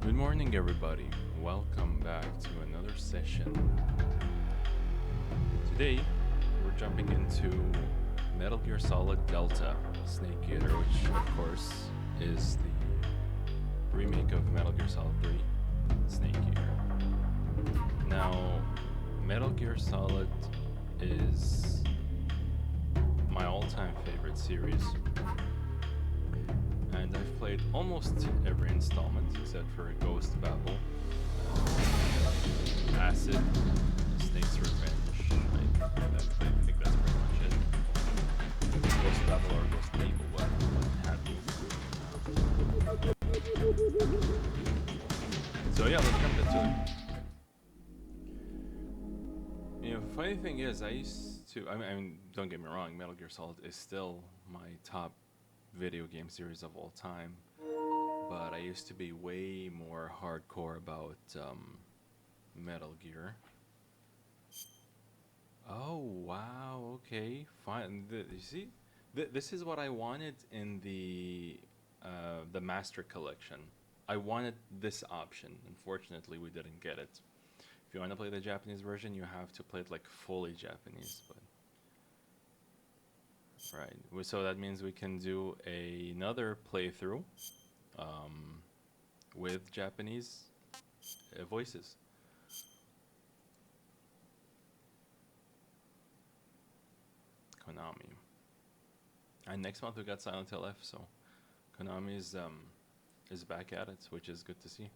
Good morning, everybody. Welcome back to another session. Today, we're jumping into Metal Gear Solid Delta Snake Eater, which, of course, is the remake of Metal Gear Solid 3 Snake Eater. Now, Metal Gear Solid is my all-time favorite series. And I've played almost every installment except for Ghost Babel, Acid, Snake's Revenge. I think that's pretty much it. Ghost Babel or Ghost Babel, what have you. So yeah, let's jump into it. You know, the funny thing is, I mean, don't get me wrong, Metal Gear Solid is still my top video game series of all time, but I used to be way more hardcore about Metal Gear. Oh wow, okay, fine. You see, this is what I wanted in the Master Collection. I wanted this option. Unfortunately, we didn't get it. If you want to play the Japanese version, you have to play it like fully Japanese, but. Right, so that means we can do another playthrough with Japanese voices. Konami. And next month we got Silent Hill F, so Konami is back at it, which is good to see.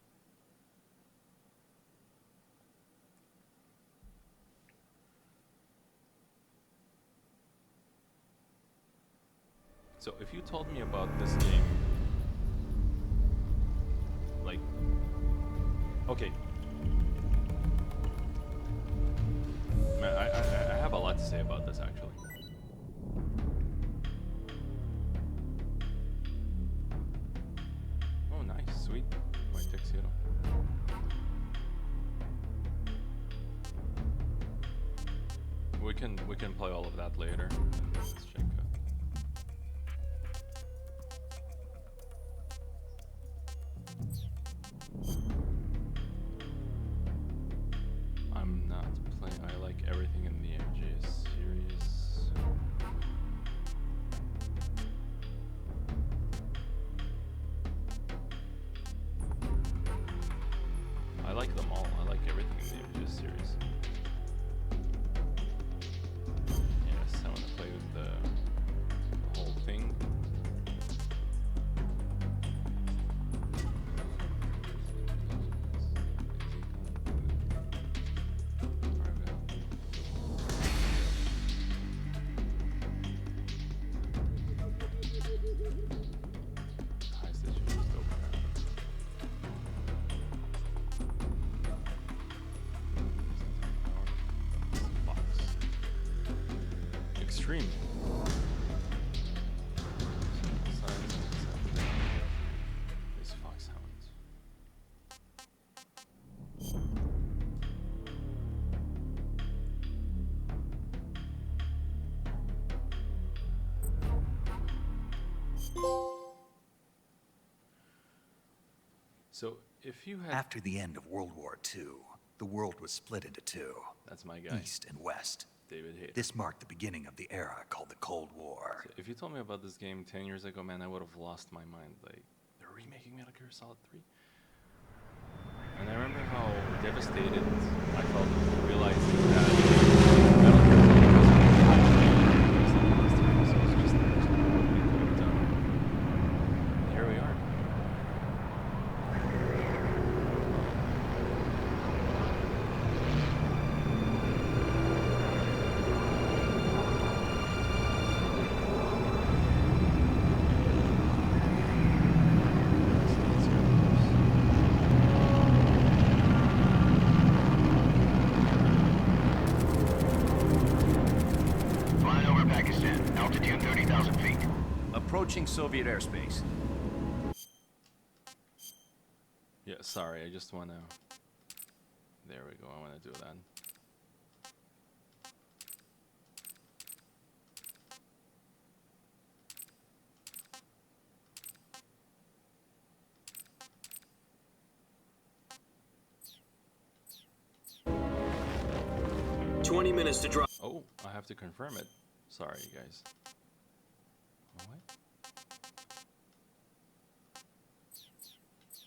So if you told me about this game, like, okay, man, I have a lot to say about this actually. Oh, nice, sweet, my tuxedo. We can play all of that later. Let's check out. I'm not playing. I like everything in the MJ series. I like them all. I like everything in the MJ series. Yes, I want to play with the whole thing. Extreme. These foxhounds. So, if you had... After the end of World War II, the world was split into two. That's my guy. East and West. David Hayter. This marked the beginning of the era called the Cold War. So if you told me about this game 10 years ago, man, I would have lost my mind. Like, they're remaking Metal Gear Solid 3. And I remember how devastated I felt realizing that Metal Gear Solid was the last game, so it's just what we could have done. And here we are. Approaching Soviet airspace. Yeah, sorry, I just wanna... There we go, I wanna do that. 20 minutes to drop Oh, I have to confirm it. Sorry, guys.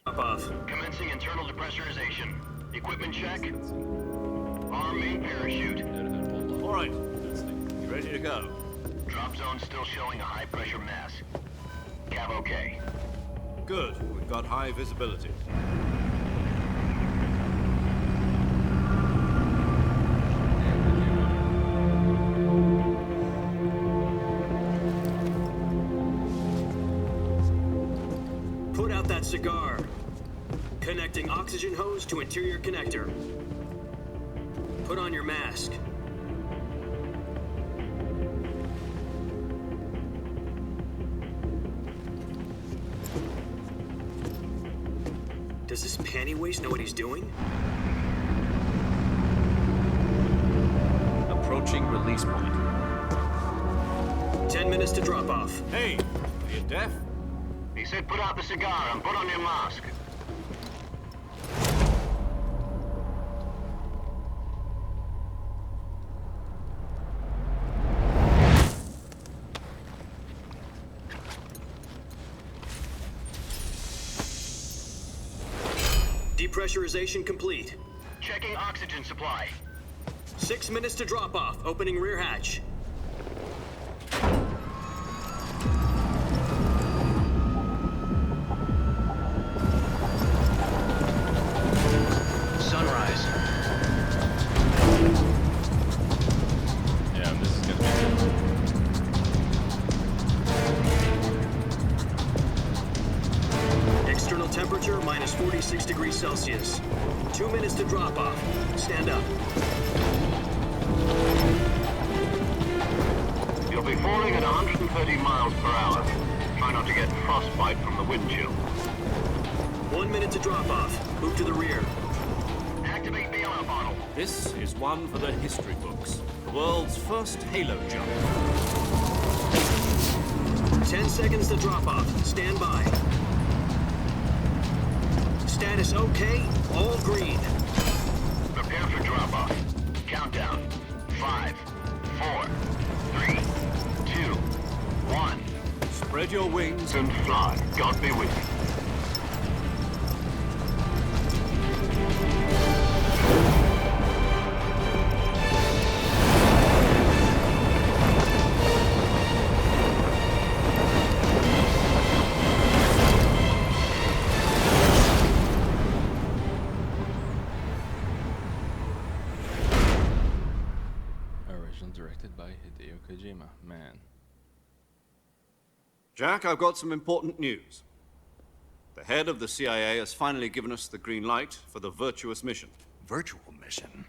What? off. Commencing internal depressurization. Equipment check. Arm main parachute. All right. You ready to go? Drop zone still showing a high pressure mass. Cav okay. Good. We've got high visibility. Put out that cigar. Connecting oxygen hose to interior connector. Put on your mask. Does this panty waste know what he's doing? Approaching release point. 10 minutes to drop off. Hey, are you deaf? He said put out the cigar and put on your mask. Depressurization complete. Checking oxygen supply. 6 minutes to drop off. Opening rear hatch. Sunrise. Yeah, this is gonna be good. External temperature minus 46 degrees Celsius. 2 minutes to drop off. Stand up. You'll be falling at 130 miles per hour. Try not to get frostbite from the wind chill. 1 minute to drop off. Move to the rear. Activate bailout bottle. This is one for the history books. The world's first halo jump. 10 seconds to drop off. Stand by. Status okay. All green. Prepare for drop off. Countdown. 5, 4, 3, 2, 1. Spread your wings And fly. God be with you. Original directed by Hideo Kojima. Man. Jack, I've got some important news. The head of the CIA has finally given us the green light for the virtuous mission. Virtual mission?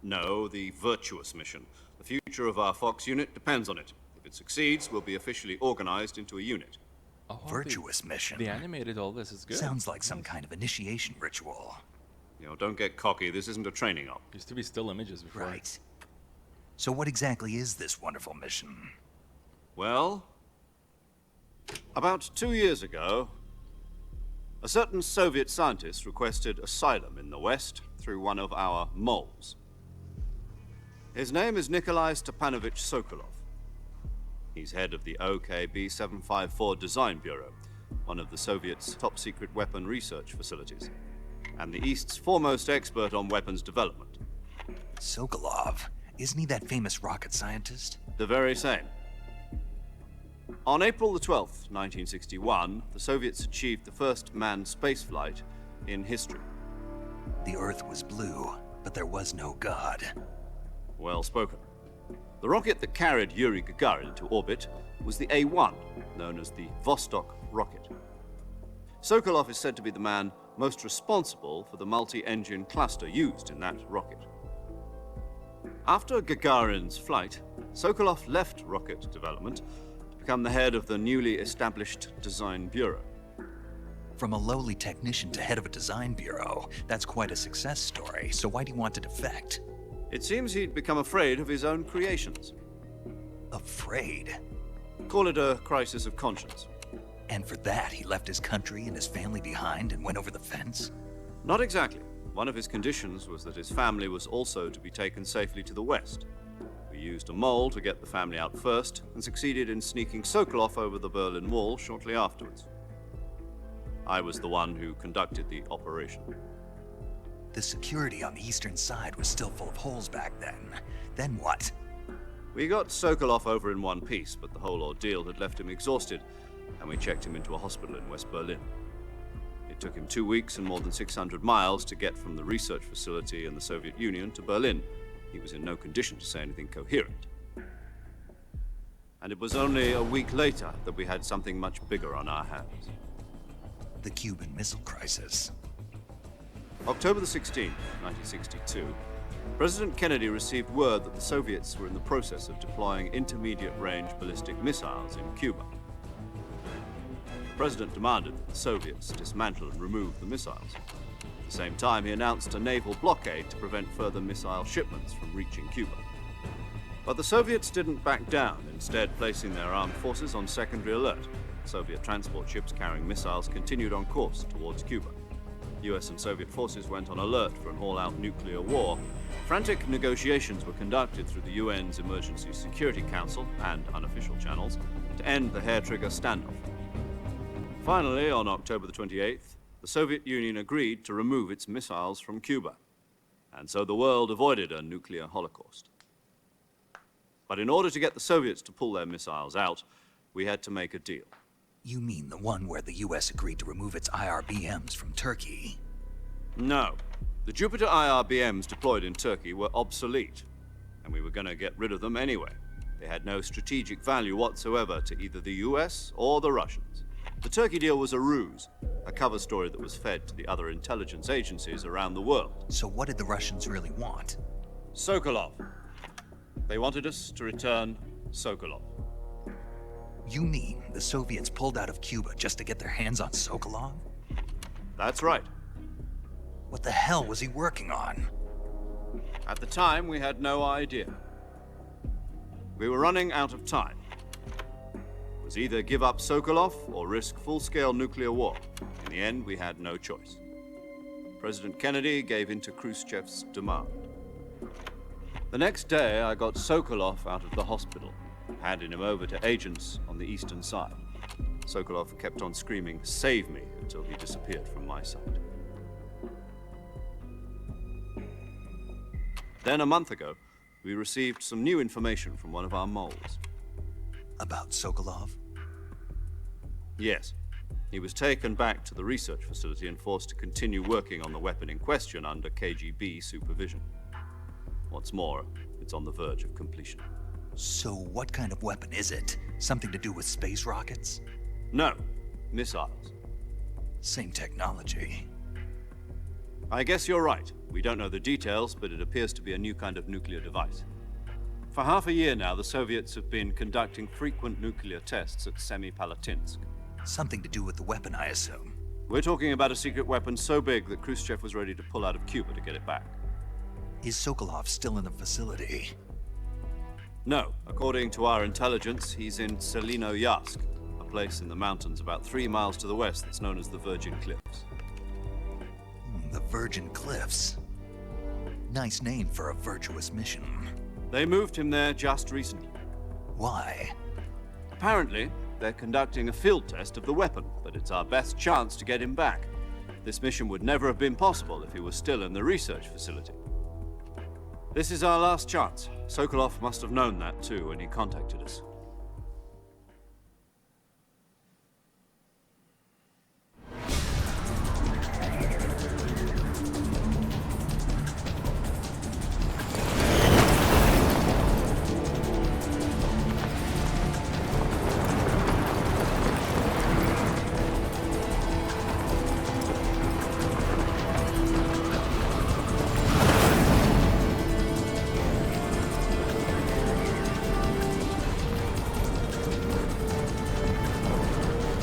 No, the virtuous mission. The future of our Fox unit depends on it. If it succeeds, we'll be officially organized into a unit. Oh, Virtuous mission? They animated all this. Is good. Sounds like some kind of initiation ritual. You know, don't get cocky. This isn't a training op. Used to be still images before. Right. So what exactly is this wonderful mission? Well, about 2 years ago, a certain Soviet scientist requested asylum in the West through one of our moles. His name is Nikolai Stepanovich Sokolov. He's head of the OKB 754 Design Bureau, one of the Soviets' top-secret weapon research facilities, and the East's foremost expert on weapons development. Sokolov? Isn't he that famous rocket scientist? The very same. On April the 12th, 1961, the Soviets achieved the first manned spaceflight in history. The Earth was blue, but there was no God. Well spoken. The rocket that carried Yuri Gagarin to orbit was the A-1, known as the Vostok rocket. Sokolov is said to be the man most responsible for the multi-engine cluster used in that rocket. After Gagarin's flight, Sokolov left rocket development to become the head of the newly established Design Bureau. From a lowly technician to head of a design bureau, that's quite a success story, so why'd he want to defect? It seems he'd become afraid of his own creations. Afraid? Call it a crisis of conscience. And for that, he left his country and his family behind and went over the fence? Not exactly. One of his conditions was that his family was also to be taken safely to the west. We used a mole to get the family out first and succeeded in sneaking Sokolov over the Berlin Wall shortly afterwards. I was the one who conducted the operation. The security on the eastern side was still full of holes back then. Then what? We got Sokolov over in one piece, but the whole ordeal had left him exhausted, and we checked him into a hospital in West Berlin. It took him 2 weeks and more than 600 miles to get from the research facility in the Soviet Union to Berlin. He was in no condition to say anything coherent. And it was only a week later that we had something much bigger on our hands. The Cuban Missile Crisis. October the 16th, 1962, President Kennedy received word that the Soviets were in the process of deploying intermediate-range ballistic missiles in Cuba. The president demanded that the Soviets dismantle and remove the missiles. At the same time, he announced a naval blockade to prevent further missile shipments from reaching Cuba. But the Soviets didn't back down, instead placing their armed forces on secondary alert. Soviet transport ships carrying missiles continued on course towards Cuba. US and Soviet forces went on alert for an all-out nuclear war. Frantic negotiations were conducted through the UN's Emergency Security Council and unofficial channels to end the hair-trigger standoff. Finally, on October the 28th, the Soviet Union agreed to remove its missiles from Cuba, and so the world avoided a nuclear holocaust. But in order to get the Soviets to pull their missiles out, we had to make a deal. You mean the one where the US agreed to remove its IRBMs from Turkey? No. The Jupiter IRBMs deployed in Turkey were obsolete, and we were going to get rid of them anyway. They had no strategic value whatsoever to either the US or the Russians. The Turkey deal was a ruse, a cover story that was fed to the other intelligence agencies around the world. So what did the Russians really want? Sokolov. They wanted us to return Sokolov. You mean the Soviets pulled out of Cuba just to get their hands on Sokolov? That's right. What the hell was he working on? At the time, we had no idea. We were running out of time. It was either give up Sokolov or risk full-scale nuclear war. In the end, we had no choice. President Kennedy gave in to Khrushchev's demand. The next day, I got Sokolov out of the hospital, handing him over to agents on the eastern side. Sokolov kept on screaming, "Save me," until he disappeared from my sight. Then, a month ago, we received some new information from one of our moles. About Sokolov? Yes. He was taken back to the research facility and forced to continue working on the weapon in question under KGB supervision. What's more, it's on the verge of completion. So what kind of weapon is it? Something to do with space rockets? No, missiles. Same technology. I guess you're right. We don't know the details, but it appears to be a new kind of nuclear device. For half a year now, the Soviets have been conducting frequent nuclear tests at Semipalatinsk. Something to do with the weapon, I assume. We're talking about a secret weapon so big that Khrushchev was ready to pull out of Cuba to get it back. Is Sokolov still in the facility? No. According to our intelligence, he's in Selinoyarsk, a place in the mountains about 3 miles to the west that's known as the Virgin Cliffs. The Virgin Cliffs. Nice name for a virtuous mission. They moved him there just recently. Why? Apparently, they're conducting a field test of the weapon, but it's our best chance to get him back. This mission would never have been possible if he was still in the research facility. This is our last chance. Sokolov must have known that too when he contacted us.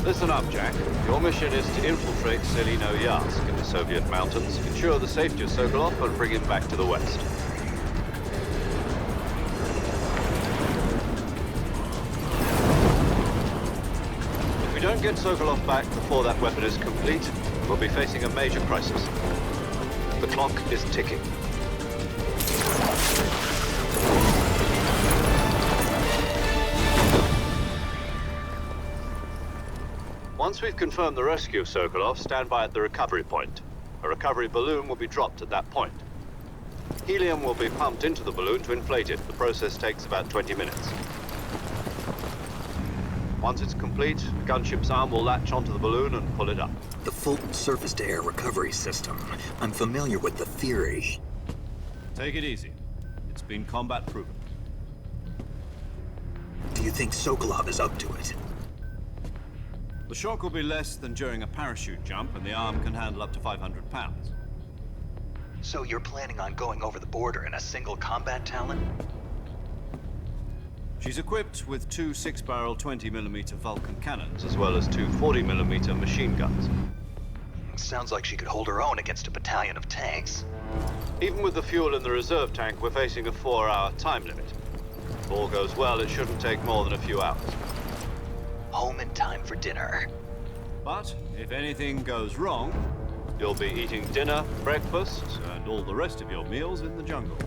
Listen up, Jack. Your mission is to infiltrate Selinoyarsk in the Soviet mountains, ensure the safety of Sokolov, and bring him back to the west. If we don't get Sokolov back before that weapon is complete, we'll be facing a major crisis. The clock is ticking. Once we've confirmed the rescue of Sokolov, stand by at the recovery point. A recovery balloon will be dropped at that point. Helium will be pumped into the balloon to inflate it. The process takes about 20 minutes. Once it's complete, the gunship's arm will latch onto the balloon and pull it up. The Fulton surface-to-air recovery system. I'm familiar with the theory. Take it easy. It's been combat proven. Do you think Sokolov is up to it? The shock will be less than during a parachute jump, and the arm can handle up to 500 pounds. So you're planning on going over the border in a single combat Talon? She's equipped with two 6-barrel 20mm Vulcan cannons, as well as two 40mm machine guns. Sounds like she could hold her own against a battalion of tanks. Even with the fuel in the reserve tank, we're facing a 4-hour time limit. If all goes well, it shouldn't take more than a few hours. Home in time for dinner. But if anything goes wrong, you'll be eating dinner, breakfast, and all the rest of your meals in the jungle.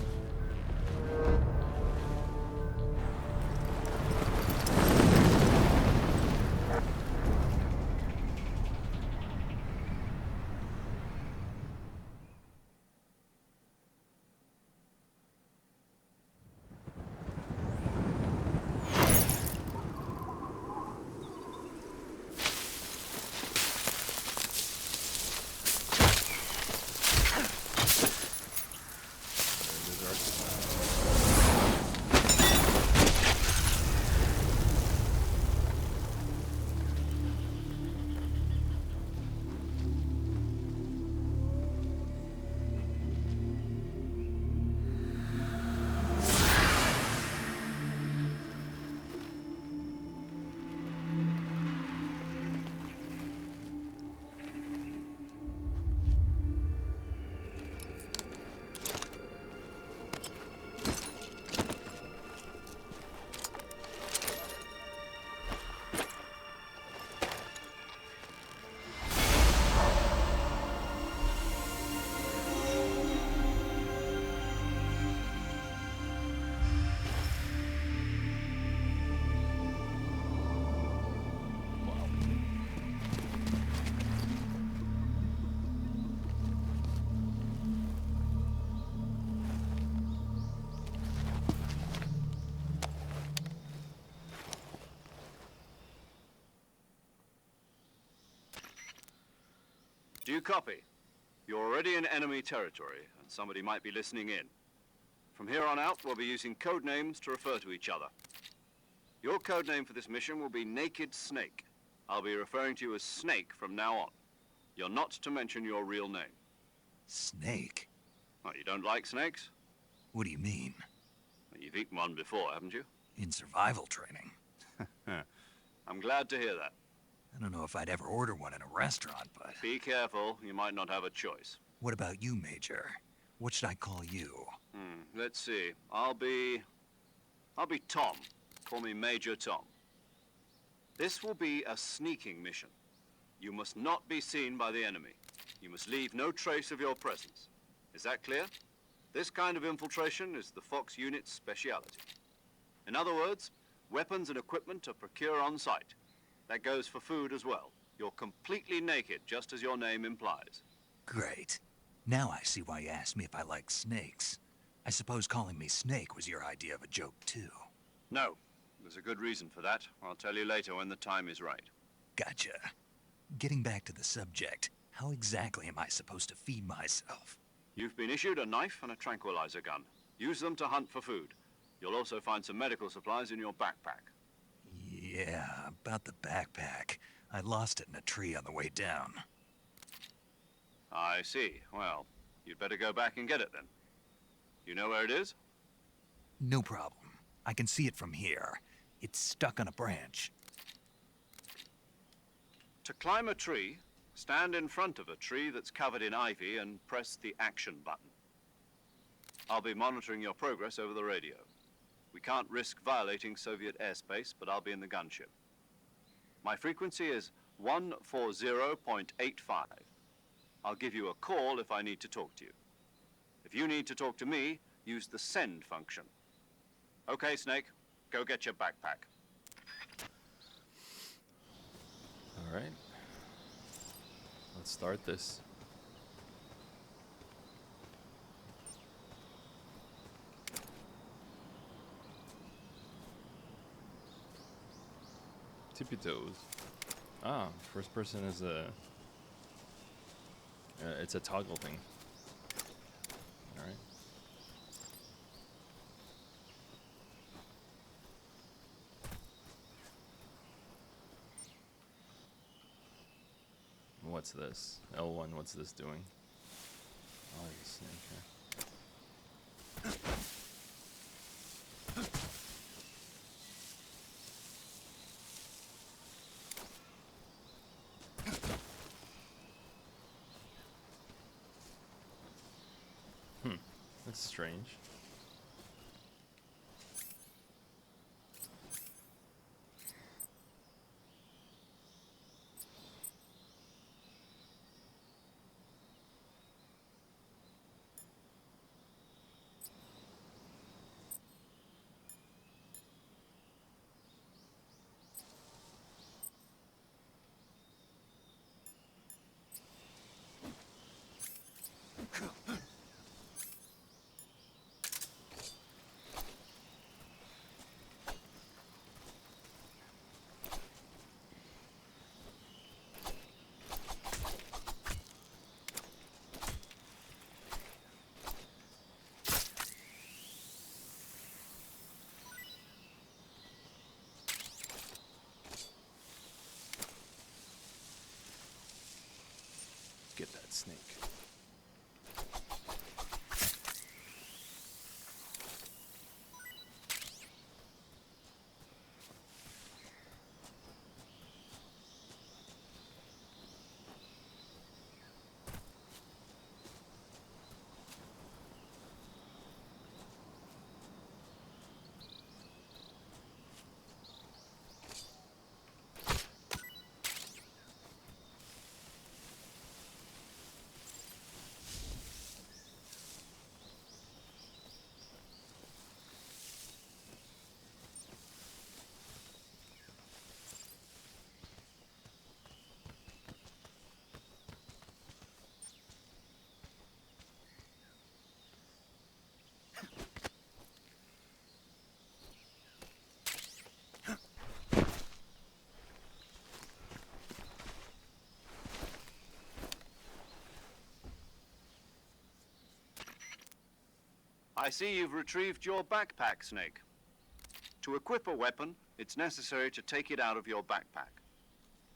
Do you copy? You're already in enemy territory, and somebody might be listening in. From here on out, we'll be using code names to refer to each other. Your code name for this mission will be Naked Snake. I'll be referring to you as Snake from now on. You're not to mention your real name. Snake? Oh, you don't like snakes? What do you mean? Well, you've eaten one before, haven't you? In survival training. I'm glad to hear that. I don't know if I'd ever order one in a restaurant, but... Be careful, you might not have a choice. What about you, Major? What should I call you? Let's see. I'll be Tom. Call me Major Tom. This will be a sneaking mission. You must not be seen by the enemy. You must leave no trace of your presence. Is that clear? This kind of infiltration is the Fox unit's speciality. In other words, weapons and equipment are procured on site. That goes for food as well. You're completely naked, just as your name implies. Great. Now I see why you asked me if I like snakes. I suppose calling me Snake was your idea of a joke, too. No. There's a good reason for that. I'll tell you later when the time is right. Gotcha. Getting back to the subject, how exactly am I supposed to feed myself? You've been issued a knife and a tranquilizer gun. Use them to hunt for food. You'll also find some medical supplies in your backpack. Yeah, about the backpack. I lost it in a tree on the way down. I see. Well, you'd better go back and get it then. You know where it is? No problem. I can see it from here. It's stuck on a branch. To climb a tree, stand in front of a tree that's covered in ivy and press the action button. I'll be monitoring your progress over the radio. We can't risk violating Soviet airspace, but I'll be in the gunship. My frequency is 140.85. I'll give you a call if I need to talk to you. If you need to talk to me, use the send function. Okay, Snake, go get your backpack. All right. Let's start this. Tippy toes. Ah, first person is a. It's a toggle thing. All right. What's this? L1, what's this doing? Oh, there's a snake here. That's strange. Get that snake. I see you've retrieved your backpack, Snake. To equip a weapon, it's necessary to take it out of your backpack.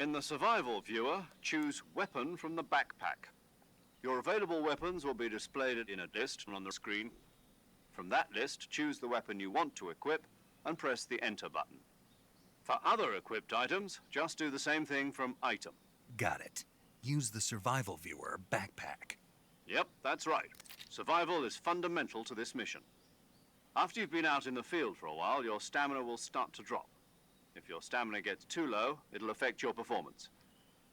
In the survival viewer, choose Weapon from the backpack. Your available weapons will be displayed in a list on the screen. From that list, choose the weapon you want to equip and press the Enter button. For other equipped items, just do the same thing from Item. Got it. Use the survival viewer backpack. Yep, that's right. Survival is fundamental to this mission. After you've been out in the field for a while, your stamina will start to drop. If your stamina gets too low, it'll affect your performance.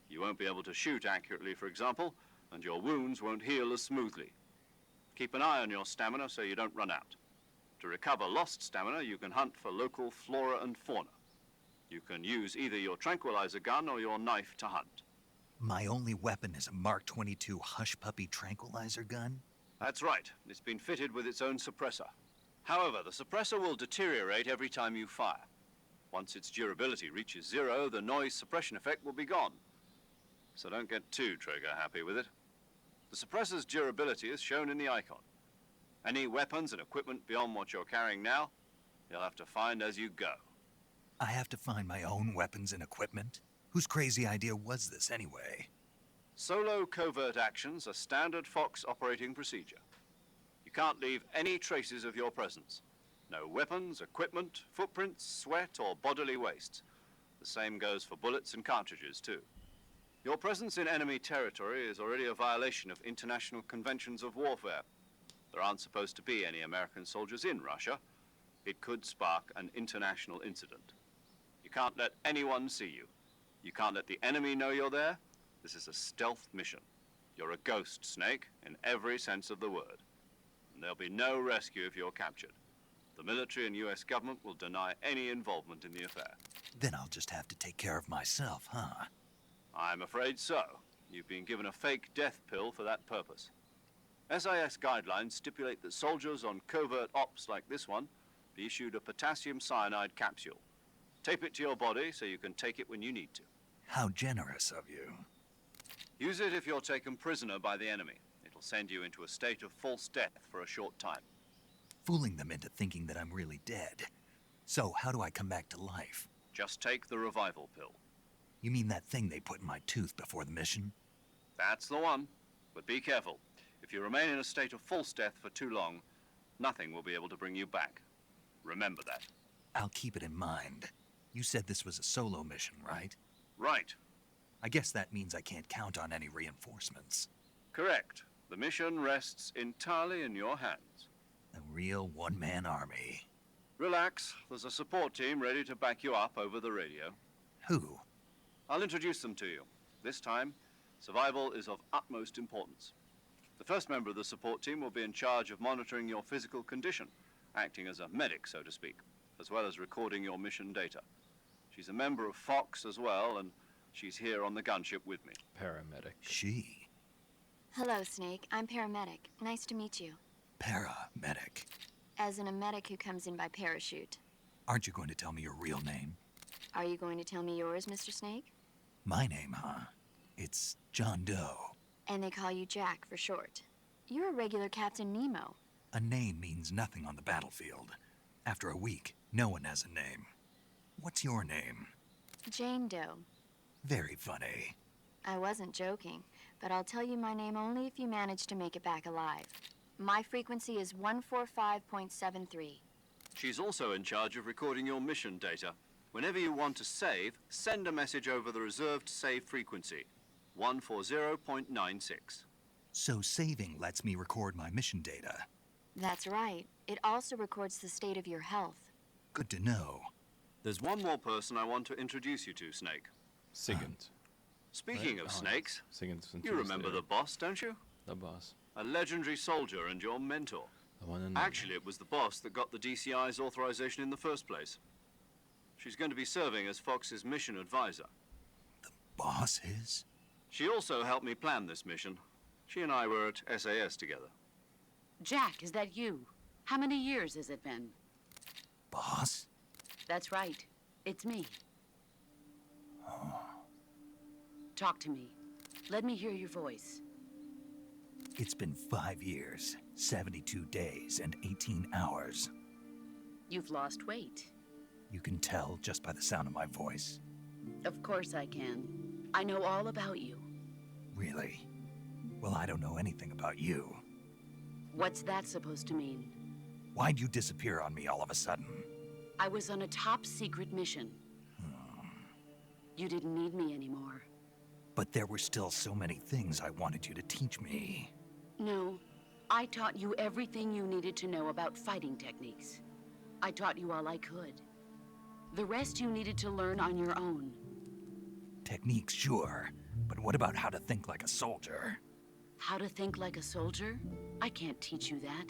You won't be able to shoot accurately, for example, and your wounds won't heal as smoothly. Keep an eye on your stamina so you don't run out. To recover lost stamina, you can hunt for local flora and fauna. You can use either your tranquilizer gun or your knife to hunt. My only weapon is a Mark 22 Hush Puppy tranquilizer gun? That's right. It's been fitted with its own suppressor. However, the suppressor will deteriorate every time you fire. Once its durability reaches 0, the noise suppression effect will be gone. So don't get too trigger-happy with it. The suppressor's durability is shown in the icon. Any weapons and equipment beyond what you're carrying now, you'll have to find as you go. I have to find my own weapons and equipment? Whose crazy idea was this anyway? Solo covert actions are standard Fox operating procedure. You can't leave any traces of your presence. No weapons, equipment, footprints, sweat, or bodily waste. The same goes for bullets and cartridges, too. Your presence in enemy territory is already a violation of international conventions of warfare. There aren't supposed to be any American soldiers in Russia. It could spark an international incident. You can't let anyone see you. You can't let the enemy know you're there. This is a stealth mission. You're a ghost, Snake, in every sense of the word. and there'll be no rescue if you're captured. The military and US government will deny any involvement in the affair. Then I'll just have to take care of myself, huh? I'm afraid so. You've been given a fake death pill for that purpose. SIS guidelines stipulate that soldiers on covert ops like this one be issued a potassium cyanide capsule. Tape it to your body so you can take it when you need to. How generous of you. Use it if you're taken prisoner by the enemy. It'll send you into a state of false death for a short time. Fooling them into thinking that I'm really dead. So, how do I come back to life? Just take the revival pill. You mean that thing they put in my tooth before the mission? That's the one. But be careful. If you remain in a state of false death for too long, nothing will be able to bring you back. Remember that. I'll keep it in mind. You said this was a solo mission, right? Right. I guess that means I can't count on any reinforcements. Correct. The mission rests entirely in your hands. A real one-man army. Relax. There's a support team ready to back you up over the radio. Who? I'll introduce them to you. This time, survival is of utmost importance. The first member of the support team will be in charge of monitoring your physical condition, acting as a medic, so to speak, as well as recording your mission data. She's a member of Fox as well, and she's here on the gunship with me. Paramedic. She. Hello, Snake. I'm paramedic. Nice to meet you. Paramedic. As in a medic who comes in by parachute. Aren't you going to tell me your real name? Are you going to tell me yours, Mr. Snake? My name, huh? It's John Doe. And they call you Jack for short. You're a regular Captain Nemo. A name means nothing on the battlefield. After a week, no one has a name. What's your name? Jane Doe. Very funny. I wasn't joking, but I'll tell you my name only if you manage to make it back alive. My frequency is 145.73. She's also in charge of recording your mission data. Whenever you want to save, send a message over the reserved save frequency, 140.96. So saving lets me record my mission data. That's right. It also records the state of your health. Good to know. There's one more person I want to introduce you to, Snake. Sigint. Speaking of snakes, Sigint from you remember Tuesday. the boss, don't you? The boss. A legendary soldier and your mentor. The one and Actually, it was the boss that got the DCI's authorization in the first place. She's going to be serving as Fox's mission advisor. Boss is? She also helped me plan this mission. She and I were at SAS together. Jack, is that you? How many years has it been? Boss? That's right. It's me. Talk to me. Let me hear your voice. It's been 5 years, 72 days, and 18 hours. You've lost weight. You can tell just by the sound of my voice. Of course I can. I know all about you. Really? Well, I don't know anything about you. What's that supposed to mean? Why'd you disappear on me all of a sudden? I was on a top secret mission. You didn't need me anymore. But there were still so many things I wanted you to teach me. No, I taught you everything you needed to know about fighting techniques. I taught you all I could. The rest you needed to learn on your own. Techniques, sure. But what about how to think like a soldier? How to think like a soldier? I can't teach you that.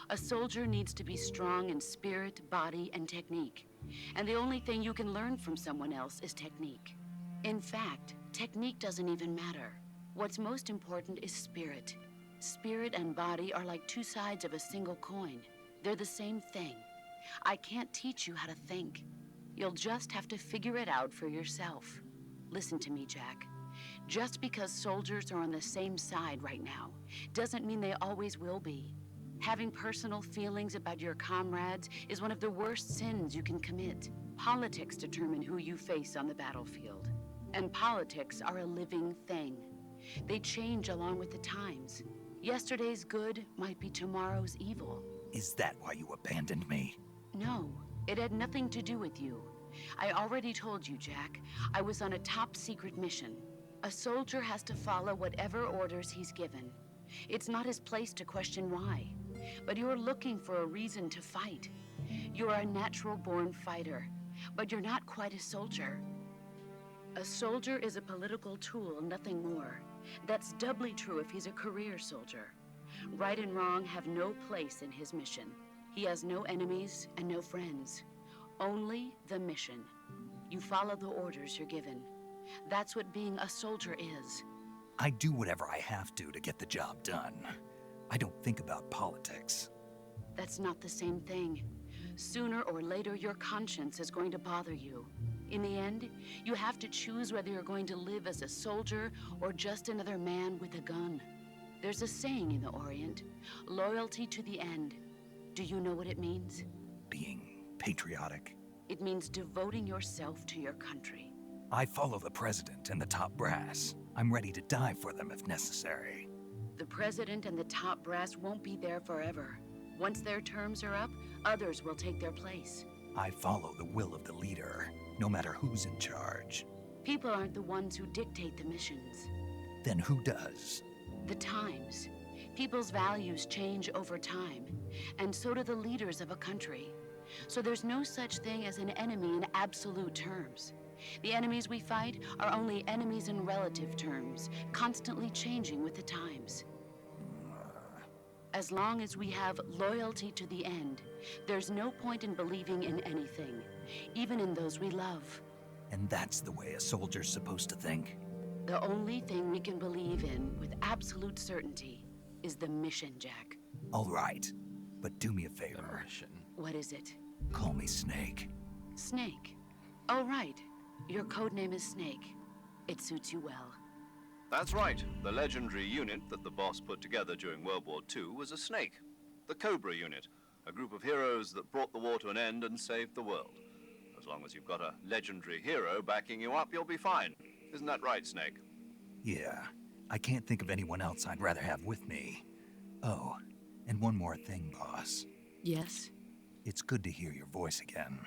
A soldier needs to be strong in spirit, body, and technique. And the only thing you can learn from someone else is technique. In fact, technique doesn't even matter. What's most important is spirit. Spirit and body are like two sides of a single coin. They're the same thing. I can't teach you how to think. You'll just have to figure it out for yourself. Listen to me, Jack. Just because soldiers are on the same side right now doesn't mean they always will be. Having personal feelings about your comrades is one of the worst sins you can commit. Politics determine who you face on the battlefield. And politics are a living thing. They change along with the times. Yesterday's good might be tomorrow's evil. Is that why you abandoned me? No, it had nothing to do with you. I already told you, Jack. I was on a top secret mission. A soldier has to follow whatever orders he's given. It's not his place to question why. But you're looking for a reason to fight. You're a natural-born fighter, but you're not quite a soldier. A soldier is a political tool, nothing more. That's doubly true if he's a career soldier. Right and wrong have no place in his mission. He has no enemies and no friends. Only the mission. You follow the orders you're given. That's what being a soldier is. I do whatever I have to get the job done. I don't think about politics. That's not the same thing. Sooner or later, your conscience is going to bother you. In the end, you have to choose whether you're going to live as a soldier or just another man with a gun. There's a saying in the Orient, loyalty to the end. Do you know what it means? Being patriotic. It means devoting yourself to your country. I follow the president and the top brass. I'm ready to die for them if necessary. The president and the top brass won't be there forever. Once their terms are up, others will take their place. I follow the will of the leader, no matter who's in charge. People aren't the ones who dictate the missions. Then who does? The times. People's values change over time, and so do the leaders of a country. So there's no such thing as an enemy in absolute terms. The enemies we fight are only enemies in relative terms, constantly changing with the times. As long as we have loyalty to the end, there's no point in believing in anything, even in those we love. And that's the way a soldier's supposed to think? The only thing we can believe in with absolute certainty is the mission, Jack. All right, but do me a The favor. mission. What is it? Call me Snake. Snake. Oh, right. Your code name is Snake. It suits you well. That's right. The legendary unit that the boss put together during World War II was a snake. The Cobra unit, a group of heroes that brought the war to an end and saved the world. As long as you've got a legendary hero backing you up, you'll be fine. Isn't that right, Snake? Yeah, I can't think of anyone else I'd rather have with me. Oh, and one more thing, boss. Yes? It's good to hear your voice again.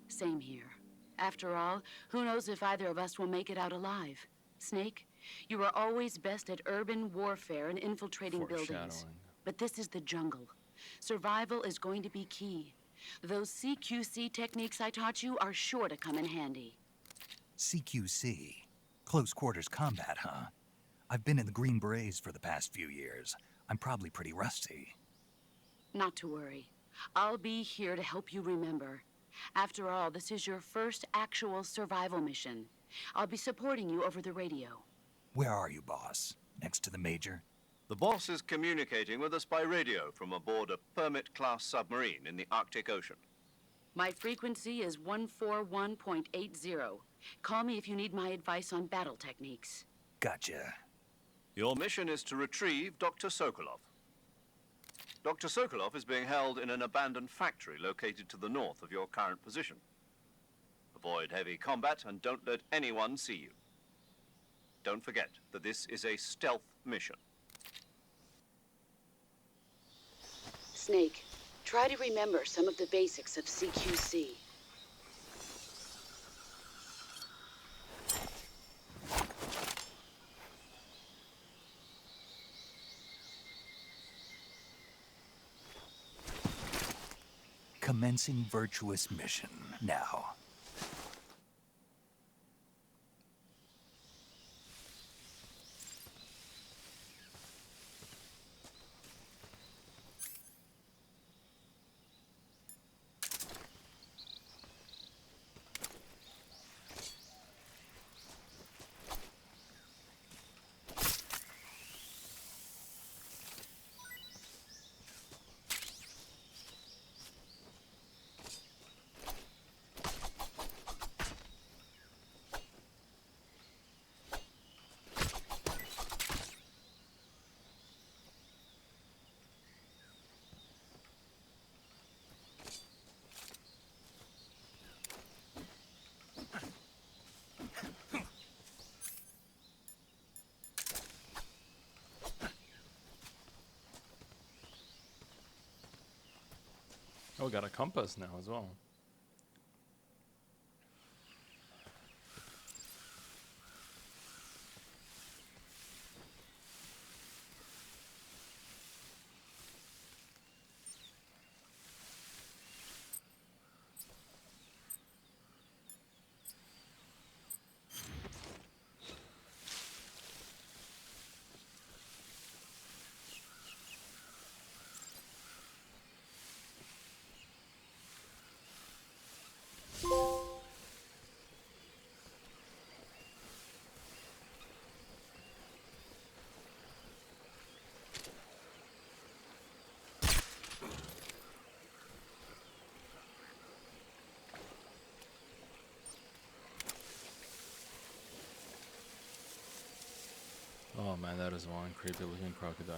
Same here. After all, who knows if either of us will make it out alive? Snake, you are always best at urban warfare and infiltrating buildings. Foreshadowing. But this is the jungle. Survival is going to be key. Those CQC techniques I taught you are sure to come in handy. CQC? Close quarters combat, huh? I've been in the Green Berets for the past few years. I'm probably pretty rusty. Not to worry. I'll be here to help you remember. After all, this is your first actual survival mission. I'll be supporting you over the radio. Where are you, boss? Next to the Major? The boss is communicating with us by radio from aboard a Permit-class submarine in the Arctic Ocean. My frequency is 141.80. Call me if you need my advice on battle techniques. Gotcha. Your mission is to retrieve Dr. Sokolov. Dr. Sokolov is being held in an abandoned factory located to the north of your current position. Avoid heavy combat and don't let anyone see you. Don't forget that this is a stealth mission. Snake, try to remember some of the basics of CQC. Commencing virtuous mission now. Oh, we got a compass now as well. Oh man, that is one creepy looking crocodile.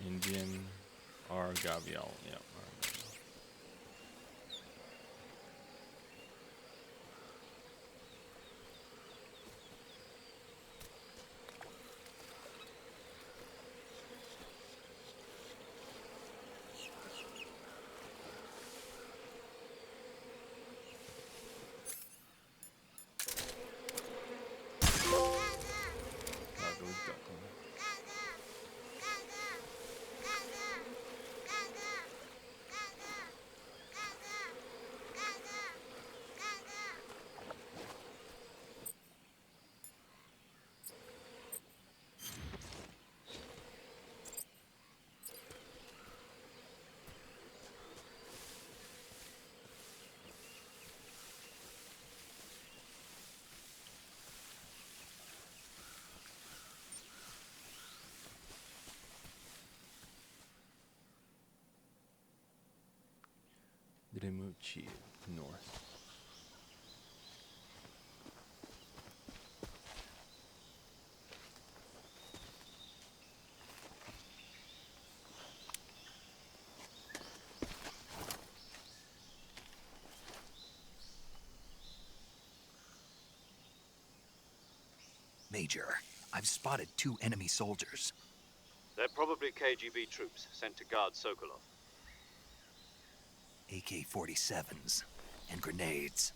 Indian Argavial, yeah. Ugly duckling. Drimuchi, north. Major, I've spotted 2 enemy soldiers. They're probably KGB troops sent to guard Sokolov. AK-47s and grenades.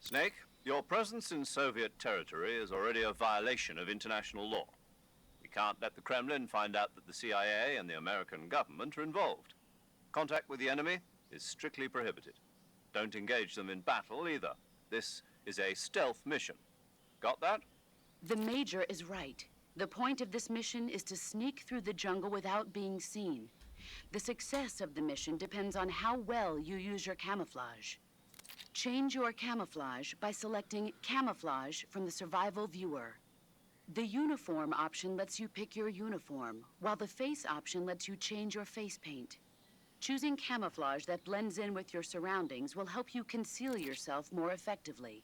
Snake, your presence in Soviet territory is already a violation of international law. We can't let the Kremlin find out that the CIA and the American government are involved. Contact with the enemy is strictly prohibited. Don't engage them in battle either. This is a stealth mission. Got that? The Major is right. The point of this mission is to sneak through the jungle without being seen. The success of the mission depends on how well you use your camouflage. Change your camouflage by selecting Camouflage from the Survival Viewer. The Uniform option lets you pick your uniform, while the Face option lets you change your face paint. Choosing camouflage that blends in with your surroundings will help you conceal yourself more effectively.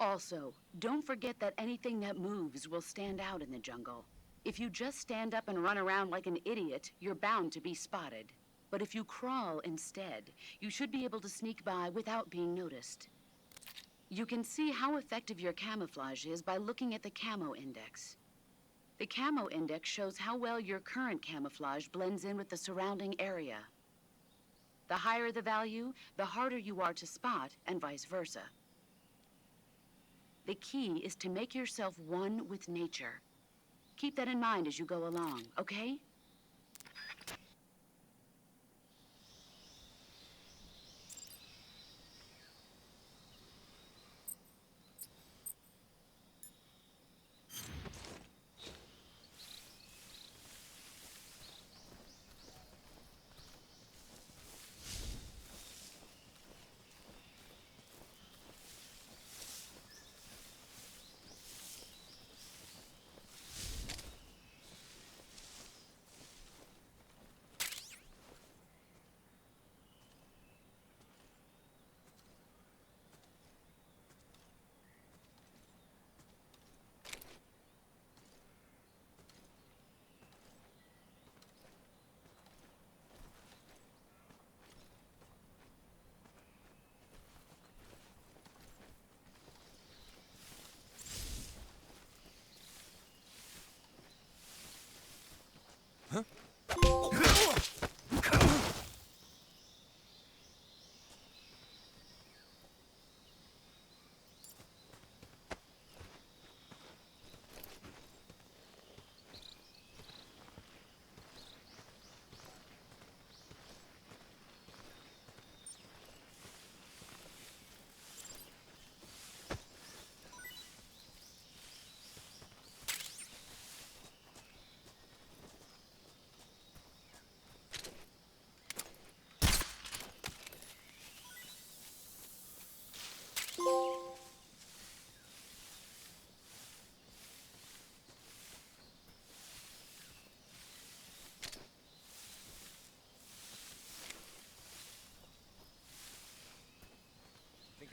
Also, don't forget that anything that moves will stand out in the jungle. If you just stand up and run around like an idiot, you're bound to be spotted. But if you crawl instead, you should be able to sneak by without being noticed. You can see how effective your camouflage is by looking at the Camo Index. The Camo Index shows how well your current camouflage blends in with the surrounding area. The higher the value, the harder you are to spot, and vice versa. The key is to make yourself one with nature. Keep that in mind as you go along, okay?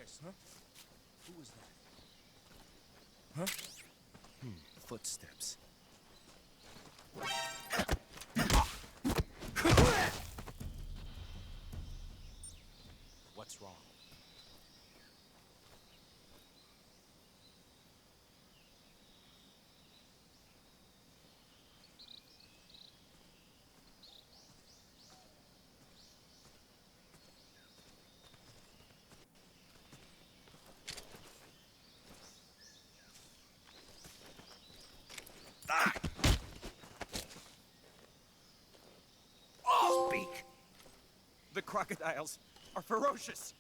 Chris, huh? Who was that? Huh? Footsteps. What's wrong? Speak. The crocodiles are ferocious.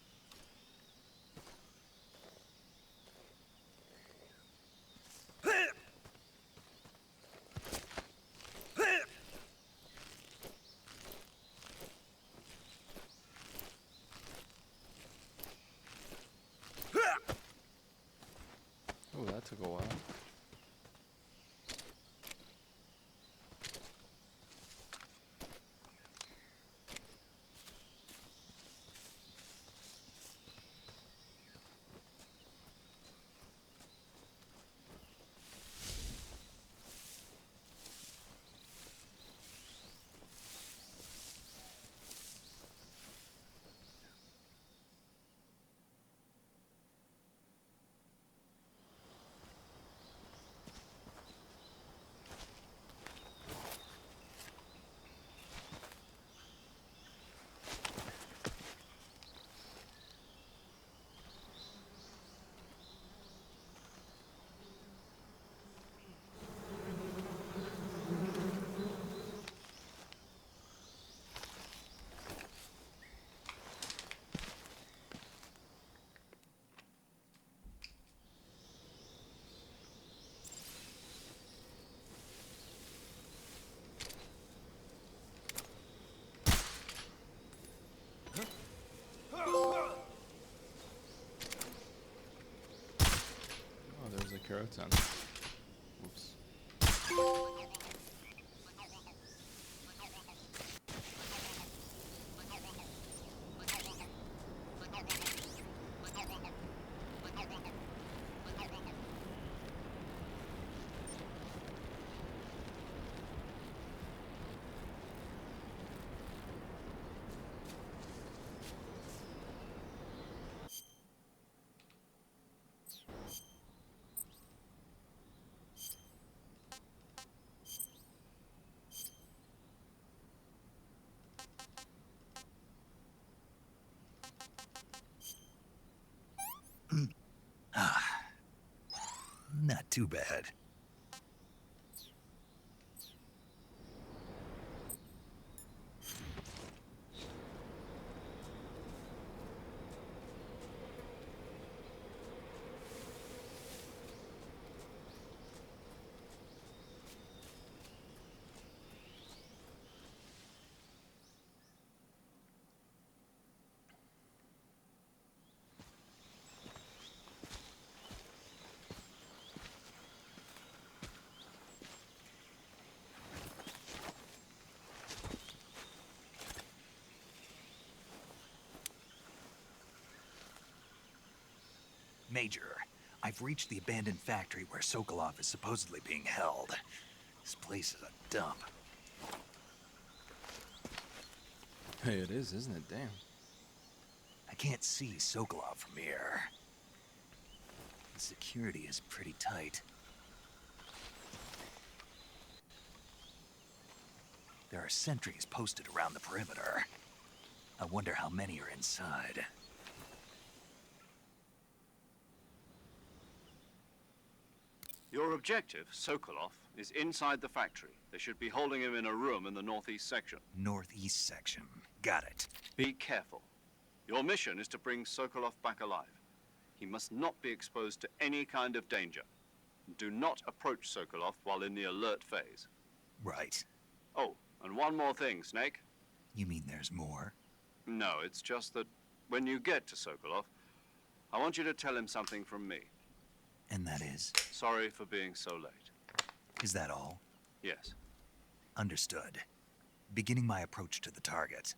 Oh, that took a while. Oh, there's a keratin. Oops. Not too bad. Major, I've reached the abandoned factory where Sokolov is supposedly being held. This place is a dump. Hey, it is, isn't it? Damn. I can't see Sokolov from here. The security is pretty tight. There are sentries posted around the perimeter. I wonder how many are inside. Your objective, Sokolov, is inside the factory. They should be holding him in a room in the northeast section. Northeast section. Got it. Be careful. Your mission is to bring Sokolov back alive. He must not be exposed to any kind of danger. Do not approach Sokolov while in the alert phase. Right. Oh, and one more thing, Snake. You mean there's more? No, it's just that when you get to Sokolov, I want you to tell him something from me. And that is? Sorry for being so late. Is that all? Yes. Understood. Beginning my approach to the target.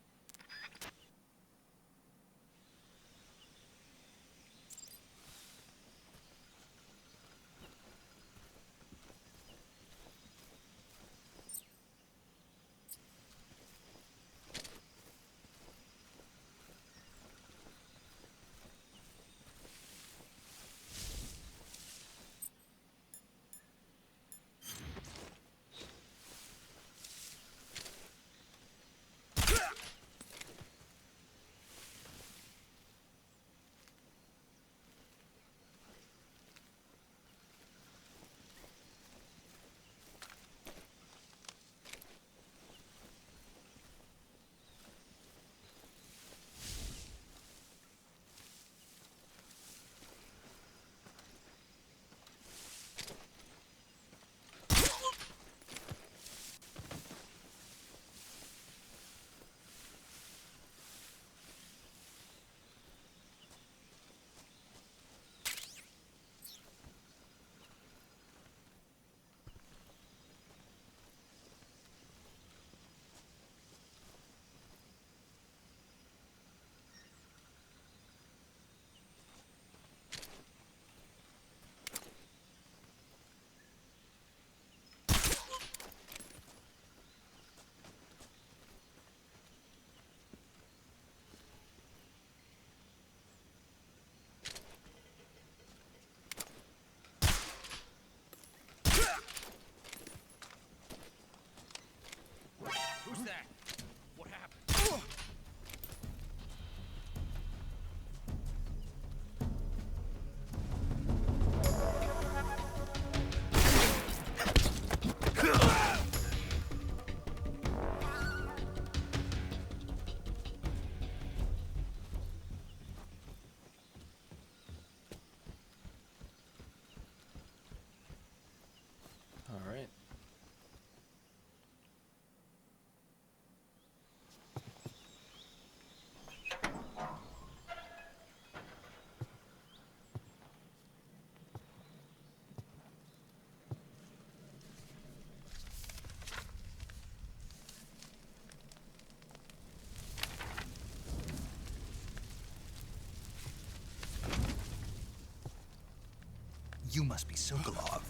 You must be Sokolov.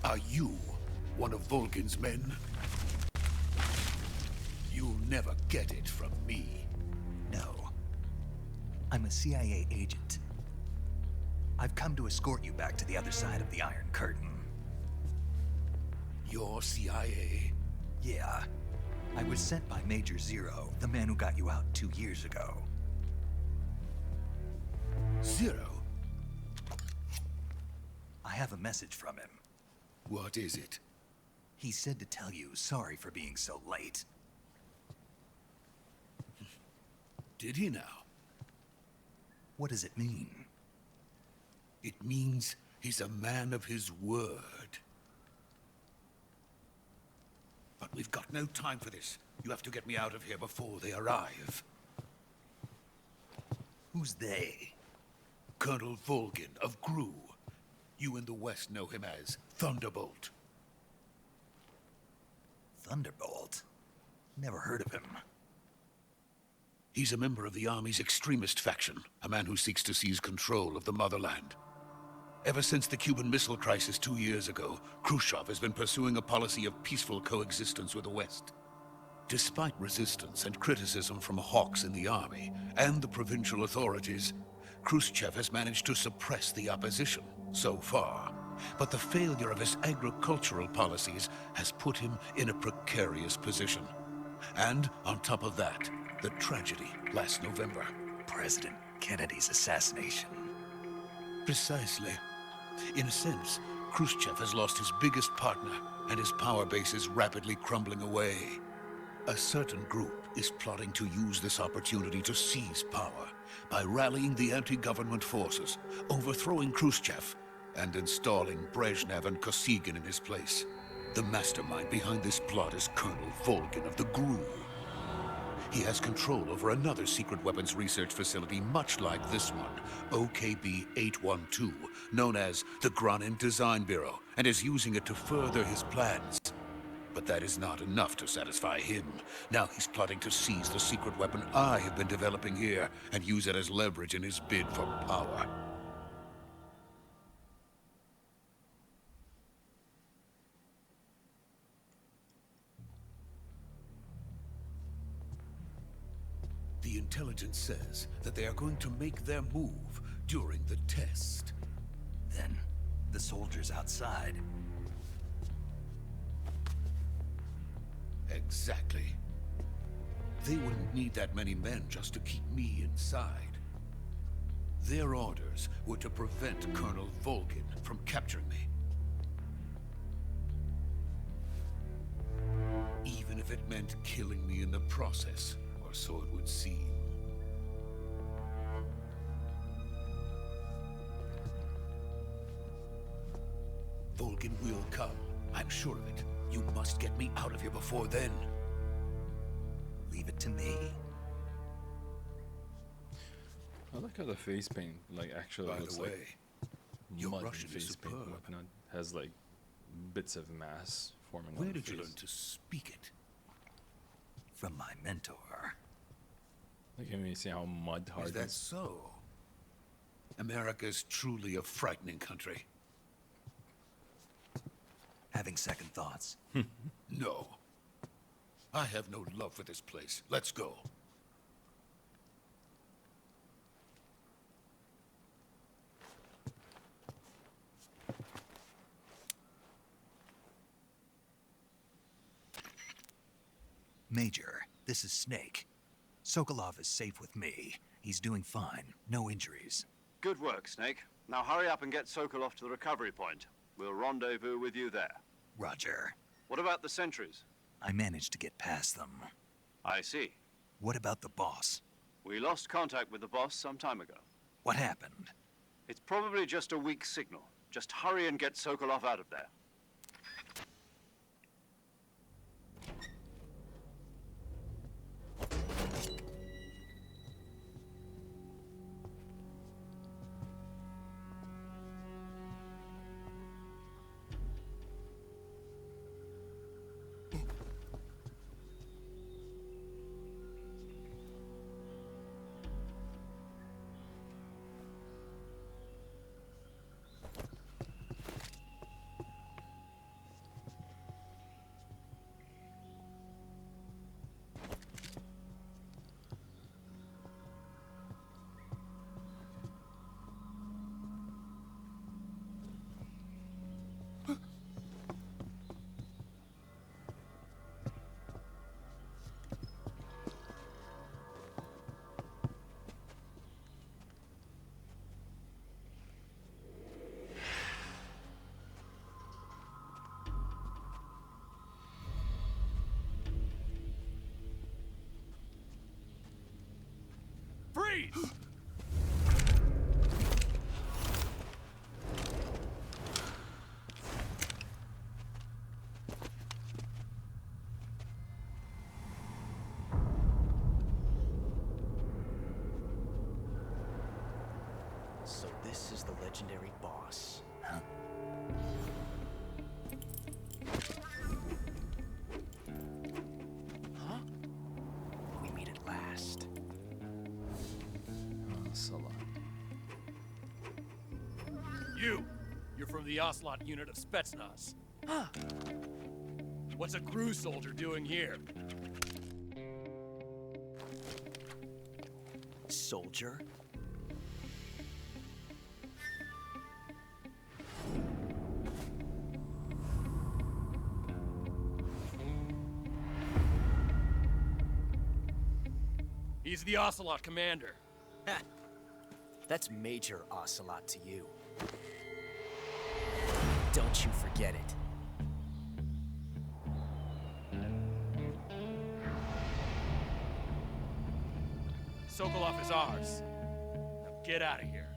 Are you one of Volgin's men? You'll never get it from me. No. I'm a CIA agent. I've come to escort you back to the other side of the Iron Curtain. You're CIA? Yeah. I was sent by Major Zero, the man who got you out 2 years ago. Zero? I have a message from him. What is it? He said to tell you sorry for being so late. Did he now? What does it mean? It means he's a man of his word. But we've got no time for this. You have to get me out of here before they arrive. Who's they? Colonel Volgin of Gru. You in the West know him as Thunderbolt. Thunderbolt? Never heard of him. He's a member of the Army's extremist faction, a man who seeks to seize control of the motherland. Ever since the Cuban Missile Crisis 2 years ago, Khrushchev has been pursuing a policy of peaceful coexistence with the West. Despite resistance and criticism from hawks in the army and the provincial authorities, Khrushchev has managed to suppress the opposition so far. But the failure of his agricultural policies has put him in a precarious position. And on top of that, the tragedy last November. President Kennedy's assassination. Precisely. In a sense, Khrushchev has lost his biggest partner, and his power base is rapidly crumbling away. A certain group is plotting to use this opportunity to seize power by rallying the anti-government forces, overthrowing Khrushchev, and installing Brezhnev and Kosygin in his place. The mastermind behind this plot is Colonel Volgin of the GRU. He has control over another secret weapons research facility much like this one, OKB-812, known as the Granin Design Bureau, and is using it to further his plans. But that is not enough to satisfy him. Now he's plotting to seize the secret weapon I have been developing here and use it as leverage in his bid for power. The intelligence says that they are going to make their move during the test. Then, the soldiers outside. Exactly. They wouldn't need that many men just to keep me inside. Their orders were to prevent Colonel Volgin from capturing me. Even if it meant killing me in the process, or so it would seem. Volgin will come. I'm sure of it. You must get me out of here before then. Leave it to me. I like how the face paint, like, actually By looks the way, like your mud Russian is face paint. superb. Not has like bits of mass forming. Where on the did you face. learn to speak it? From my mentor. Like, can you see how mud hard Is that so? America's truly a frightening country. Having second thoughts. No. I have no love for this place. Let's go. Major, this is Snake. Sokolov is safe with me. He's doing fine. No injuries. Good work, Snake. Now hurry up and get Sokolov to the recovery point. We'll rendezvous with you there. Roger. What about the sentries? I managed to get past them. I see. What about the boss? We lost contact with the boss some time ago. What happened? It's probably just a weak signal. Just hurry and get Sokolov out of there. So this is the legendary boss. Huh? Huh? We meet at last. Salah. You're from the Ocelot unit of Spetsnaz. Huh? What's a crew soldier doing here? Soldier? He's the Ocelot commander. Ha! That's Major Ocelot to you. Don't you forget it. Sokolov is ours. Now get out of here.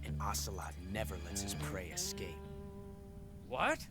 And Ocelot never lets his prey escape. What?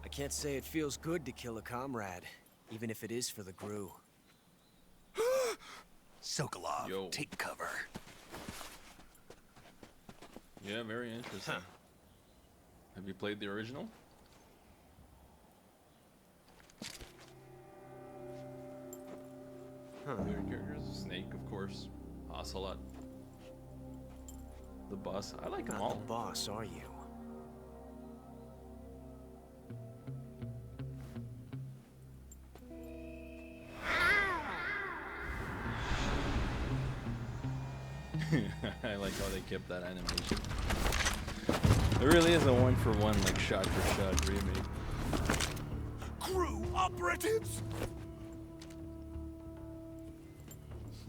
I can't say it feels good to kill a comrade, even if it is for the GRU. Sokolov, Yo. take cover. Yeah, very interesting. Have you played the original? Favorite characters? Snake, of course. Ocelot. The boss. I like them Not all. the boss, are you? I like how they kept that animation. It really is a one-for-one, like shot-for-shot remake. GRU operatives!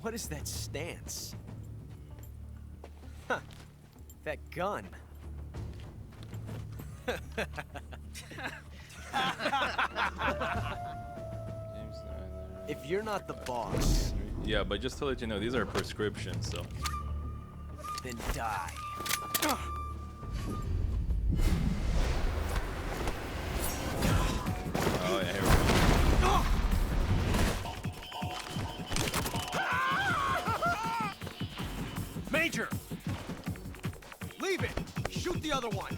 What is that stance? Huh. That gun. If you're not the boss, Yeah, but just to let you know, these are prescriptions, so. then die. Oh yeah, here we go. Major! Leave it! Shoot the other one!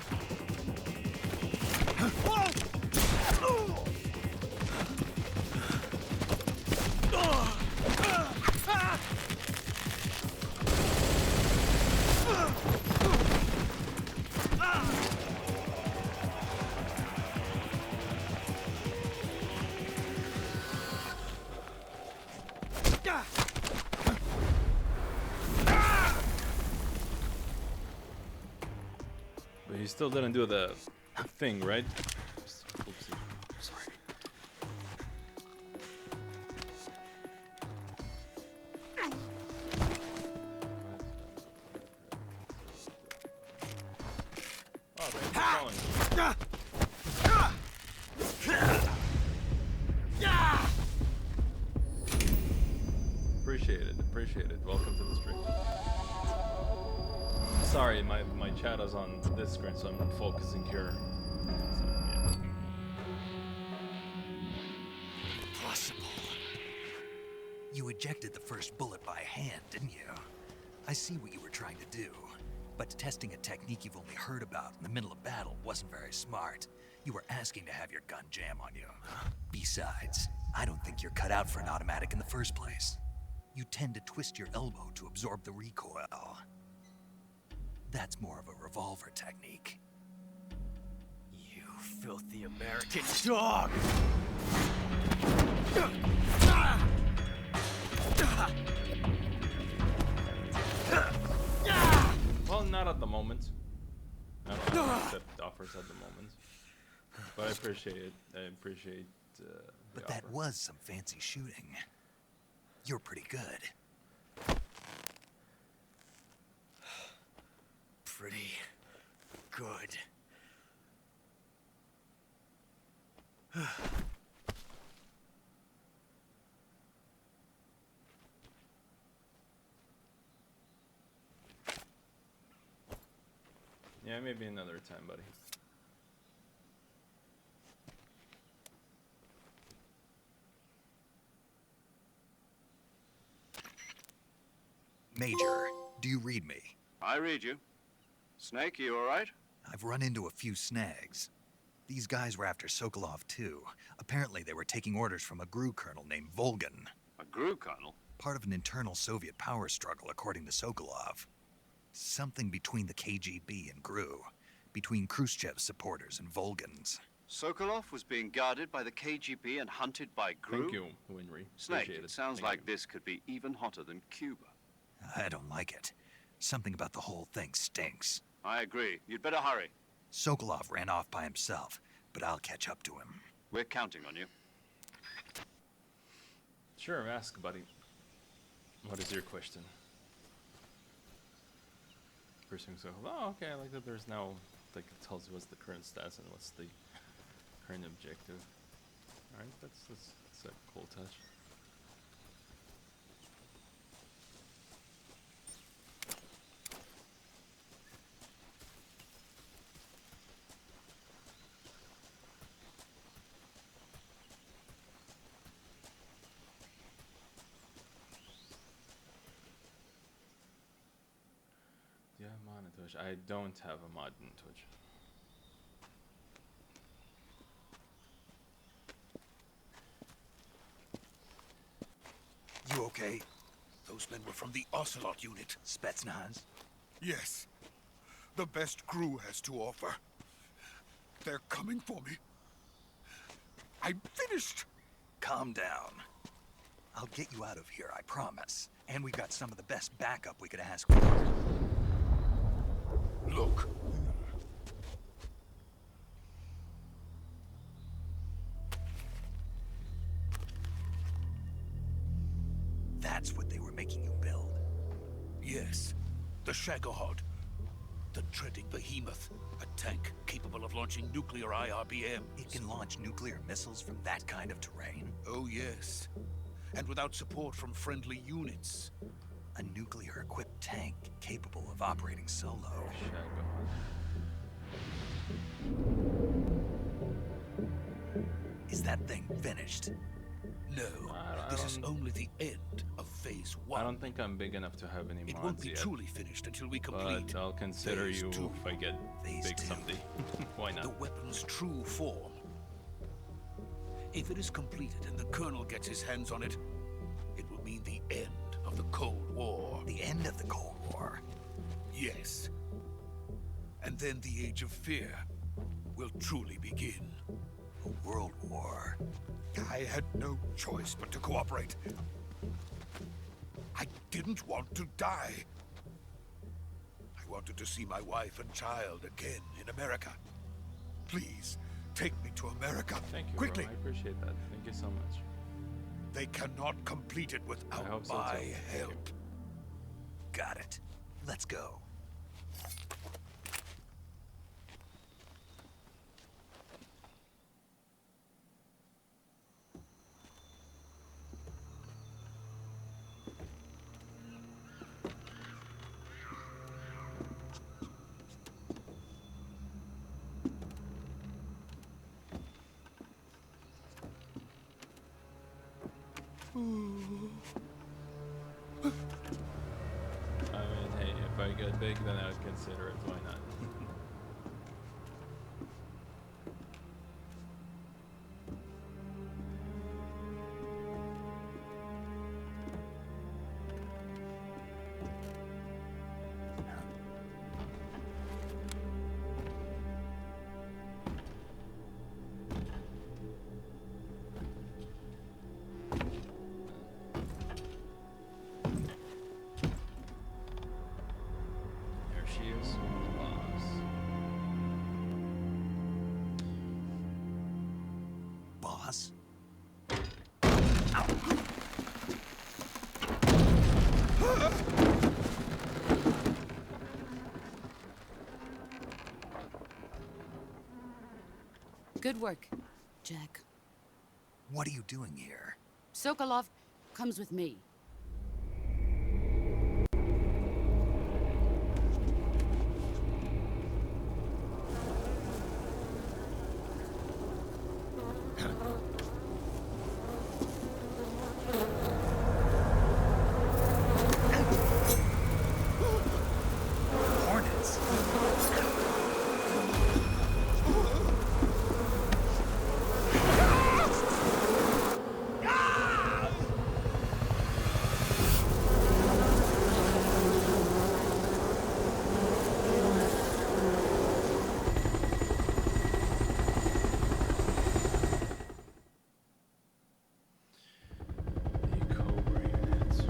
But he still didn't do the thing, right? Oopsie. Sorry. Oh, they're falling. Appreciate it. Welcome to the stream. Sorry, my chat is on this screen, so I'm focusing here. So, yeah. Possible. You ejected the first bullet by hand, didn't you? I see what you were trying to do. But testing a technique you've only heard about in the middle of battle wasn't very smart. You were asking to have your gun jam on you. Besides, I don't think you're cut out for an automatic in the first place. You tend to twist your elbow to absorb the recoil. That's more of a revolver technique. You filthy American dog! Well, not at the moment. I don't accept offers at the moment. But I appreciate it. I appreciate But that was some fancy shooting. You're pretty good. Pretty good. Yeah, maybe another time, buddy. Major, do you read me? I read you. Snake, you all right? I've run into a few snags. These guys were after Sokolov too. Apparently they were taking orders from a GRU colonel named Volgan. A GRU colonel? Part of an internal Soviet power struggle, according to Sokolov. Something between the KGB and GRU. Between Khrushchev's supporters and Volgan's. Sokolov was being guarded by the KGB and hunted by GRU? Thank you, Winry. Snake, Appreciate it sounds Thank like you. this could be even hotter than Cuba. I don't like it. Something about the whole thing stinks. I agree. You'd better hurry. Sokolov ran off by himself, but I'll catch up to him. We're counting on you. Sure, ask, buddy. What is your question? Pursuing so. Oh, okay. I like that. There's now like it tells you what's the current status and what's the current objective. All right, that's a cool touch. Do you have mod on Twitch? I don't have a mod on Twitch. You okay? Those men were from the Ocelot unit. Spetsnaz? Yes. The best GRU has to offer. They're coming for me. I'm finished. Calm down. I'll get you out of here, I promise. And we've got some of the best backup we could ask for. Look. That's what they were making you build. Yes. The Shagohod. The treading behemoth. A tank capable of launching nuclear IRBMs. It can launch nuclear missiles from that kind of terrain? Oh, yes. And without support from friendly units. A nuclear-equipped tank capable of operating solo. Is that thing finished? No, this is only the end of Phase 1. I don't think I'm big enough to have any mods It won't be yet, truly finished until we complete. but I'll consider Phase you 2. if I get Phase big 2. someday. Why not? The weapon's true form. If it is completed and the Colonel gets his hands on it, it will mean the end of the Cold War. The end of the Cold War? Yes. And then the Age of Fear will truly begin. A world war? I had no choice but to cooperate. I didn't want to die. I wanted to see my wife and child again in America. Please, take me to America. Thank you, quickly. bro. I appreciate that. Thank you so much. They cannot complete it I without hope so, my too. help. Got it. Let's go. I mean, hey, if I get big, then I would consider it. Why not? There she is, boss. Boss? Good work, Jack. What are you doing here? Sokolov comes with me. Hornets? The Cobra units.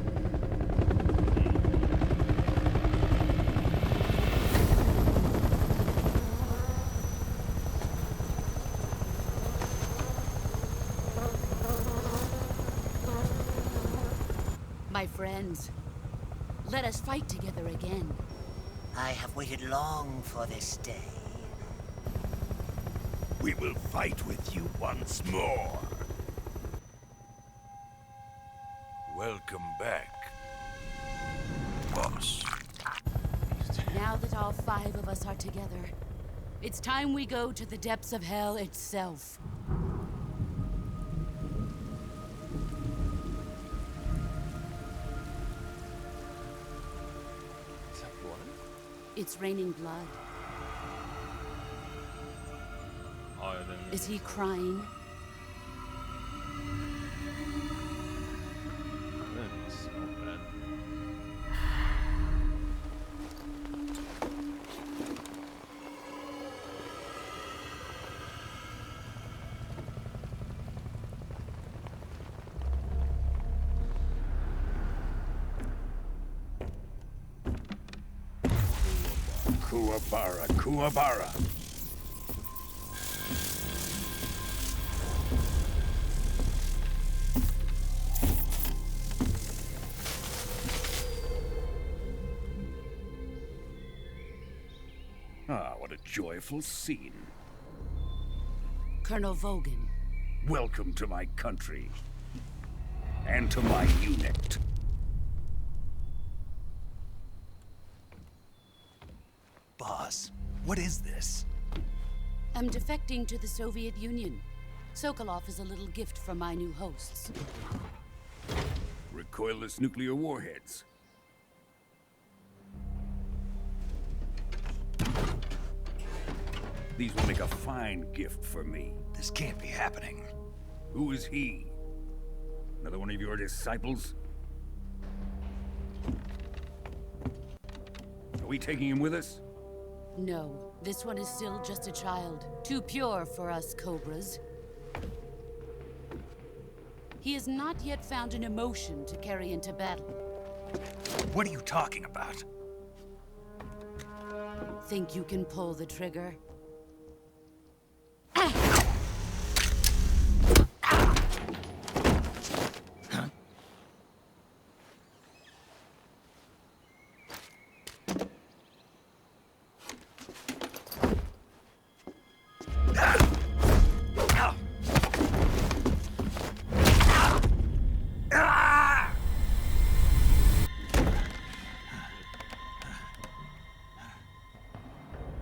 My friends, let us fight together again. I have waited long for this day. We will fight with you once more. Welcome back, boss. Now that all 5 of us are together, it's time we go to the depths of hell itself. Is that blood? It's raining blood. Oh, then Is he crying? that smell bad. Kuwabara, Kuwabara. Ah, what a joyful scene. Colonel Vogan. Welcome to my country. And to my unit. Boss, what is this? I'm defecting to the Soviet Union. Sokolov is a little gift from my new hosts. Recoilless nuclear warheads. These will make a fine gift for me. This can't be happening. Who is he? Another one of your disciples? Are we taking him with us? No, this one is still just a child. Too pure for us Cobras. He has not yet found an emotion to carry into battle. What are you talking about? Think you can pull the trigger?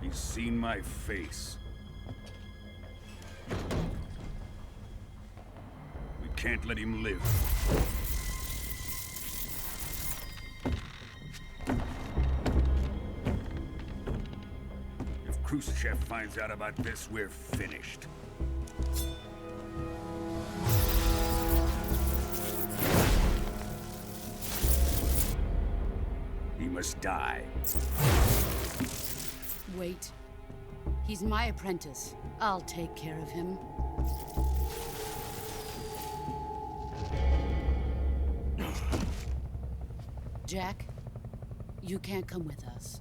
He's seen my face. We can't let him live. If Khrushchev finds out about this, we're finished. He must die. Wait. He's my apprentice. I'll take care of him. Jack, you can't come with us.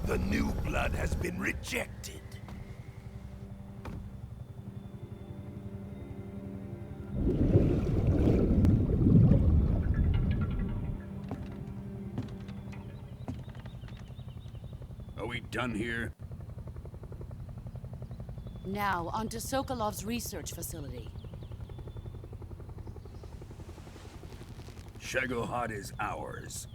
The new blood has been rejected. Are we done here? Now, onto Sokolov's research facility. Shagohod is ours.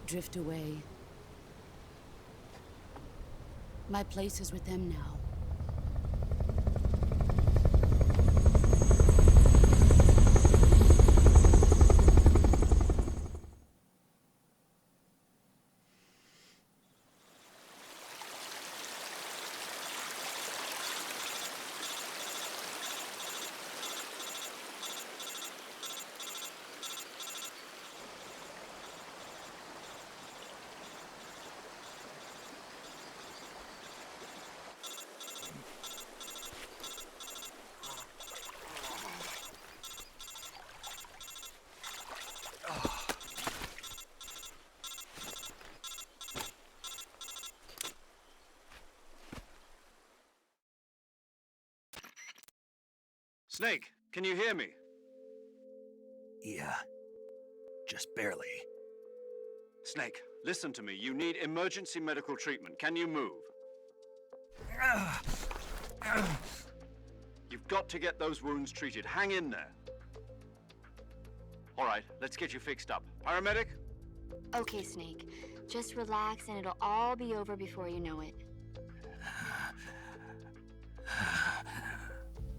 Drift away. My place is with them now. Snake, can you hear me? Yeah. Just barely. Snake, listen to me. You need emergency medical treatment. Can you move? You've got to get those wounds treated. Hang in there. All right, let's get you fixed up. Paramedic? Okay, Snake. Just relax and it'll all be over before you know it.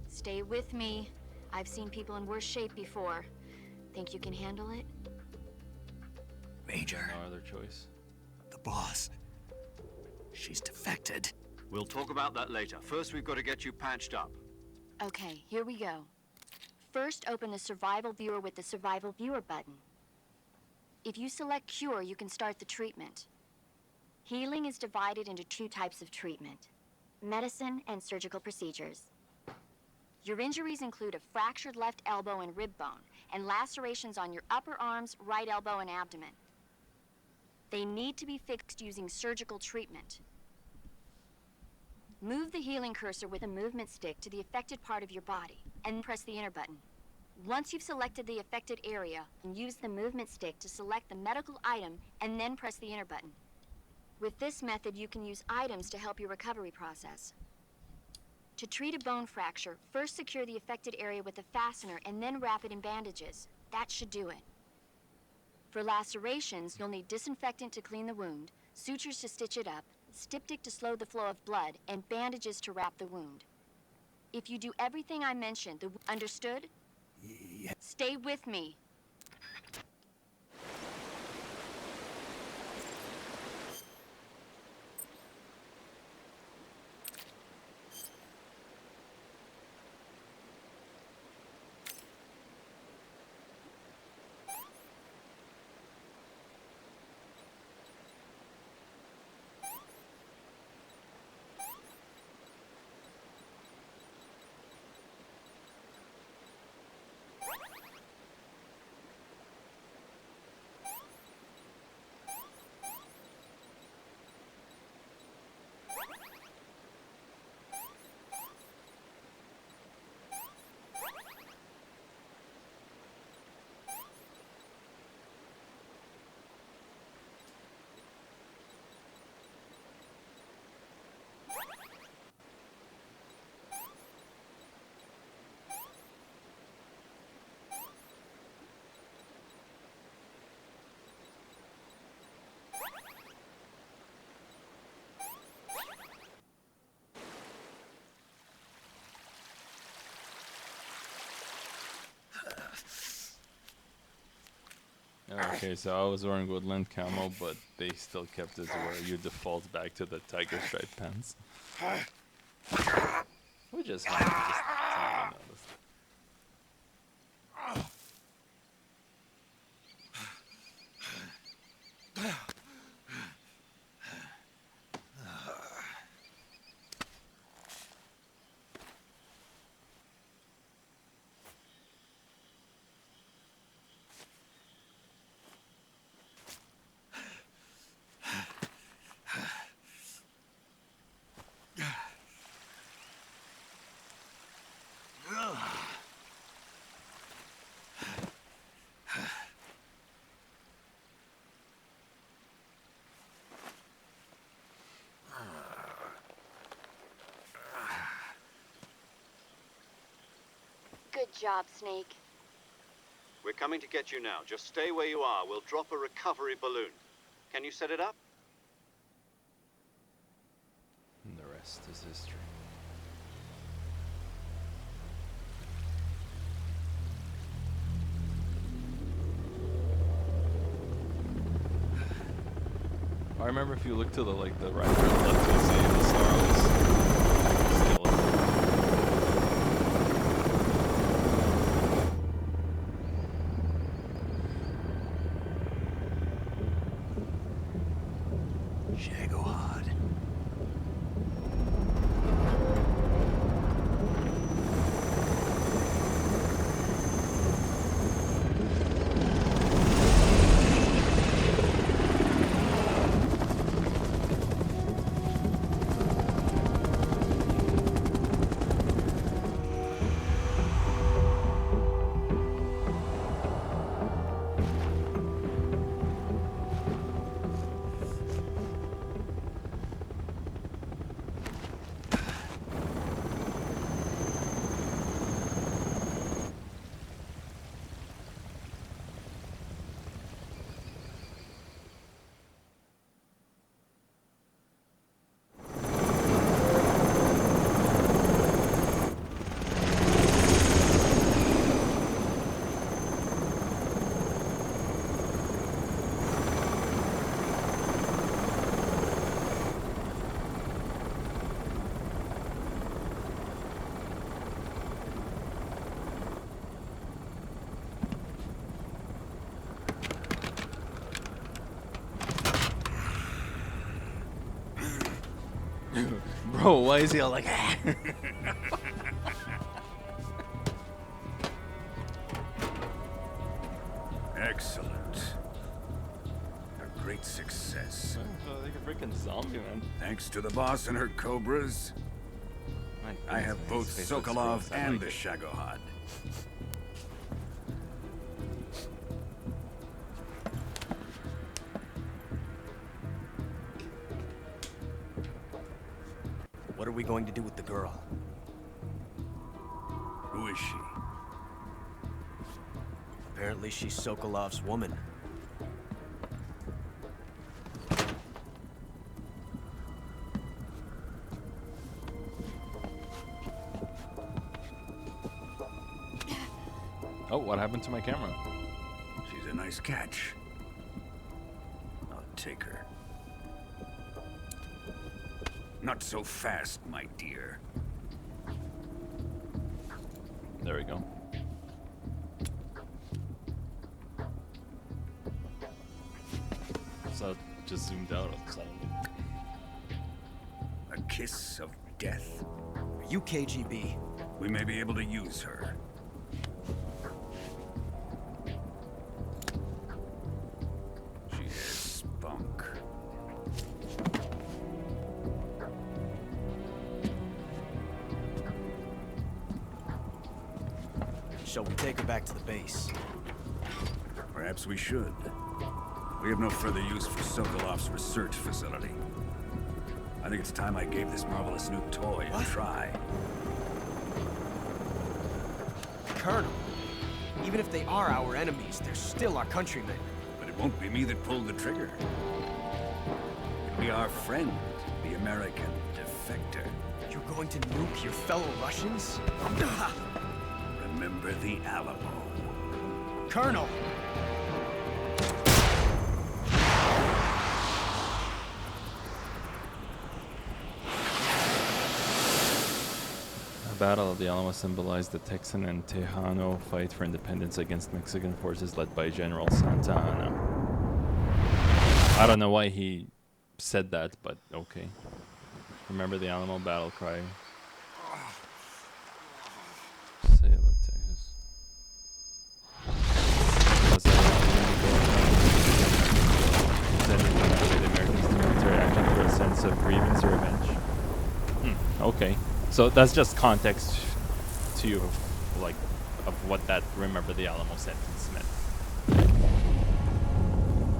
Stay with me. I've seen people in worse shape before. Think you can handle it? Major. No other choice. The boss. She's defected. We'll talk about that later. First, we've got to get you patched up. Okay, here we go. First, open the Survival Viewer with the Survival Viewer button. If you select Cure, you can start the treatment. Healing is divided into two types of treatment: medicine and surgical procedures. Your injuries include a fractured left elbow and rib bone, and lacerations on your upper arms, right elbow, and abdomen. They need to be fixed using surgical treatment. Move the healing cursor with a movement stick to the affected part of your body, and press the enter button. Once you've selected the affected area, use the movement stick to select the medical item, and then press the enter button. With this method, you can use items to help your recovery process. To treat a bone fracture, first secure the affected area with a fastener and then wrap it in bandages. That should do it. For lacerations, you'll need disinfectant to clean the wound, sutures to stitch it up, styptic to slow the flow of blood, and bandages to wrap the wound. If you do everything I mentioned, understood? Yeah. Stay with me. Okay, so I was wearing woodland camo, but they still kept it to where you default back to the tiger stripe pants. Which is fine, just something I noticed. Good job, Snake. We're coming to get you now. Just stay where you are. We'll drop a recovery balloon. Can you set it up? And the rest is history. I remember if you look to the right or left, you'll see the snarls. Shagohod. Bro, why is he all like Excellent. A great success. like a freaking zombie, man. Thanks to the boss and her cobras, I have both Sokolov and the Shagohod. What are we going to do with the girl? Who is she? Apparently she's Sokolov's woman. Oh, what happened to my camera? She's a nice catch. I'll take her. Not so fast, my dear. There we go. So just zoomed out suddenly. A kiss of death. Are you KGB? We may be able to use her. She has spunk. Shall we take her back to the base? Perhaps we should. We have no further use for Sokolov's research facility. I think it's time I gave this marvelous new toy a try. Colonel, even if they are our enemies, they're still our countrymen. But it won't be me that pulled the trigger. It'll be our friend, the American defector. You're going to nuke your fellow Russians? Remember the Alamo. Colonel! Battle of the Alamo symbolized the Texan and Tejano fight for independence against Mexican forces led by General Santa Anna. I don't know why he said that, but okay. Remember the Alamo battle cry. Say hello, Texas. The Americans' military action for a sense of grievance or revenge. Okay, so that's just context to you of, like, of what that "remember the Alamo" sentence meant.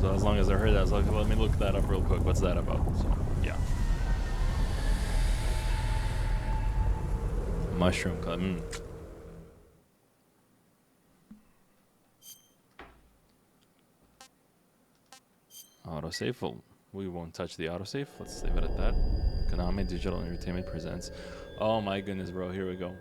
So as long as I heard that, I was like, let me look that up real quick. What's that about? So, yeah. Mushroom Club. Autosave. Well, we won't touch the autosave. Let's leave it at that. Konami Digital Entertainment presents. Oh my goodness, bro. Here we go.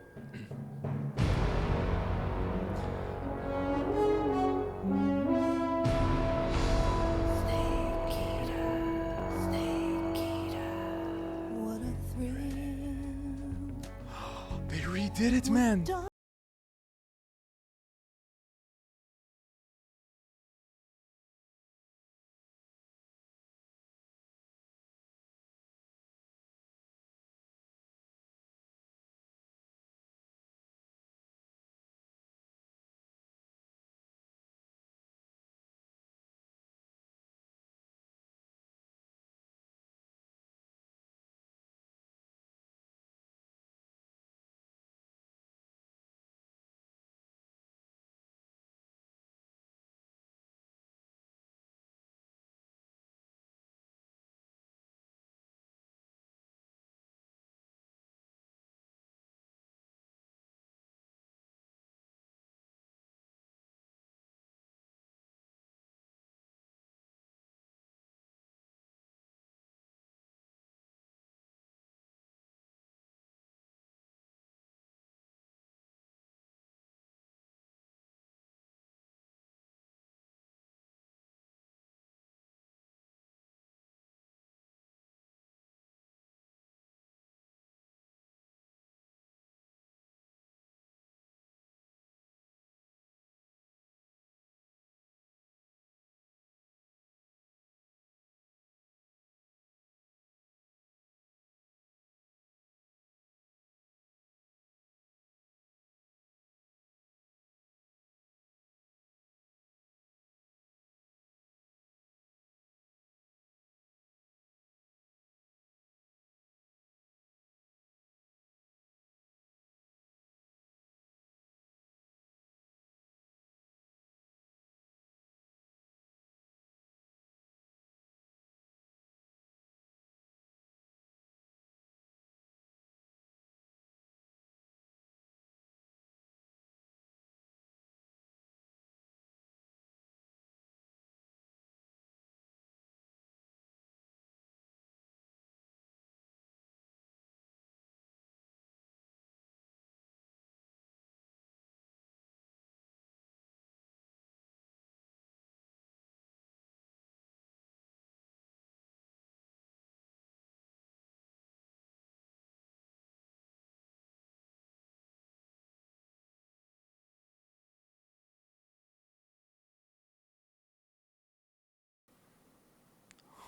They redid it, man.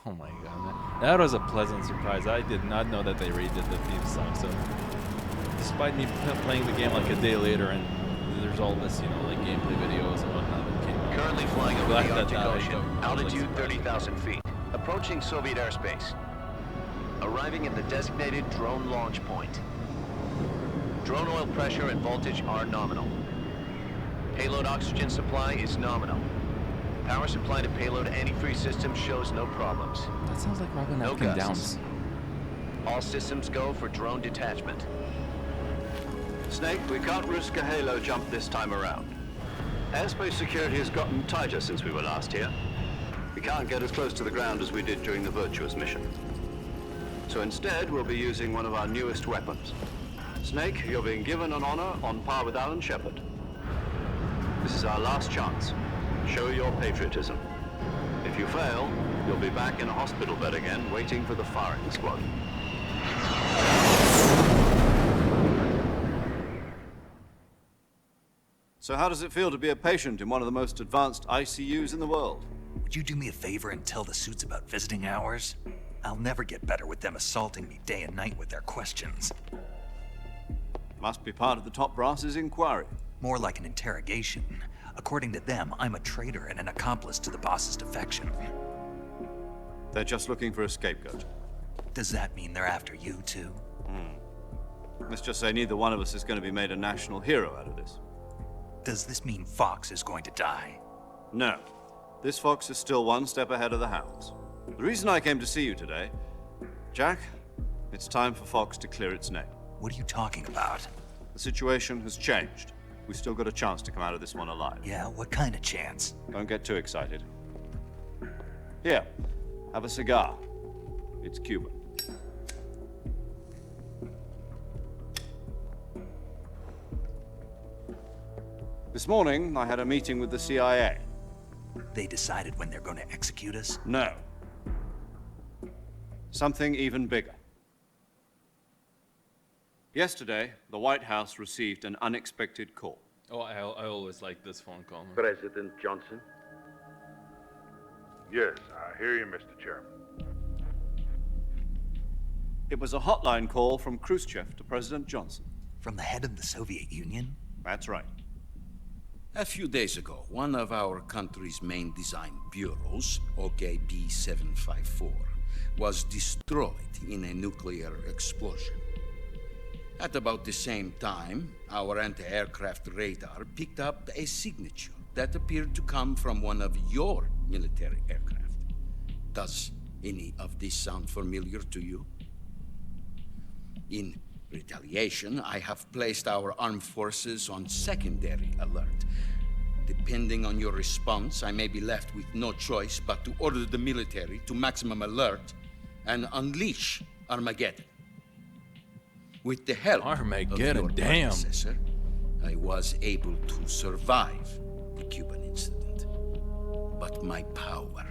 Oh my god, man. That was a pleasant surprise. I did not know that they redid the theme song. So, despite me playing the game like a day later, and there's all this, you know, like gameplay videos and whatnot that came out. Currently flying over the Arctic Ocean, altitude 30,000 feet, approaching Soviet airspace. Arriving at the designated drone launch point. Drone oil pressure and voltage are nominal. Payload oxygen supply is nominal. Power supply to payload antifreeze system shows no problems. That sounds like Robin No Atkin gusts. Downs. All systems go for drone detachment. Snake, we can't risk a halo jump this time around. Airspace security has gotten tighter since we were last here. We can't get as close to the ground as we did during the Virtuous mission. So instead, we'll be using one of our newest weapons. Snake, you're being given an honor on par with Alan Shepard. This is our last chance. Show your patriotism. If you fail, you'll be back in a hospital bed again, waiting for the firing squad. So how does it feel to be a patient in one of the most advanced ICUs in the world? Would you do me a favor and tell the suits about visiting hours? I'll never get better with them assaulting me day and night with their questions. Must be part of the top brass's inquiry. More like an interrogation. According to them, I'm a traitor and an accomplice to the boss's defection. They're just looking for a scapegoat. Does that mean they're after you, too? Let's just say neither one of us is going to be made a national hero out of this. Does this mean Fox is going to die? No. This fox is still one step ahead of the hounds. The reason I came to see you today, Jack, it's time for Fox to clear its name. What are you talking about? The situation has changed. We've still got a chance to come out of this one alive. Yeah, what kind of chance? Don't get too excited. Here, have a cigar. It's Cuban. This morning, I had a meeting with the CIA. They decided when they're going to execute us? No. Something even bigger. Yesterday, the White House received an unexpected call. Oh, I always like this phone call. President Johnson? Yes, I hear you, Mr. Chairman. It was a hotline call from Khrushchev to President Johnson. From the head of the Soviet Union? That's right. A few days ago, one of our country's main design bureaus, OKB-754, was destroyed in a nuclear explosion. At about the same time, our anti-aircraft radar picked up a signature that appeared to come from one of your military aircraft. Does any of this sound familiar to you? In retaliation, I have placed our armed forces on secondary alert. Depending on your response, I may be left with no choice but to order the military to maximum alert and unleash Armageddon. With the help of your predecessor, I was able to survive the Cuban incident. But my power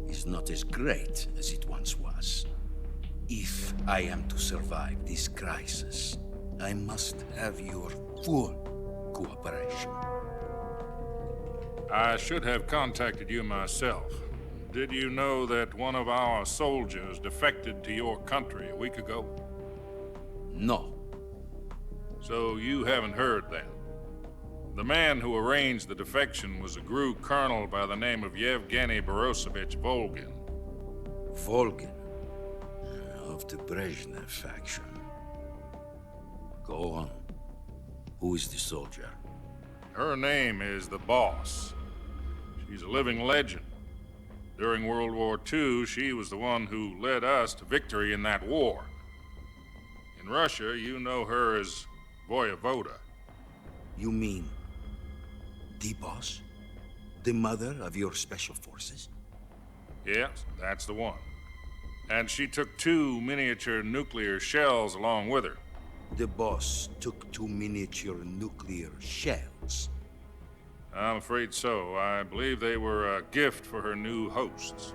is not as great as it once was. If I am to survive this crisis, I must have your full cooperation. I should have contacted you myself. Did you know that one of our soldiers defected to your country a week ago? No. So you haven't heard then. The man who arranged the defection was a GRU colonel by the name of Yevgeny Borisovich Volgin. Volgin? Of the Brezhnev faction. Go on. Who is the soldier? Her name is the Boss. She's a living legend. During World War II, she was the one who led us to victory in that war. In Russia, you know her as Voyevoda. You mean the Boss? The mother of your special forces? Yes, that's the one. And she took 2 miniature nuclear shells along with her. The Boss took 2 miniature nuclear shells? I'm afraid so. I believe they were a gift for her new hosts.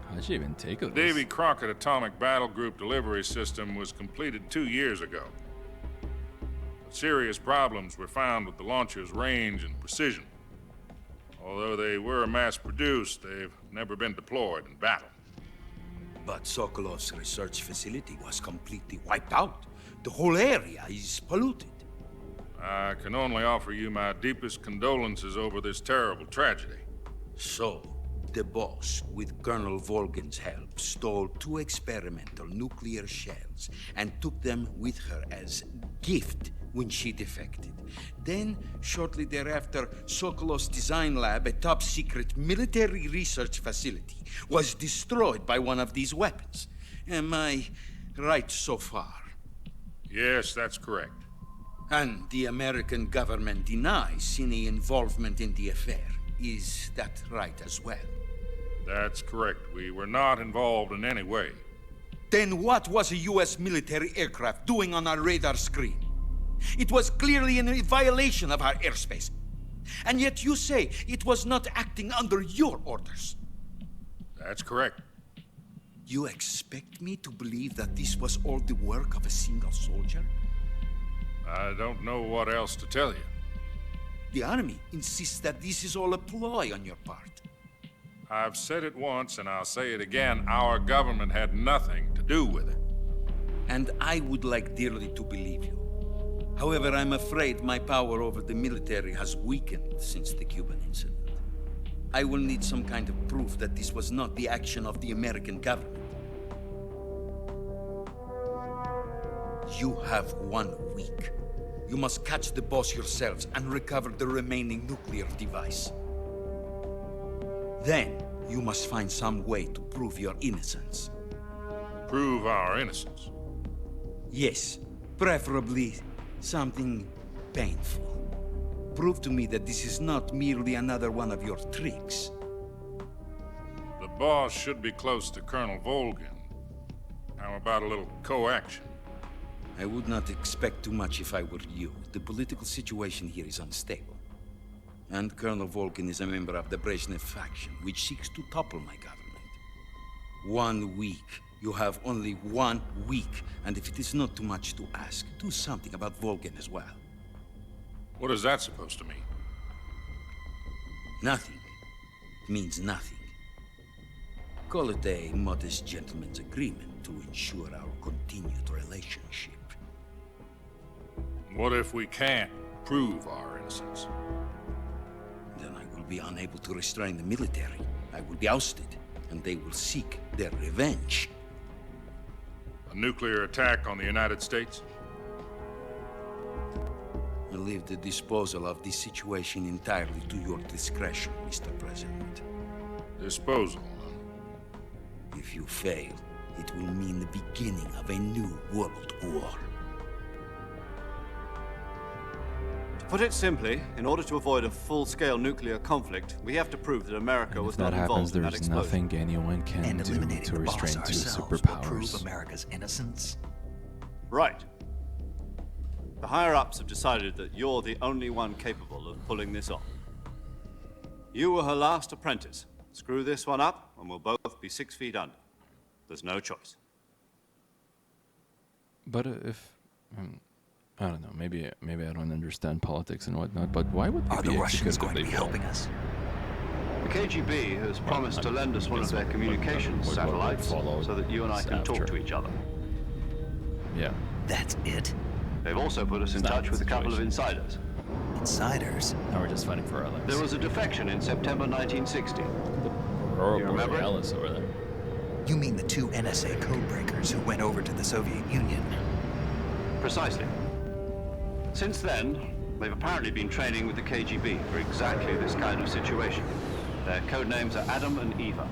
How'd she even take it? The Davy Crockett Atomic Battle Group delivery system was completed 2 years ago. But serious problems were found with the launcher's range and precision. Although they were mass-produced, they've never been deployed in battle. But Sokolov's research facility was completely wiped out. The whole area is polluted. I can only offer you my deepest condolences over this terrible tragedy. So, the Boss, with Colonel Volgin's help, stole 2 experimental nuclear shells and took them with her as gift when she defected. Then, shortly thereafter, Sokolov's design lab, a top-secret military research facility, was destroyed by one of these weapons. Am I right so far? Yes, that's correct. And the American government denies any involvement in the affair. Is that right as well? That's correct. We were not involved in any way. Then what was a U.S. military aircraft doing on our radar screen? It was clearly in violation of our airspace. And yet you say it was not acting under your orders. That's correct. You expect me to believe that this was all the work of a single soldier? I don't know what else to tell you. The army insists that this is all a ploy on your part. I've said it once, and I'll say it again. Our government had nothing to do with it. And I would like dearly to believe you. However, I'm afraid my power over the military has weakened since the Cuban incident. I will need some kind of proof that this was not the action of the American government. You have 1 week. You must catch the boss yourselves and recover the remaining nuclear device. Then, you must find some way to prove your innocence. Prove our innocence? Yes, preferably something painful. Prove to me that this is not merely another one of your tricks. The boss should be close to Colonel Volgin. How about a little co-action? I would not expect too much if I were you. The political situation here is unstable. And Colonel Volgin is a member of the Brezhnev faction, which seeks to topple my government. 1 week. You have only 1 week. And if it is not too much to ask, do something about Volgin as well. What is that supposed to mean? Nothing. It means nothing. Call it a modest gentleman's agreement to ensure our continued relationship. What if we can't prove our innocence? Then I will be unable to restrain the military. I will be ousted, and they will seek their revenge. A nuclear attack on the United States? I leave the disposal of this situation entirely to your discretion, Mr. President. Disposal? If you fail, it will mean the beginning of a new world war. To put it simply, in order to avoid a full-scale nuclear conflict, we have to prove that America was not involved in that explosion. Nothing anyone can And do eliminating to the boss restrain two ourselves will prove superpowers. America's innocence. Right. The higher-ups have decided that you're the only one capable of pulling this off. You were her last apprentice. Screw this one up, and we'll both be 6 feet under. There's no choice. But if I don't know, maybe I don't understand politics and whatnot. But why would Are they the be Russians executed going if to be they will? helping us? The KGB has promised to lend us one of their communications satellites so that you and I can talk to each other. Yeah. That's it? They've also put us in touch with a couple of insiders. Insiders? Now we're just fighting for our lives. There was a defection in September 1960. Aurora You remember it? Borealis over there. You mean the 2 NSA codebreakers who went over to the Soviet Union? Precisely. Since then, they've apparently been training with the KGB for exactly this kind of situation. Their code names are Adam and Eva.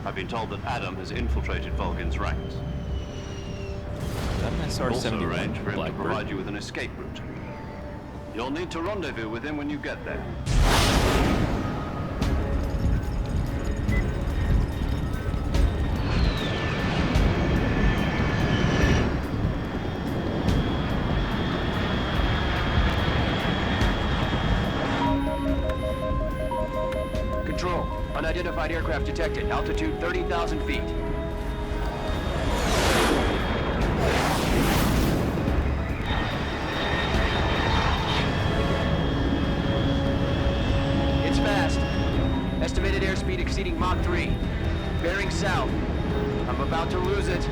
I've been told that Adam has infiltrated Volgin's ranks. That nice R71 Also arranged for him to Blackbird. provide you with an escape route. You'll need to rendezvous with him when you get there. Control. Unidentified aircraft detected. Altitude 30,000 feet. It's fast. Estimated airspeed exceeding Mach 3. Bearing south. I'm about to lose it.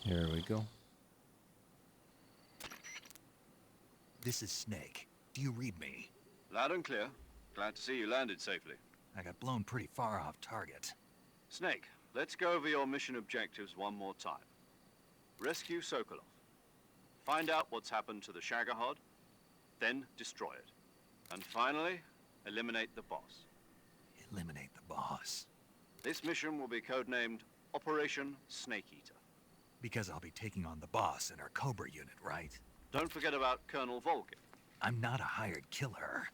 Here we go. This is Snake. Do you read me? Loud and clear. Glad to see you landed safely. I got blown pretty far off target. Snake, let's go over your mission objectives one more time. Rescue Sokolov. Find out what's happened to the Shagohod, then destroy it. And finally, eliminate the boss. Eliminate the boss? This mission will be codenamed Operation Snake Eater. Because I'll be taking on the boss in our Cobra unit, right? Don't forget about Colonel Volgin. I'm not a hired killer.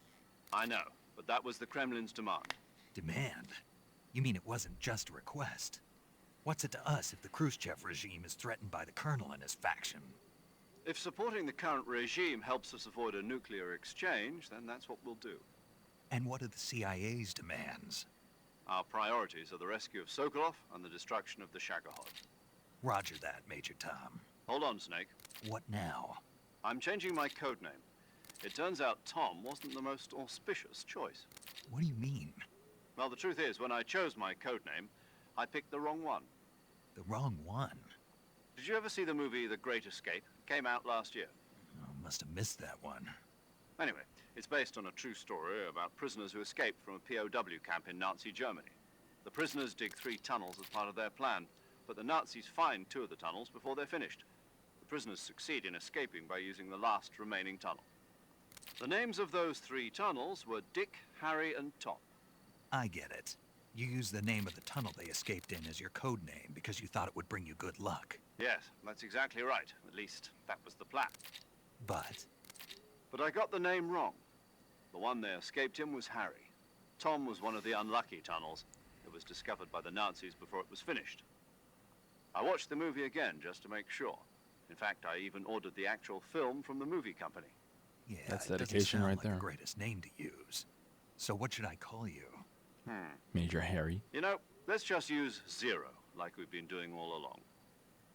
I know, but that was the Kremlin's demand. Demand? You mean it wasn't just a request? What's it to us if the Khrushchev regime is threatened by the Colonel and his faction? If supporting the current regime helps us avoid a nuclear exchange, then that's what we'll do. And what are the CIA's demands? Our priorities are the rescue of Sokolov and the destruction of the Shagohod. Roger that, Major Tom. Hold on, Snake. What now? I'm changing my codename. It turns out Tom wasn't the most auspicious choice. What do you mean? Well, the truth is, when I chose my codename, I picked the wrong one. The wrong one? Did you ever see the movie The Great Escape? It came out last year. Oh, must have missed that one. Anyway, it's based on a true story about prisoners who escaped from a POW camp in Nazi Germany. The prisoners dig 3 tunnels as part of their plan, but the Nazis find 2 of the tunnels before they're finished. The prisoners succeed in escaping by using the last remaining tunnel. The names of those 3 tunnels were Dick, Harry, and Tom. I get it. You used the name of the tunnel they escaped in as your code name because you thought it would bring you good luck. Yes, that's exactly right. At least, that was the plan. But I got the name wrong. The one they escaped in was Harry. Tom was one of the unlucky tunnels. It was discovered by the Nazis before it was finished. I watched the movie again just to make sure. In fact, I even ordered the actual film from the movie company. yeah, That's it doesn't dedication sound right like there. the greatest name to use. So what should I call you? Major Harry. You know, let's just use Zero, like we've been doing all along.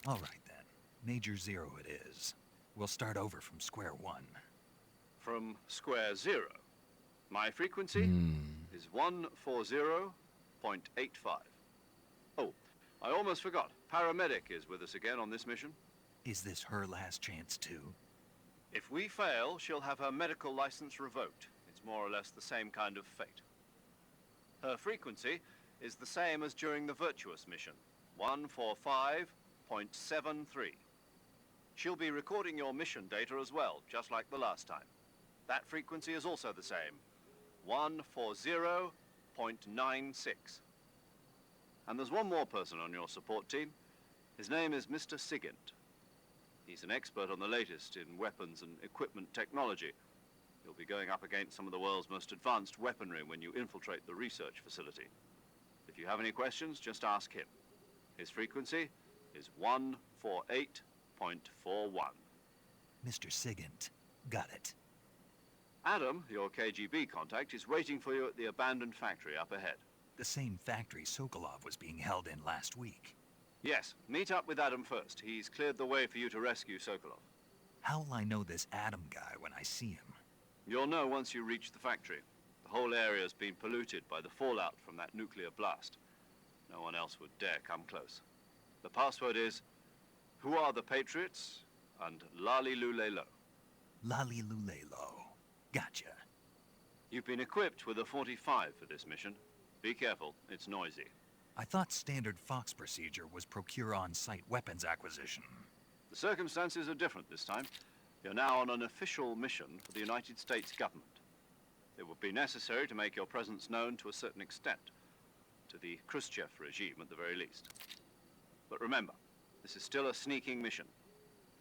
All right then. Major Zero it is. We'll start over from square one. From square 0. My frequency is 140.85. Oh, I almost forgot. Paramedic is with us again on this mission. Is this her last chance too? If we fail, she'll have her medical license revoked. It's more or less the same kind of fate. Her frequency is the same as during the Virtuous mission, 145.73. She'll be recording your mission data as well, just like the last time. That frequency is also the same, 140.96. And there's one more person on your support team. His name is Mr. Sigint. He's an expert on the latest in weapons and equipment technology. You'll be going up against some of the world's most advanced weaponry when you infiltrate the research facility. If you have any questions, just ask him. His frequency is 148.41. Mr. Sigint. Got it. Adam, your KGB contact, is waiting for you at the abandoned factory up ahead. The same factory Sokolov was being held in last week. Yes, meet up with Adam first. He's cleared the way for you to rescue Sokolov. How'll I know this Adam guy when I see him? You'll know once you reach the factory. The whole area's been polluted by the fallout from that nuclear blast. No one else would dare come close. The password is, "Who are the Patriots?" and Lali Lulelo. Lali Lulelo. Gotcha. You've been equipped with a 45 for this mission. Be careful, it's noisy. I thought standard Fox procedure was procure on-site weapons acquisition. The circumstances are different this time. You're now on an official mission for the United States government. It would be necessary to make your presence known to a certain extent, to the Khrushchev regime at the very least. But remember, this is still a sneaking mission.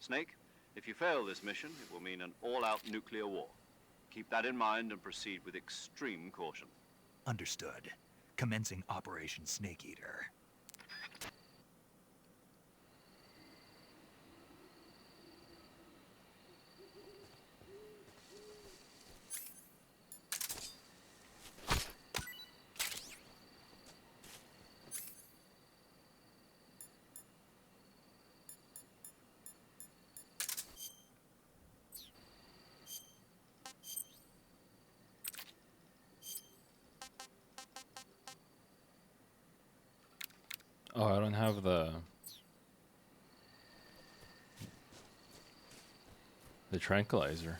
Snake, if you fail this mission, it will mean an all-out nuclear war. Keep that in mind and proceed with extreme caution. Understood. Commencing Operation Snake Eater. Oh, I don't have the The tranquilizer.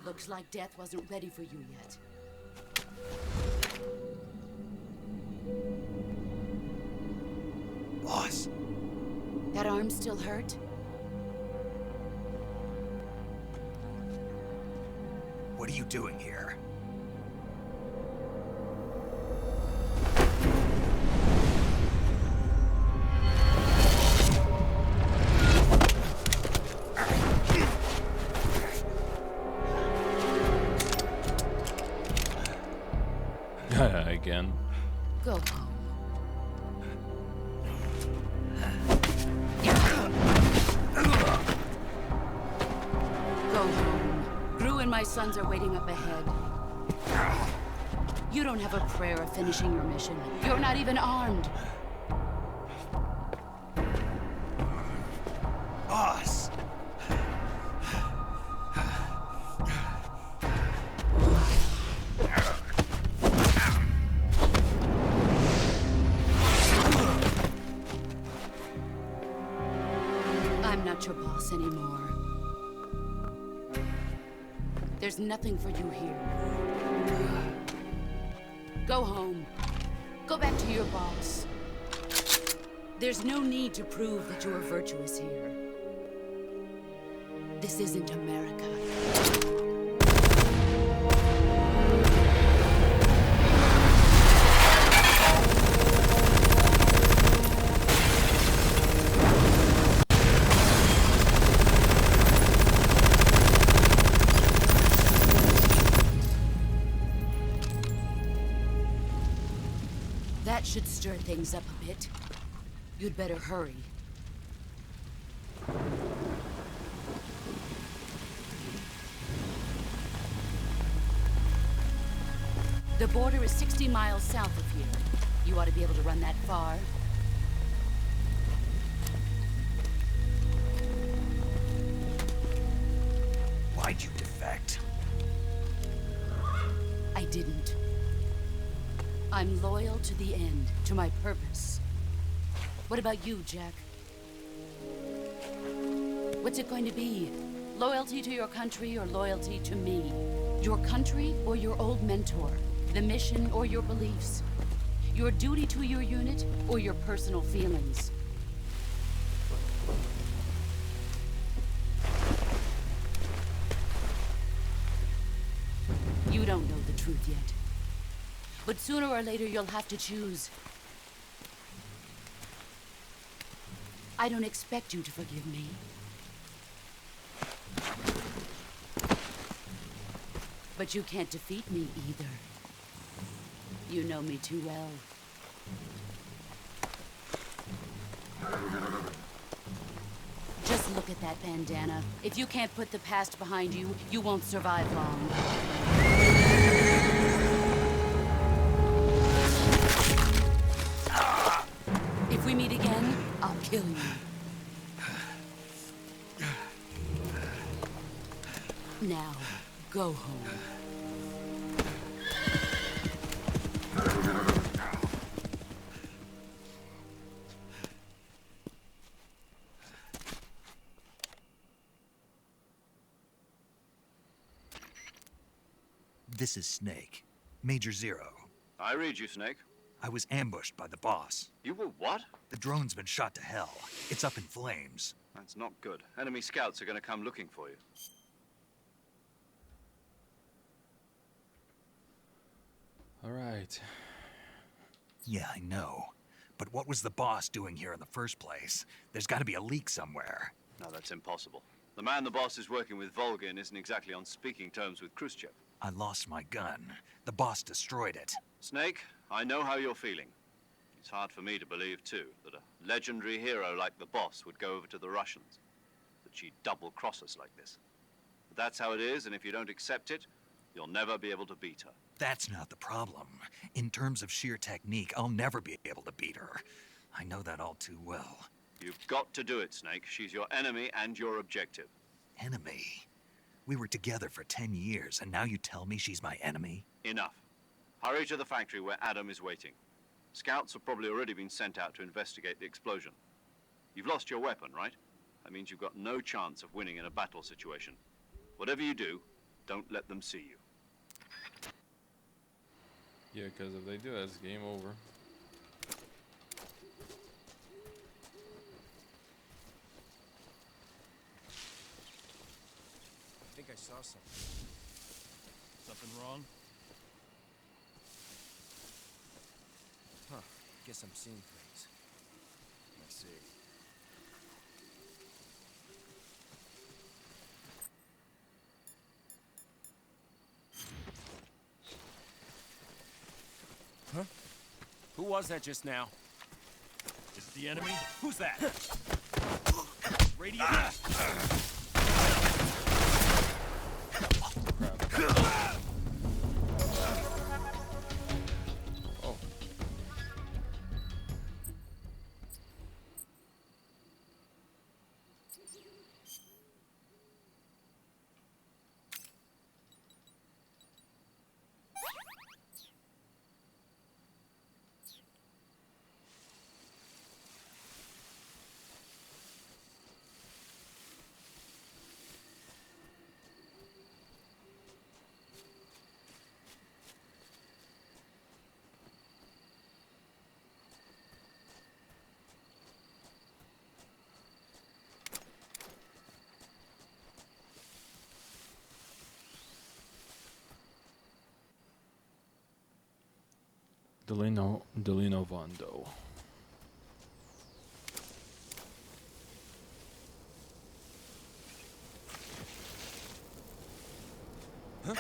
Looks like death wasn't ready for you yet. Boss. That arm still hurt? What are you doing here? Again. Go home. Go home. Gru and my sons are waiting up ahead. You don't have a prayer of finishing your mission. You're not even armed. Boss! I'm not your boss anymore. There's nothing for you here. Go home. Go back to your boss. There's no need to prove that you are virtuous here. This isn't America. That should stir things up a bit. You'd better hurry. The border is 60 miles south of here. You ought to be able to run that far. Why'd you defect? I didn't. I'm loyal to the end, to my purpose. What about you, Jack? What's it going to be? Loyalty to your country or loyalty to me? Your country or your old mentor? The mission or your beliefs? Your duty to your unit or your personal feelings? You don't know the truth yet. But sooner or later, you'll have to choose. I don't expect you to forgive me. But you can't defeat me either. You know me too well. Just look at that bandana. If you can't put the past behind you, you won't survive long. If we meet again, I'll kill you. Now, go home. This is Snake. Major Zero. I read you, Snake. I was ambushed by the boss. You were what? The drone's been shot to hell. It's up in flames. That's not good. Enemy scouts are going to come looking for you. All right. Yeah, I know. But what was the boss doing here in the first place? There's got to be a leak somewhere. No, that's impossible. The man the boss is working with, Volgin, isn't exactly on speaking terms with Khrushchev. I lost my gun. The boss destroyed it. Snake, I know how you're feeling. It's hard for me to believe, too, that a legendary hero like the boss would go over to the Russians. That she'd double-cross us like this. But that's how it is, and if you don't accept it, you'll never be able to beat her. That's not the problem. In terms of sheer technique, I'll never be able to beat her. I know that all too well. You've got to do it, Snake. She's your enemy and your objective. Enemy? We were together for 10 years, and now you tell me she's my enemy? Enough. Hurry to the factory where Adam is waiting. Scouts have probably already been sent out to investigate the explosion. You've lost your weapon, right? That means you've got no chance of winning in a battle situation. Whatever you do, don't let them see you. Yeah, because if they do, that's game over. I think I saw something. Something wrong? Huh. Guess I'm seeing things. I see. Huh? Who was that just now? Is it the enemy? Who's that? Radio. Oh. Delino Vondo. Huh?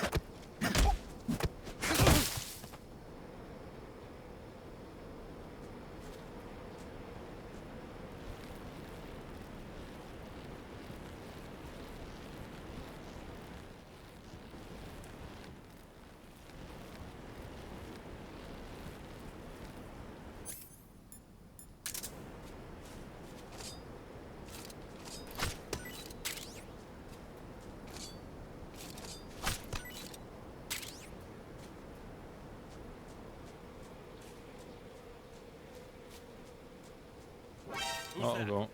I'll go.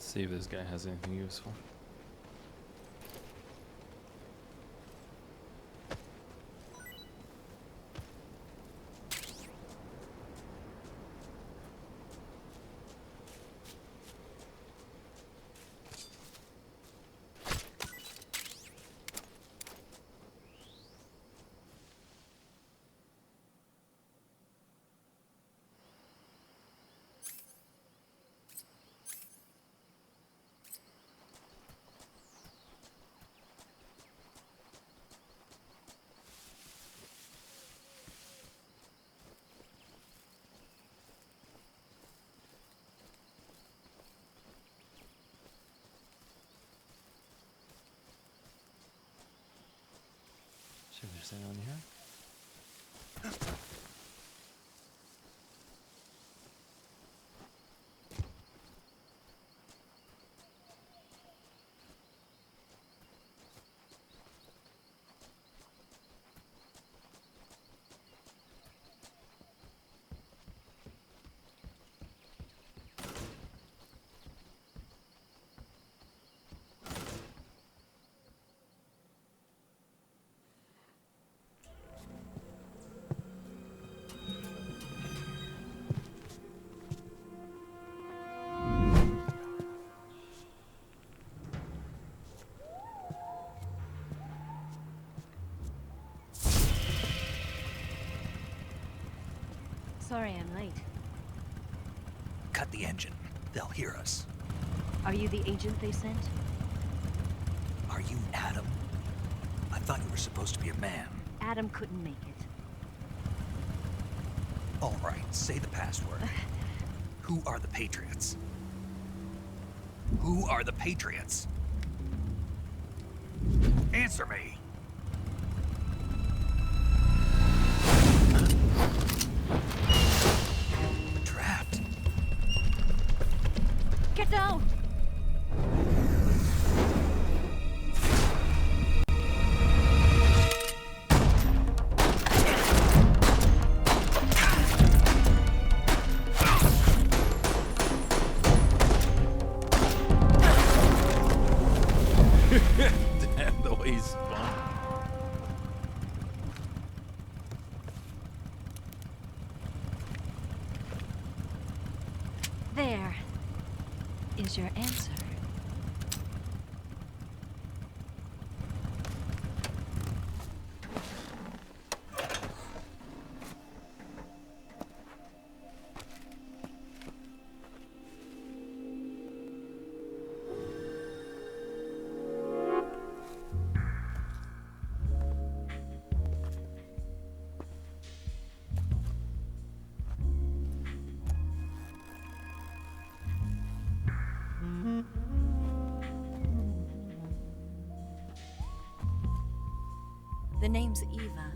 See if this guy has anything useful. See if there's anyone here. Sorry I'm late. Cut the engine. They'll hear us. Are you the agent they sent? Are you Adam? I thought you were supposed to be a man. Adam couldn't make it. All right, say the password. Who are the Patriots? Who are the Patriots? Answer me! We're trapped. Get down! Damn, the way he's spawned. There is your answer. The name's Eva.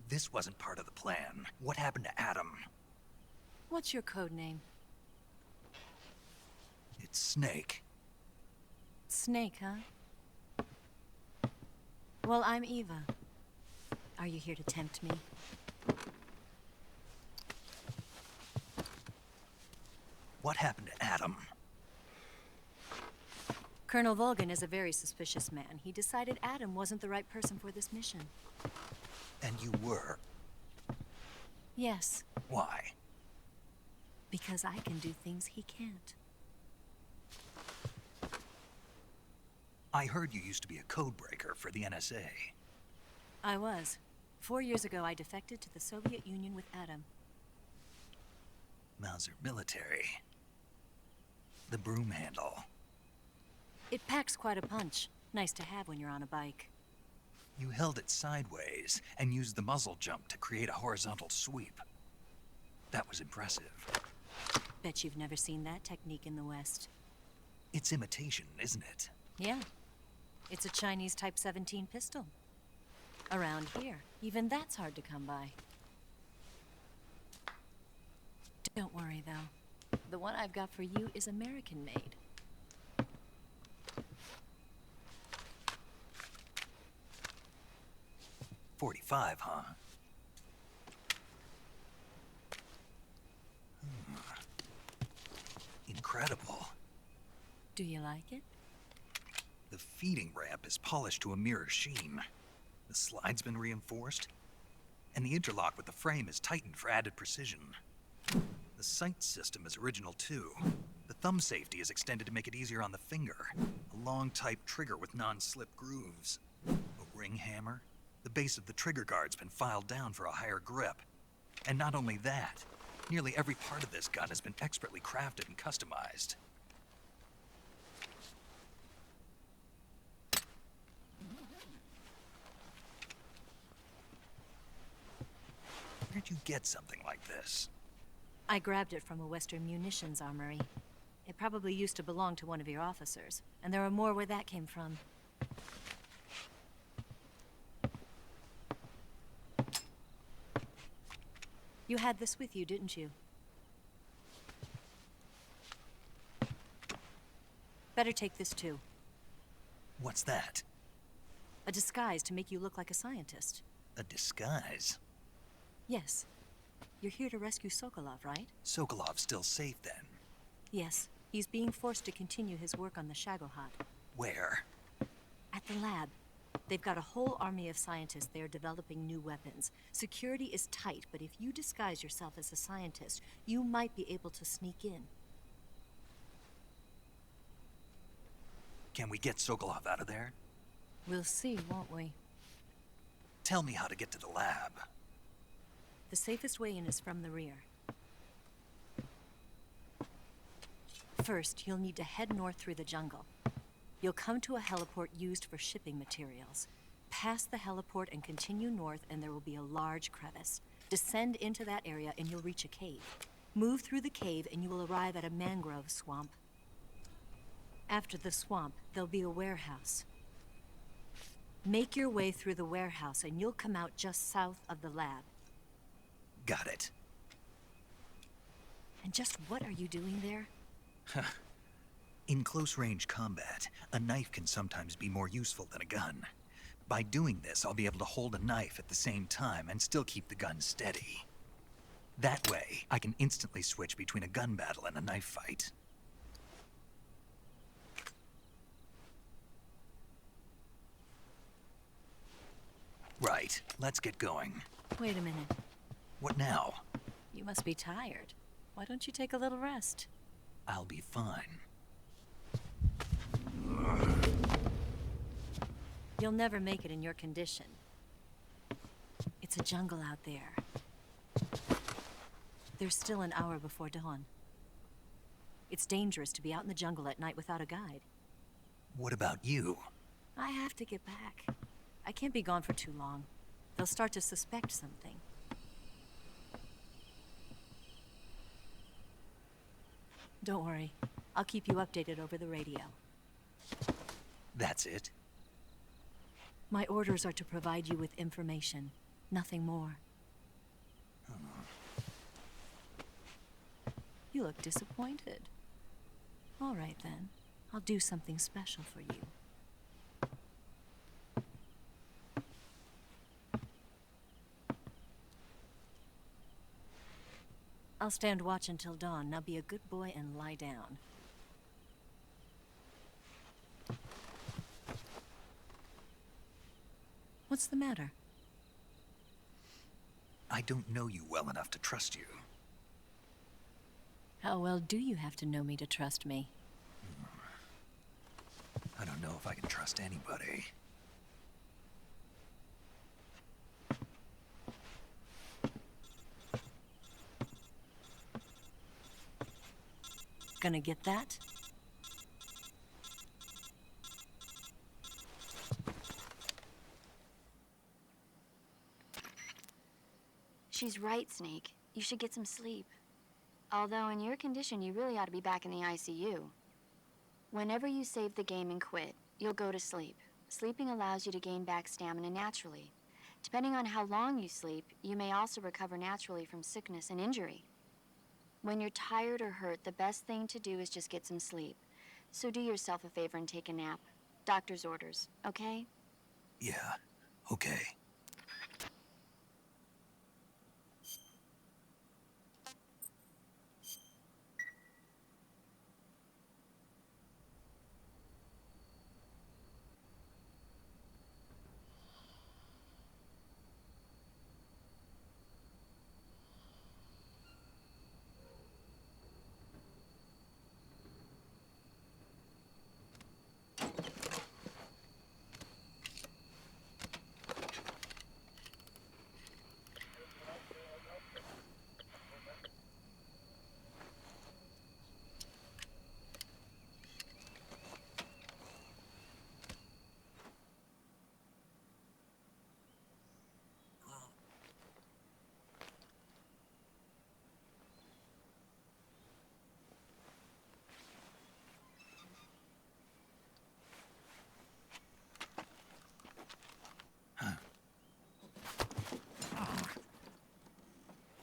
This wasn't part of the plan. What happened to Adam? What's your code name? It's Snake. Snake, huh? Well, I'm Eva. Are you here to tempt me? What happened to Adam? Colonel Volgan is a very suspicious man. He decided Adam wasn't the right person for this mission. And you were? Yes. Why? Because I can do things he can't. I heard you used to be a codebreaker for the NSA. I was. 4 years ago, I defected to the Soviet Union with Adam. Mauser military. The broom handle. It packs quite a punch. Nice to have when you're on a bike. You held it sideways and used the muzzle jump to create a horizontal sweep. That was impressive. Bet you've never seen that technique in the West. It's imitation, isn't it? Yeah. It's a Chinese Type 17 pistol. Around here, even that's hard to come by. Don't worry, though. The one I've got for you is American-made. .45, huh? Incredible. Do you like it? The feeding ramp is polished to a mirror sheen. The slide's been reinforced, and the interlock with the frame is tightened for added precision. The sight system is original too. The thumb safety is extended to make it easier on the finger. A long type trigger with non-slip grooves. A ring hammer. The base of the trigger guard's been filed down for a higher grip. And not only that, nearly every part of this gun has been expertly crafted and customized. Where'd you get something like this? I grabbed it from a Western munitions armory. It probably used to belong to one of your officers, and there are more where that came from. You had this with you, didn't you? Better take this too. What's that? A disguise to make you look like a scientist. A disguise? Yes. You're here to rescue Sokolov, right? Sokolov's still safe then? Yes. He's being forced to continue his work on the Shagohod. Where? At the lab. They've got a whole army of scientists there developing new weapons. Security is tight, but if you disguise yourself as a scientist, you might be able to sneak in. Can we get Sokolov out of there? We'll see, won't we? Tell me how to get to the lab. The safest way in is from the rear. First, you'll need to head north through the jungle. You'll come to a heliport used for shipping materials. Pass the heliport and continue north, and there will be a large crevice. Descend into that area and you'll reach a cave. Move through the cave and you will arrive at a mangrove swamp. After the swamp, there'll be a warehouse. Make your way through the warehouse and you'll come out just south of the lab. Got it. And just what are you doing there? In close-range combat, a knife can sometimes be more useful than a gun. By doing this, I'll be able to hold a knife at the same time and still keep the gun steady. That way, I can instantly switch between a gun battle and a knife fight. Right, let's get going. Wait a minute. What now? You must be tired. Why don't you take a little rest? I'll be fine. You'll never make it in your condition. It's a jungle out there. There's still an hour before dawn. It's dangerous to be out in the jungle at night without a guide. What about you? I have to get back. I can't be gone for too long. They'll start to suspect something. Don't worry. I'll keep you updated over the radio. That's it? My orders are to provide you with information. Nothing more. You look disappointed. All right, then. I'll do something special for you. I'll stand watch until dawn. Now be a good boy and lie down. What's the matter? I don't know you well enough to trust you. How well do you have to know me to trust me? I don't know if I can trust anybody. Gonna get that? She's right, Snake. You should get some sleep. Although in your condition, you really ought to be back in the ICU. Whenever you save the game and quit, you'll go to sleep. Sleeping allows you to gain back stamina naturally. Depending on how long you sleep, you may also recover naturally from sickness and injury. When you're tired or hurt, the best thing to do is just get some sleep. So do yourself a favor and take a nap. Doctor's orders, okay? Yeah, okay.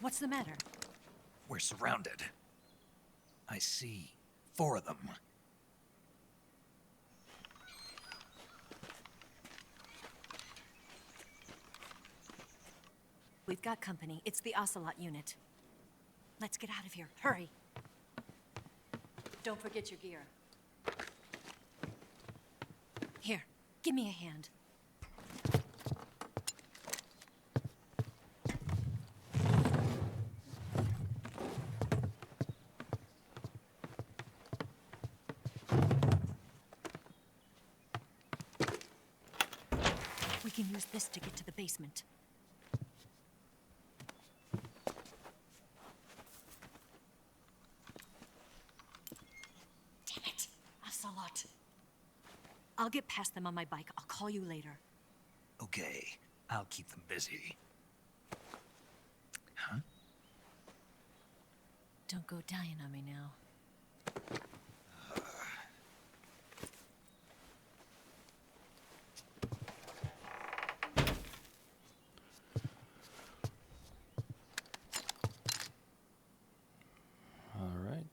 What's the matter? We're surrounded. I see 4 of them. We've got company. It's the Ocelot unit. Let's get out of here. Hurry. Don't forget your gear. Here, give me a hand. We can use this to get to the basement. Damn it! Ocelot. I'll get past them on my bike. I'll call you later. Okay, I'll keep them busy. Huh? Don't go dying on me now. All right.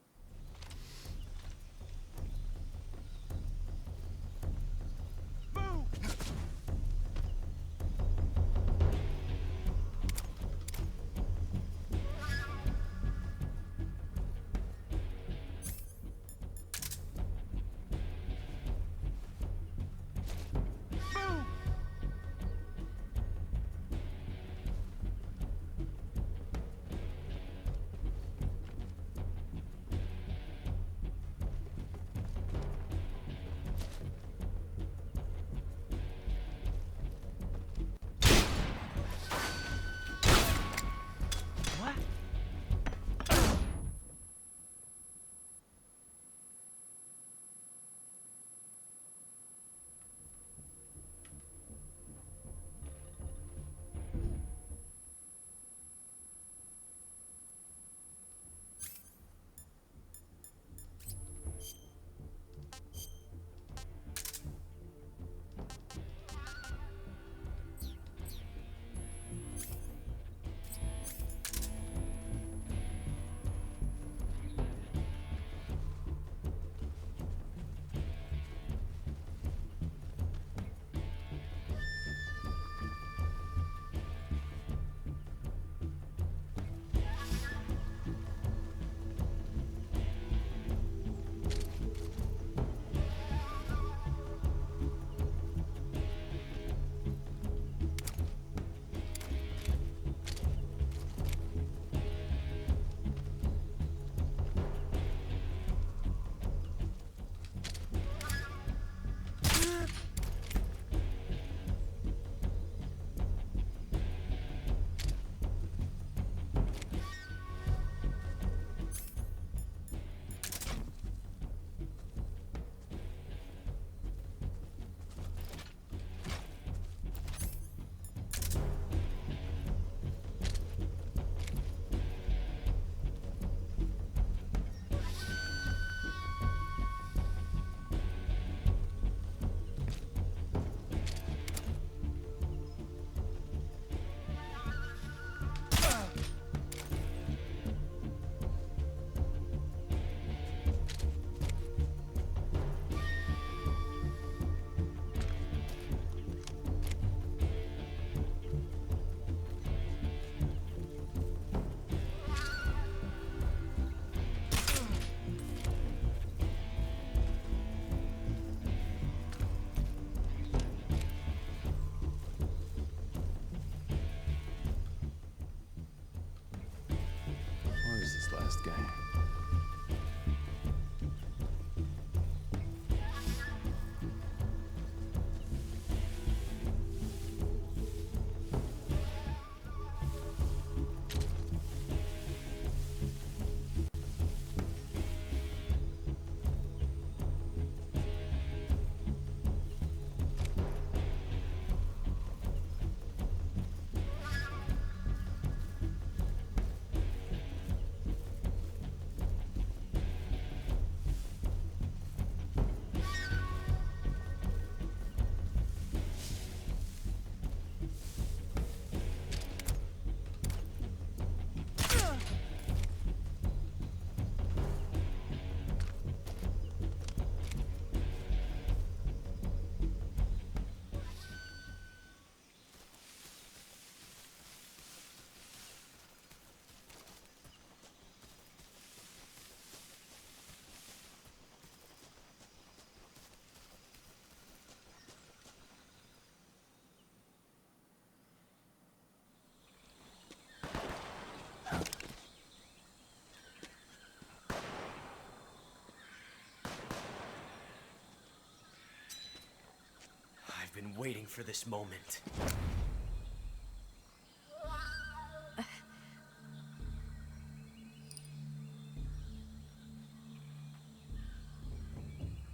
waiting for this moment.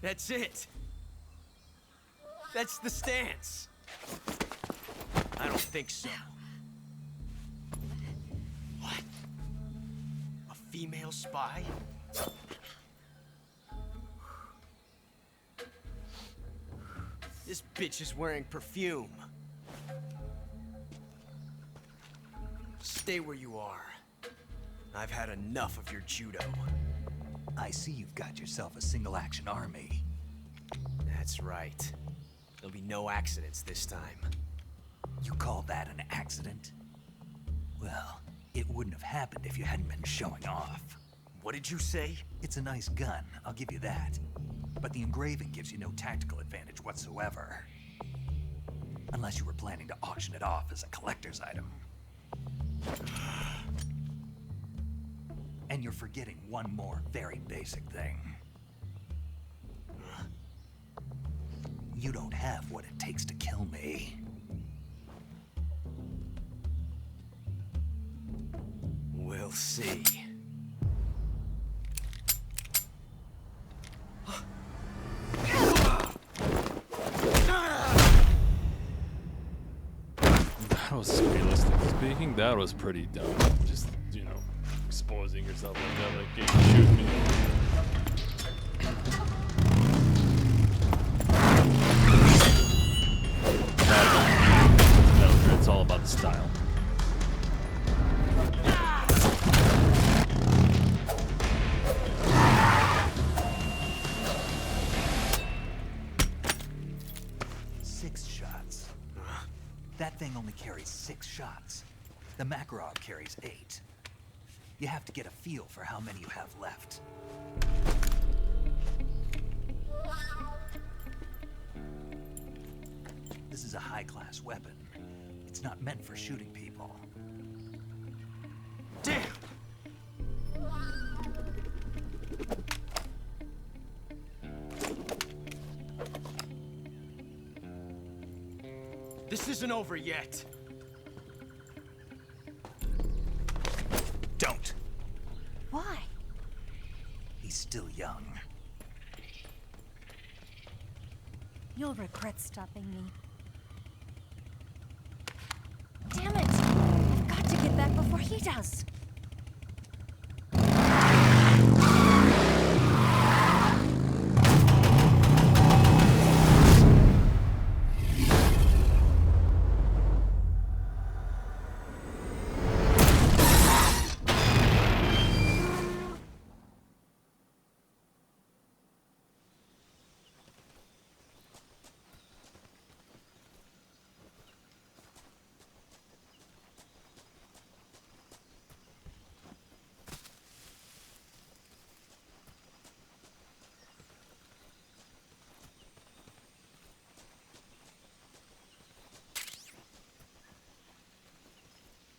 That's it. That's the stance. I don't think so. What? A female spy? This bitch is wearing perfume. Stay where you are. I've had enough of your judo. I see you've got yourself a single-action army. That's right. There'll be no accidents this time. You call that an accident? Well, it wouldn't have happened if you hadn't been showing off. What did you say? It's a nice gun, I'll give you that. But the engraving gives you no tactical advantage whatsoever. Unless you were planning to auction it off as a collector's item. And you're forgetting one more very basic thing. You don't have what it takes to kill me. We'll see. That was, realistically speaking, that was pretty dumb. Just, you know, exposing yourself like that, like, you can shoot me. No, it's all about the style. That thing only carries 6 shots. The Makarov carries 8. You have to get a feel for how many you have left. This is a high-class weapon. It's not meant for shooting people. Damn! This isn't over yet. Don't. Why? He's still young. You'll regret stopping me. Damn it! I've got to get back before he does.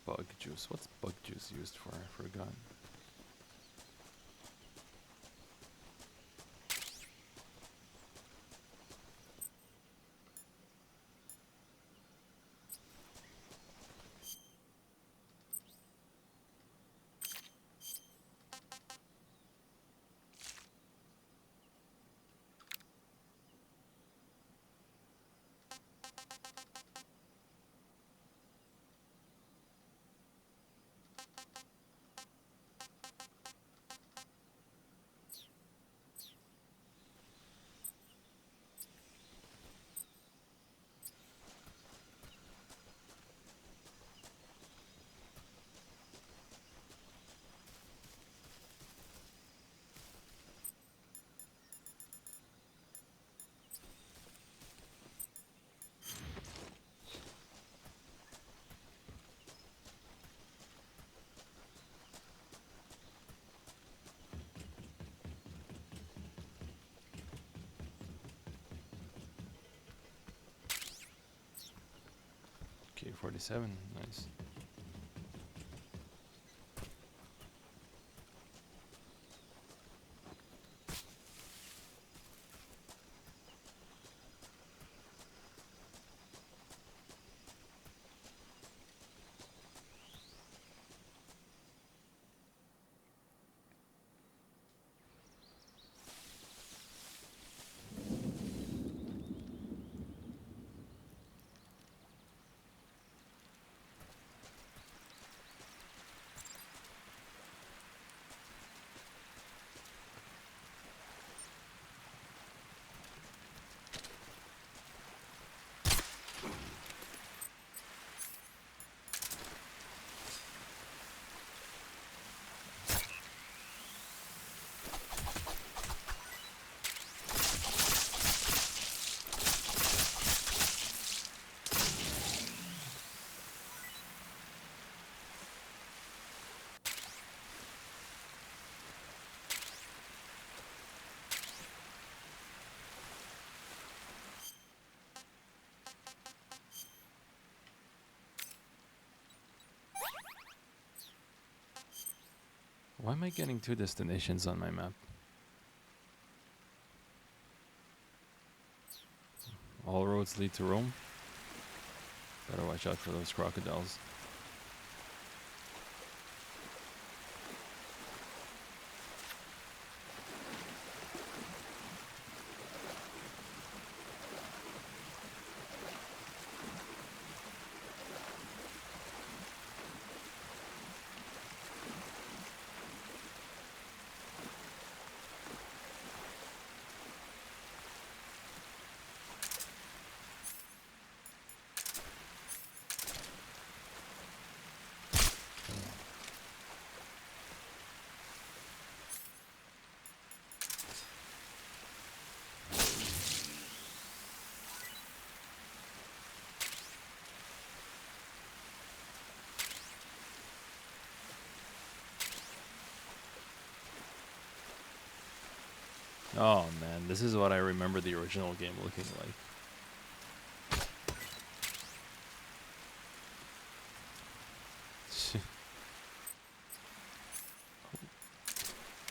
Bug juice. What's bug juice used for a gun? K-47, nice. Why am I getting two destinations on my map? All roads lead to Rome. Better watch out for those crocodiles. Oh man, this is what I remember the original game looking like.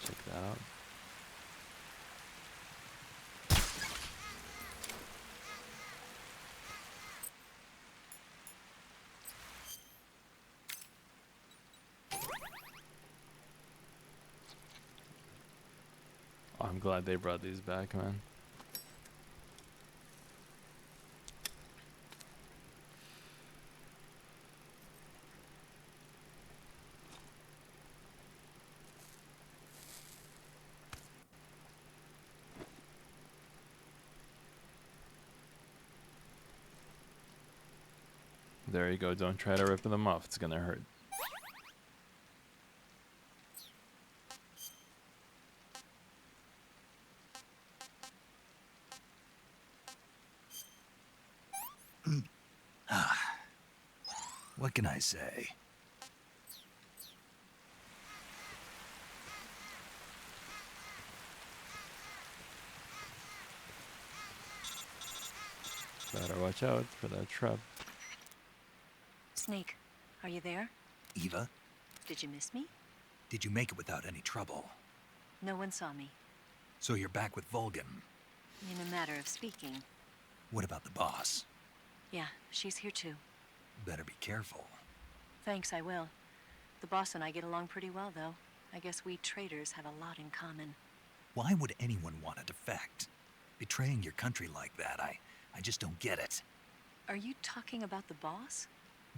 Check that out. Oh, I'm glad they brought these back, man. There you go. Don't try to rip them off. It's gonna hurt. What can I say? Better watch out for that trap. Snake, are you there? Eva, Did you miss me? did you make it without any trouble? No one saw me. So you're back with Vulcan. In a matter of speaking. What about the boss? Yeah, she's here too. Better be careful. Thanks, I will. The boss and I get along pretty well, though. I guess we traitors have a lot in common. Why would anyone want to defect? Betraying your country like that, I just don't get it. Are you talking about the boss?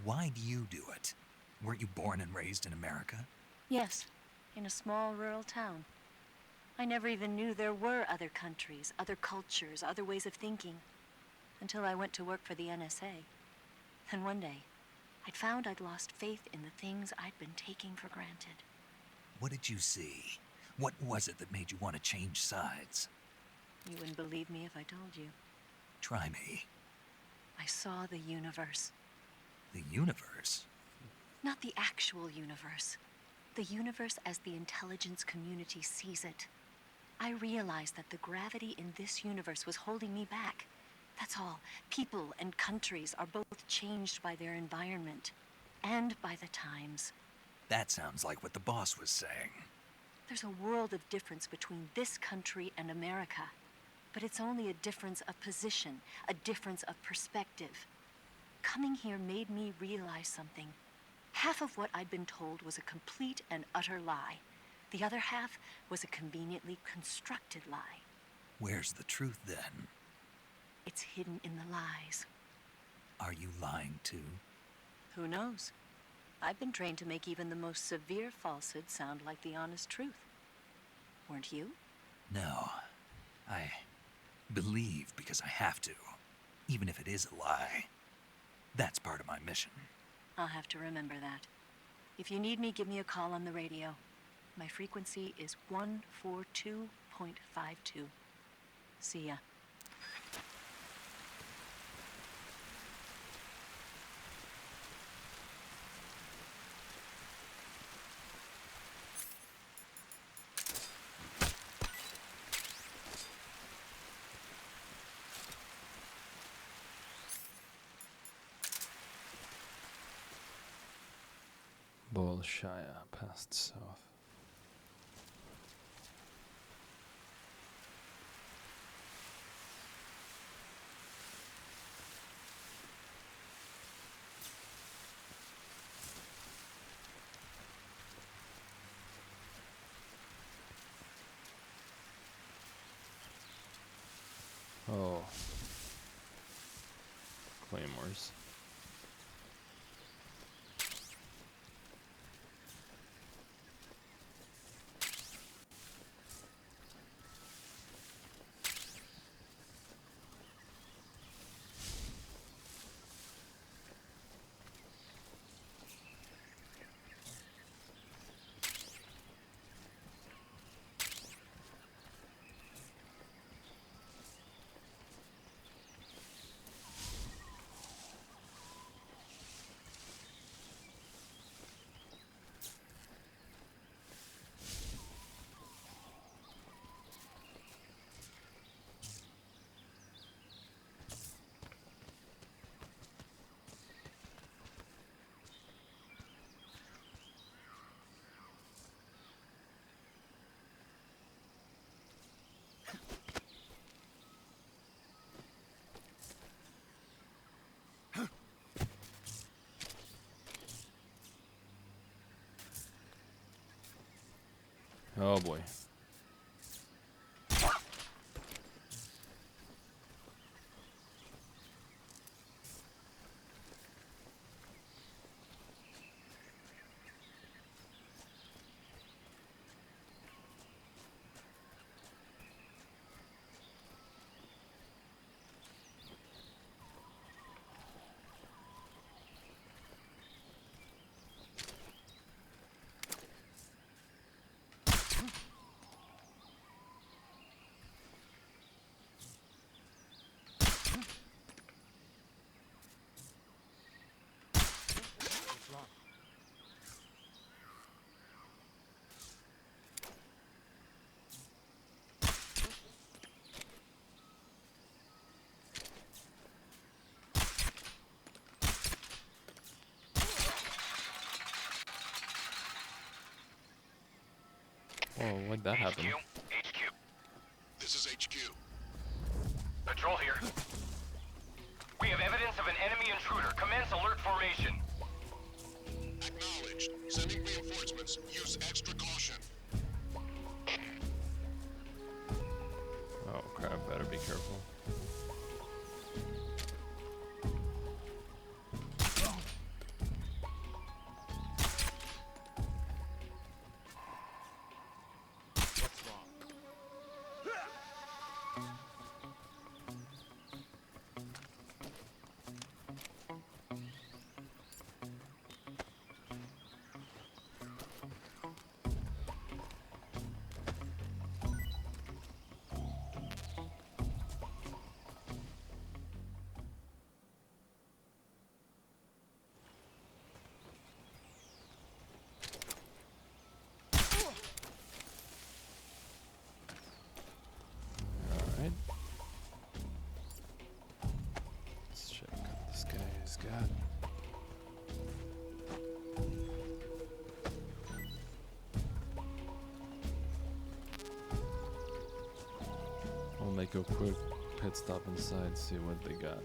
Why do you do it? Weren't you born and raised in America? Yes, in a small rural town. I never even knew there were other countries, other cultures, other ways of thinking. Until I went to work for the NSA. And one day, I'd found I'd lost faith in the things I'd been taking for granted. What did you see? What was it that made you want to change sides? You wouldn't believe me if I told you. Try me. I saw the universe. The universe? Not the actual universe. The universe as the intelligence community sees it. I realized that the gravity in this universe was holding me back. That's all. People and countries are both changed by their environment and by the times. That sounds like what the boss was saying. There's a world of difference between this country and America. But it's only a difference of position, a difference of perspective. Coming here made me realize something. Half of what I'd been told was a complete and utter lie. The other half was a conveniently constructed lie. Where's the truth then? It's hidden in the lies. Are you lying too? Who knows? I've been trained to make even the most severe falsehood sound like the honest truth. Weren't you? No. I believe because I have to, even if it is a lie. That's part of my mission. I'll have to remember that. If you need me, give me a call on the radio. My frequency is 142.52. See ya. Bolshaya passed south. course. Oh boy. Oh, why'd that happen? HQ. This is HQ. Patrol here. We have evidence of an enemy intruder. Commence alert formation. Acknowledged. Sending reinforcements. Use extra caution. Oh crap, better be careful. Alright. Let's check what this guy's got. I'll make a quick pit stop inside, see what they got.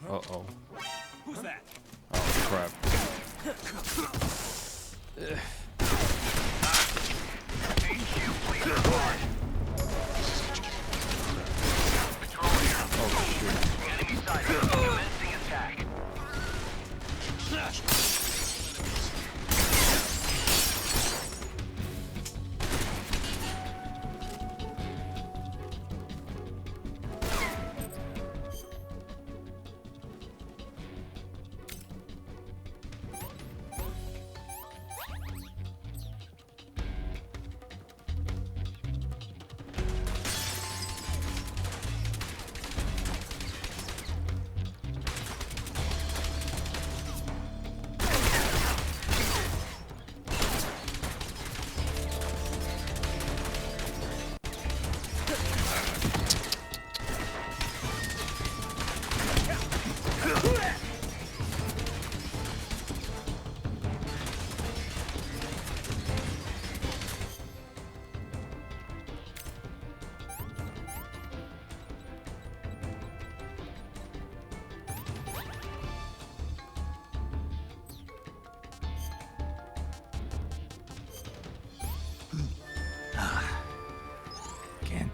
Uh-oh. Who's that? Oh, crap. Oh, shoot. Enemy side. Commencing attack.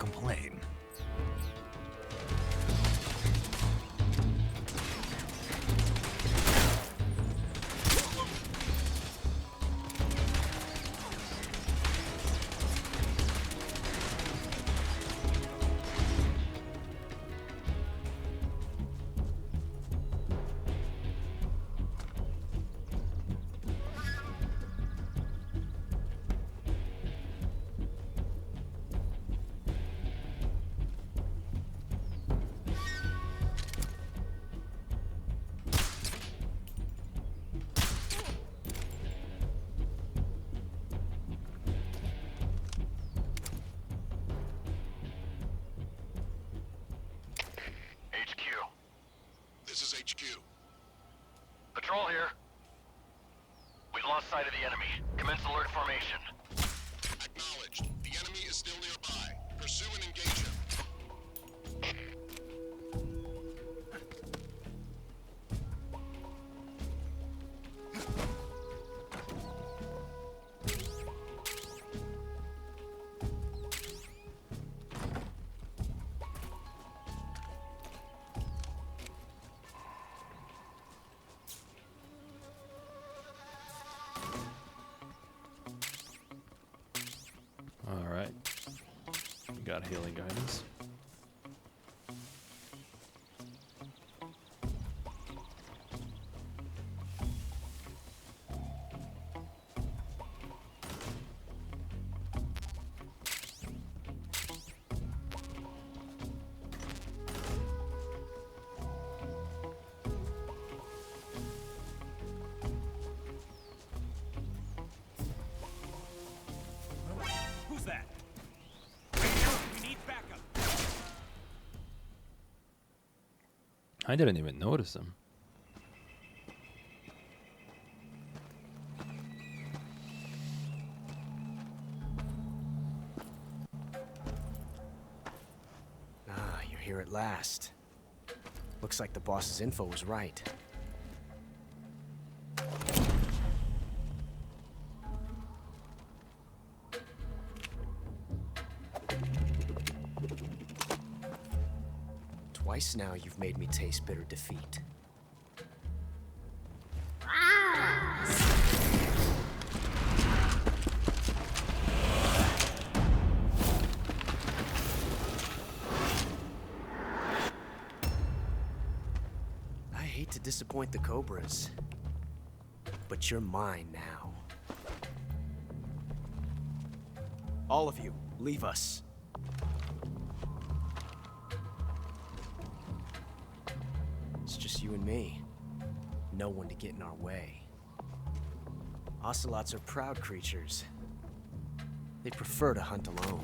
complain. This is HQ. Patrol here. We've lost sight of the enemy. Commence alert formation. Acknowledged. The enemy is still nearby. Pursue and engage him. Alright. We got healing items. Who's that? We need backup. I didn't even notice him. Ah, you're here at last. Looks like the boss's info was right. Twice now you've made me taste bitter defeat. I hate to disappoint the Cobras, but you're mine now. All of you, leave us. It's just you and me. No one to get in our way. Ocelots are proud creatures. They prefer to hunt alone.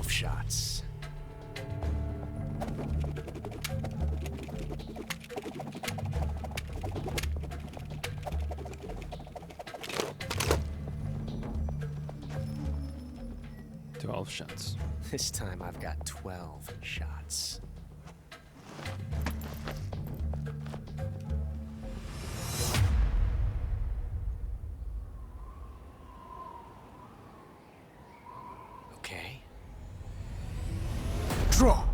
Shots. Shots. This time I've got 12 shots. Okay. Draw!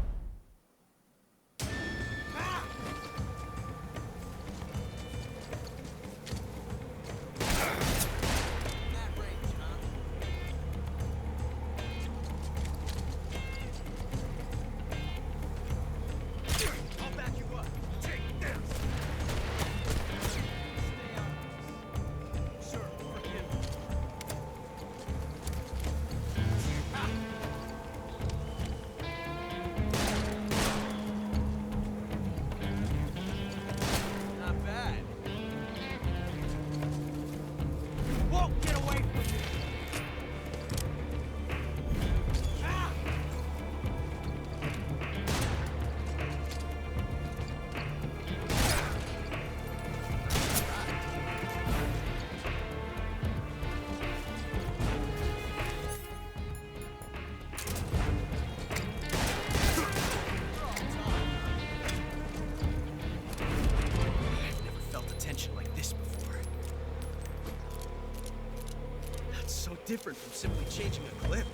different from simply changing a clip.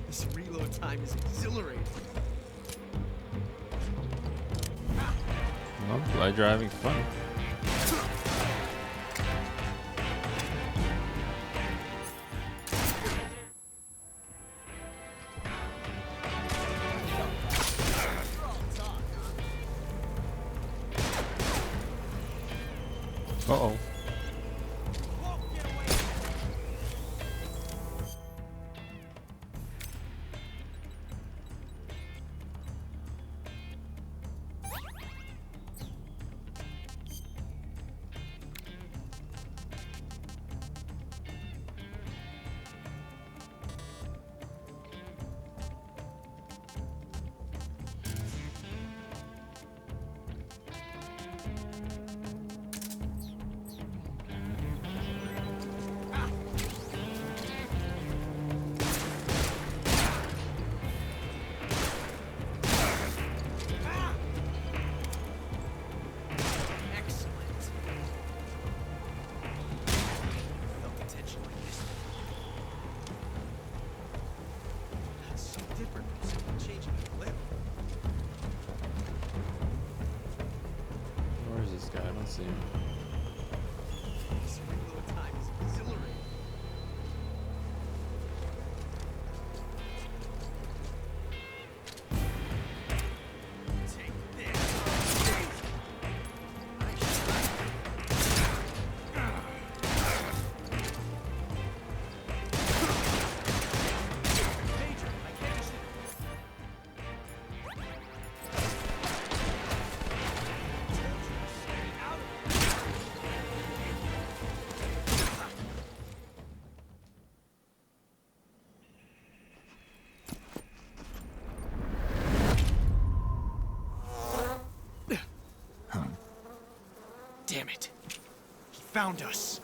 This reload time is exhilarating. Well, fly driving's fun. Uh-oh. Where is this guy? I don't see him. This reload time is exhilarating. Take this. Major, I can't just... Damn it. He found us.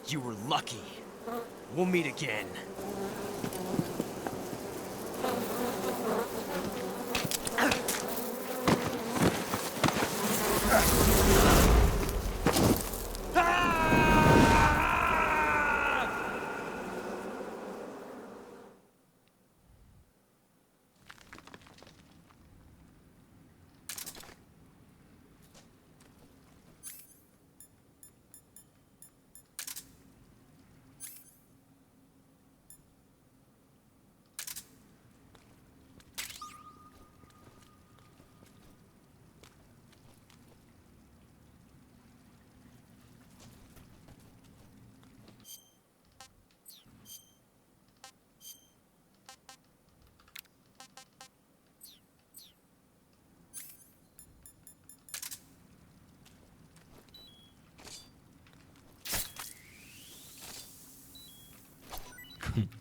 You were lucky. We'll meet again.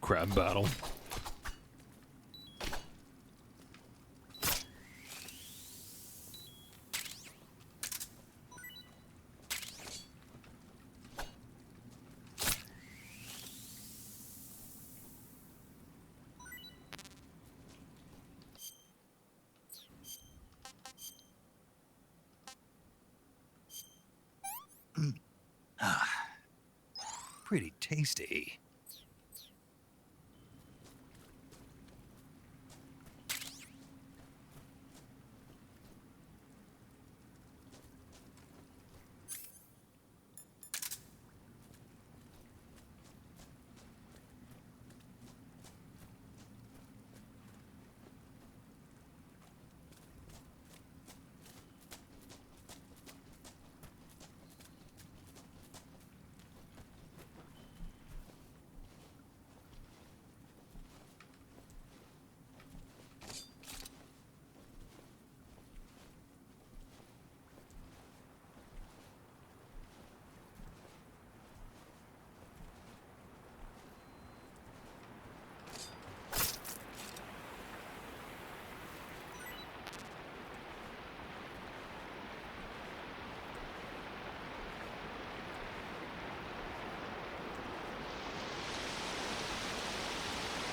Crab battle. Pretty tasty.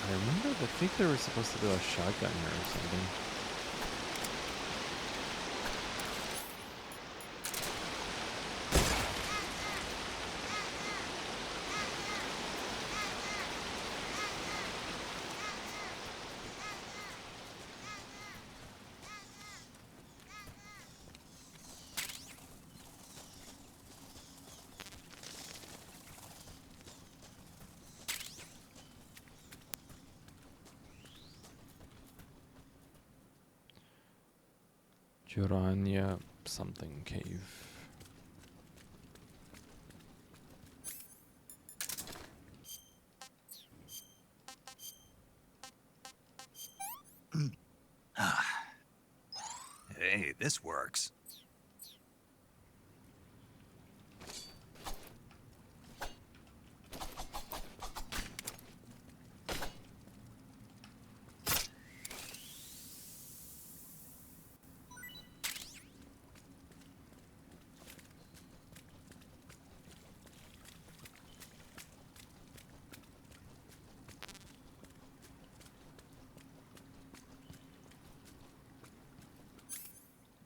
I think they were supposed to do a shotgun here or something. Jurania something cave. Hey, this works.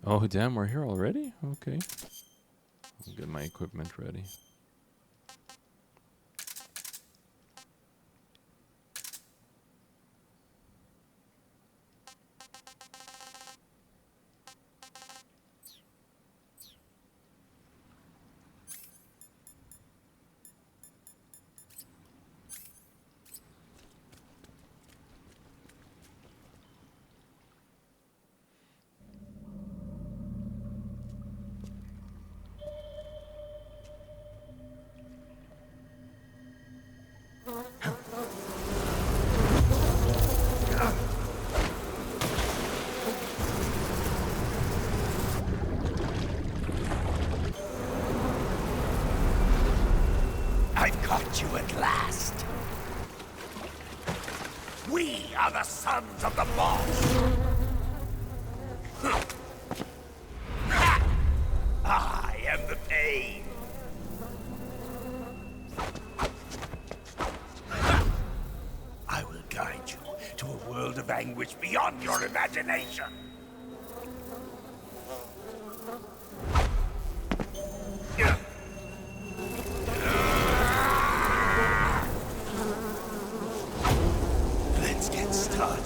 Oh damn, we're here already? Okay. I'll get my equipment ready. I've caught you at last. We are the sons of the boss. I am the pain. I will guide you to a world of anguish beyond your imagination. Let's get started.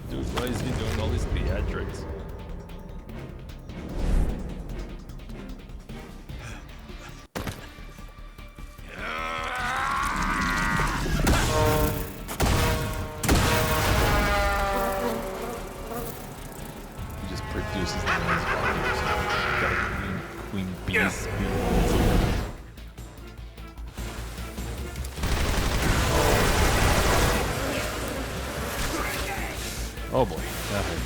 Dude, why is he doing all these theatrics? He just produces the noise while got a queen bees. Oh boy, that hurt.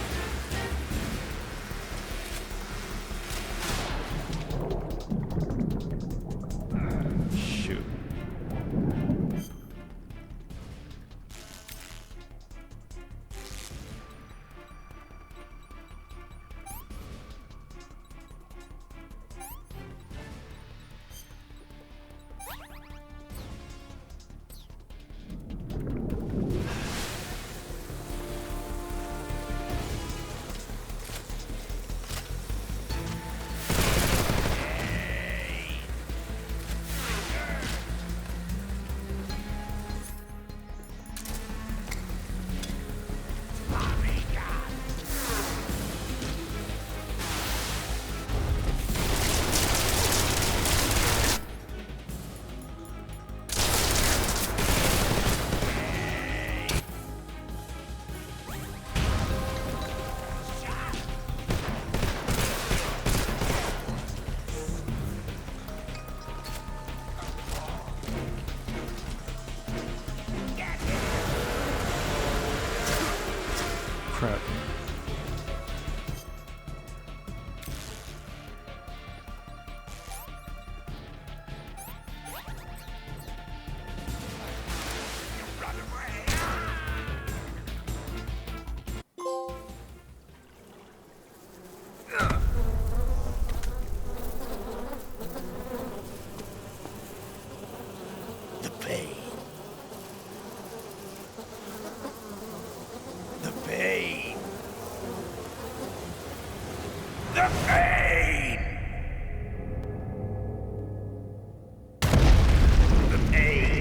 Shoot. crap. The pain. The pain. The pain. The pain.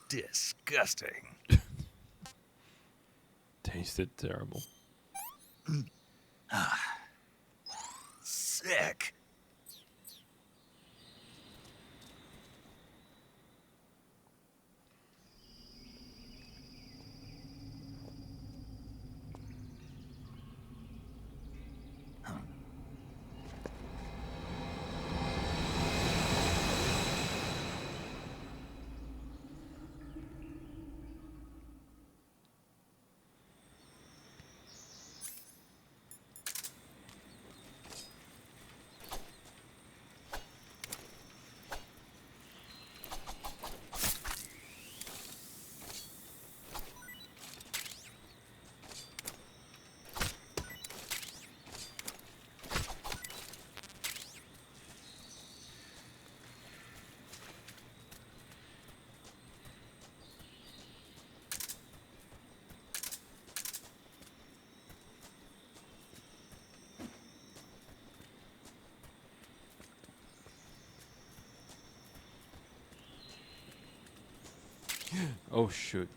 Disgusting. Tasted terrible. Sick. Oh shoot.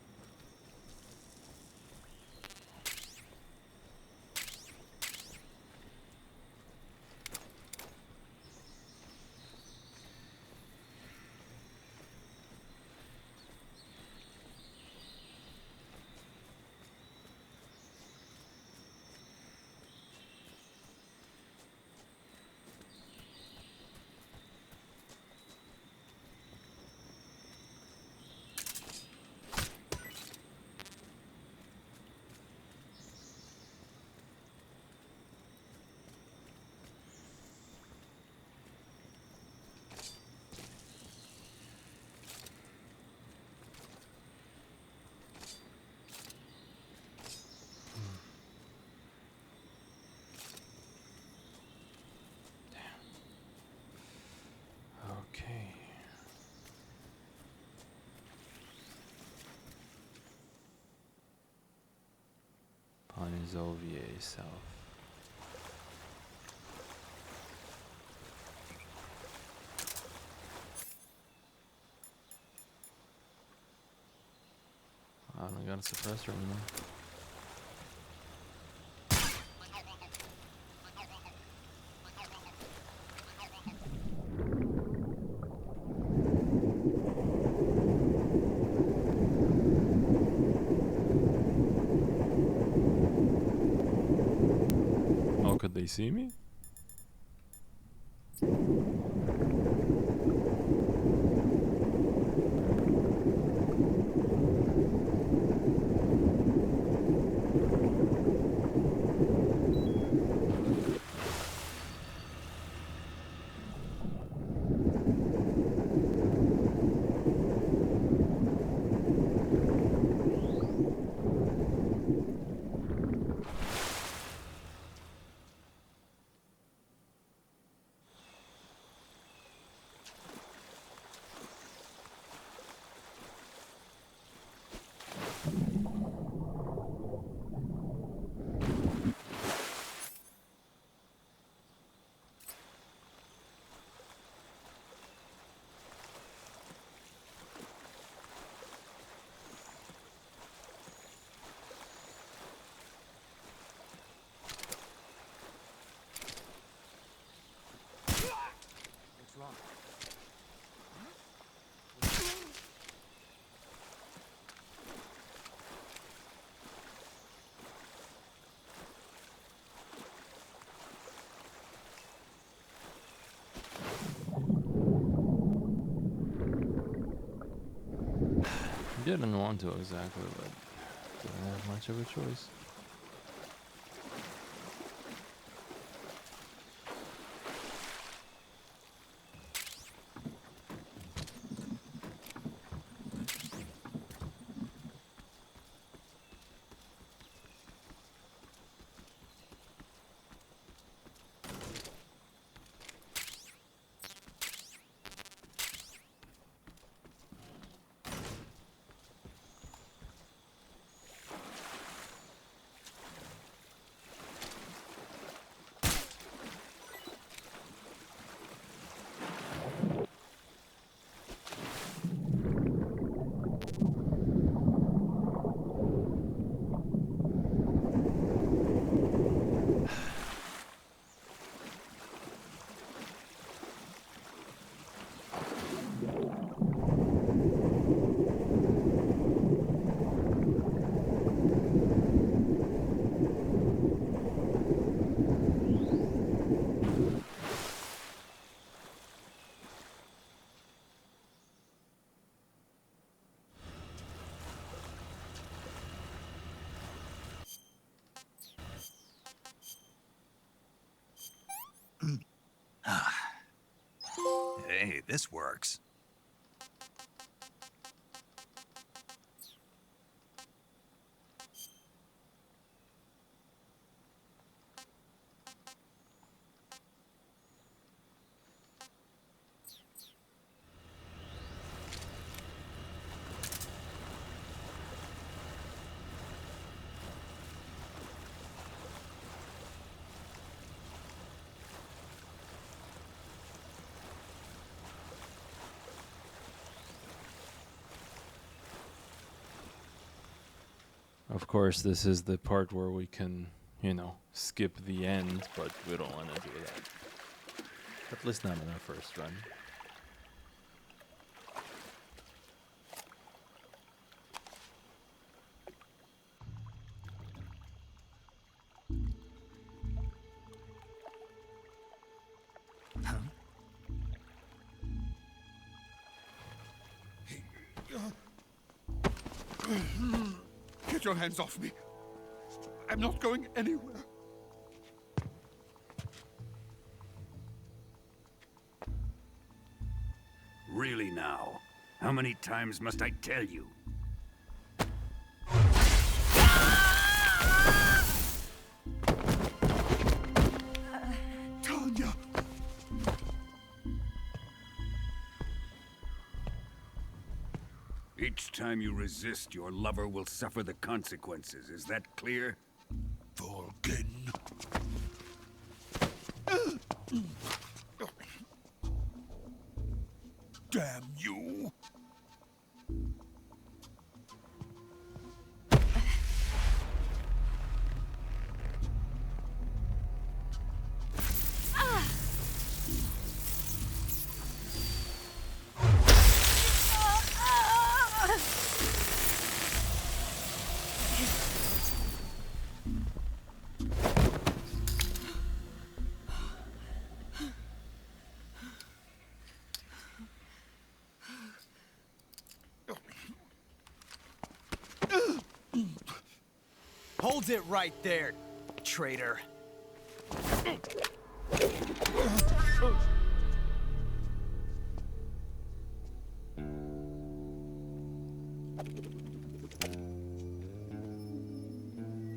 Okay. Panizovie South. I don't got a suppressor anymore. Oh, could they see me? Didn't want to exactly, but didn't have much of a choice. Hey, this works. Of course, this is the part where we can, you know, skip the end, but we don't want to do that. At least not in our first run. Get your hands off me. I'm not going anywhere. Really now? How many times must I tell you? Tanya! Each time you resist, your lover will suffer the consequences. Is that clear? Volgin. Damn you! Hold it right there, traitor.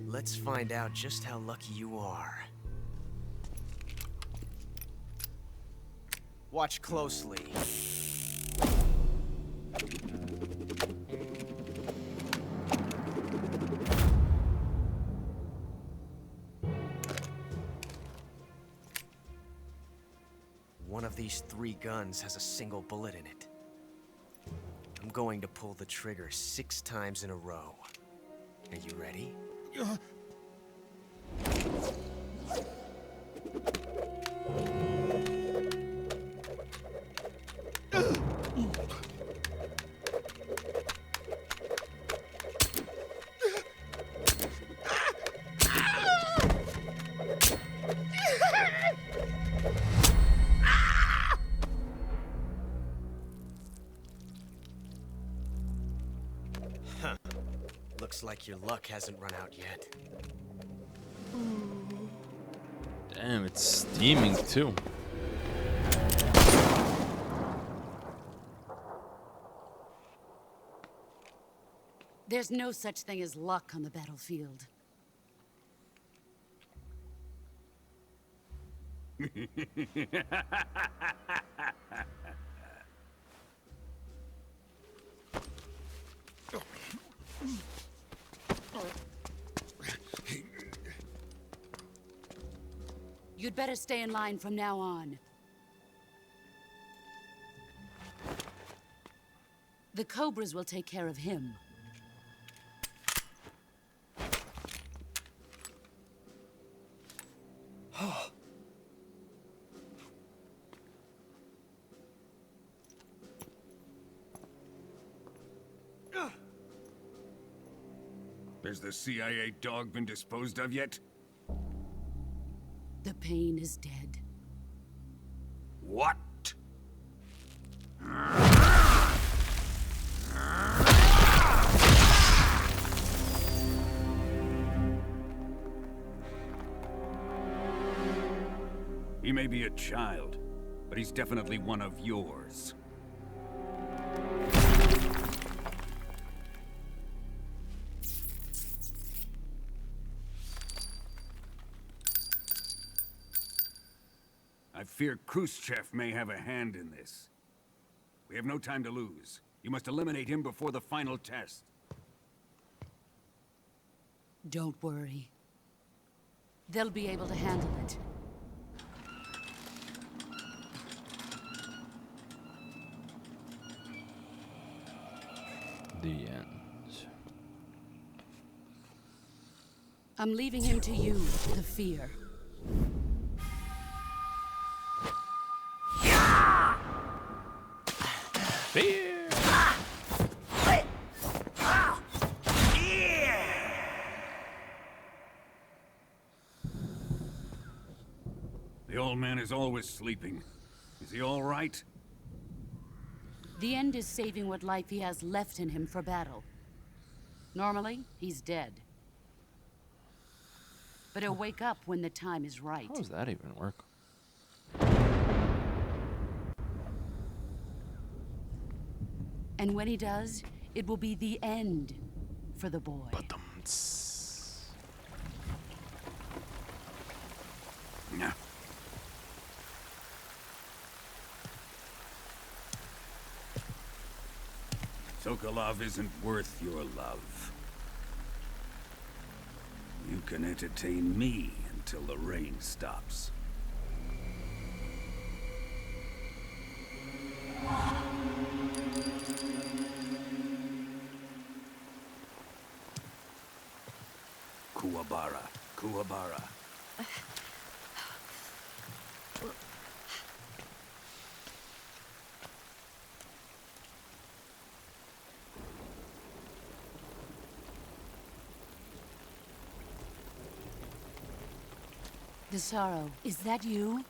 Let's find out just how lucky you are. Watch closely. One of these 3 guns has a single bullet in it. I'm going to pull the trigger 6 times in a row. Are you ready? Looks like your luck hasn't run out yet. Damn, it's steaming too. There's no such thing as luck on the battlefield. You'd better stay in line from now on. The Cobras will take care of him. Has the CIA dog been disposed of yet? The pain is dead. What? He may be a child, but he's definitely one of yours. I fear Khrushchev may have a hand in this. We have no time to lose. You must eliminate him before the final test. Don't worry. They'll be able to handle it. The end. I'm leaving him to you, the fear. Fear! The old man is always sleeping. Is he all right? The end is saving what life he has left in him for battle. Normally, he's dead. But he'll wake up when the time is right. How does that even work? And when he does, it will be the end for the boy. Yeah. Sokolov isn't worth your love. You can entertain me until the rain stops. Kuwabara, Kuwabara. The sorrow, is that you?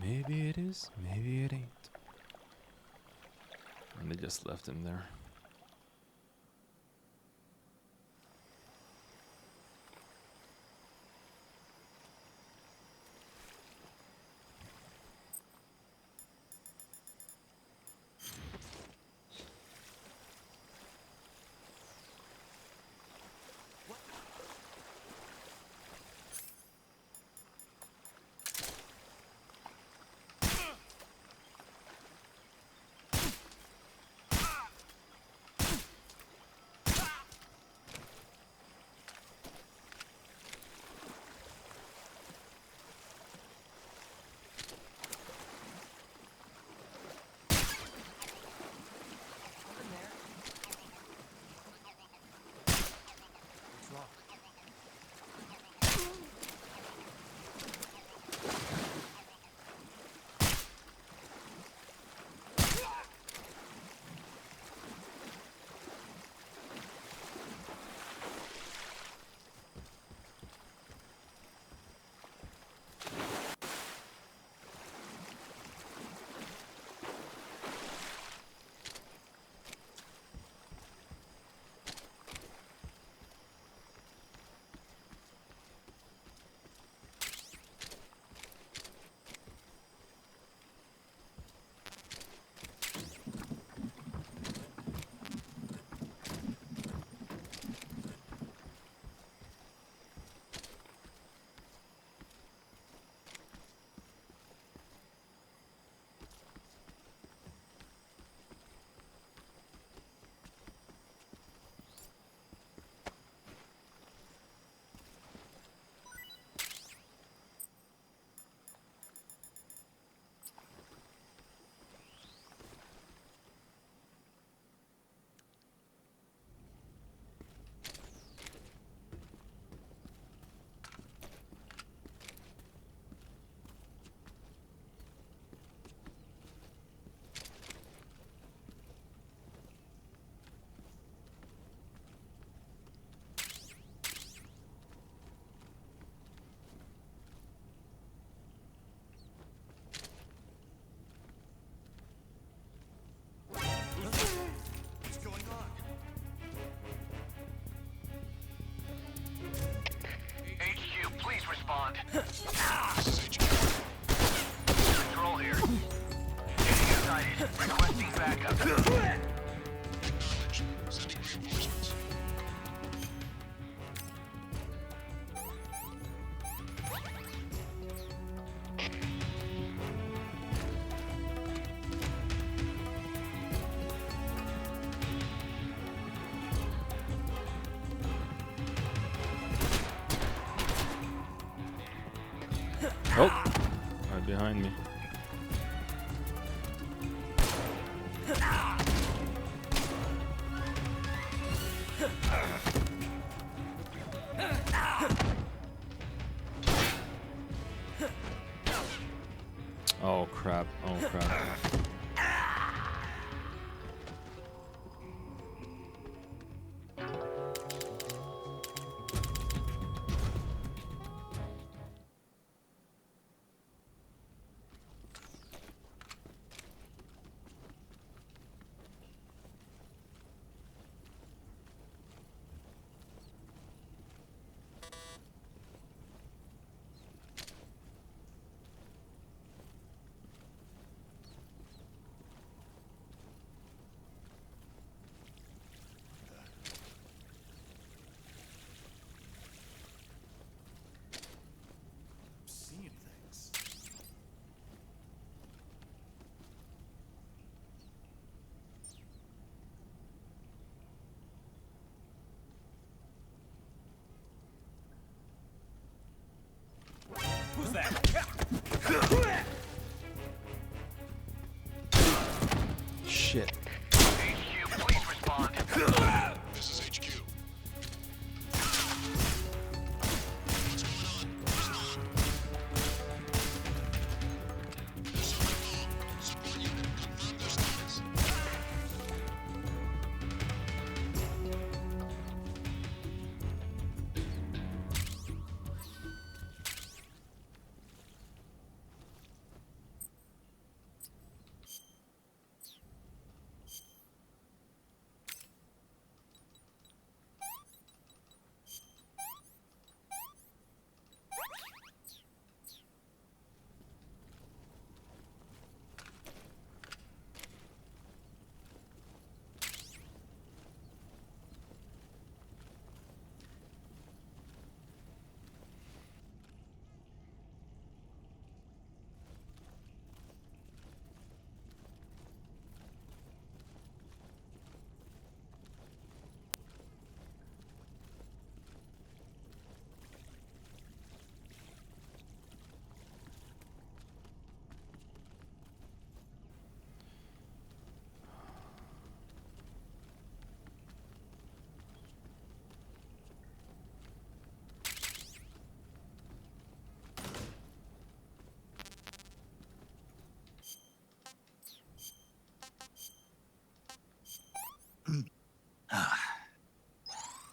Maybe it is, maybe it ain't. And they just left him there. Oh, right behind me. Oh crap, oh crap. Seeing things. Who's that? Shit. HQ, please respond. This is HQ.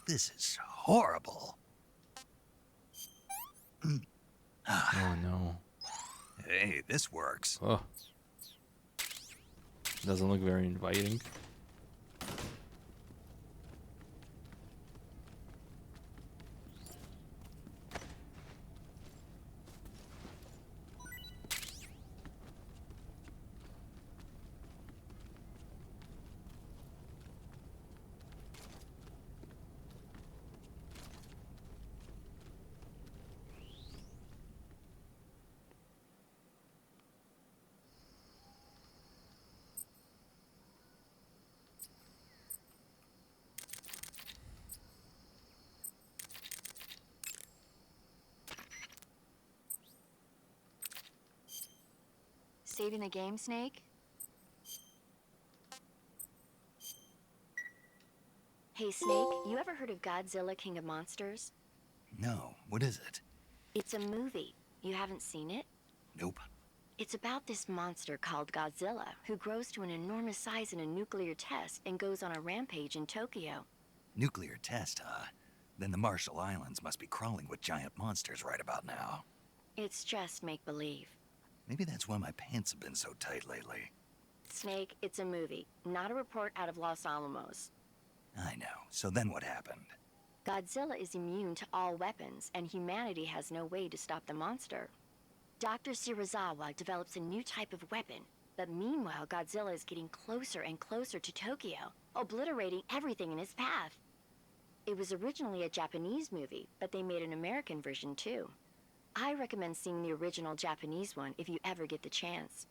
This is horrible. Oh no. Hey, this works. Oh. Doesn't look very inviting. Saving the game, Snake? Hey, Snake, you ever heard of Godzilla, King of Monsters? No, what is it? It's a movie. You haven't seen it? Nope. It's about this monster called Godzilla, who grows to an enormous size in a nuclear test and goes on a rampage in Tokyo. Nuclear test, huh? Then the Marshall Islands must be crawling with giant monsters right about now. It's just make-believe. Maybe that's why my pants have been so tight lately. Snake, it's a movie, not a report out of Los Alamos. I know. So then what happened? Godzilla is immune to all weapons, and humanity has no way to stop the monster. Dr. Shirazawa develops a new type of weapon, but meanwhile Godzilla is getting closer and closer to Tokyo, obliterating everything in his path. It was originally a Japanese movie, but they made an American version too. I recommend seeing the original Japanese one if you ever get the chance.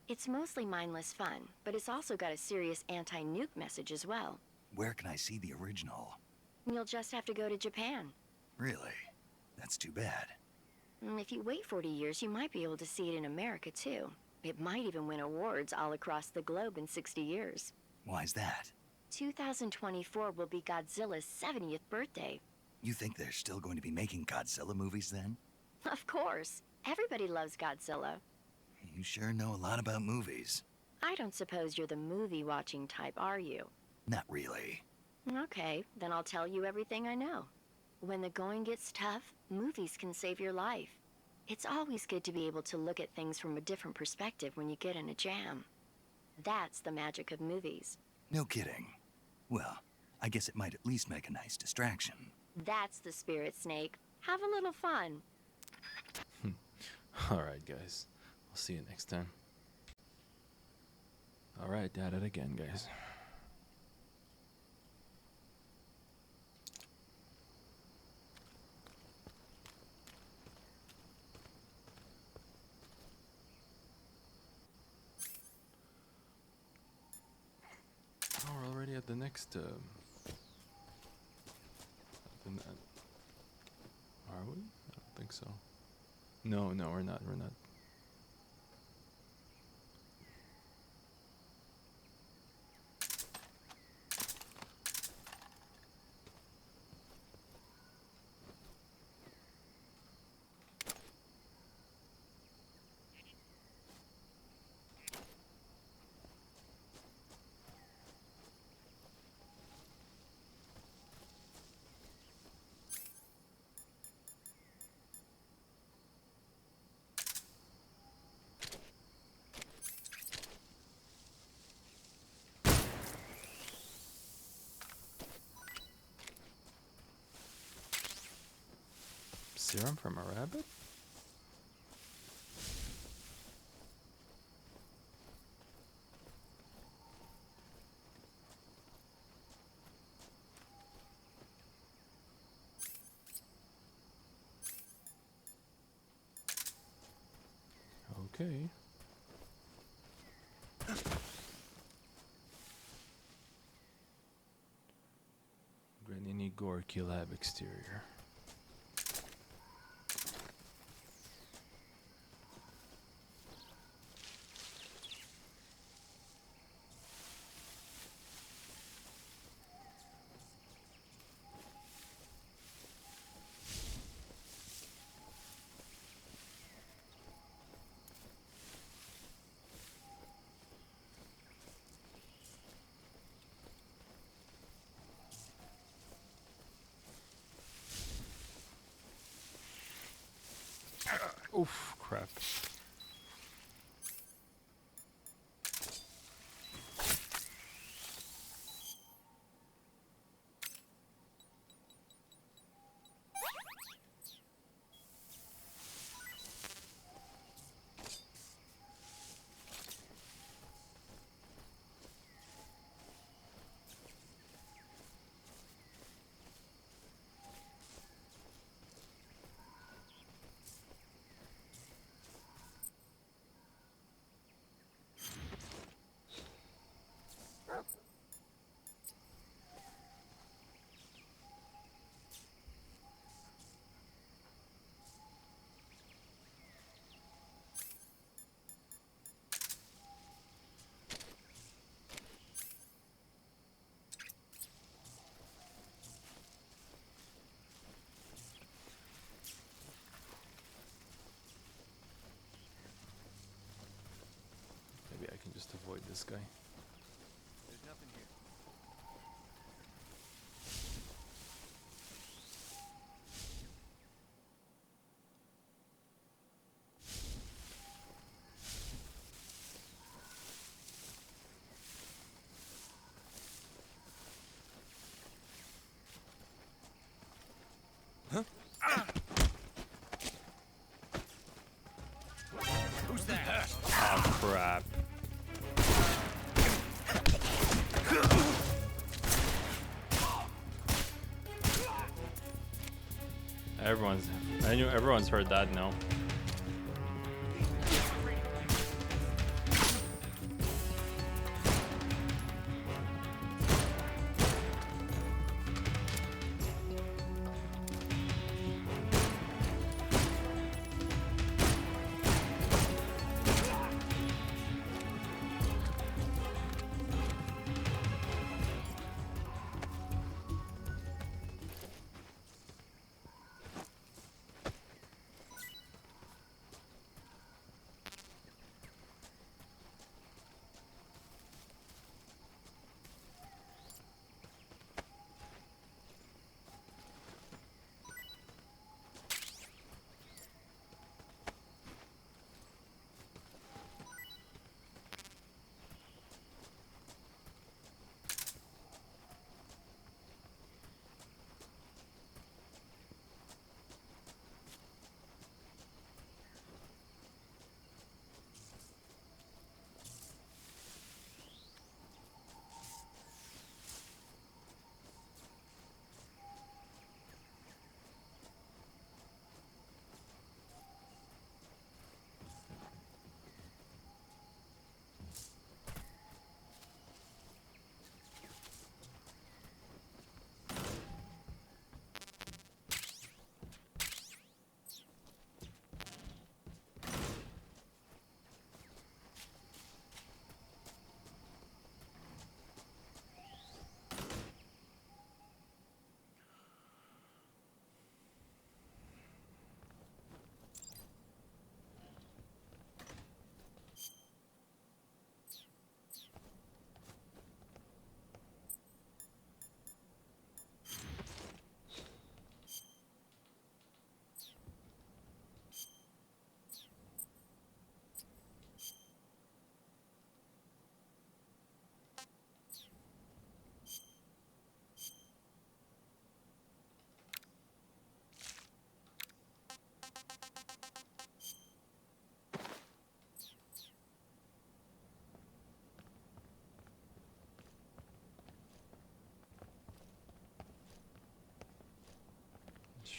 It's mostly mindless fun, but it's also got a serious anti-nuke message as well. Where can I see the original? You'll just have to go to Japan. Really? That's too bad. If you wait 40 years, you might be able to see it in America, too. It might even win awards all across the globe in 60 years. Why's that? 2024 will be Godzilla's 70th birthday. You think they're still going to be making Godzilla movies then? Of course. Everybody loves Godzilla. You sure know a lot about movies. I don't suppose you're the movie-watching type, are you? Not really. Okay, then I'll tell you everything I know. When the going gets tough, movies can save your life. It's always good to be able to look at things from a different perspective when you get in a jam. That's the magic of movies. No kidding. Well, I guess it might at least make a nice distraction. That's the spirit, Snake. Have a little fun. Alright, guys. I'll see you next time. Alright, at it again, guys. Oh, we're already at the next, are we? I don't think so. No, we're not. Serum from a rabbit? Okay. Granini Gorky Lab exterior. Oof, crap. Maybe I can just avoid this guy. There's nothing here. Huh? Who's that? Oh, crap. Everyone's heard that now.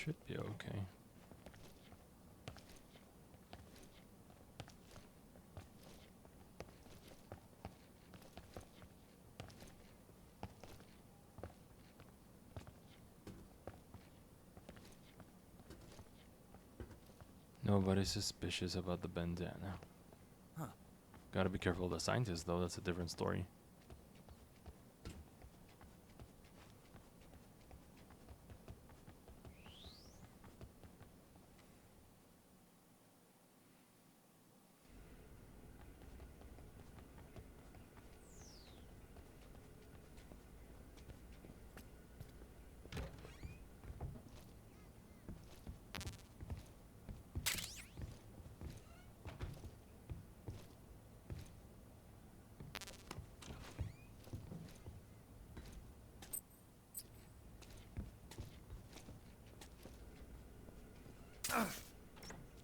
Should be okay. Nobody's suspicious about the bandana. Huh. Gotta be careful of the scientists, though. That's a different story.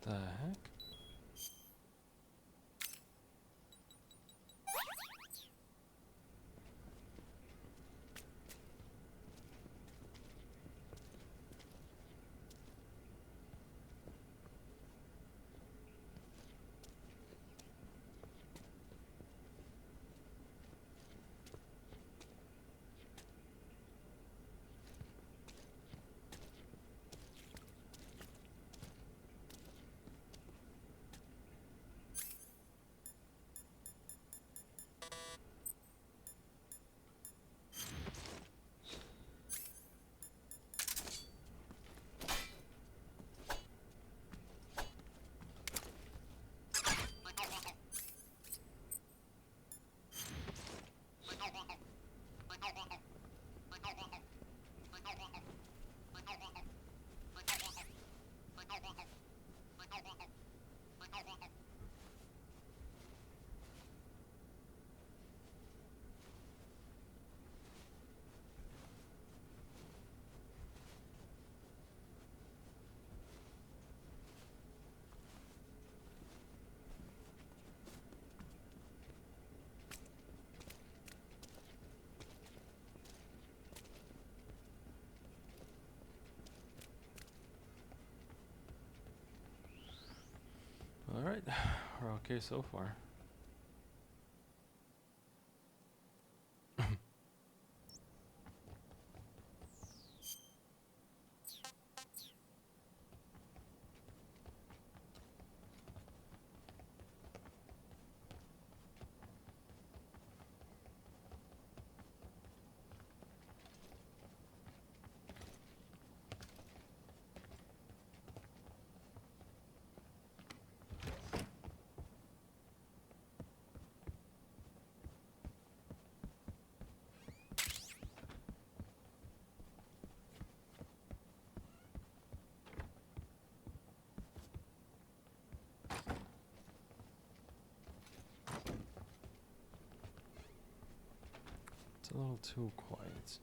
The heck? Alright, we're okay so far. It's a little too quiet.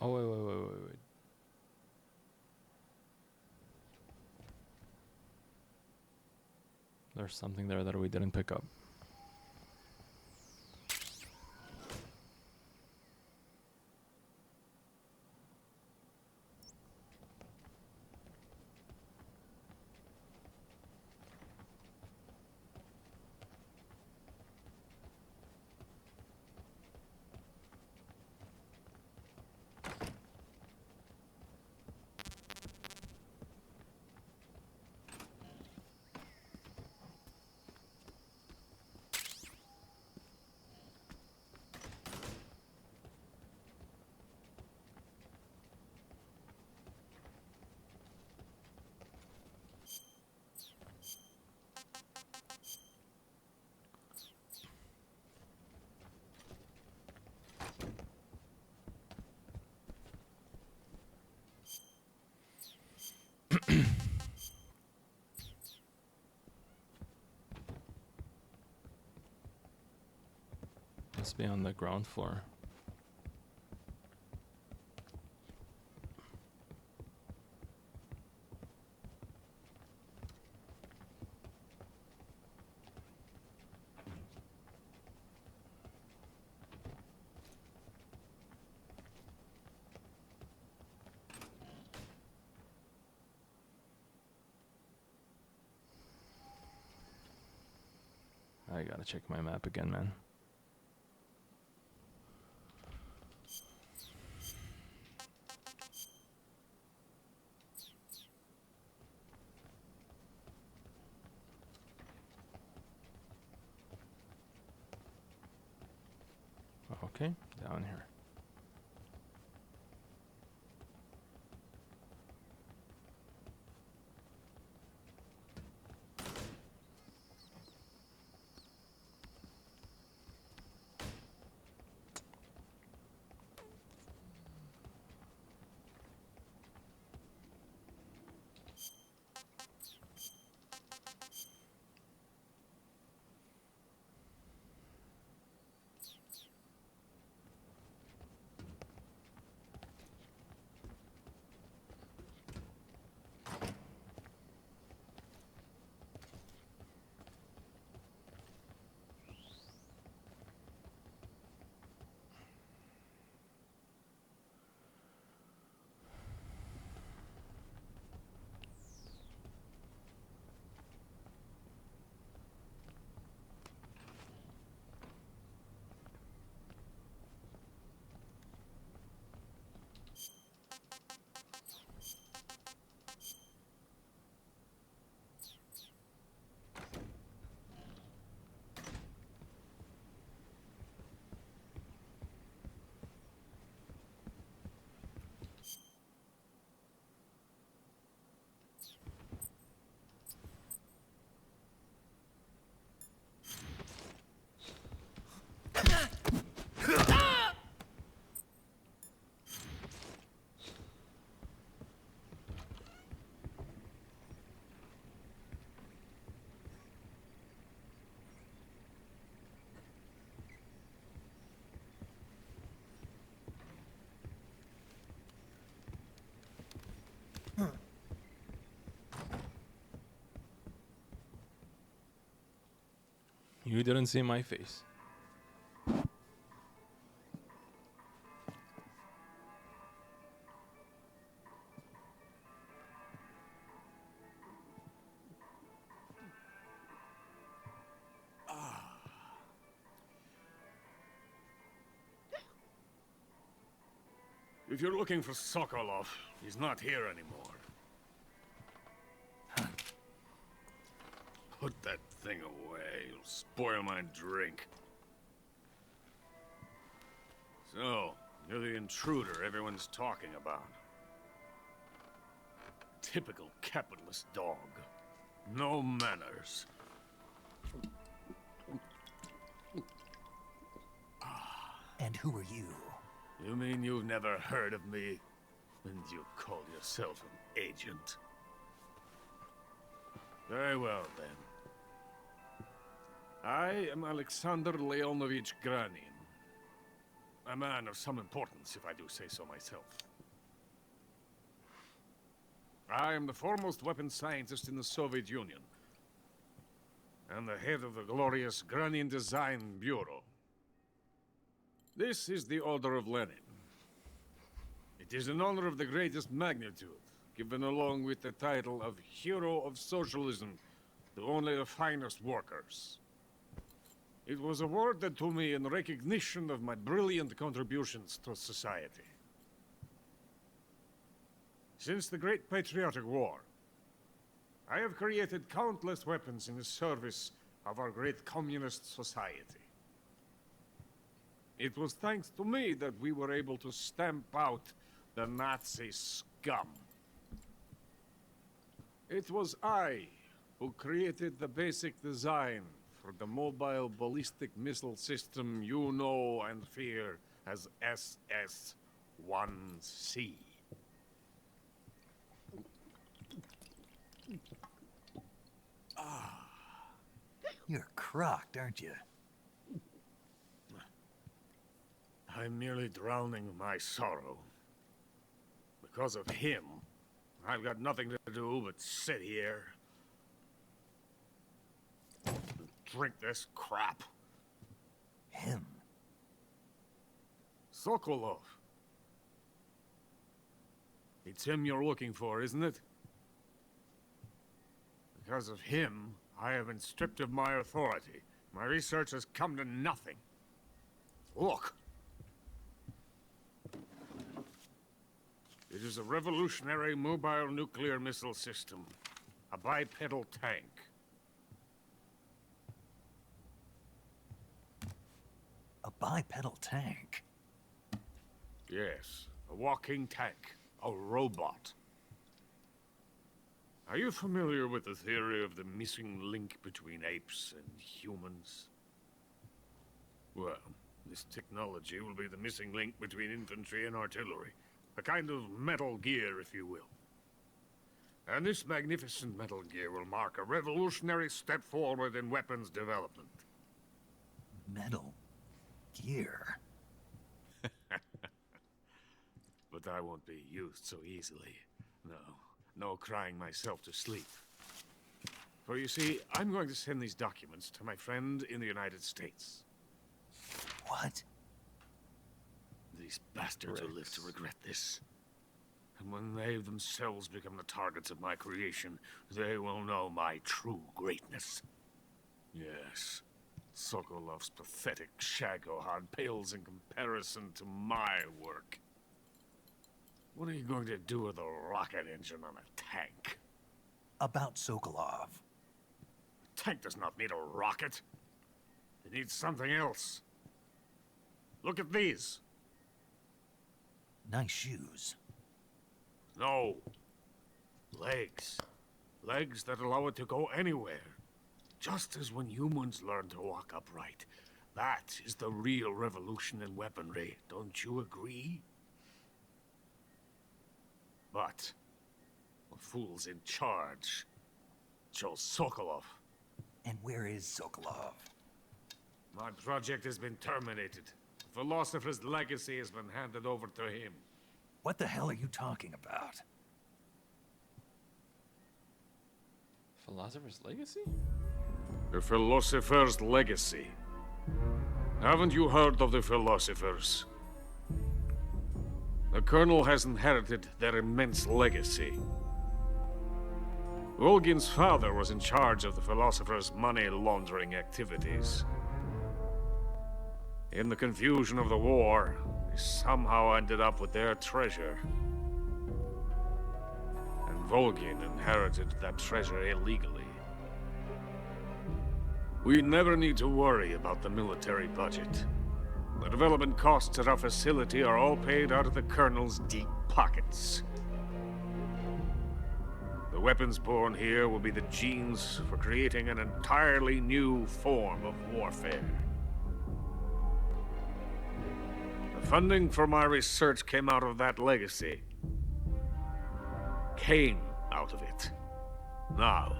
Oh, wait. There's something there that we didn't pick up. must be on the ground floor. I gotta check my map again, man. Okay, down here. You didn't see my face. If you're looking for Sokolov, he's not here anymore. Put that thing away. You'll spoil my drink. So, you're the intruder everyone's talking about. Typical capitalist dog. No manners. And who are you? You mean you've never heard of me? And you call yourself an agent? Very well, then. I am Alexander Leonovich Granin. A man of some importance, if I do say so myself. I am the foremost weapons scientist in the Soviet Union, and the head of the glorious Granin Design Bureau. This is the Order of Lenin. It is an honor of the greatest magnitude, given along with the title of Hero of Socialism to only the finest workers. It was awarded to me in recognition of my brilliant contributions to society. Since the Great Patriotic War, I have created countless weapons in the service of our great communist society. It was thanks to me that we were able to stamp out the Nazi scum. It was I who created the basic design for the mobile ballistic missile system you know and fear as SS-1C. You're crocked, aren't you? I'm merely drowning my sorrow. Because of him, I've got nothing to do but sit here and drink this crap. Him? Sokolov. It's him you're looking for, isn't it? Because of him, I have been stripped of my authority. My research has come to nothing. Look. It is a revolutionary mobile nuclear missile system. A bipedal tank. A bipedal tank? Yes, a walking tank. A robot. Are you familiar with the theory of the missing link between apes and humans? Well, this technology will be the missing link between infantry and artillery. A kind of Metal Gear, if you will. And this magnificent Metal Gear will mark a revolutionary step forward in weapons development. Metal Gear? But I won't be used so easily. No crying myself to sleep. For you see, I'm going to send these documents to my friend in the United States. What? These bastards will live to regret this. And when they themselves become the targets of my creation, they will know my true greatness. Yes, Sokolov's pathetic Shagohod pales in comparison to my work. What are you going to do with a rocket engine on a tank? About Sokolov. A tank does not need a rocket. It needs something else. Look at these. Nice shoes. No. Legs. Legs that allow it to go anywhere. Just as when humans learn to walk upright. That is the real revolution in weaponry. Don't you agree? But the fool's in charge. Joe Sokolov. And where is Sokolov? My project has been terminated. The philosopher's legacy has been handed over to him. What the hell are you talking about? Philosopher's legacy? The philosopher's legacy. Haven't you heard of the philosophers? The Colonel has inherited their immense legacy. Volgin's father was in charge of the philosophers' money laundering activities. In the confusion of the war, they somehow ended up with their treasure. And Volgin inherited that treasure illegally. We never need to worry about the military budget. The development costs at our facility are all paid out of the Colonel's deep pockets. The weapons born here will be the genes for creating an entirely new form of warfare. The funding for my research came out of that legacy. Came out of it. Now,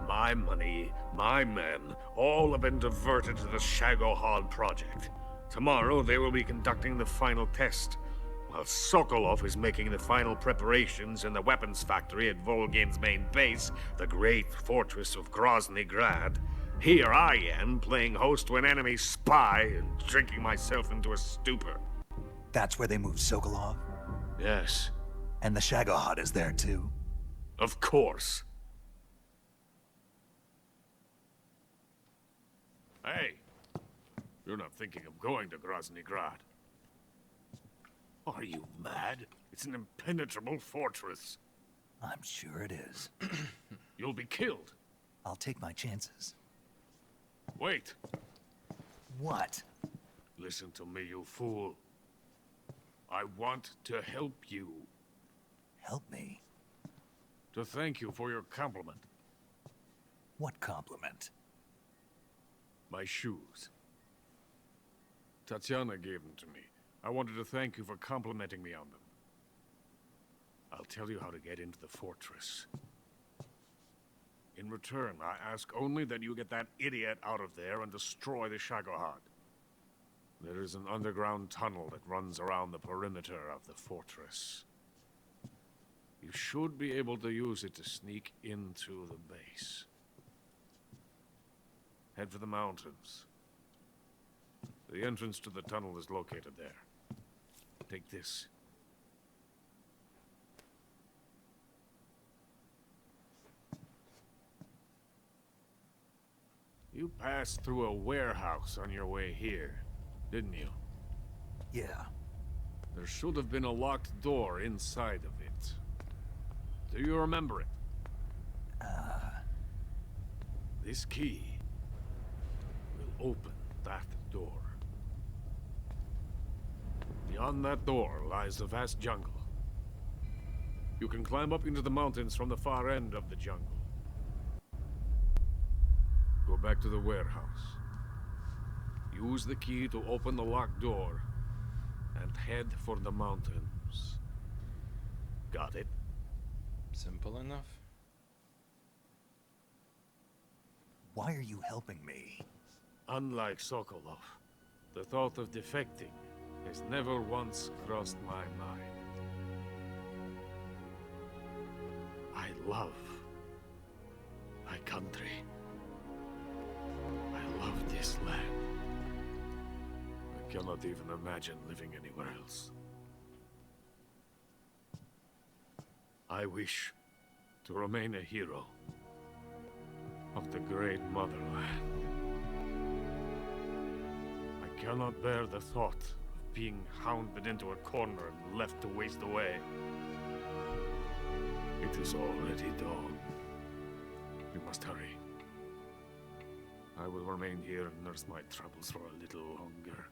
my money, my men, all have been diverted to the Shagohod project. Tomorrow, they will be conducting the final test, while Sokolov is making the final preparations in the weapons factory at Volgin's main base, the great fortress of Grozny Grad. Here I am, playing host to an enemy spy and drinking myself into a stupor. That's where they moved Sokolov? Yes. And the Shagohod is there too? Of course. Hey, you're not thinking of going to Grozny Grad. Are you mad? It's an impenetrable fortress. I'm sure it is. You'll be killed. I'll take my chances. Wait. What? Listen to me, you fool. I want to help you. Help me? To thank you for your compliment. What compliment? My shoes. Tatiana gave them to me. I wanted to thank you for complimenting me on them. I'll tell you how to get into the fortress. In return, I ask only that you get that idiot out of there and destroy the Shagohod. There is an underground tunnel that runs around the perimeter of the fortress. You should be able to use it to sneak into the base. Head for the mountains. The entrance to the tunnel is located there. Take this. You passed through a warehouse on your way here, didn't you? Yeah. There should have been a locked door inside of it. Do you remember it? This key will open that door. Beyond that door lies the vast jungle. You can climb up into the mountains from the far end of the jungle. Go back to the warehouse. Use the key to open the locked door and head for the mountains. Got it? Simple enough. Why are you helping me? Unlike Sokolov, the thought of defecting has never once crossed my mind. I love my country. I love this land. I cannot even imagine living anywhere else. I wish to remain a hero of the great motherland. I cannot bear the thought of being hounded into a corner and left to waste away. It is already dawn. We must hurry. I will remain here and nurse my troubles for a little longer.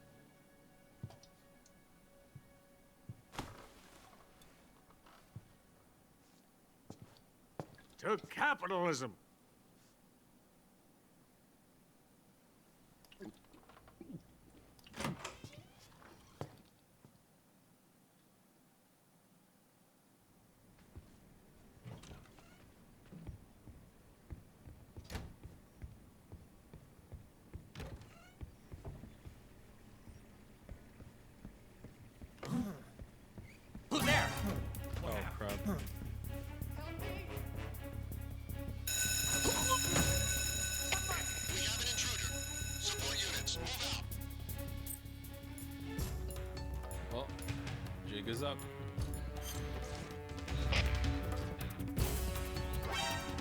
To capitalism! Who's there? Oh crap. We have an intruder. Support units, move out. Well, jig is up.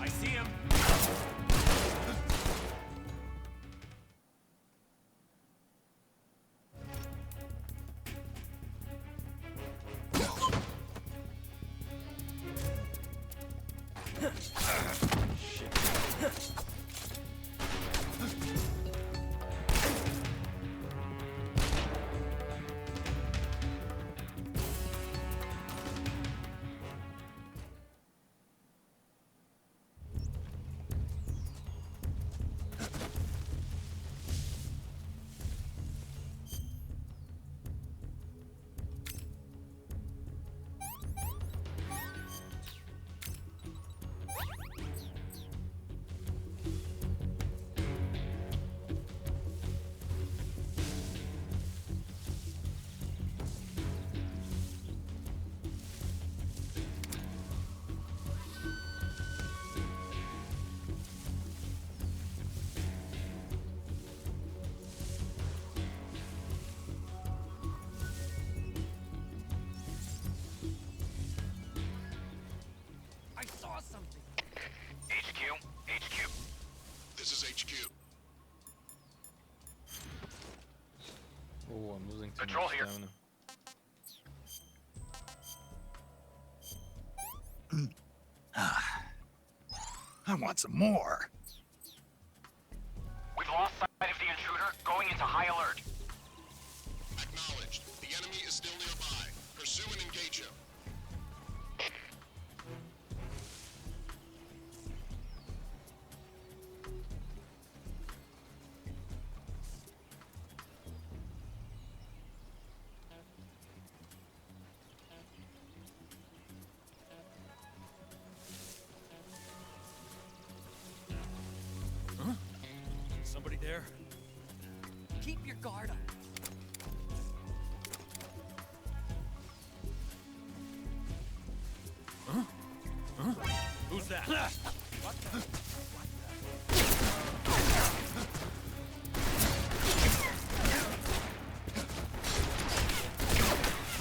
I see him. HQ. This is HQ. Oh, I'm losing too Patrol much here. stamina. I want some more. We've lost sight of the intruder, going into high alert. Acknowledged. The enemy is still nearby. Pursue and engage him. Somebody there? Keep your guard up. that? What the?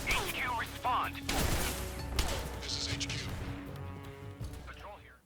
HQ, respond. This is HQ. Patrol here.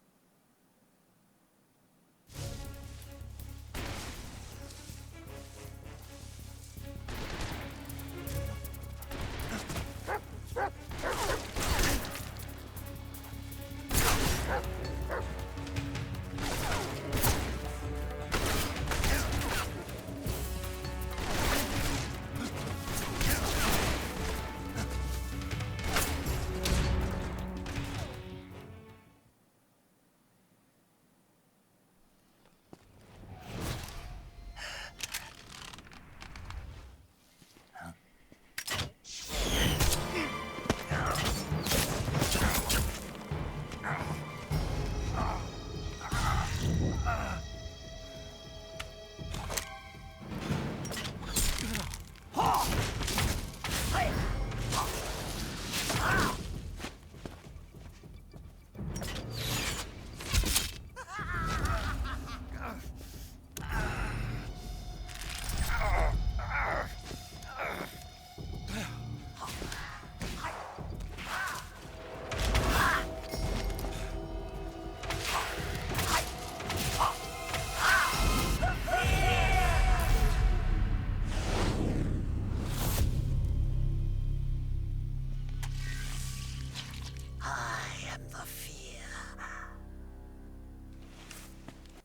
I am the fear.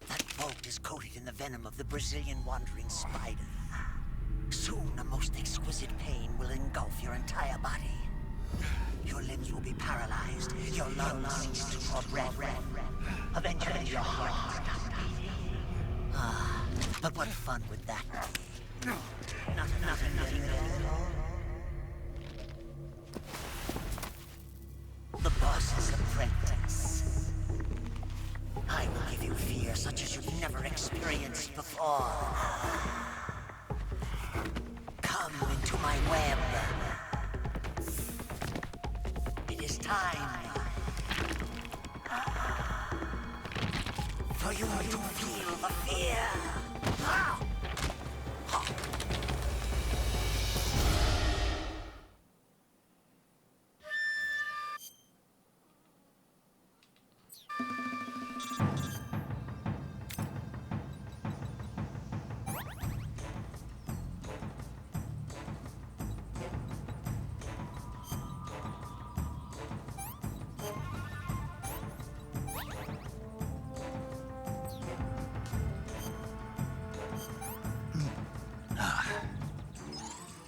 That boat is coated in the venom of the Brazilian wandering spider. Soon a most exquisite pain will engulf your entire body. Your limbs will be paralyzed, your lungs cease to draw breath. Eventually your heart will stop beating. Ah, but what fun would that be? Nothing at all. The boss's apprentice. I will give you fear such as you've never experienced before. Come into my web. It is time for you to feel the fear.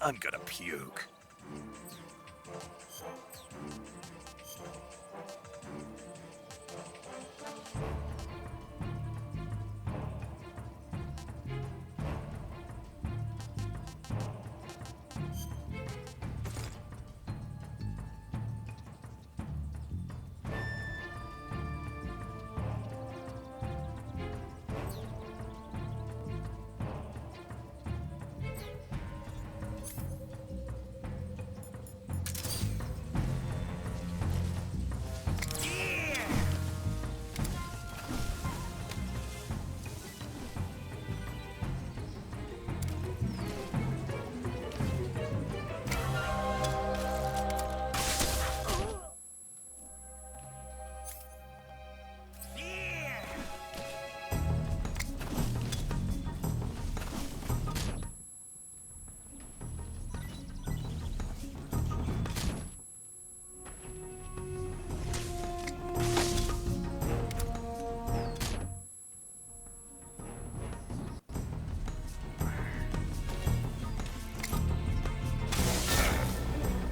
I'm gonna puke.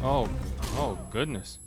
Oh, goodness.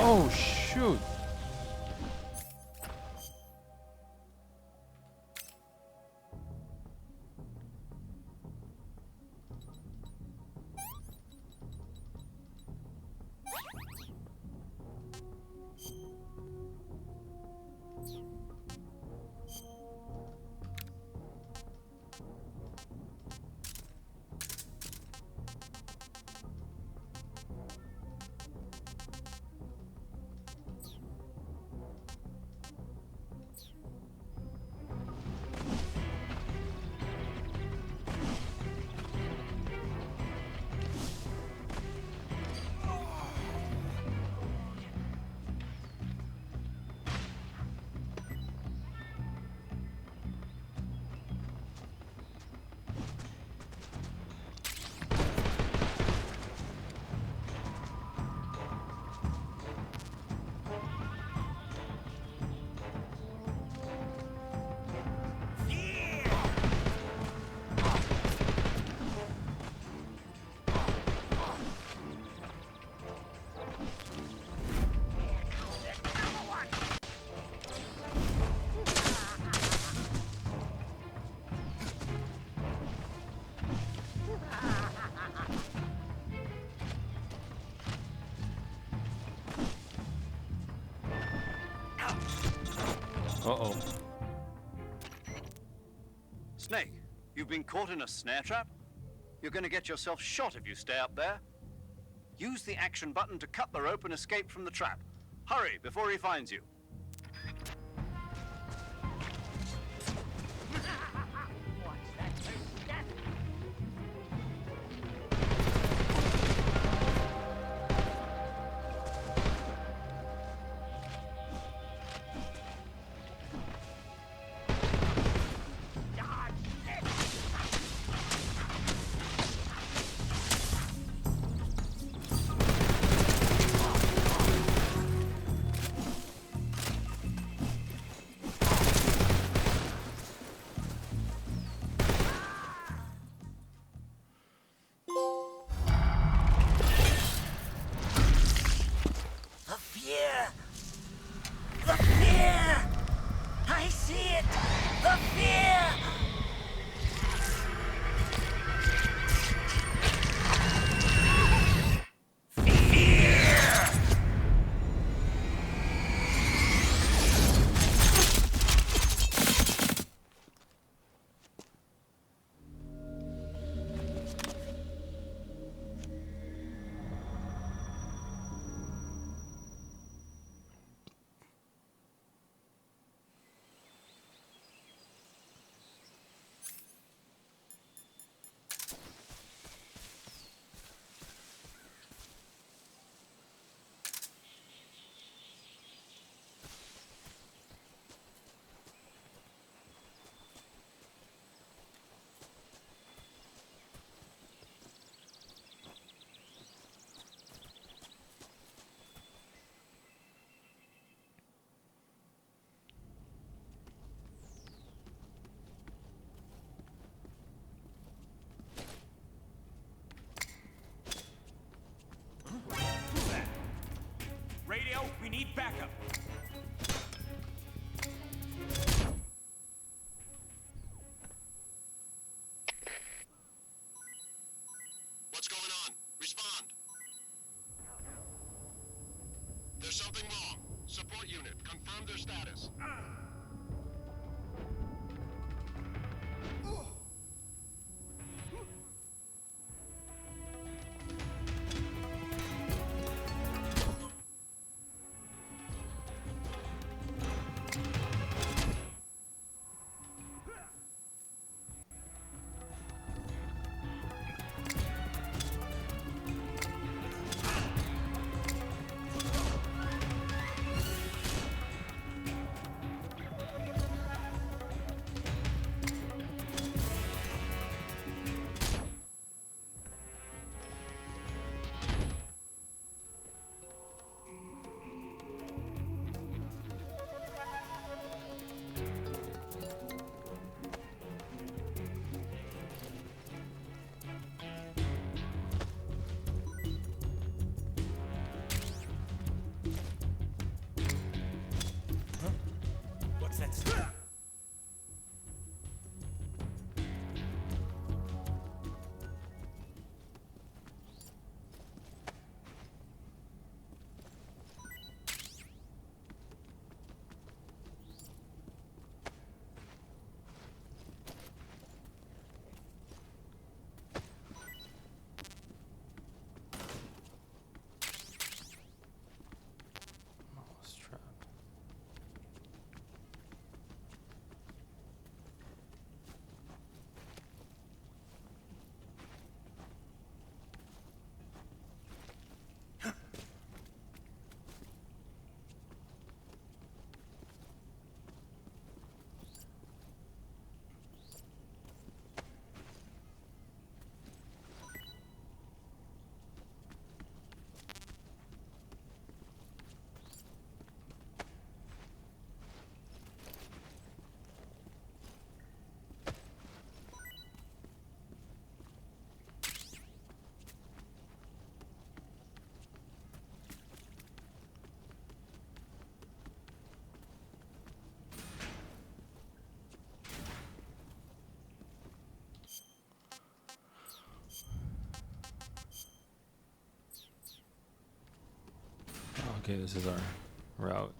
Oh, shoot. Uh-oh. Snake, you've been caught in a snare trap? You're going to get yourself shot if you stay up there. Use the action button to cut the rope and escape from the trap. Hurry before he finds you. The fear! I see it! The fear! Radio, we need backup. What's going on? Respond. There's something wrong. Support unit, confirm their status. Okay, this is our route.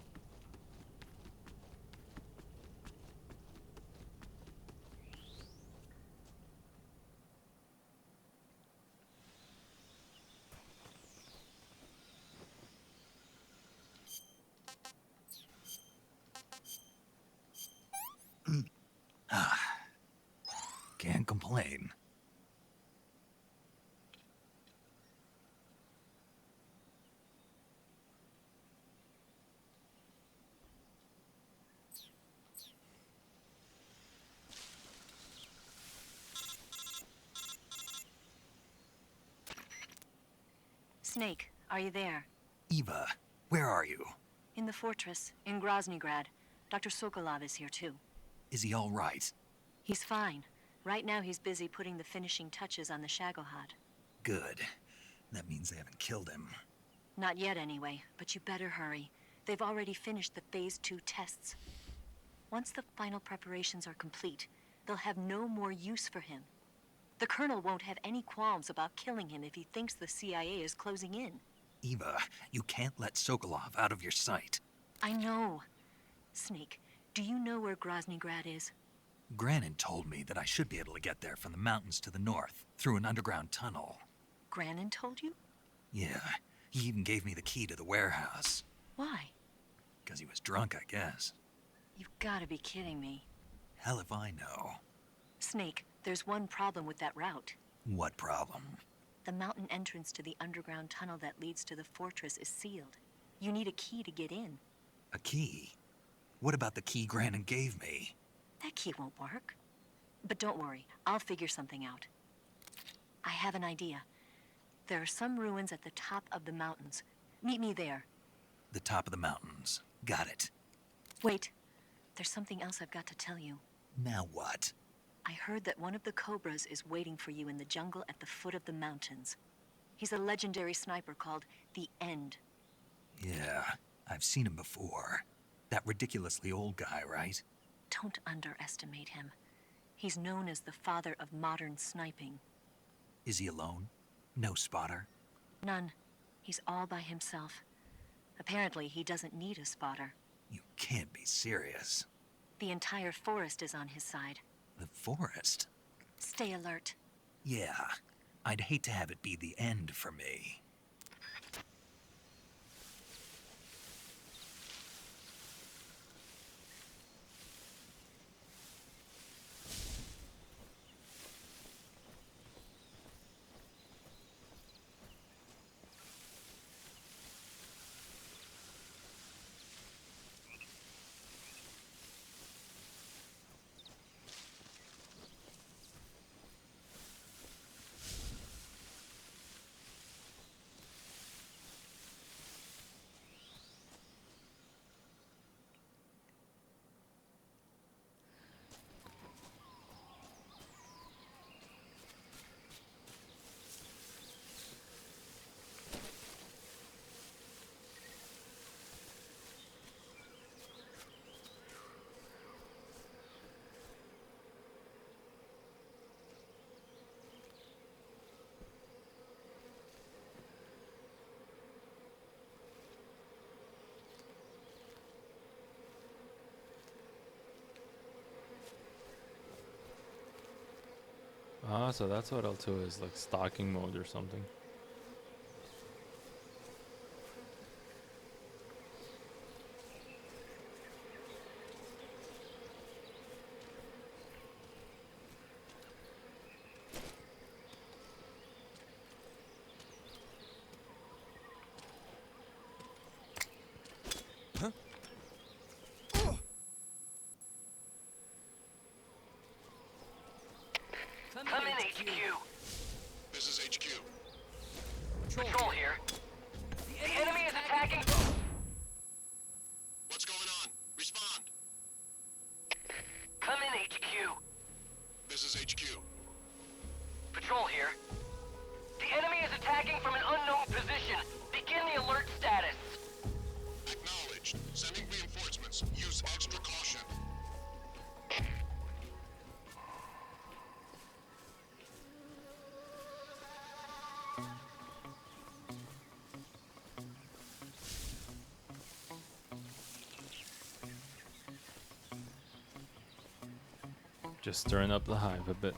Can't complain. Snake, are you there? Eva, where are you? In the fortress, in Groznygrad. Dr. Sokolov is here too. Is he all right? He's fine. Right now he's busy putting the finishing touches on the Shagohod. Good. That means they haven't killed him. Not yet anyway, but you better hurry. They've already finished the Phase 2 tests. Once the final preparations are complete, they'll have no more use for him. The Colonel won't have any qualms about killing him if he thinks the CIA is closing in. Eva, you can't let Sokolov out of your sight. I know. Snake, do you know where Groznygrad is? Granin told me that I should be able to get there from the mountains to the north, through an underground tunnel. Granin told you? Yeah, he even gave me the key to the warehouse. Why? Because he was drunk, I guess. You've got to be kidding me. Hell if I know. Snake, there's one problem with that route. What problem? The mountain entrance to the underground tunnel that leads to the fortress is sealed. You need a key to get in. A key? What about the key Granin gave me? That key won't work. But don't worry, I'll figure something out. I have an idea. There are some ruins at the top of the mountains. Meet me there. The top of the mountains. Got it. Wait, there's something else I've got to tell you. Now what? I heard that one of the Cobras is waiting for you in the jungle at the foot of the mountains. He's a legendary sniper called the End. Yeah, I've seen him before. That ridiculously old guy, right? Don't underestimate him. He's known as the father of modern sniping. Is he alone? No spotter? None. He's all by himself. Apparently, he doesn't need a spotter. You can't be serious. The entire forest is on his side. The forest? Stay alert. Yeah, I'd hate to have it be the end for me. Ah, so that's what L2 is, like stalking mode or something. Come in, HQ. This is HQ. Patrol here. The enemy is attacking. What's going on? Respond. Come in, HQ. This is HQ. Patrol here. The enemy is attacking from an unknown position. Begin the alert status. Acknowledged. Sending reinforcements. Use extra caution. Just stirring up the hive a bit.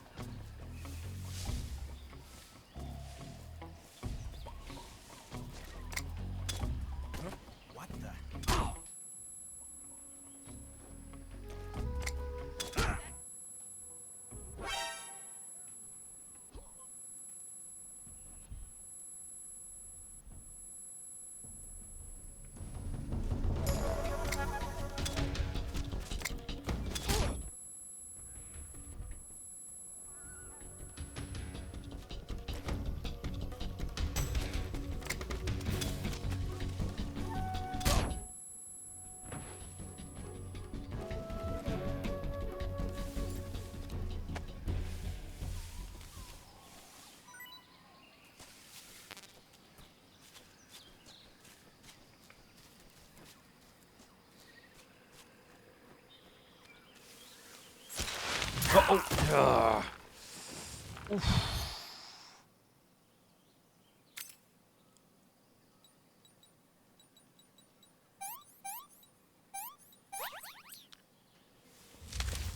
What the?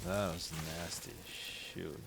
That was nasty. Shoot.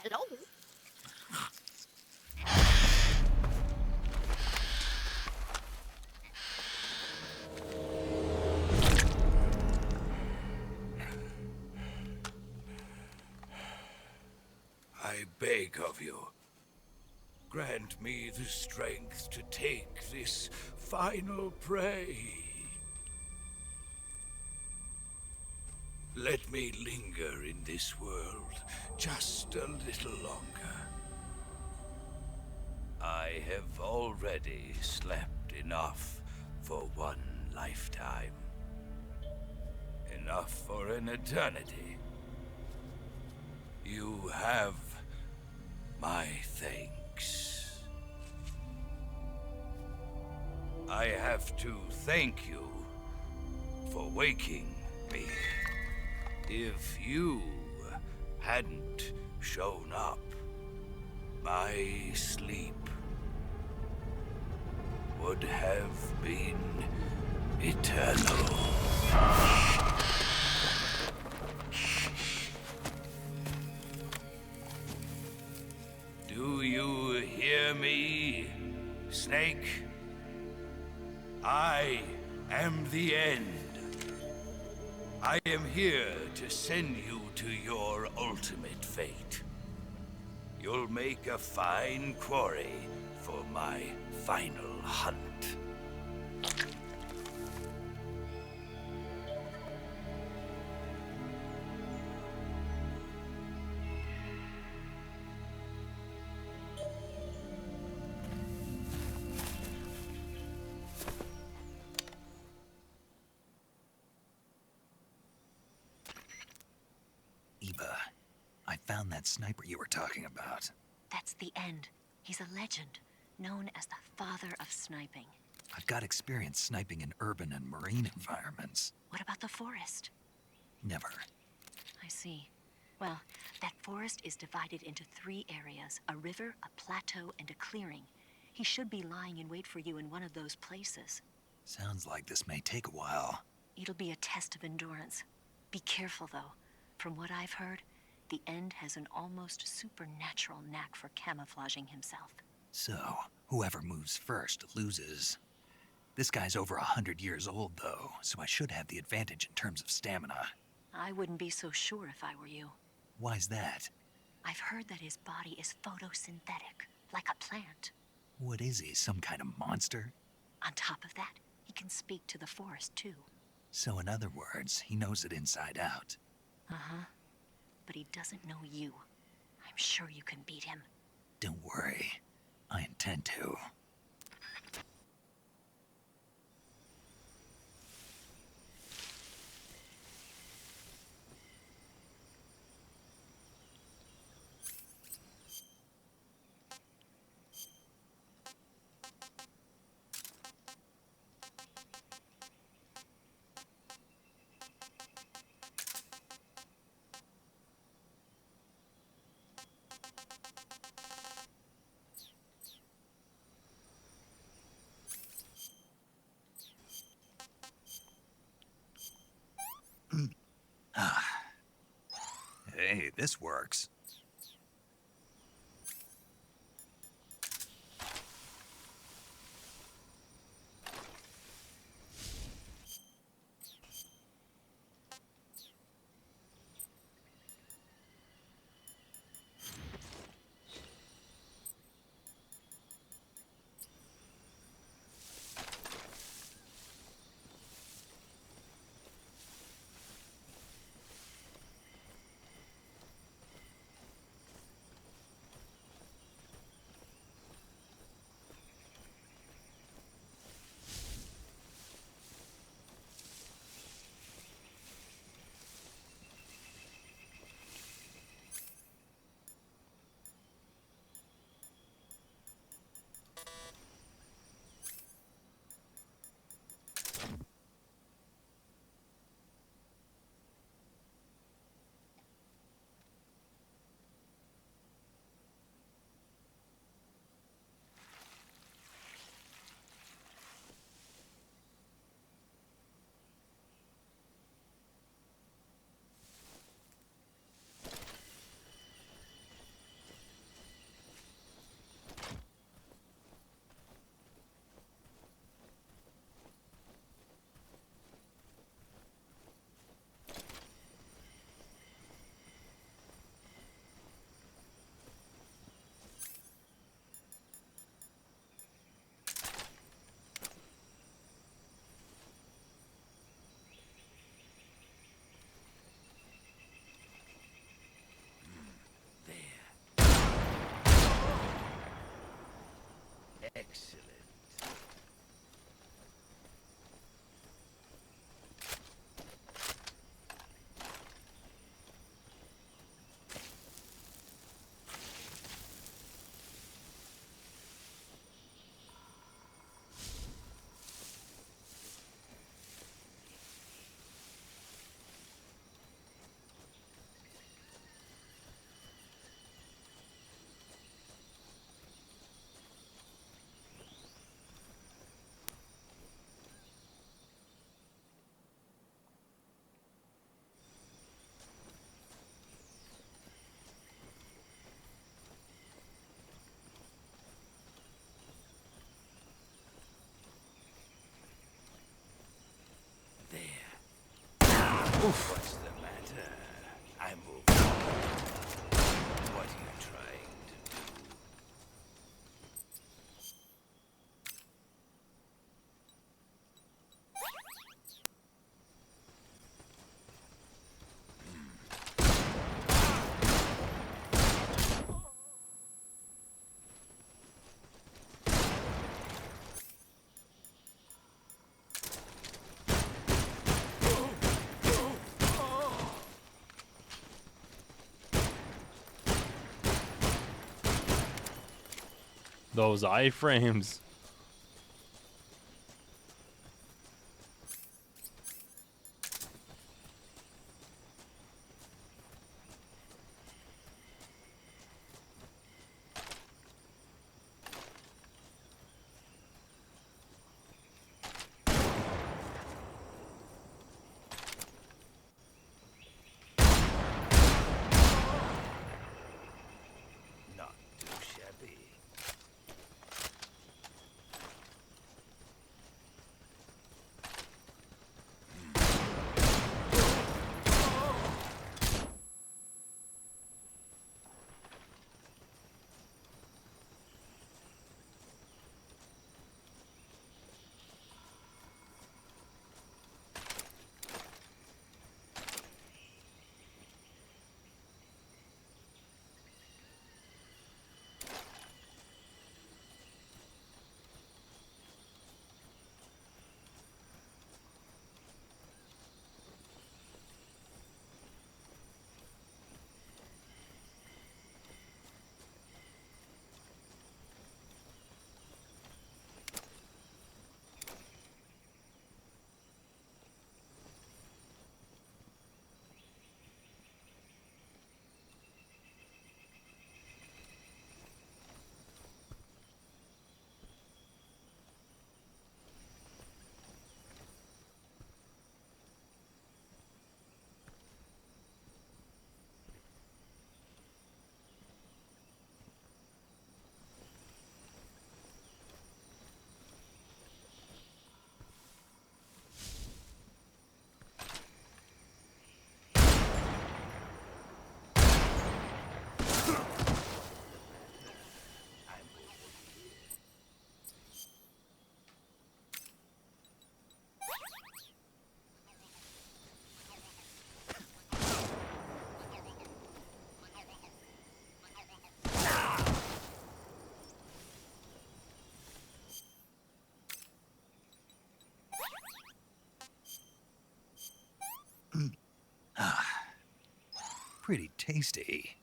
Hello? I beg of you, grant me the strength to take this final prey. Let me linger in this world just a little longer. I have already slept enough for one lifetime. Enough for an eternity. You have my thanks. I have to thank you for waking me. If you hadn't shown up, my sleep would have been eternal. Do you hear me, Snake? I am the end. I am here to send you to your ultimate fate. You'll make a fine quarry for my final hunt. Eva, I found that sniper you were talking about. That's the end. He's a legend, known as the father of sniping. I've got experience sniping in urban and marine environments. What about the forest? Never. I see. Well, that forest is divided into 3 areas, a river, a plateau, and a clearing. He should be lying in wait for you in one of those places. Sounds like this may take a while. It'll be a test of endurance. Be careful, though. From what I've heard, the End has an almost supernatural knack for camouflaging himself. So, whoever moves first loses. This guy's over 100 years old, though, so I should have the advantage in terms of stamina. I wouldn't be so sure if I were you. Why's that? I've heard that his body is photosynthetic, like a plant. What is he, some kind of monster? On top of that, he can speak to the forest, too. So in other words, he knows it inside out. Uh-huh. But he doesn't know you. I'm sure you can beat him. Don't worry. I intend to. Hey, this works. Excellent. Oof. What's the matter? I'm over. What are you trying to do? Those iframes. pretty tasty.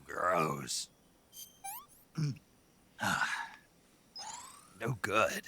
Gross. No good.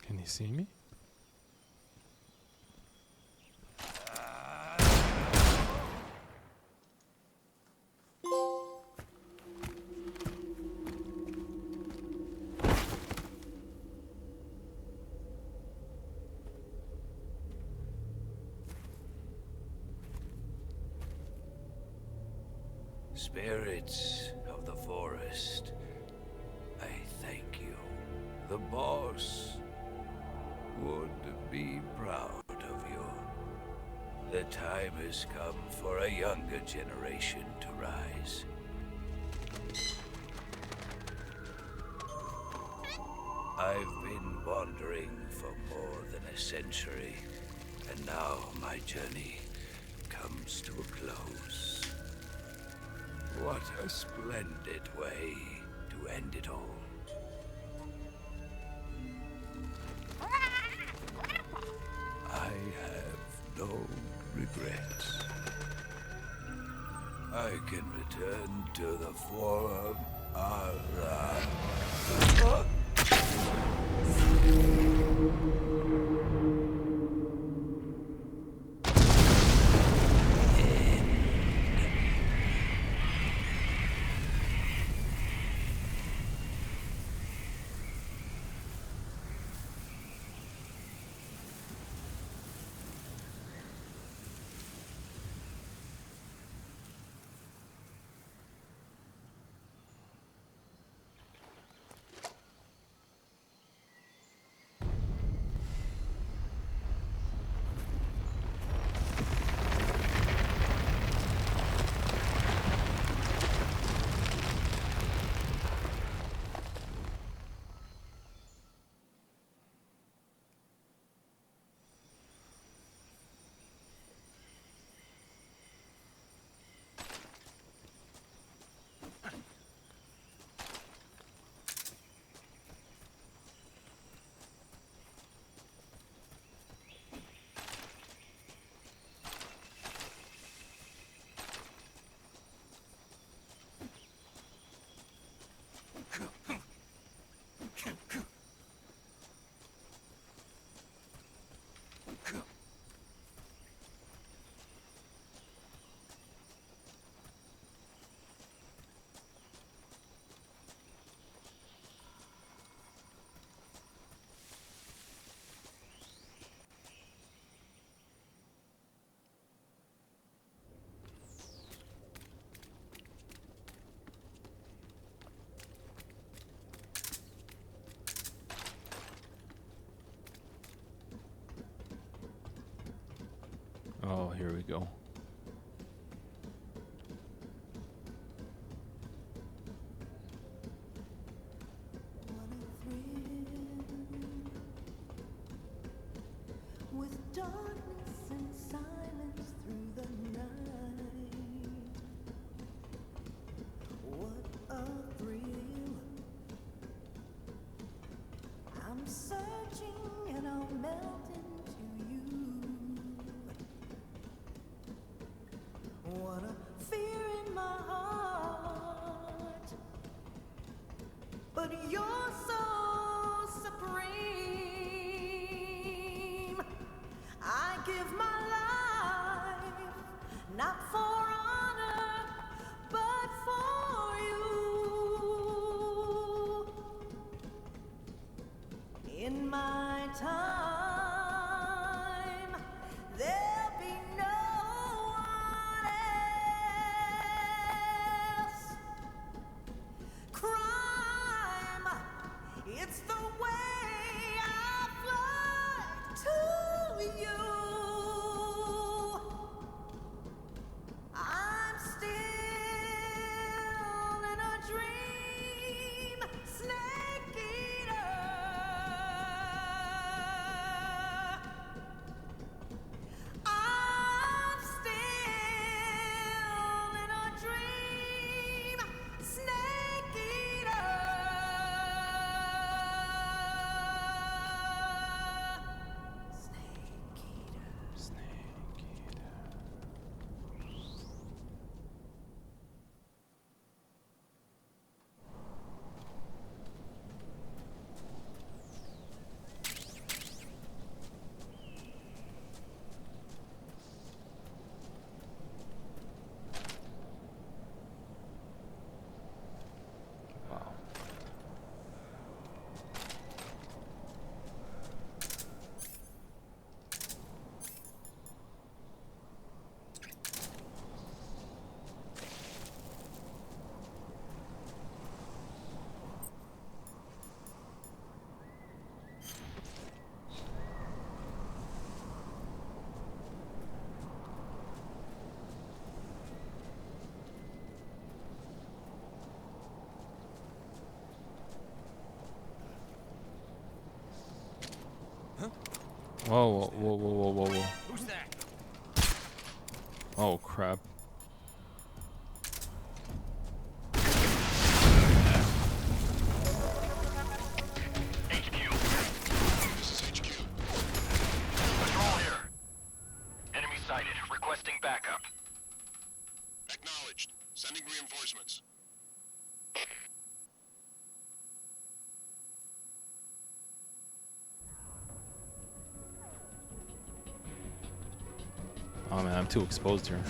Can you see me? Spirits of the forest, I thank you. The boss would be proud of you. The time has come for a younger generation to rise. I've been wandering for more than a century, and now my journey comes to a close. What a splendid way to end it all. I have no regrets. I can return to the Forum Allah. Oh, here we go. With darkness and silence through the night. What a thrill. I'm searching and I'll melt into you. What a fear in my heart. But you're so supreme. I give my life, not for honor, but for you. In my time, there'll be no one else. Crime, it's the way I fly to you. I'm still in a dream, snake eater. I'm still in a dream, snake eater. Whoa, whoa, whoa, whoa, whoa, whoa. Who's that? Oh, crap. Patrol here. Enemy sighted. Requesting backup. Acknowledged. Sending reinforcements. Oh man, I'm too exposed here.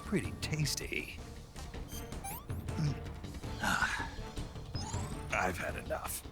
Pretty tasty. I've had enough.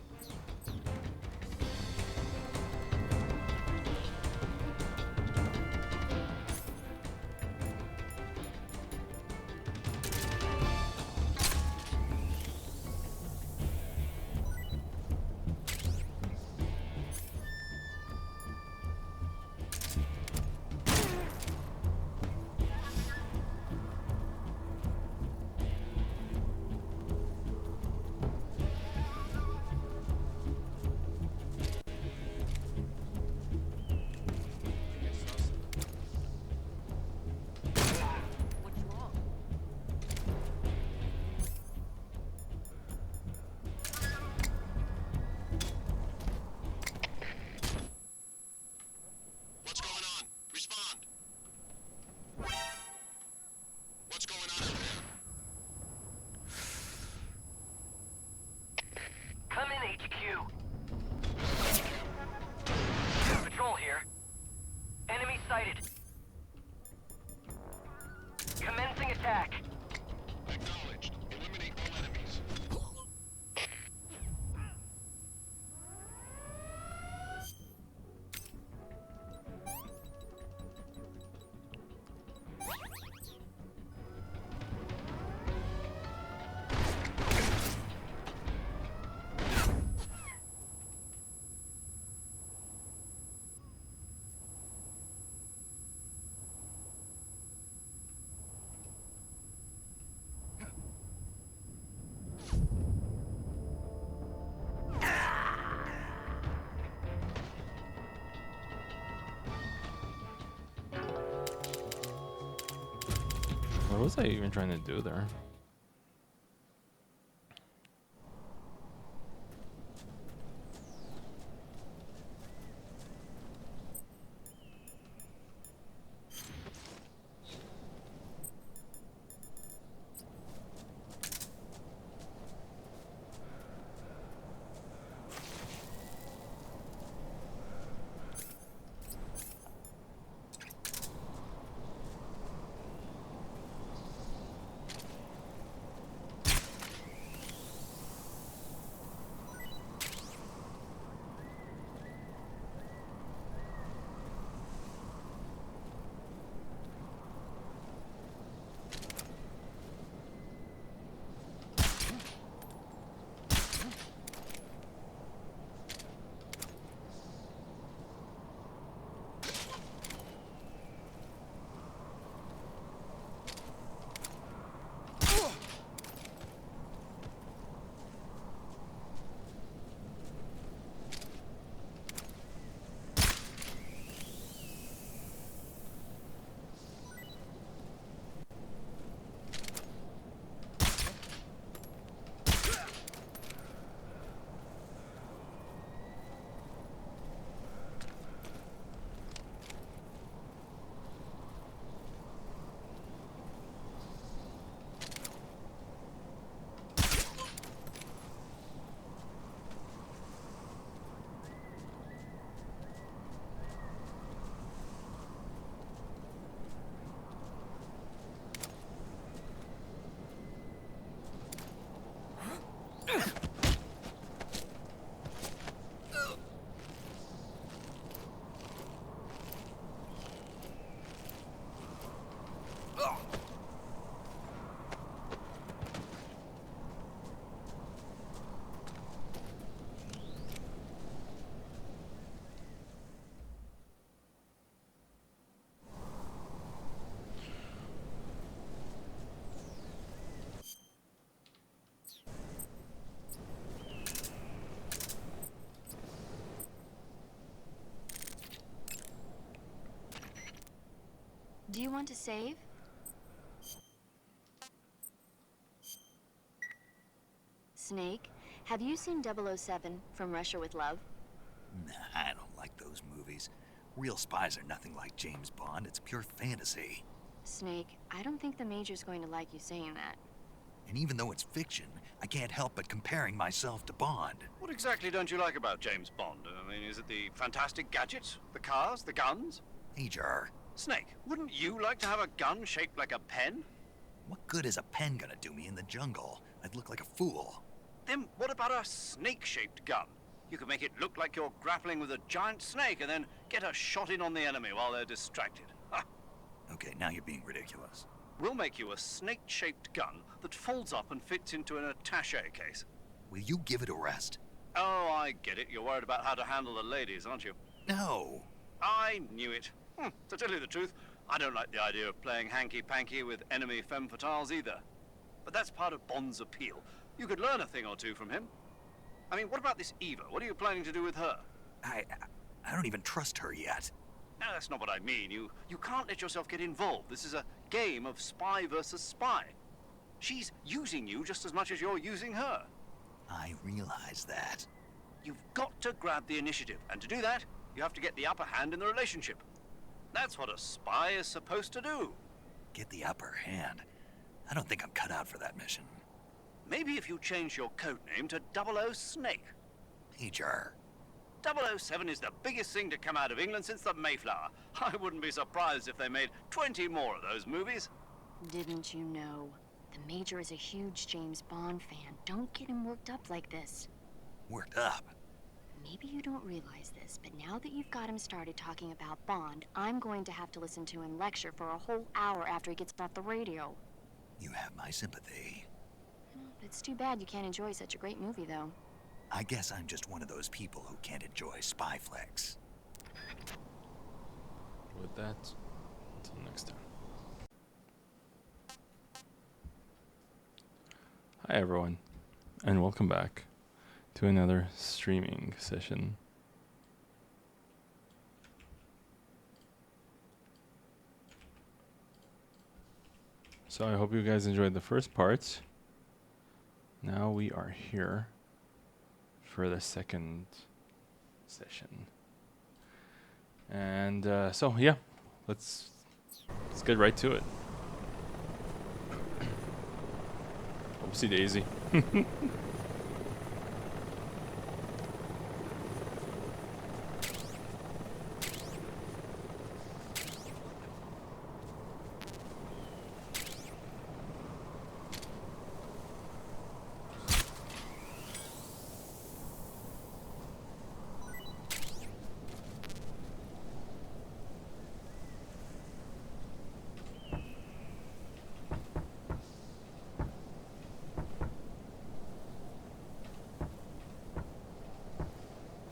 What's going on? Respond. What's going on out there? Come in, HQ. Patrol here. Enemy sighted. Commencing attack. Acknowledged. Eliminate all enemies. What was I even trying to do there? Do you want to save? Snake, have you seen 007 from Russia with Love? Nah, I don't like those movies. Real spies are nothing like James Bond. It's pure fantasy. Snake, I don't think the Major's going to like you saying that. And even though it's fiction, I can't help but comparing myself to Bond. What exactly don't you like about James Bond? I mean, is it the fantastic gadgets, the cars, the guns? Major, Snake, wouldn't you like to have a gun shaped like a pen? What good is a pen gonna do me in the jungle? I'd look like a fool. Then what about a snake-shaped gun? You could make it look like you're grappling with a giant snake and then get a shot in on the enemy while they're distracted. Ha! Okay, now you're being ridiculous. We'll make you a snake-shaped gun that folds up and fits into an attaché case. Will you give it a rest? Oh, I get it. You're worried about how to handle the ladies, aren't you? No. I knew it. To tell you the truth, I don't like the idea of playing hanky-panky with enemy femme fatales either. But that's part of Bond's appeal. You could learn a thing or two from him. I mean, what about this Eva? What are you planning to do with her? I don't even trust her yet. No, that's not what I mean. You can't let yourself get involved. This is a game of spy versus spy. She's using you just as much as you're using her. I realize that. You've got to grab the initiative, and to do that, you have to get the upper hand in the relationship. That's what a spy is supposed to do. Get the upper hand? I don't think I'm cut out for that mission. Maybe if you change your code name to 00 Snake. Major. 007 is the biggest thing to come out of England since the Mayflower. I wouldn't be surprised if they made 20 more of those movies. Didn't you know? The Major is a huge James Bond fan. Don't get him worked up like this. Worked up? Maybe you don't realize this, but now that you've got him started talking about Bond, I'm going to have to listen to him lecture for a whole hour after he gets off the radio. You have my sympathy. It's too bad you can't enjoy such a great movie, though. I guess I'm just one of those people who can't enjoy spy flicks. With that, until next time. Hi everyone, and welcome back to another streaming session. So I hope you guys enjoyed the first part. Now we are here for the second session. And so yeah, let's get right to it. Oopsie daisy.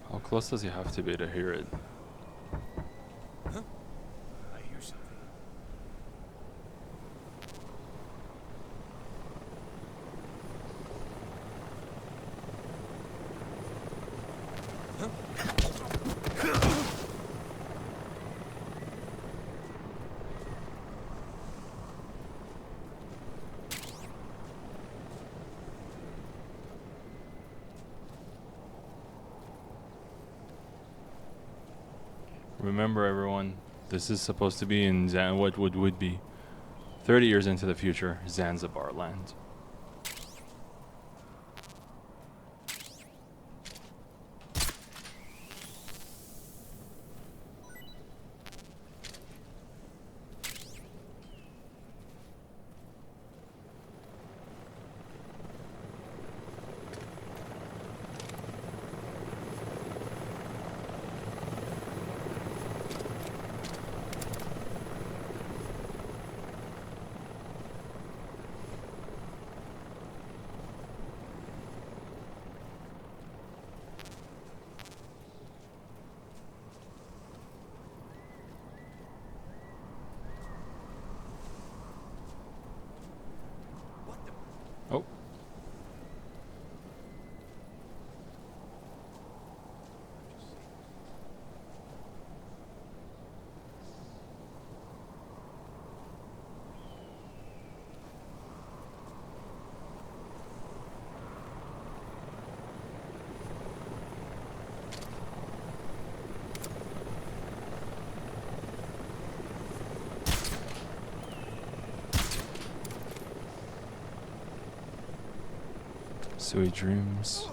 How close does he have to be to hear it? Huh? I hear something. Remember everyone, this is supposed to be in what would be 30 years into the future, Zanzibar land. Oh. Sweet dreams.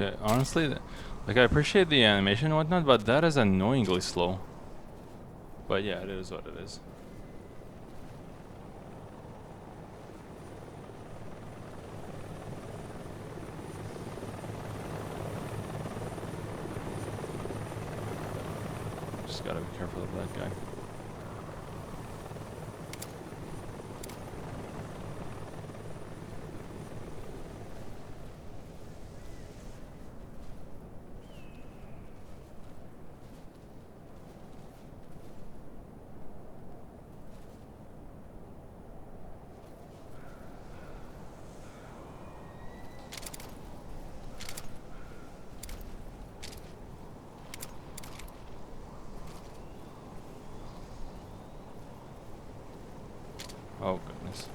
Okay, honestly, like I appreciate the animation and whatnot, but that is annoyingly slow. But yeah, it is what it is. Just gotta be careful of that guy. Oh goodness.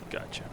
Gotcha.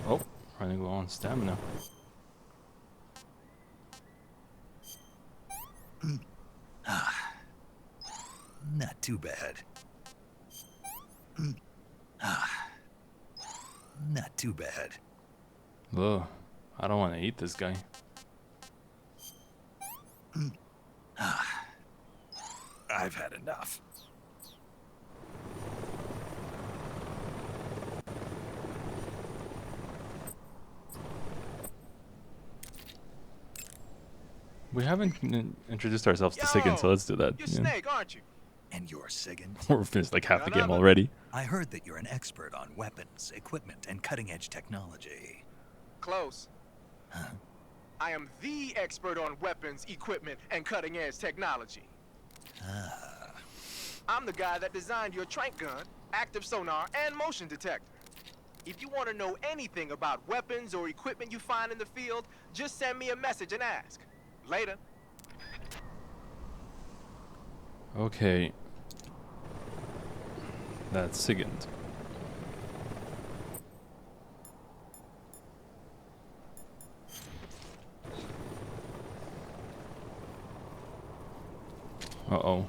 Oh, running low on stamina. Not too bad. Not too bad. Ugh, I don't want to eat this guy. I've had enough. We haven't introduced ourselves to Sigyn, so let's do that. You're Yeah. Snake, aren't you? And you're Sigyn? We're finished like half the game already. I heard that you're an expert on weapons, equipment, and cutting-edge technology. Close. I am the expert on weapons, equipment, and cutting-edge technology. I'm the guy that designed your trank gun, active sonar, and motion detector. If you want to know anything about weapons or equipment you find in the field, just send me a message and ask. Later. Okay. That's Sigyn. Uh-oh.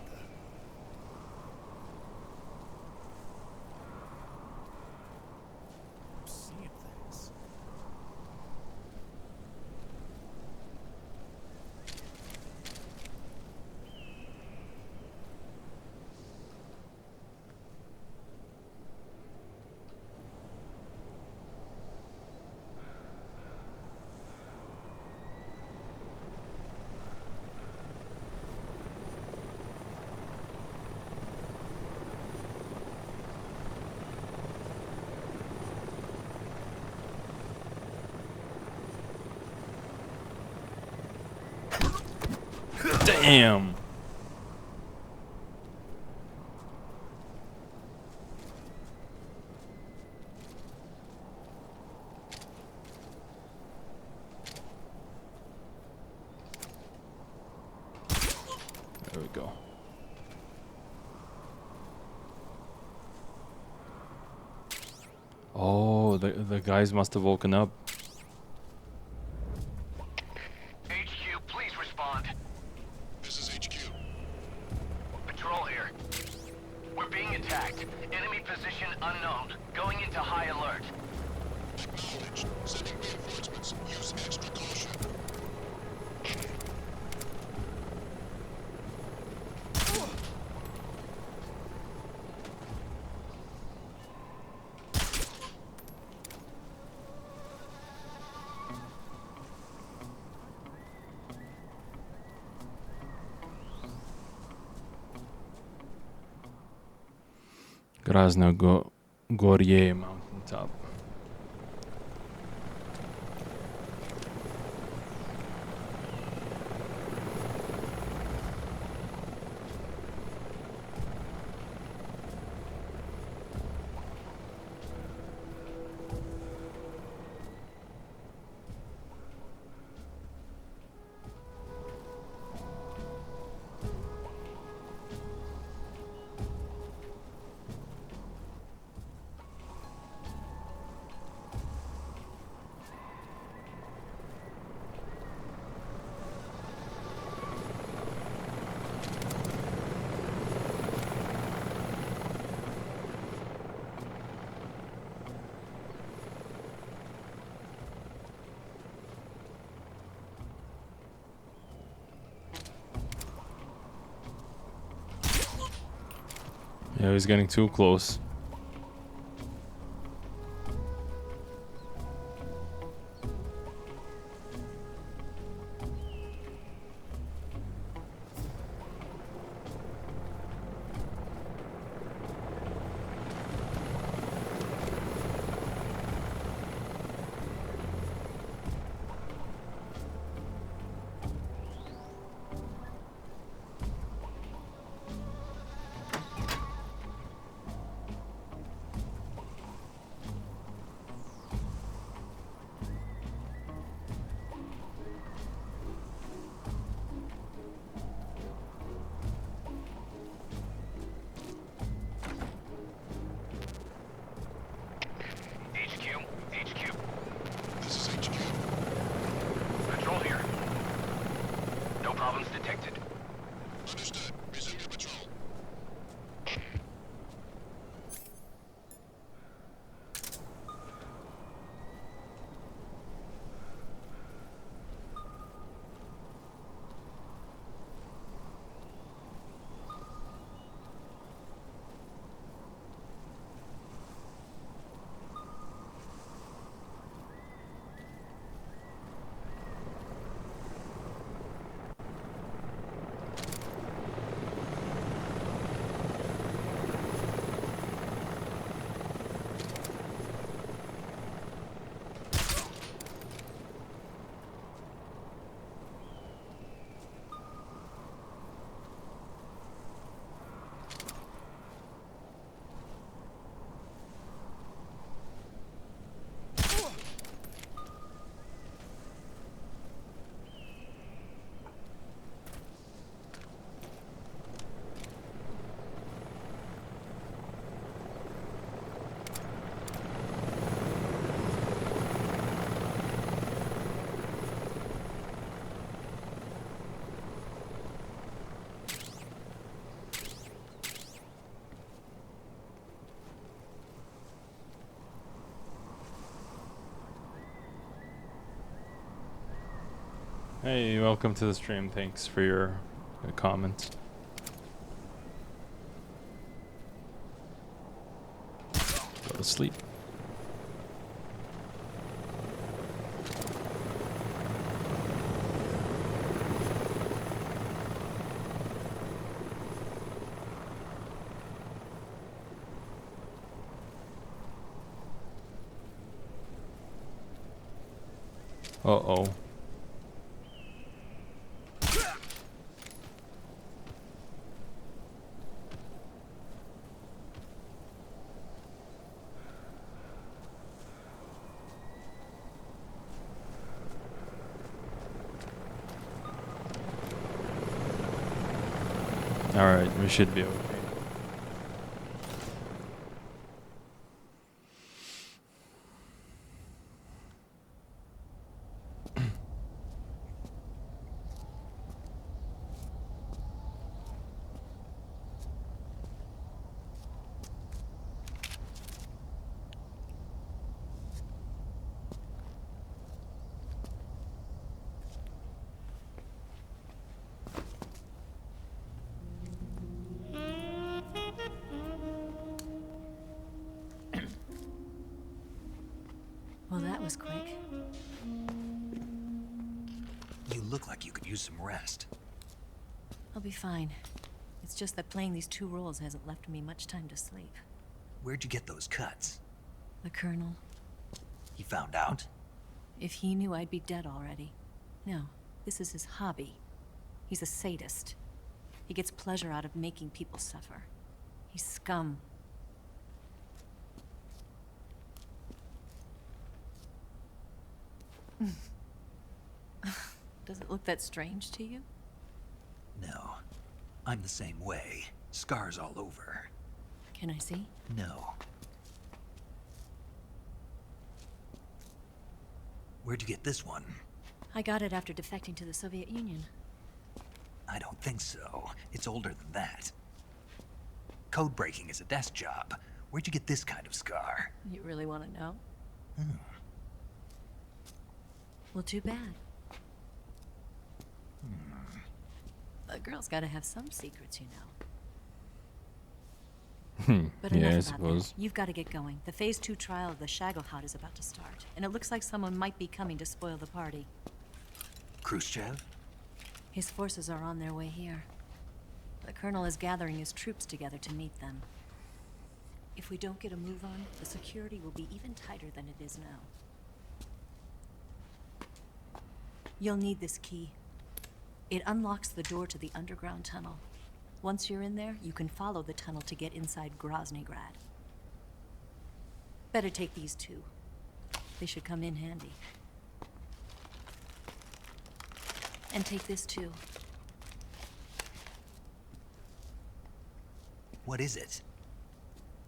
Damn. There we go. Oh, the guys must have woken up. HQ, please respond. This is HQ. Patrol here. We're being attacked. Enemy position unknown. Going into high alert. Acknowledged. Sending reinforcements. Use extra caution. Gorje mountaintop. Yeah, he's getting too close. Hey, welcome to the stream. Thanks for your comments. Go to sleep. Uh-oh. Alright, we should be okay. Well, that was quick. You look like you could use some rest. I'll be fine. It's just that playing these two roles hasn't left me much time to sleep. Where'd you get those cuts? The Colonel. He found out? If he knew, I'd be dead already. No, this is his hobby. He's a sadist. He gets pleasure out of making people suffer. He's scum. Does it look that strange to you? No. I'm the same way. Scars all over. Can I see? No. Where'd you get this one? I got it after defecting to the Soviet Union. I don't think so. It's older than that. Code breaking is a desk job. Where'd you get this kind of scar? You really want to know? Hmm. Well, too bad. A girl's gotta have some secrets, you know. But Yeah, I enough about suppose. that. You've got to get going. The Phase 2 trial of the Shagohod is about to start, and it looks like someone might be coming to spoil the party. Khrushchev? His forces are on their way here. The Colonel is gathering his troops together to meet them. If we don't get a move on, the security will be even tighter than it is now. You'll need this key. It unlocks the door to the underground tunnel. Once you're in there, you can follow the tunnel to get inside Groznygrad. Better take these two. They should come in handy. And take this too. What is it?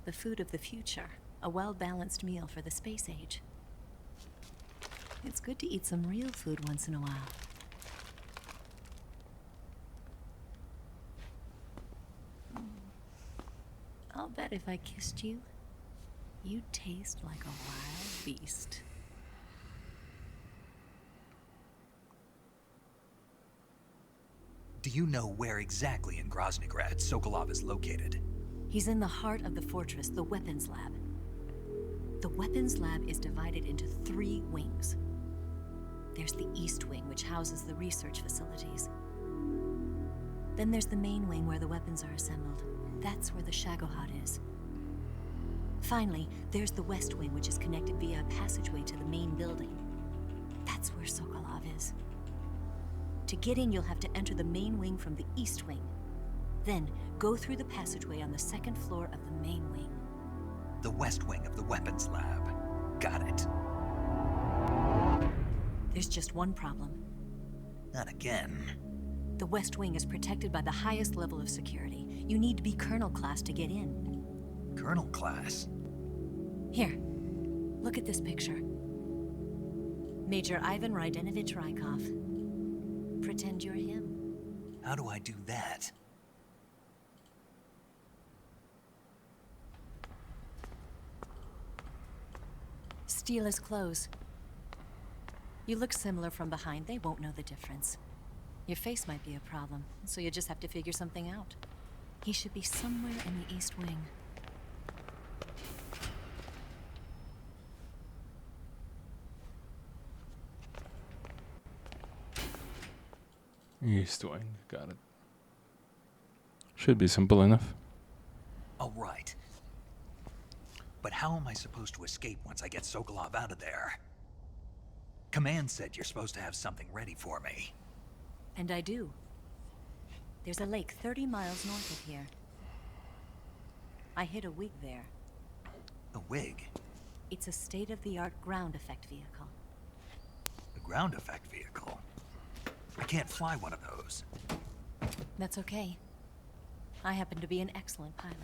The food of the future. A well-balanced meal for the space age. It's good to eat some real food once in a while. I'll bet if I kissed you, you'd taste like a wild beast. Do you know where exactly in Groznygrad Sokolov is located? He's in the heart of the fortress, the weapons lab. The weapons lab is divided into 3 wings. There's the East Wing, which houses the research facilities. Then there's the main wing where the weapons are assembled. That's where the Shagohod is. Finally, there's the West Wing, which is connected via a passageway to the main building. That's where Sokolov is. To get in, you'll have to enter the main wing from the East Wing. Then, go through the passageway on the 2nd floor of the main wing. The West Wing of the weapons lab. Got it. There's just one problem. Not again. The West Wing is protected by the highest level of security. You need to be Colonel class to get in. Colonel class? Here, look at this picture. Major Ivan Rydenovich Rykov. Pretend you're him. How do I do that? Steal his clothes. You look similar from behind. They won't know the difference. Your face might be a problem, so you just have to figure something out. He should be somewhere in the East Wing. East Wing, got it. Should be simple enough. All right. But how am I supposed to escape once I get Sokolov out of there? Command said you're supposed to have something ready for me. And I do. There's a lake 30 miles north of here. I hid a wig there. A wig? It's a state-of-the-art ground effect vehicle. A ground effect vehicle? I can't fly one of those. That's okay. I happen to be an excellent pilot.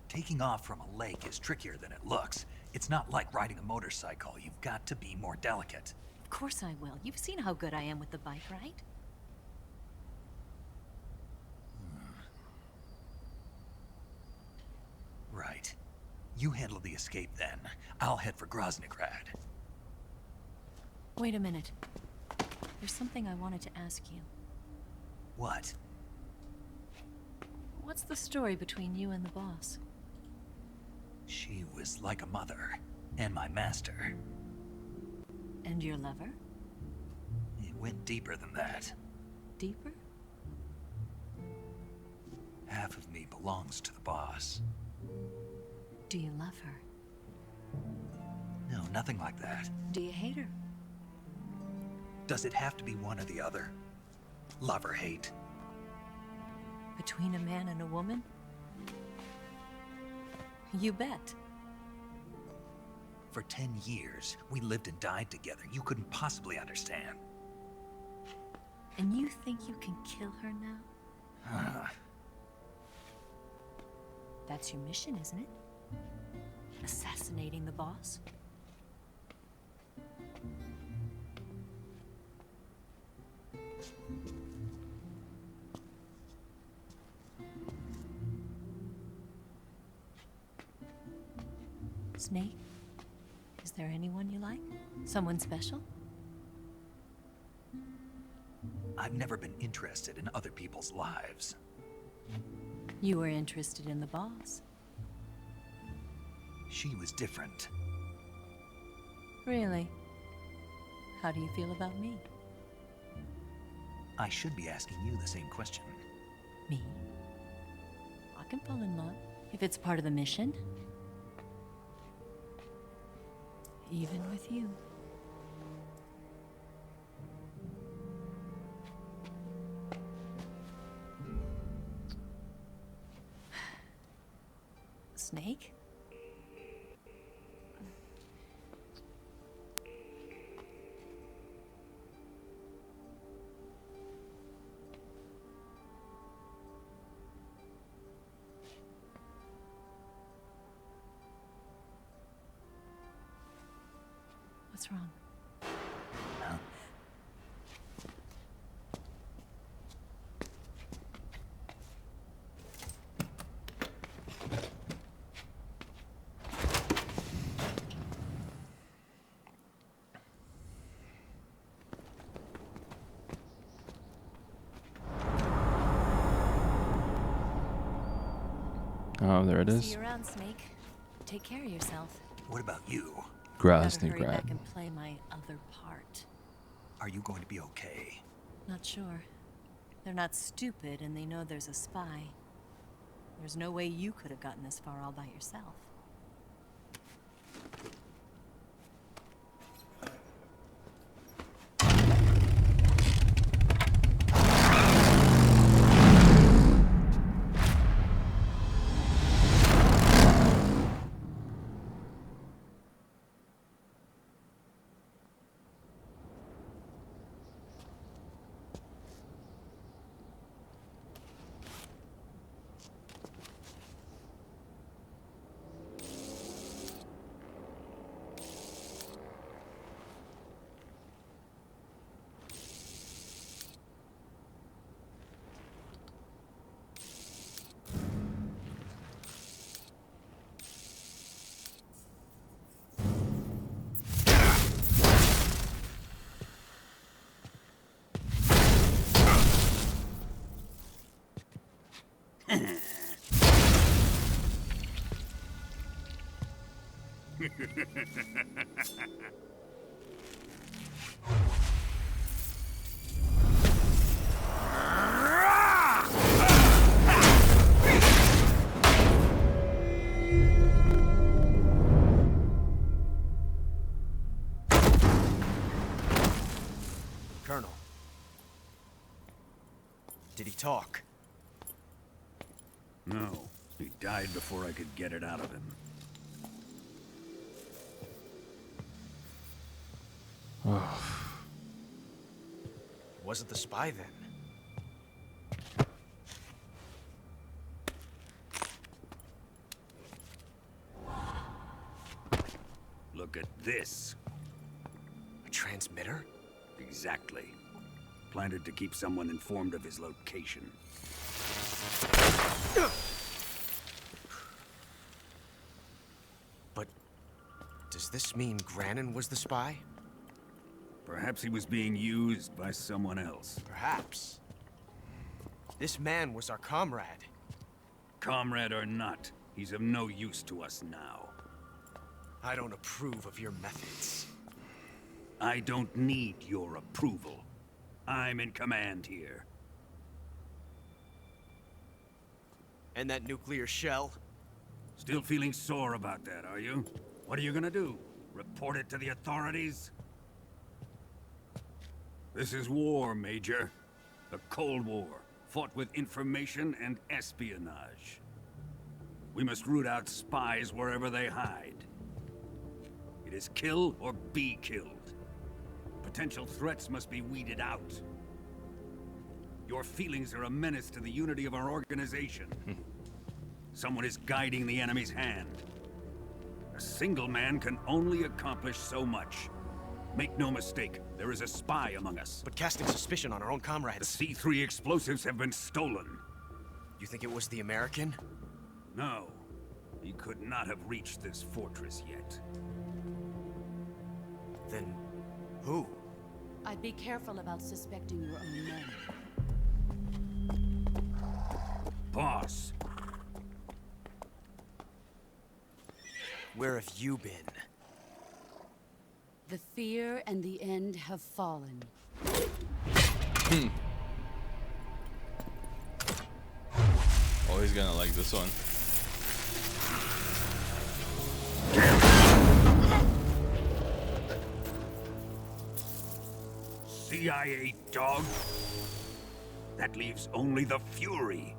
Taking off from a lake is trickier than it looks. It's not like riding a motorcycle. You've got to be more delicate. Of course I will. You've seen how good I am with the bike, right? Right. You handle the escape then. I'll head for Groznygrad. Wait a minute. There's something I wanted to ask you. What? What's the story between you and the boss? She was like a mother, and my master. And your lover? It went deeper than that. Deeper? Half of me belongs to the boss. Do you love her? No, nothing like that. Do you hate her? Does it have to be one or the other? Love or hate? Between a man and a woman? You bet. For 10 years, we lived and died together. You couldn't possibly understand. And you think you can kill her now? That's your mission, isn't it? Assassinating the boss? Snake? Is there anyone you like? Someone special? I've never been interested in other people's lives. You were interested in the boss. She was different. Really? How do you feel about me? I should be asking you the same question. Me? I can fall in love if it's part of the mission. Even with you. Snake? What's wrong? Huh? Oh, there it See is. you around, Snake. Take care of yourself. What about you? Grasny Gotta hurry back grab. and play my other part. Are you going to be okay? Not sure. They're not stupid, and they know there's a spy. There's no way you could have gotten this far all by yourself. Colonel. Did he talk? No. He died before I could get it out of him. Wasn't the spy then? Look at this. A transmitter? Exactly. Planted to keep someone informed of his location. But does this mean Granin was the spy? Perhaps he was being used by someone else. Perhaps. This man was our comrade. Comrade or not, he's of no use to us now. I don't approve of your methods. I don't need your approval. I'm in command here. And that nuclear shell? Still feeling sore about that, are you? What are you gonna do? Report it to the authorities? This is war, Major. The Cold War, fought with information and espionage. We must root out spies wherever they hide. It is kill or be killed. Potential threats must be weeded out. Your feelings are a menace to the unity of our organization. Someone is guiding the enemy's hand. A single man can only accomplish so much. Make no mistake, there is a spy among us. But casting suspicion on our own comrades... The C3 explosives have been stolen. You think it was the American? No. He could not have reached this fortress yet. Then... who? I'd be careful about suspecting your own men. Boss. Where have you been? The fear and the end have fallen. Always gonna like this one. CIA dog? That leaves only the Fury.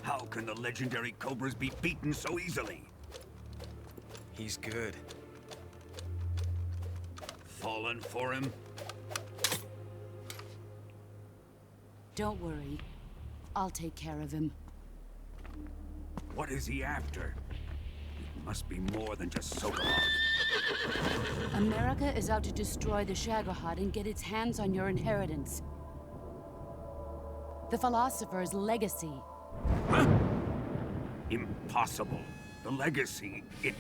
How can the legendary Cobras be beaten so easily? He's good. Fallen for him? Don't worry. I'll take care of him. What is he after? It must be more than just Sokolov. America is out to destroy the Shagohod and get its hands on your inheritance. The philosopher's legacy. Huh? Impossible. The legacy, it...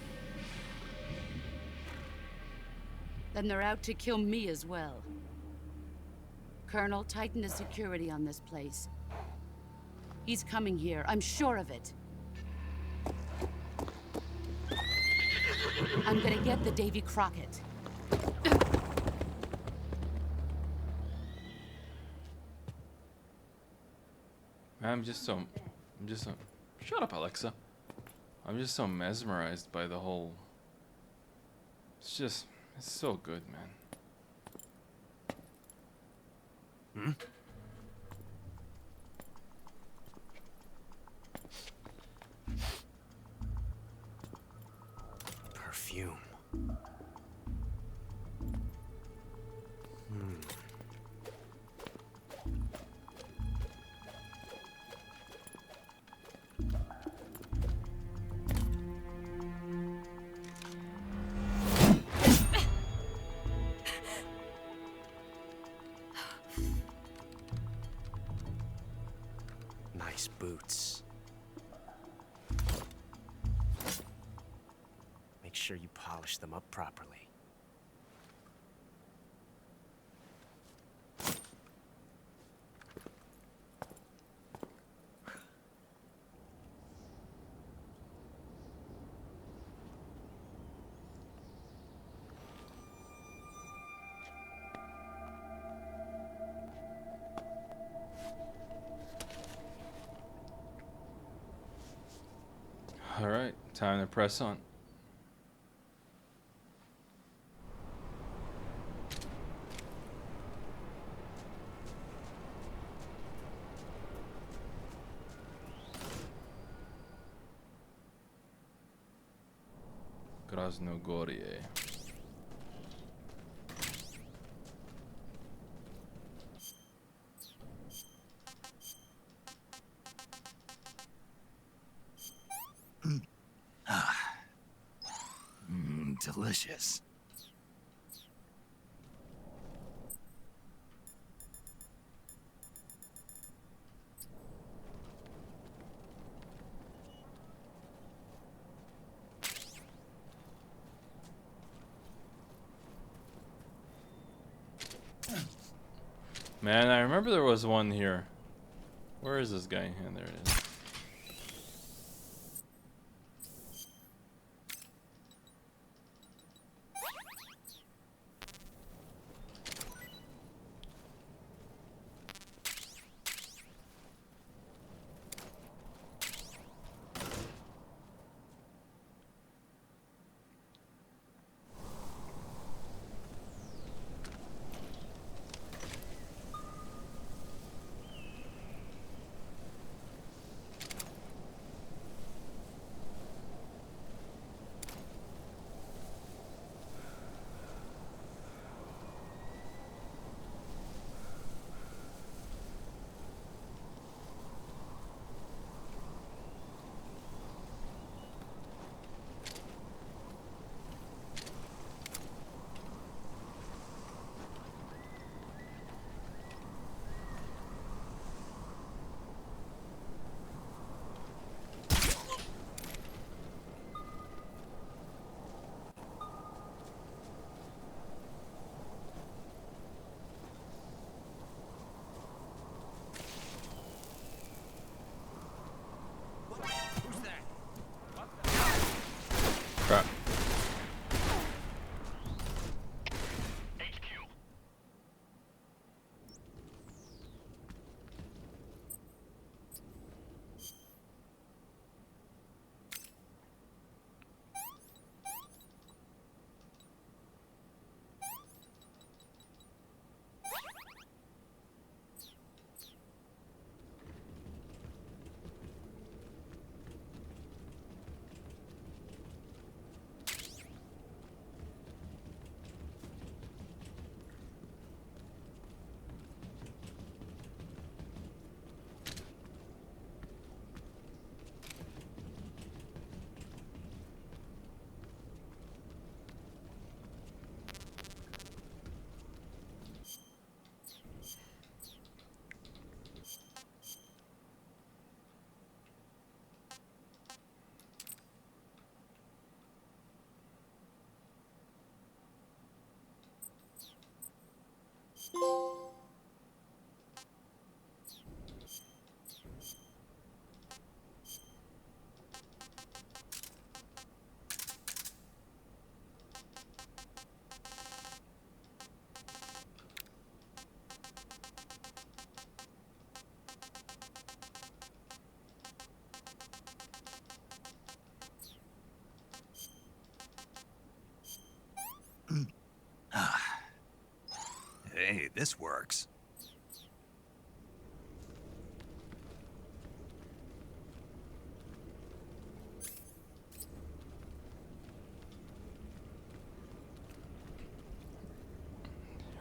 Then they're out to kill me as well. Colonel, tighten the security on this place. He's coming here, I'm sure of it. I'm gonna get the Davy Crockett. I'm just so shut up, Alexa. I'm just so mesmerized by the whole. It's so good, man. Perfume. Nice boots. Make sure you polish them up properly. All right, time to press on. Krasnogorye. Delicious. Man, I remember there was one here. Where is this guy? And there it is. this works.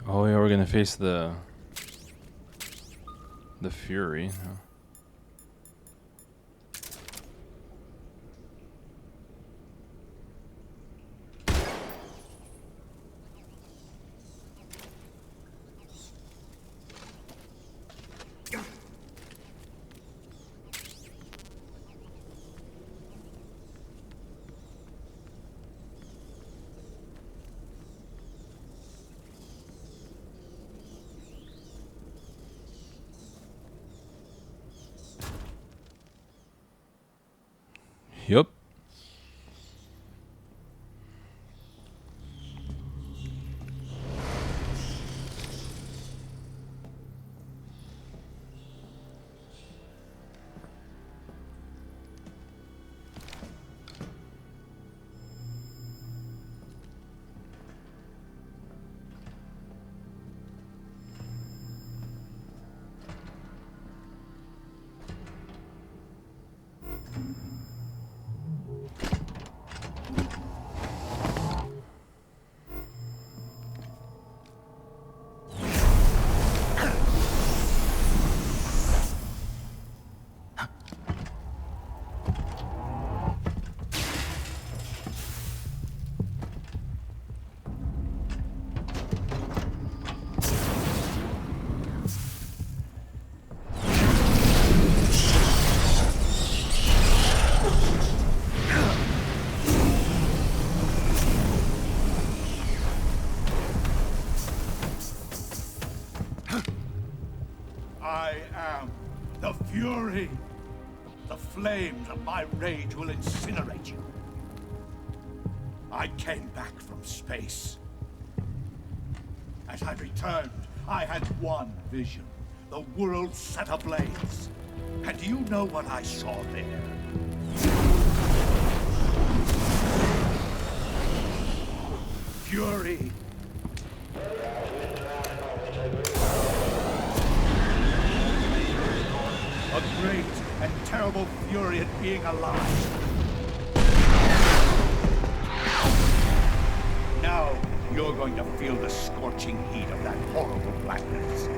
Oh yeah, we're gonna face the Fury. Huh? Yep. I am the Fury. The flames of my rage will incinerate you. I came back from space. As I returned, I had one vision. The world set ablaze. And do you know what I saw there? Fury. A great and terrible fury at being alive. Now, you're going to feel the scorching heat of that horrible blackness.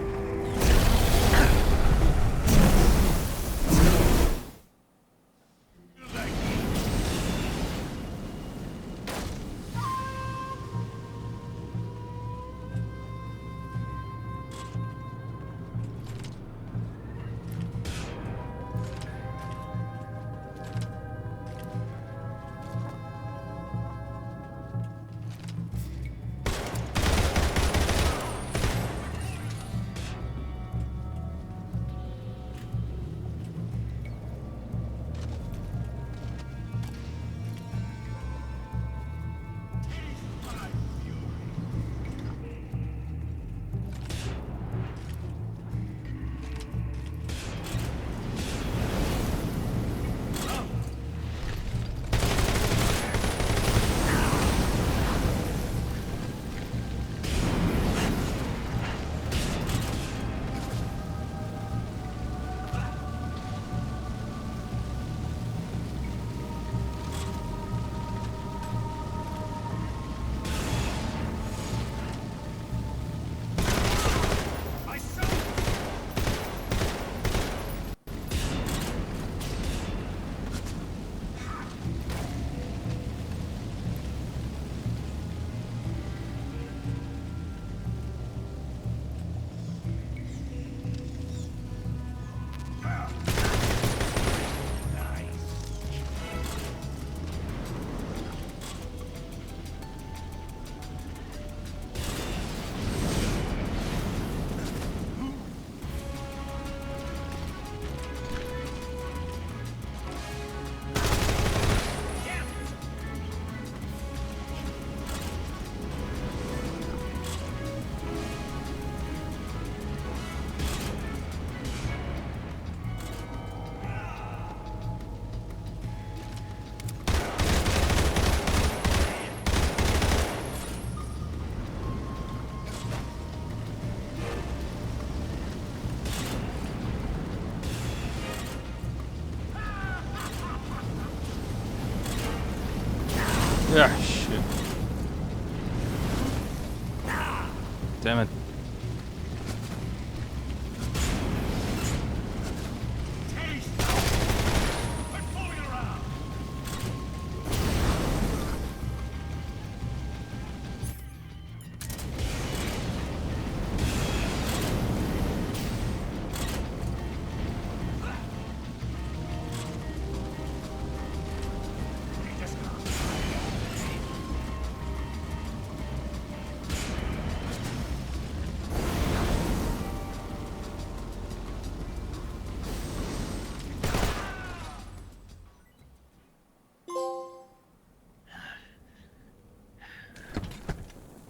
Ah, shit. Damn it.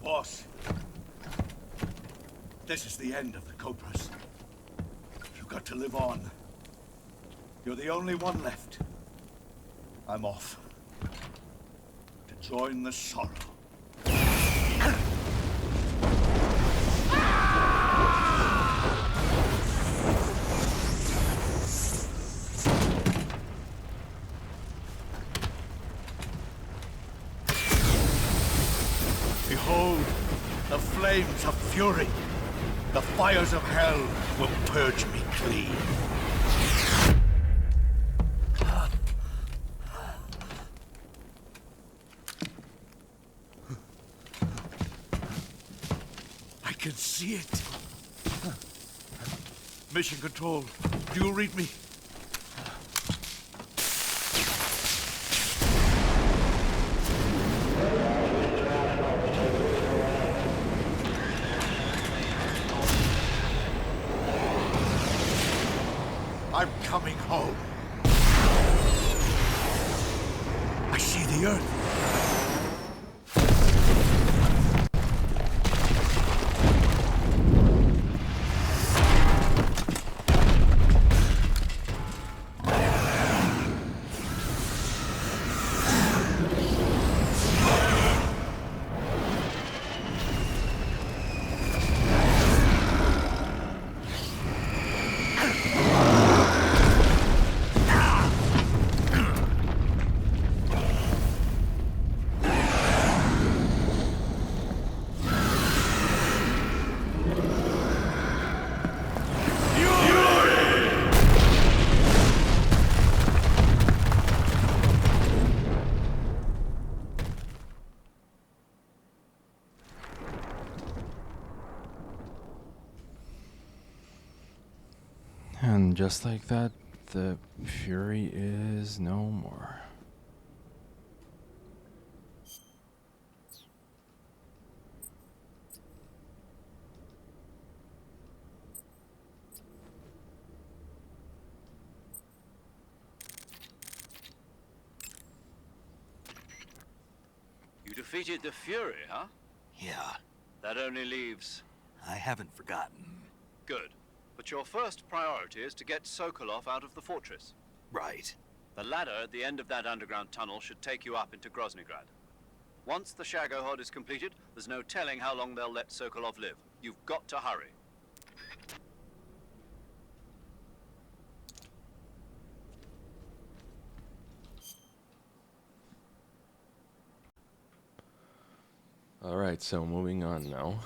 Boss, this is the end of the Cobras. You've got to live on. You're the only one left. I'm off. To join the sorrow. Behold, the flames of fury. The fires of hell will purge me clean. I can see it. Mission Control, do you read me? I'm coming home. I see the Earth. And just like that, the fury is no more. You defeated the Fury, huh? Yeah. That only leaves... I haven't forgotten. Good. But your first priority is to get Sokolov out of the fortress. Right. The ladder at the end of that underground tunnel should take you up into Groznygrad. Once the Shagohod is completed, there's no telling how long they'll let Sokolov live. You've got to hurry. Alright, so moving on now.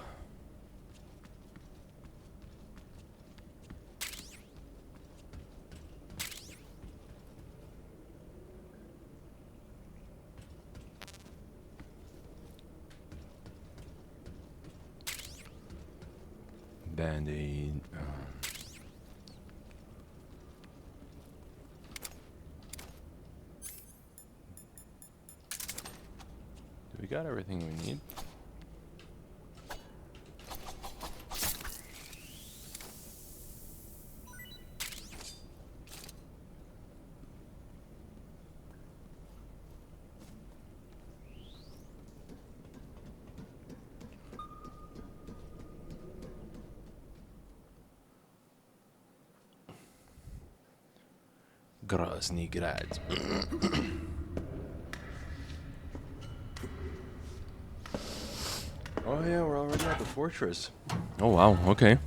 Band-Aid. We got everything we need. Groznygrad. Oh yeah, we're already at the fortress. Oh wow, okay.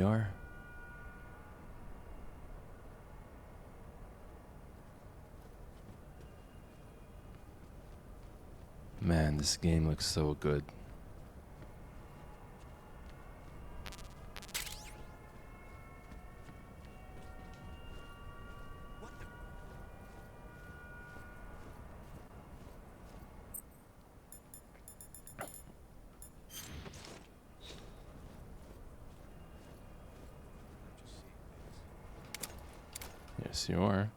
we are. Man, this game looks so good. Yes, you are.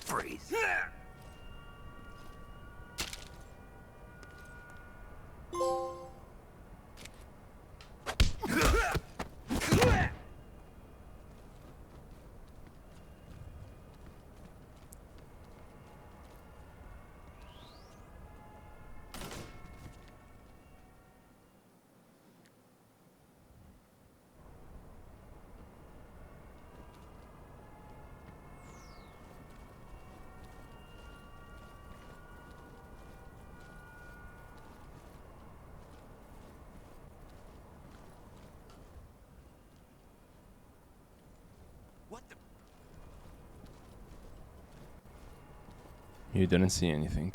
Freeze. You didn't see anything.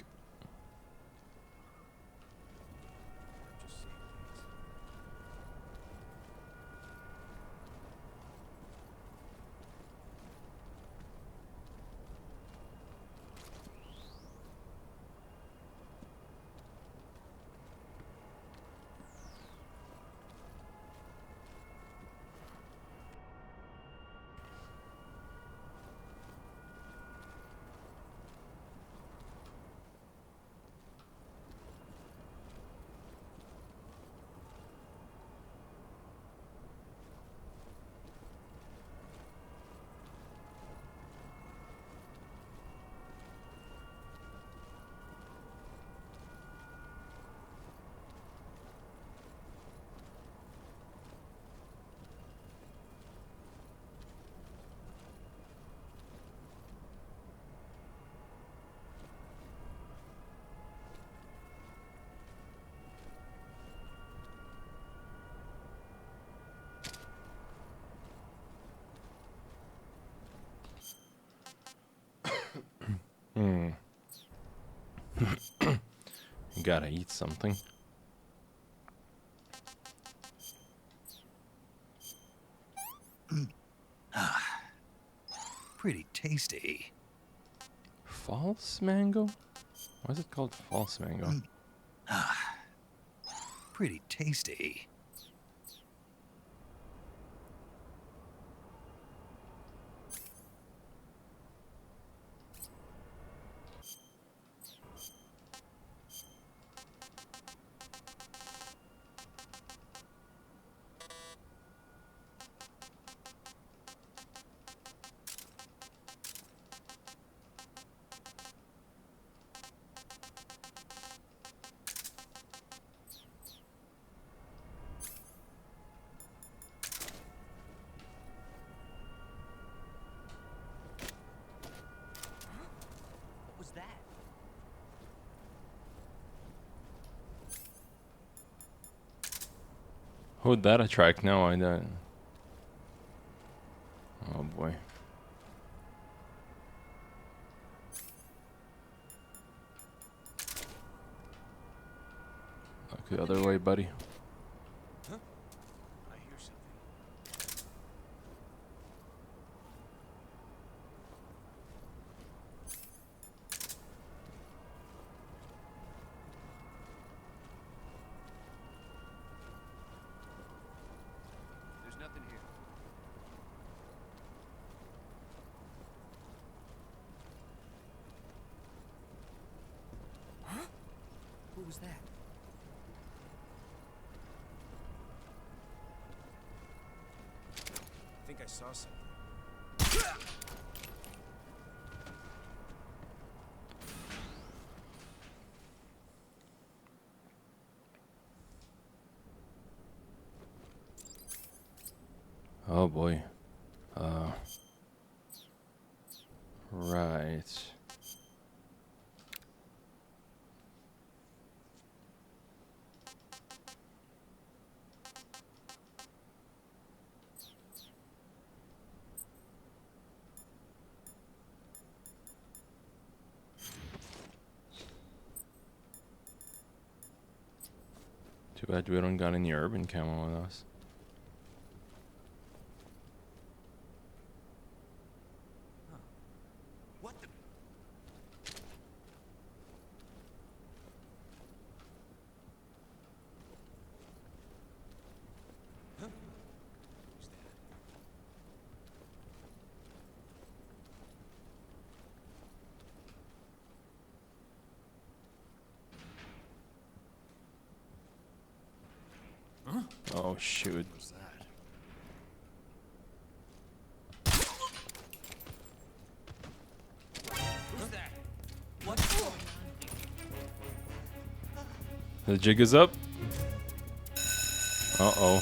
You gotta eat something. Pretty tasty. False mango? Why is it called false mango? Pretty tasty. What was that? Who'd that attract? No, I don't. Oh boy. Look the other way, buddy. Huh? I hear something. There's nothing here. Who's that? I think I saw something. Oh boy. Right. Too bad we don't got any urban camo with us. What the? Huh? Who's that? Huh? Oh shoot. What's that? Who's that? What's going on? The jig is up. Uh-oh.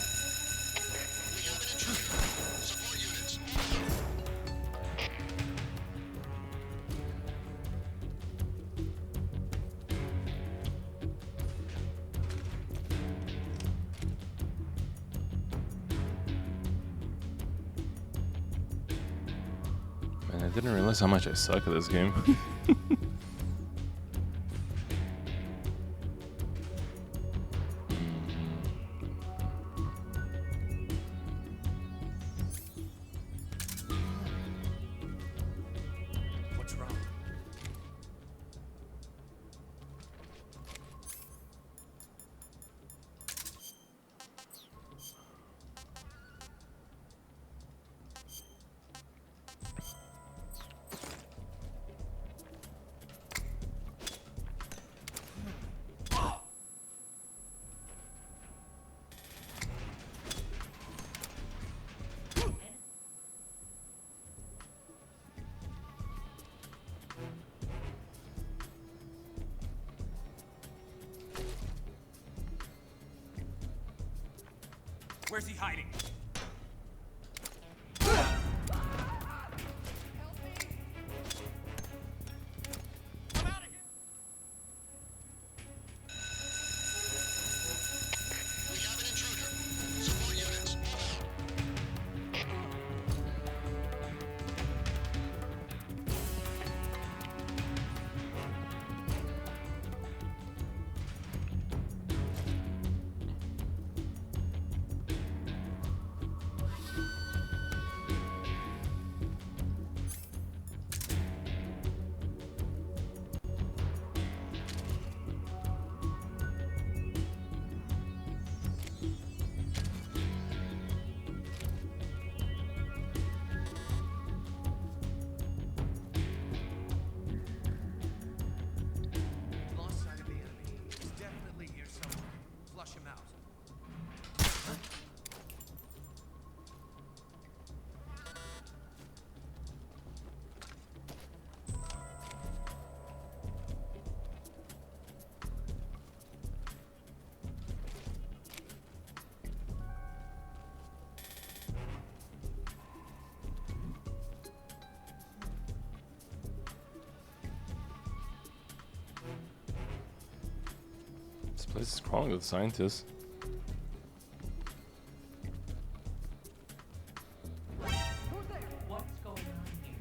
Man, I didn't realize how much I suck at this game. What's wrong? Where's he hiding? Lost sight of the enemy. He's definitely here somewhere. Flush him out. This place is crawling with scientists. What's going on here?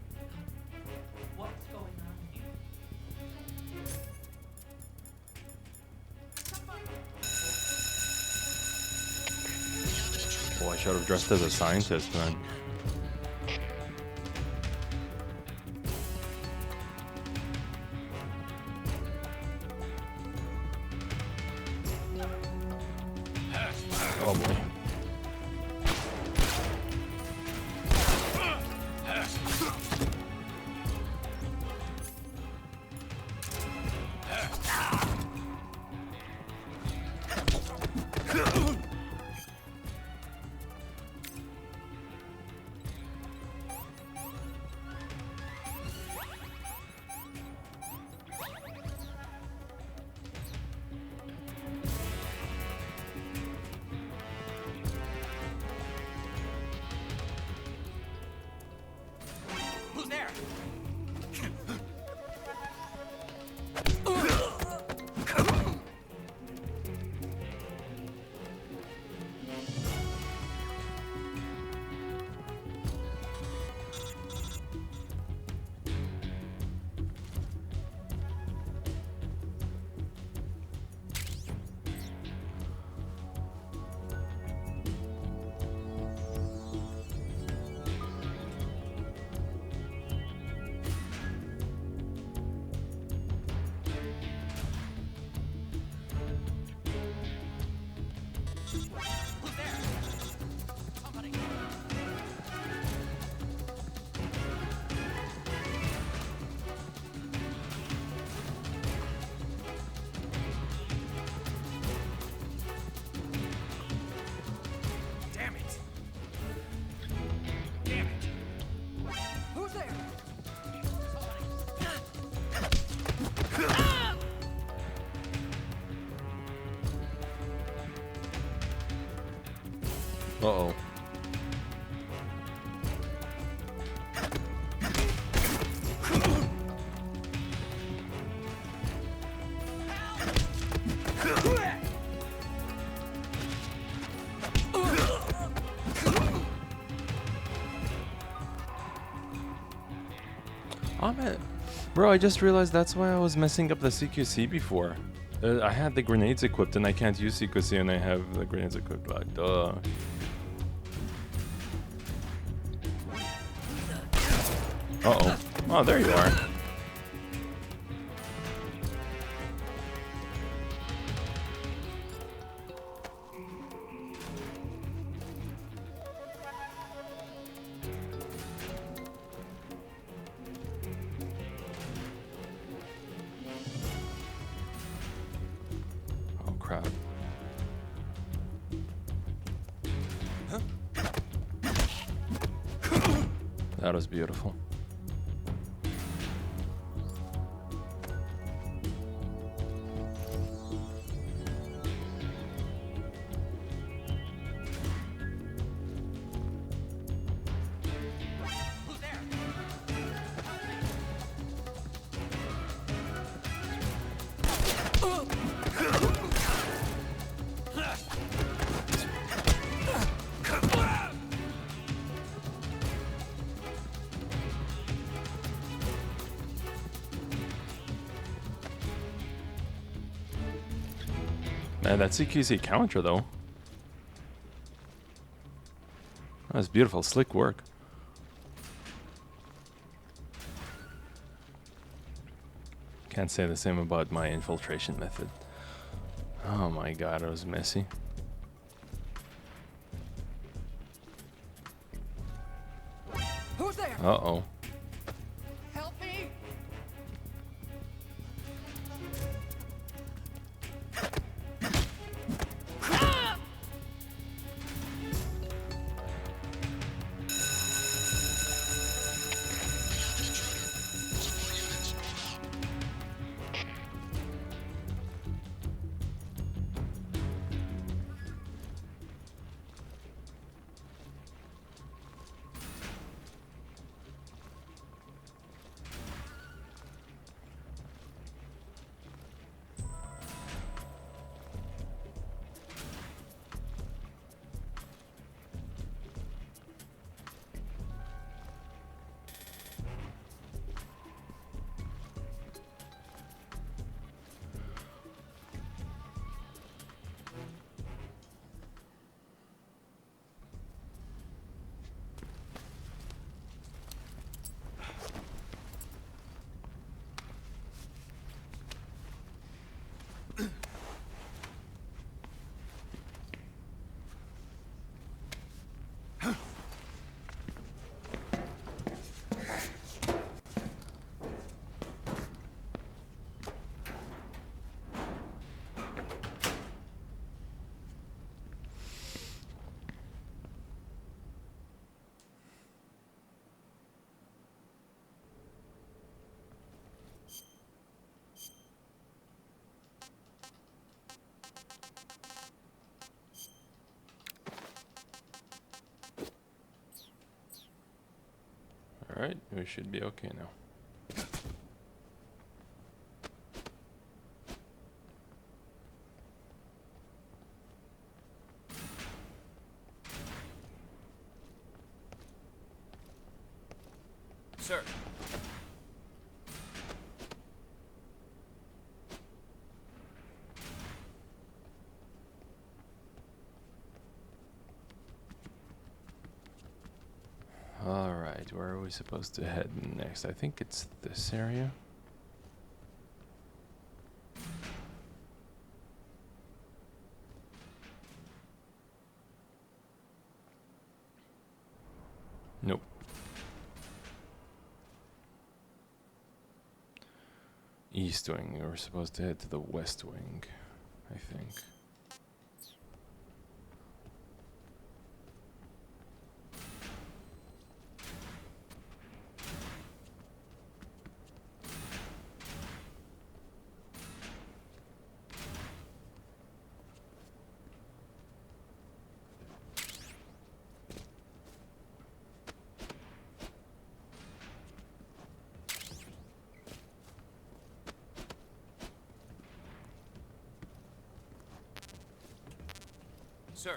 What's going on here? Oh, I should have dressed as a scientist, man. Oh boy. Uh-oh. Oh man, bro, I just realized that's why I was messing up the CQC before. I had the grenades equipped and I can't use CQC and I have the grenades equipped, like, duh. Uh-oh. Oh, there you are. Oh, crap. That was beautiful. Man, that CQC counter though. That's beautiful, slick work. Can't say the same about my infiltration method. Oh my god, it was messy. Who's there? Uh-oh. Help me! Alright, we should be okay now. Sir. Alright, where are we supposed to head next? I think it's this area. Nope. East wing. We're supposed to head to the west wing, I think. Sir.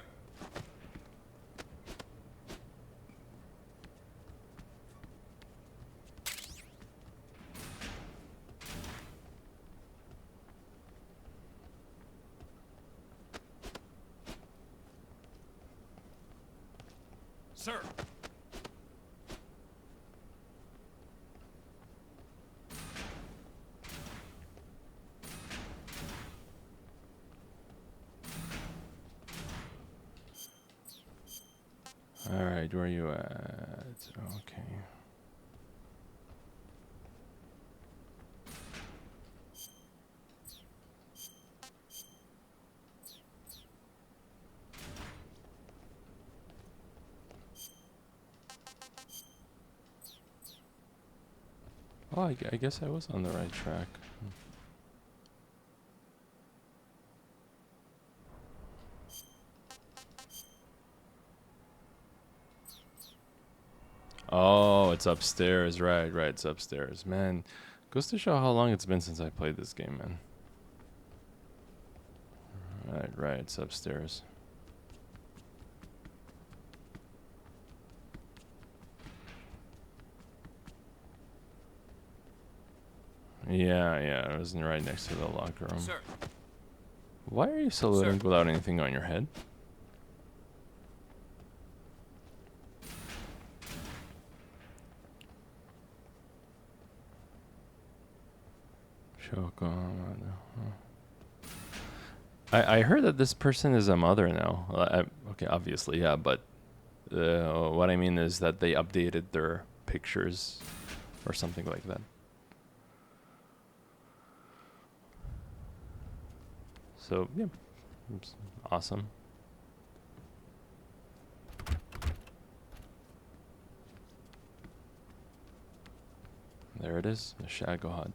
Sir! All right, where are you at? Okay. Oh, I guess I was on the right track. Oh, it's upstairs. Right, it's upstairs. Man, goes to show how long it's been since I played this game, man. Right, it's upstairs. Yeah, it was right next to the locker room. Sir. Why are you saluting without anything on your head? I heard that this person is a mother now. Okay, obviously, yeah, but what I mean is that they updated their pictures or something like that. So, yeah, it's awesome. There it is, the Shagohod.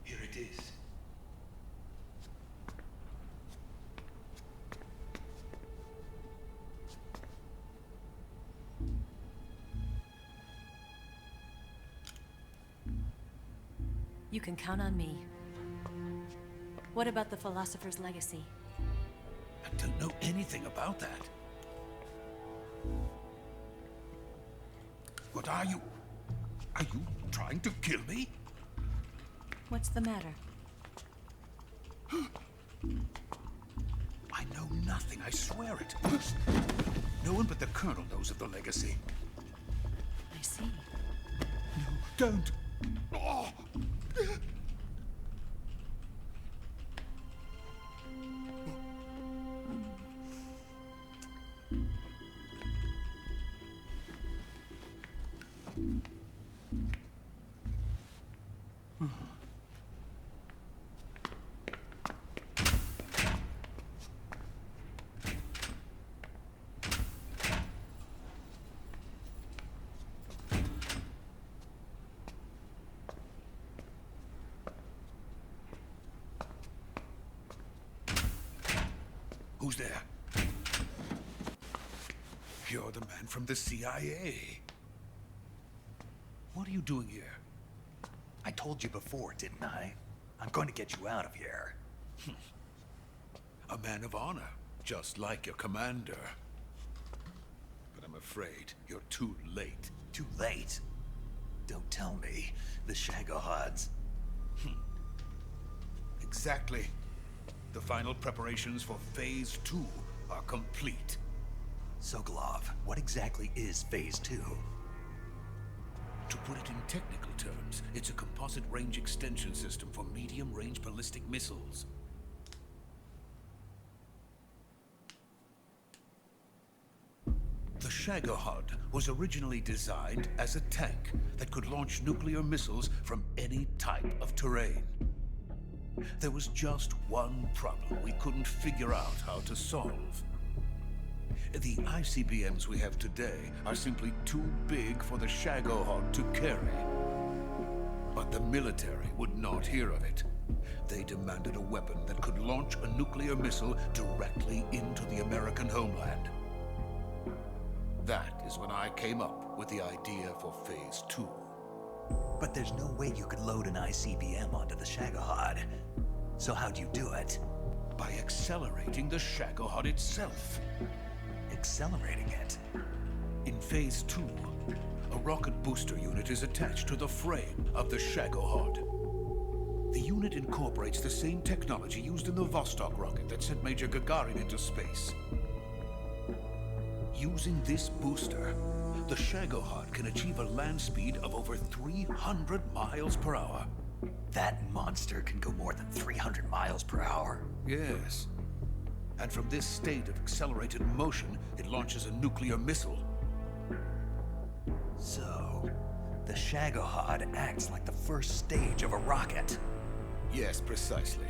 Here it is. You can count on me. What about the philosopher's legacy? I don't know anything about that. What are you? Are you trying to kill me? What's the matter? I know nothing, I swear it. No one but the Colonel knows of the legacy. I see. No, don't. Oh. Who's there? You're the man from the CIA. What are you doing here? I told you before, didn't I? I'm going to get you out of here. A man of honor, just like your commander. But I'm afraid you're too late. Too late? Don't tell me. The Shagohods. Exactly. The final preparations for Phase 2 are complete. Sokolov, what exactly is Phase 2? To put it in technical terms, it's a composite range extension system for medium-range ballistic missiles. Shagohod was originally designed as a tank that could launch nuclear missiles from any type of terrain. There was just one problem we couldn't figure out how to solve. The ICBMs we have today are simply too big for the Shagohod to carry. But the military would not hear of it. They demanded a weapon that could launch a nuclear missile directly into the American homeland. That is when I came up with the idea for Phase 2. But there's no way you could load an ICBM onto the Shagohod. So how'd you do it? By accelerating the Shagohod itself. Accelerating it? In Phase 2, a rocket booster unit is attached to the frame of the Shagohod. The unit incorporates the same technology used in the Vostok rocket that sent Major Gagarin into space. Using this booster, the Shagohod can achieve a land speed of over 300 miles per hour. That monster can go more than 300 miles per hour? Yes. And from this state of accelerated motion, it launches a nuclear missile. So, the Shagohod acts like the first stage of a rocket. Yes, precisely.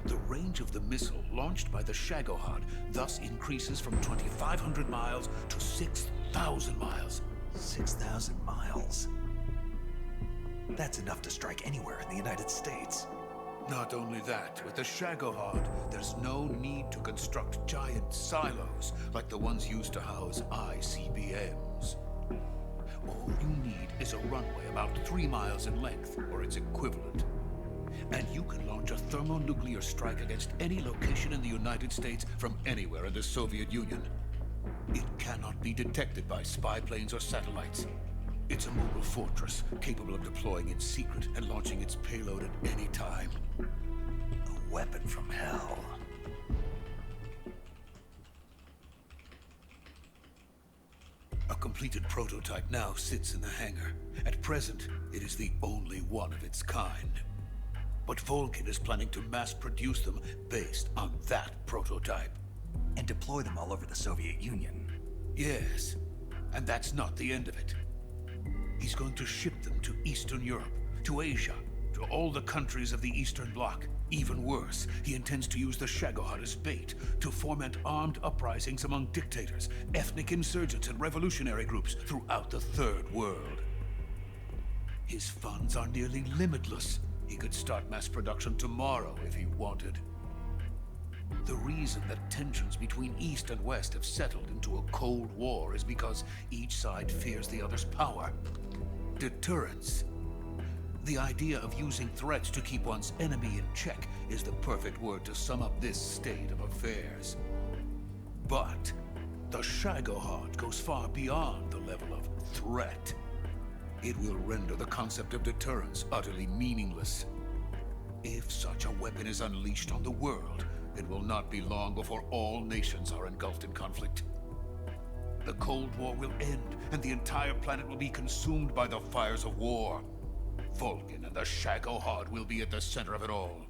The range of the missile launched by the Shagohod thus increases from 2,500 miles to 6,000 miles. 6,000 miles? That's enough to strike anywhere in the United States. Not only that, with the Shagohod, there's no need to construct giant silos like the ones used to house ICBMs. All you need is a runway about 3 miles in length, or its equivalent. And you can launch a thermonuclear strike against any location in the United States from anywhere in the Soviet Union. It cannot be detected by spy planes or satellites. It's a mobile fortress, capable of deploying in secret and launching its payload at any time. A weapon from hell. A completed prototype now sits in the hangar. At present, it is the only one of its kind. But Volgin is planning to mass-produce them based on that prototype. And deploy them all over the Soviet Union. Yes, and that's not the end of it. He's going to ship them to Eastern Europe, to Asia, to all the countries of the Eastern Bloc. Even worse, he intends to use the Shagohod as bait to foment armed uprisings among dictators, ethnic insurgents, and revolutionary groups throughout the Third World. His funds are nearly limitless. He could start mass production tomorrow if he wanted. The reason that tensions between East and West have settled into a Cold War is because each side fears the other's power. Deterrence. The idea of using threats to keep one's enemy in check is the perfect word to sum up this state of affairs. But the Shagohod goes far beyond the level of threat. It will render the concept of deterrence utterly meaningless. If such a weapon is unleashed on the world, it will not be long before all nations are engulfed in conflict. The Cold War will end, and the entire planet will be consumed by the fires of war. Volgin and the Shagohod will be at the center of it all.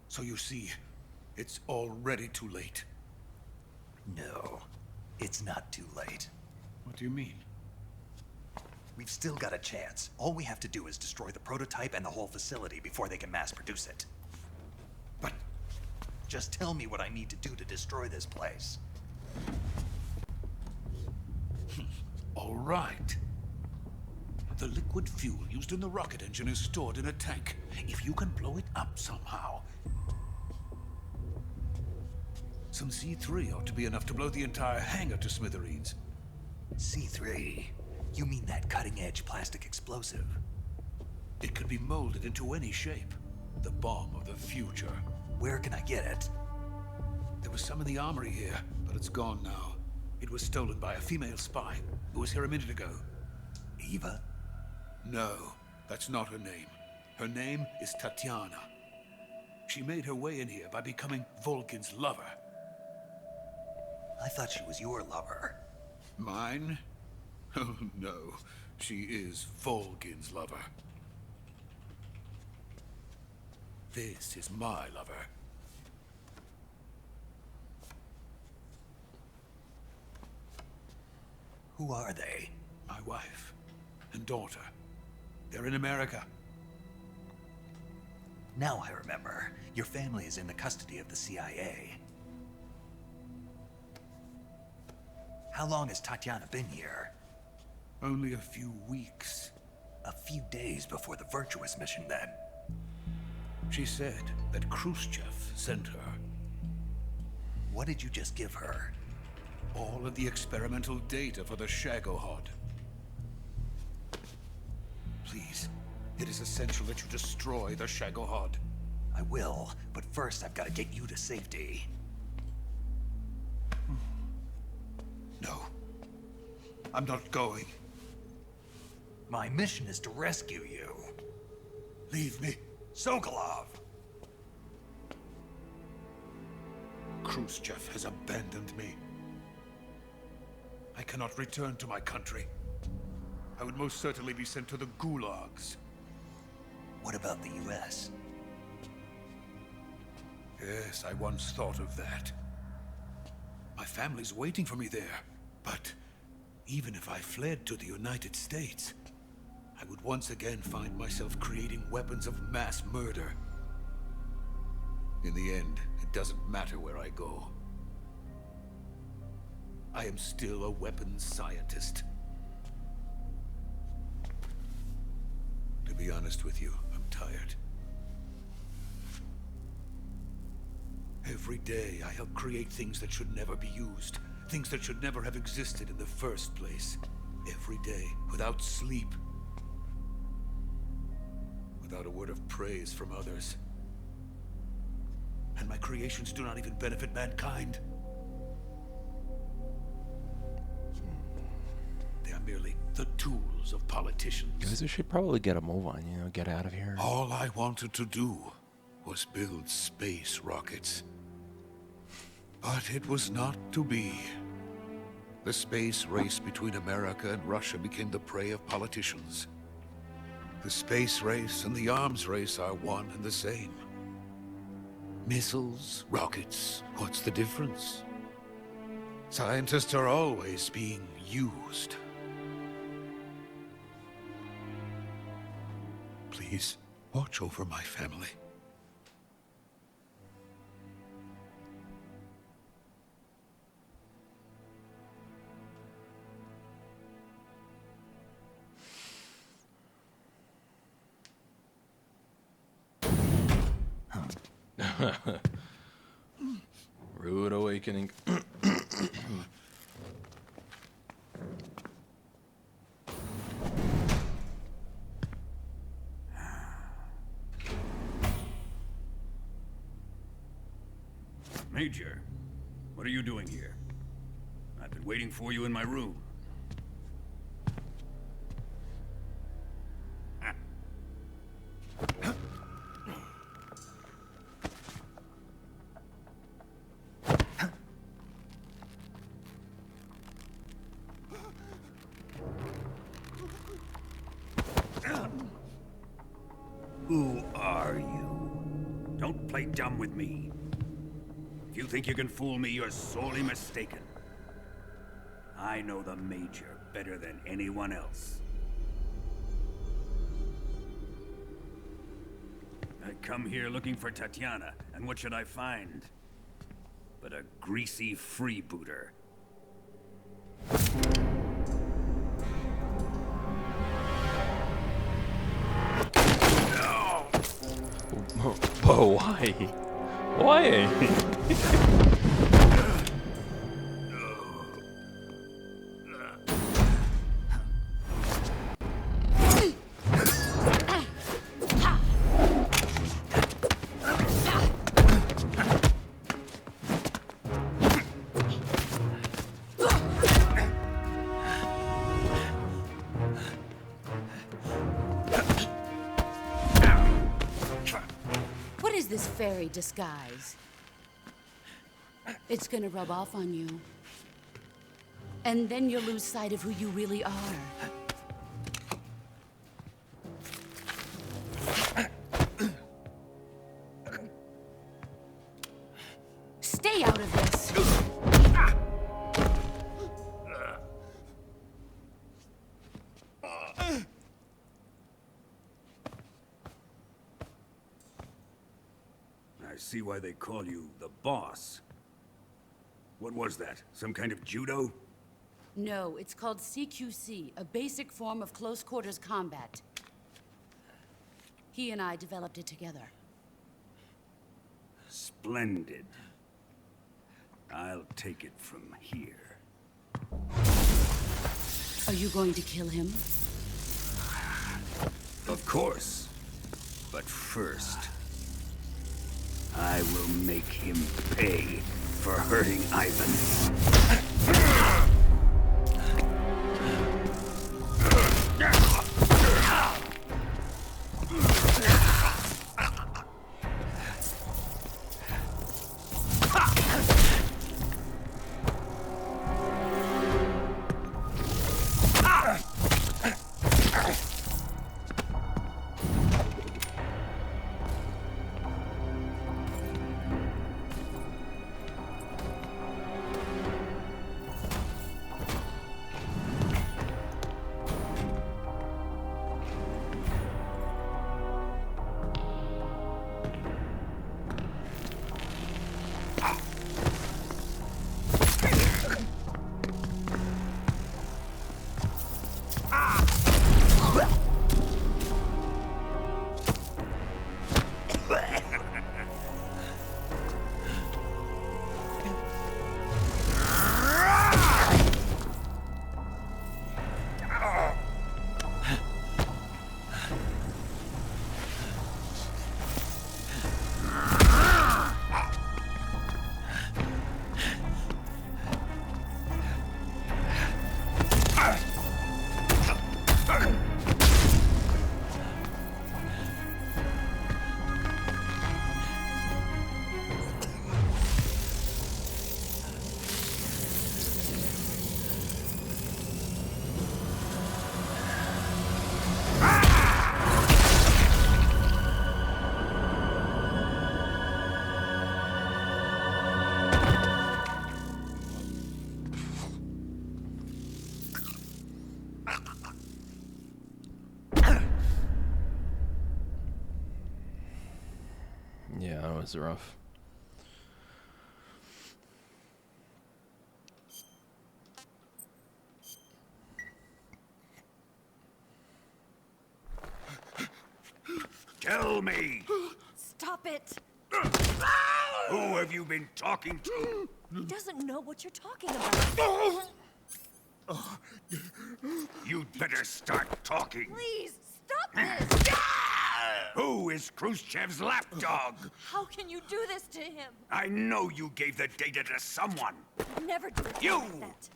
So you see, it's already too late. No, it's not too late. What do you mean? We've still got a chance. All we have to do is destroy the prototype and the whole facility before they can mass produce it. But just tell me what I need to do to destroy this place. All right. The liquid fuel used in the rocket engine is stored in a tank. If you can blow it up somehow. Some C3 ought to be enough to blow the entire hangar to smithereens. C3? You mean that cutting-edge plastic explosive? It could be molded into any shape. The bomb of the future. Where can I get it? There was some in the armory here, but it's gone now. It was stolen by a female spy who was here a minute ago. Eva? No, that's not her name. Her name is Tatiana. She made her way in here by becoming Volgin's lover. I thought she was your lover. Mine? Oh, no. She is Volgin's lover. This is my lover. Who are they? My wife and daughter. They're in America. Now I remember. Your family is in the custody of the CIA. How long has Tatiana been here? Only a few weeks. A few days before the Virtuous mission, then. She said that Khrushchev sent her. What did you just give her? All of the experimental data for the Shagohod. Please, it is essential that you destroy the Shagohod. I will, but first I've got to get you to safety. No. I'm not going. My mission is to rescue you. Leave me. Sokolov! Khrushchev has abandoned me. I cannot return to my country. I would most certainly be sent to the gulags. What about the US? Yes, I once thought of that. My family's waiting for me there. But even if I fled to the United States, I would once again find myself creating weapons of mass murder. In the end, it doesn't matter where I go. I am still a weapons scientist. To be honest with you, I'm tired. Every day, I help create things that should never be used. Things that should never have existed in the first place. Every day, without sleep. Without a word of praise from others. And my creations do not even benefit mankind. They are merely the tools of politicians. Guys, we should probably get a move on, you know, get out of here. All I wanted to do was build space rockets. But it was not to be. The space race between America and Russia became the prey of politicians. The space race and the arms race are one and the same. Missiles, rockets, what's the difference? Scientists are always being used. Please, watch over my family. Rude awakening. Major, what are you doing here? I've been waiting for you in my room. Who are you? Don't play dumb with me. If you think you can fool me, you're sorely mistaken. I know the Major better than anyone else. I come here looking for Tatiana, and what should I find? But a greasy freebooter. Whoa, why? Why? What is this fairy disguise? It's gonna rub off on you. And then you'll lose sight of who you really are. Stay out of this! I see why they call you the boss. What was that? Some kind of judo? No, it's called CQC, a basic form of close quarters combat. He and I developed it together. Splendid. I'll take it from here. Are you going to kill him? Of course. But first, I will make him pay for hurting Ivan. Yeah, that was rough. Tell me! Stop it! Who have you been talking to? He doesn't know what you're talking about. You'd better start talking. Please, stop this! Who is Khrushchev's lapdog? How can you do this to him? I know you gave the data to someone. I'd never do it You! like that.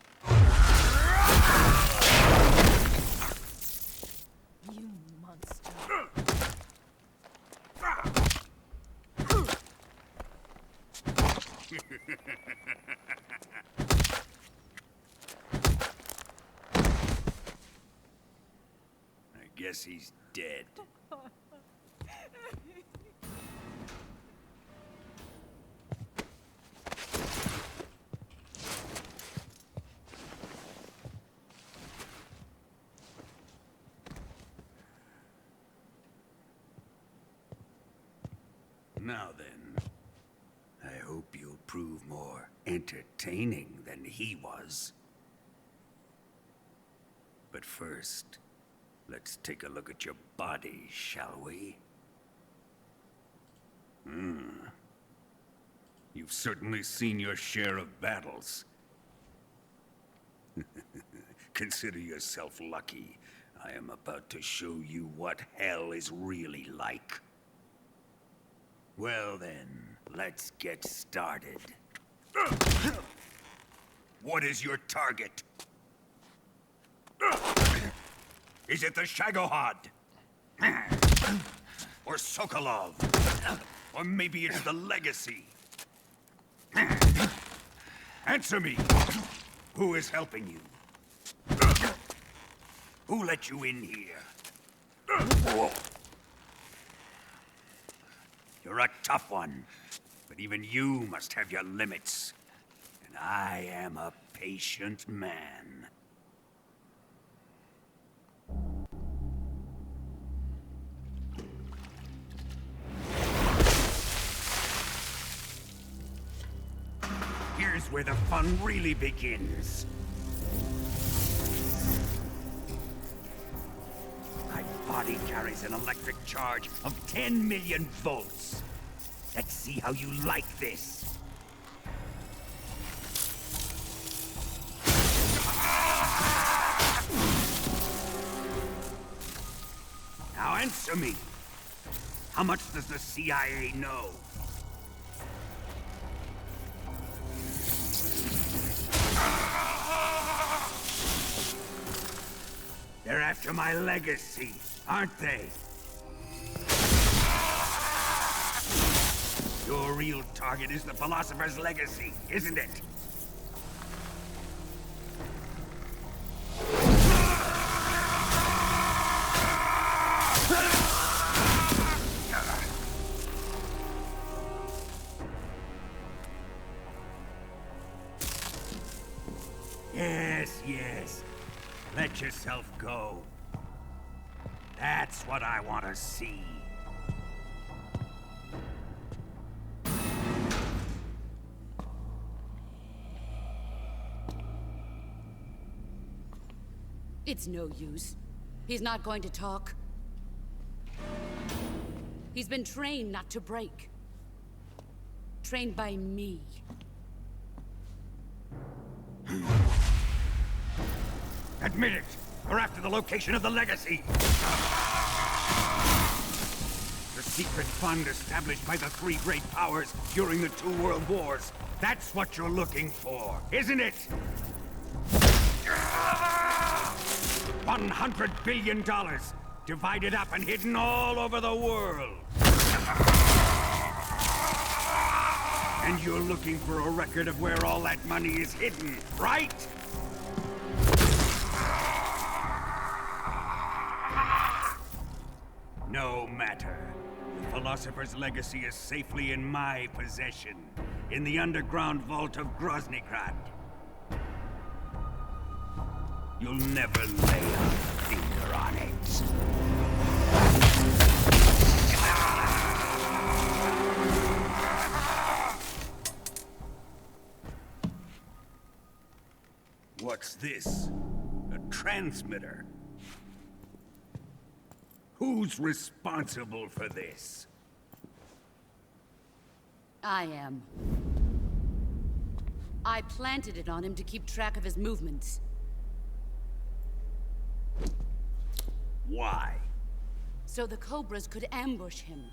You monster. I guess he's dead. Now then, I hope you'll prove more entertaining than he was. But first, let's take a look at your body, shall we? You've certainly seen your share of battles. Consider yourself lucky. I am about to show you what hell is really like. Well then, let's get started. What is your target? Is it the Shagohod? Or Sokolov? Or maybe it's the Legacy? Answer me! Who is helping you? Who let you in here? You're a tough one, but even you must have your limits. And I am a patient man. where the fun really begins. My body carries an electric charge of 10 million volts. Let's see how you like this. Now answer me. How much does the CIA know? They're after my legacy, aren't they? Your real target is the Philosopher's legacy, isn't it? Yes, yes. Let yourself go. That's what I want to see. It's no use. He's not going to talk. He's been trained not to break. Trained by me. Admit it! We're after the location of the legacy! The secret fund established by the three great powers during the 2 world wars. That's what you're looking for, isn't it? $100 billion, divided up and hidden all over the world. And you're looking for a record of where all that money is hidden, right? No matter. The Philosopher's legacy is safely in my possession, in the underground vault of Groznygrad. You'll never lay a finger on it. What's this? A transmitter? Who's responsible for this? I am. I planted it on him to keep track of his movements. Why? So the Cobras could ambush him.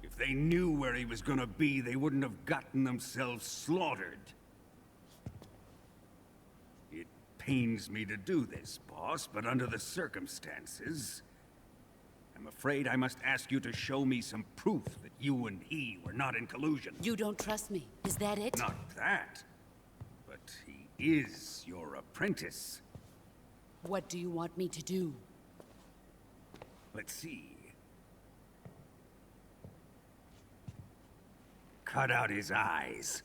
If they knew where he was gonna be, they wouldn't have gotten themselves slaughtered. It pains me to do this, boss, but under the circumstances, I'm afraid I must ask you to show me some proof that you and he were not in collusion. You don't trust me, is that it? Not that, but he is your apprentice. What do you want me to do? Let's see. Cut out his eyes.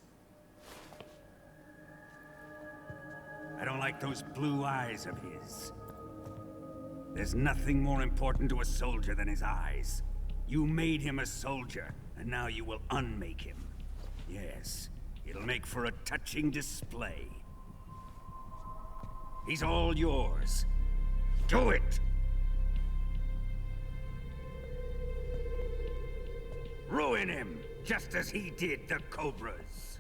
I don't like those blue eyes of his. There's nothing more important to a soldier than his eyes. You made him a soldier, and now you will unmake him. Yes, it'll make for a touching display. He's all yours. Do it! Ruin him, just as he did the Cobras.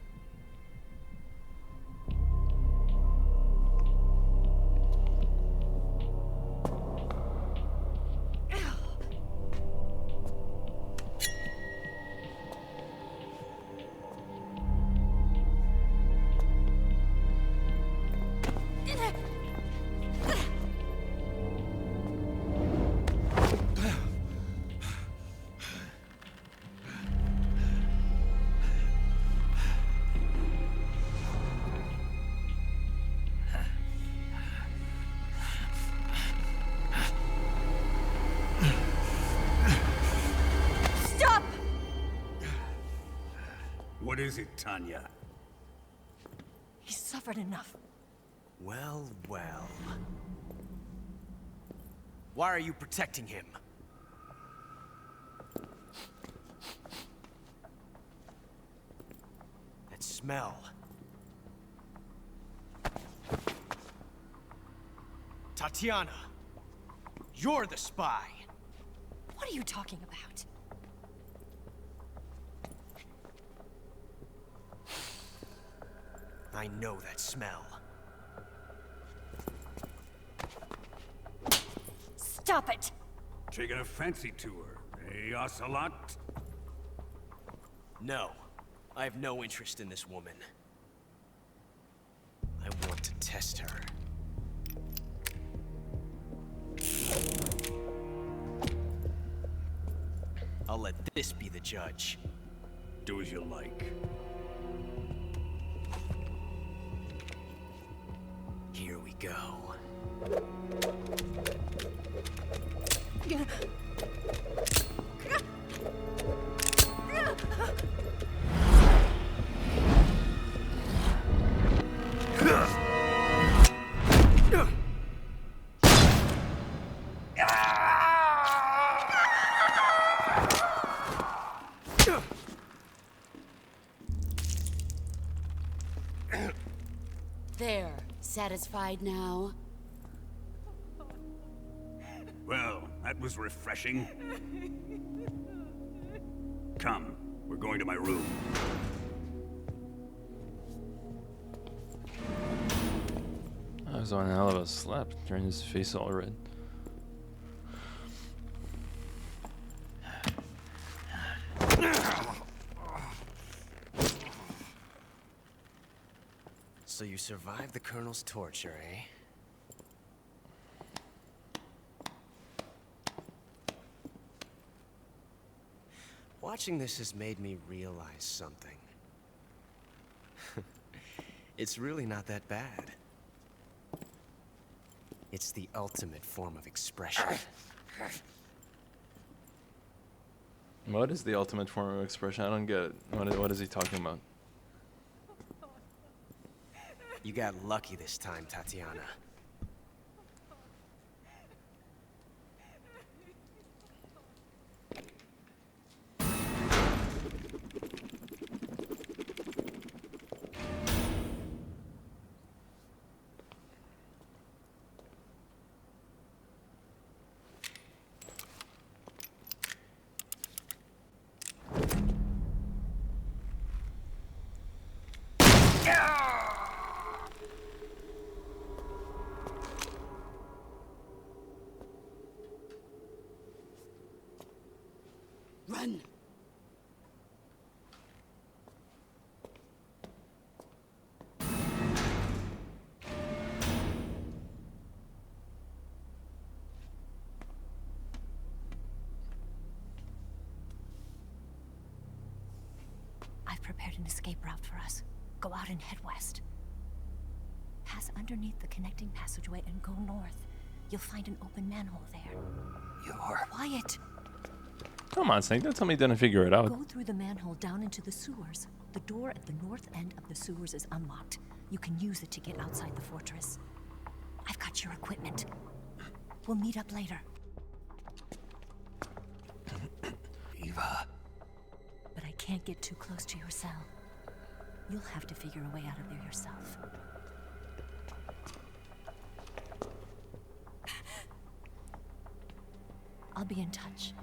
What is it, Tanya? He's suffered enough. Well, well. Why are you protecting him? That smell. Tatiana, you're the spy. What are you talking about? I know that smell. Stop it! Taking a fancy tour, eh, Ocelot? No, I have no interest in this woman. I want to test her. I'll let this be the judge. Do as you like. Here we go. There. Satisfied now? Well, that was refreshing. Come, we're going to my room. I was on a hell of a slap, turning his face all red. So you survived the Colonel's torture, eh? Watching this has made me realize something. It's really not that bad. It's the ultimate form of expression. What is the ultimate form of expression? I don't get it. What is he talking about? You got lucky this time, Tatiana. Run! I've prepared an escape route for us. Go out and head west. Pass underneath the connecting passageway and go north. You'll find an open manhole there. You're... Quiet! Come on, Snake. Don't tell me you didn't figure it out. Go through the manhole down into the sewers. The door at the north end of the sewers is unlocked. You can use it to get outside the fortress. I've got your equipment. We'll meet up later. Eva. But I can't get too close to your cell. You'll have to figure a way out of there yourself. I'll be in touch.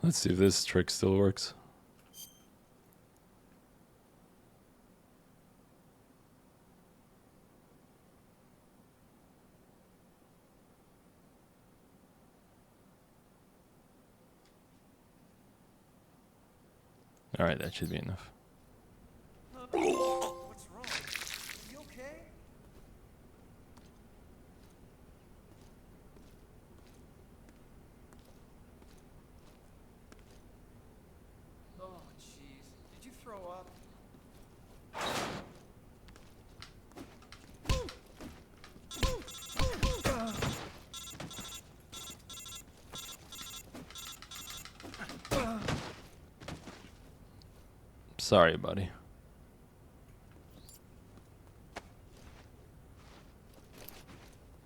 Let's see if this trick still works. Alright, that should be enough. What's wrong? You okay? Oh, jeez. Did you throw up? Sorry, buddy.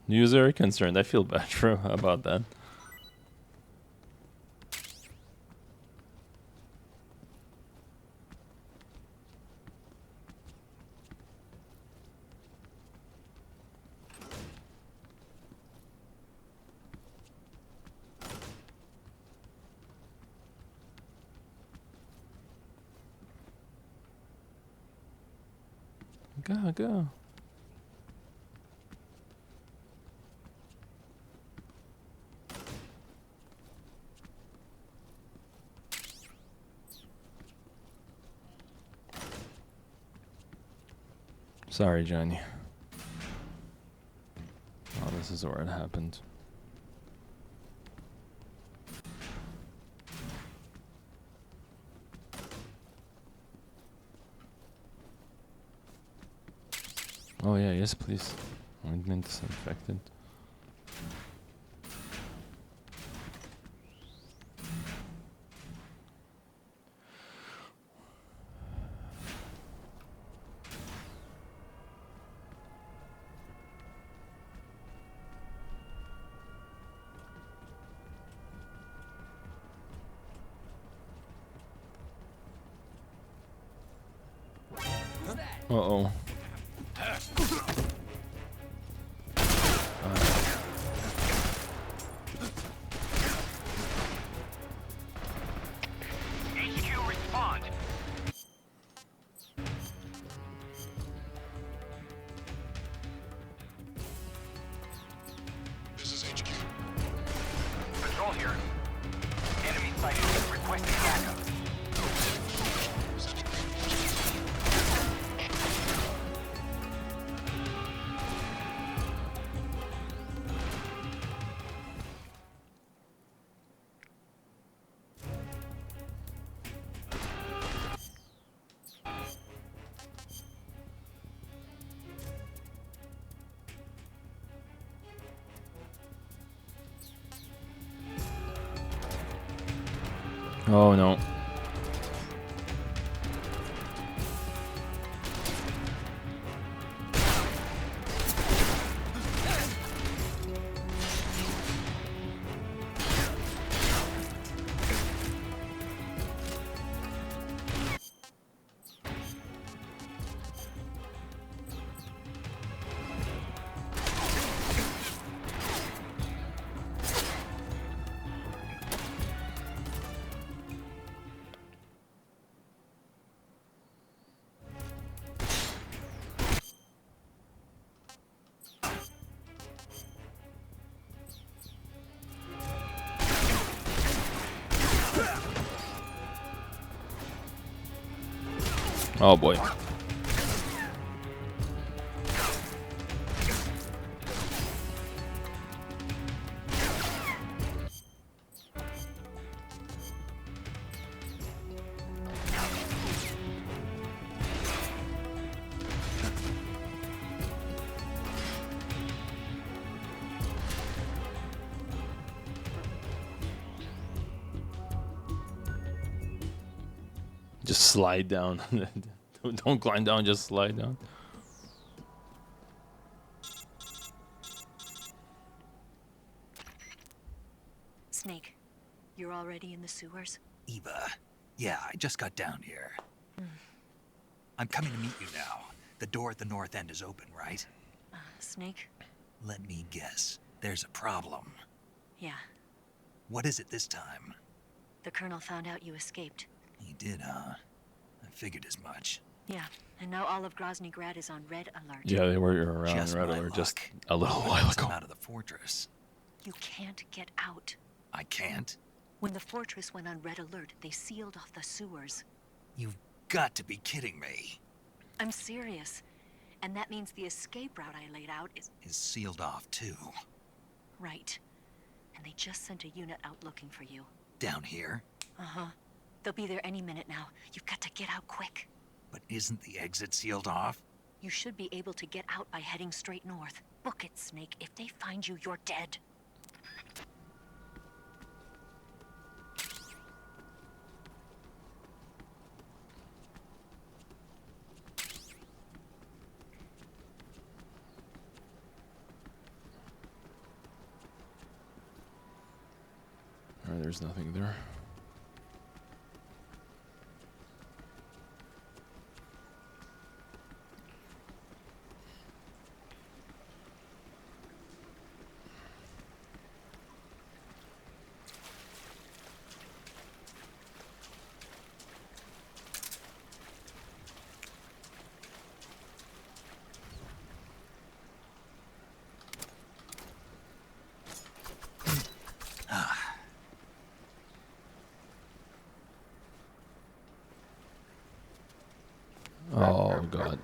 He was very concerned. I feel bad for him about that. Go, go. Sorry, Johnny. Oh, this is where it happened. Oh yeah, yes please. Ointment disinfectant. Uh-oh. HQ, respond. This is HQ. Patrol here. Enemy sighted. Requesting backup. Oh no. Oh boy. Just slide down. Don't climb down, just slide down. Snake, you're already in the sewers? Eva, yeah, I just got down here. I'm coming to meet you now. The door at the north end is open, right? Snake? Let me guess. There's a problem. Yeah. What is it this time? The Colonel found out you escaped. He did, huh? I figured as much. Yeah, and now all of Grozny Grad is on red alert. Yeah, they were around Just Red my Alert luck. just a little while I'm ago. out of the fortress. You can't get out. I can't? When the fortress went on red alert, they sealed off the sewers. You've got to be kidding me. I'm serious. And that means the escape route I laid out is Sealed off, too. right. And they just sent a unit out looking for you. Down here? Uh-huh. They'll be there any minute now. You've got to get out quick. But isn't the exit sealed off? You should be able to get out by heading straight north. Book it, Snake. If they find you, you're dead. Alright, there's nothing there. Oh, God.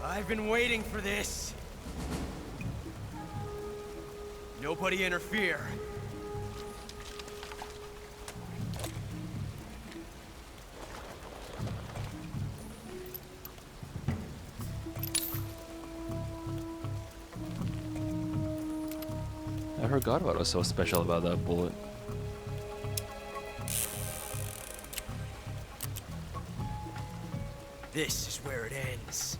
I've been waiting for this. Nobody interfere. I forgot what was so special about that bullet. This is where it ends.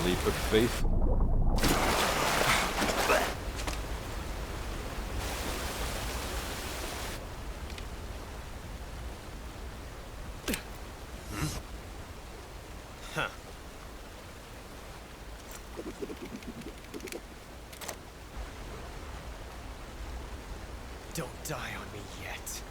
Leap of faith. Huh. Don't die on me yet.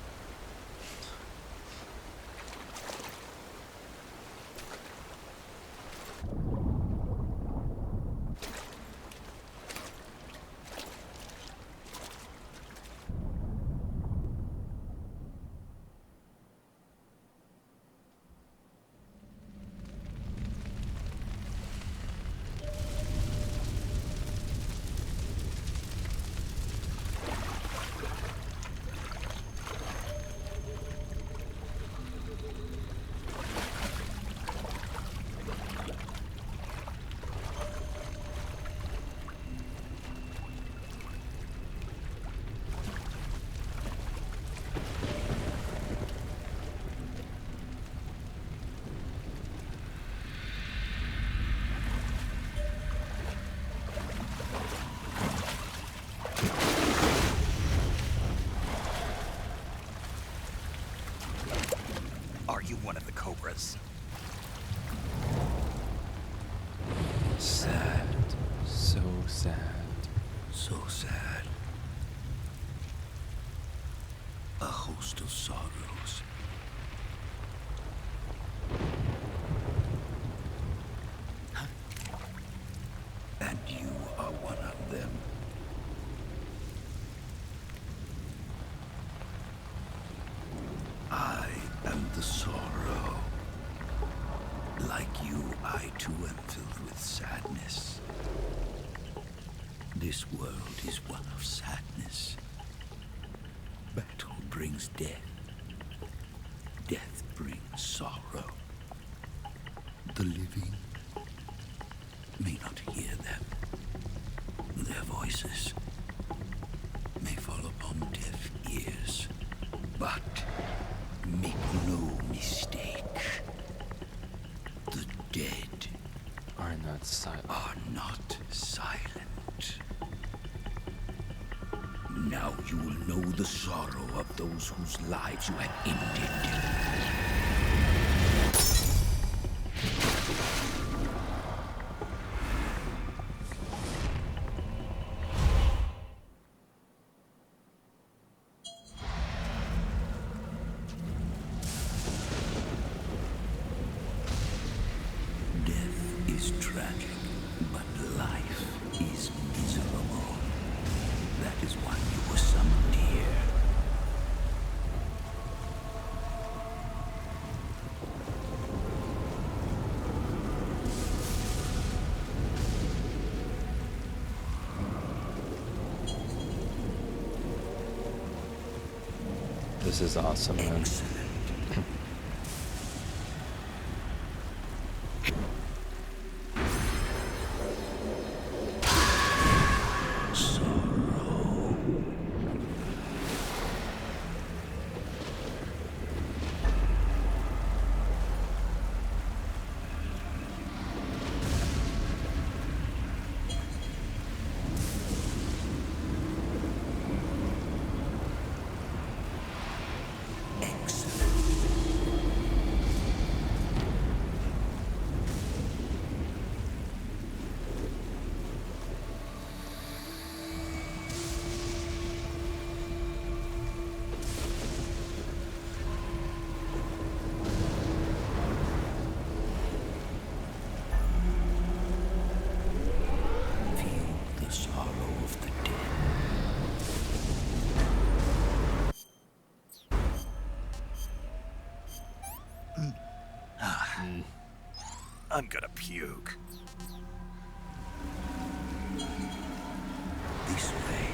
Like you, I too am filled with sadness. This world is one of sadness. Battle brings death. Death brings sorrow. The living may not hear them. Their voices may fall upon deaf ears. But make no mistake. The dead are not silent. Now you will know the sorrow of those whose lives you have ended. Death is tragic, but life is miserable. That is why you were summoned here. This is awesome, man. I'm gonna puke. This way.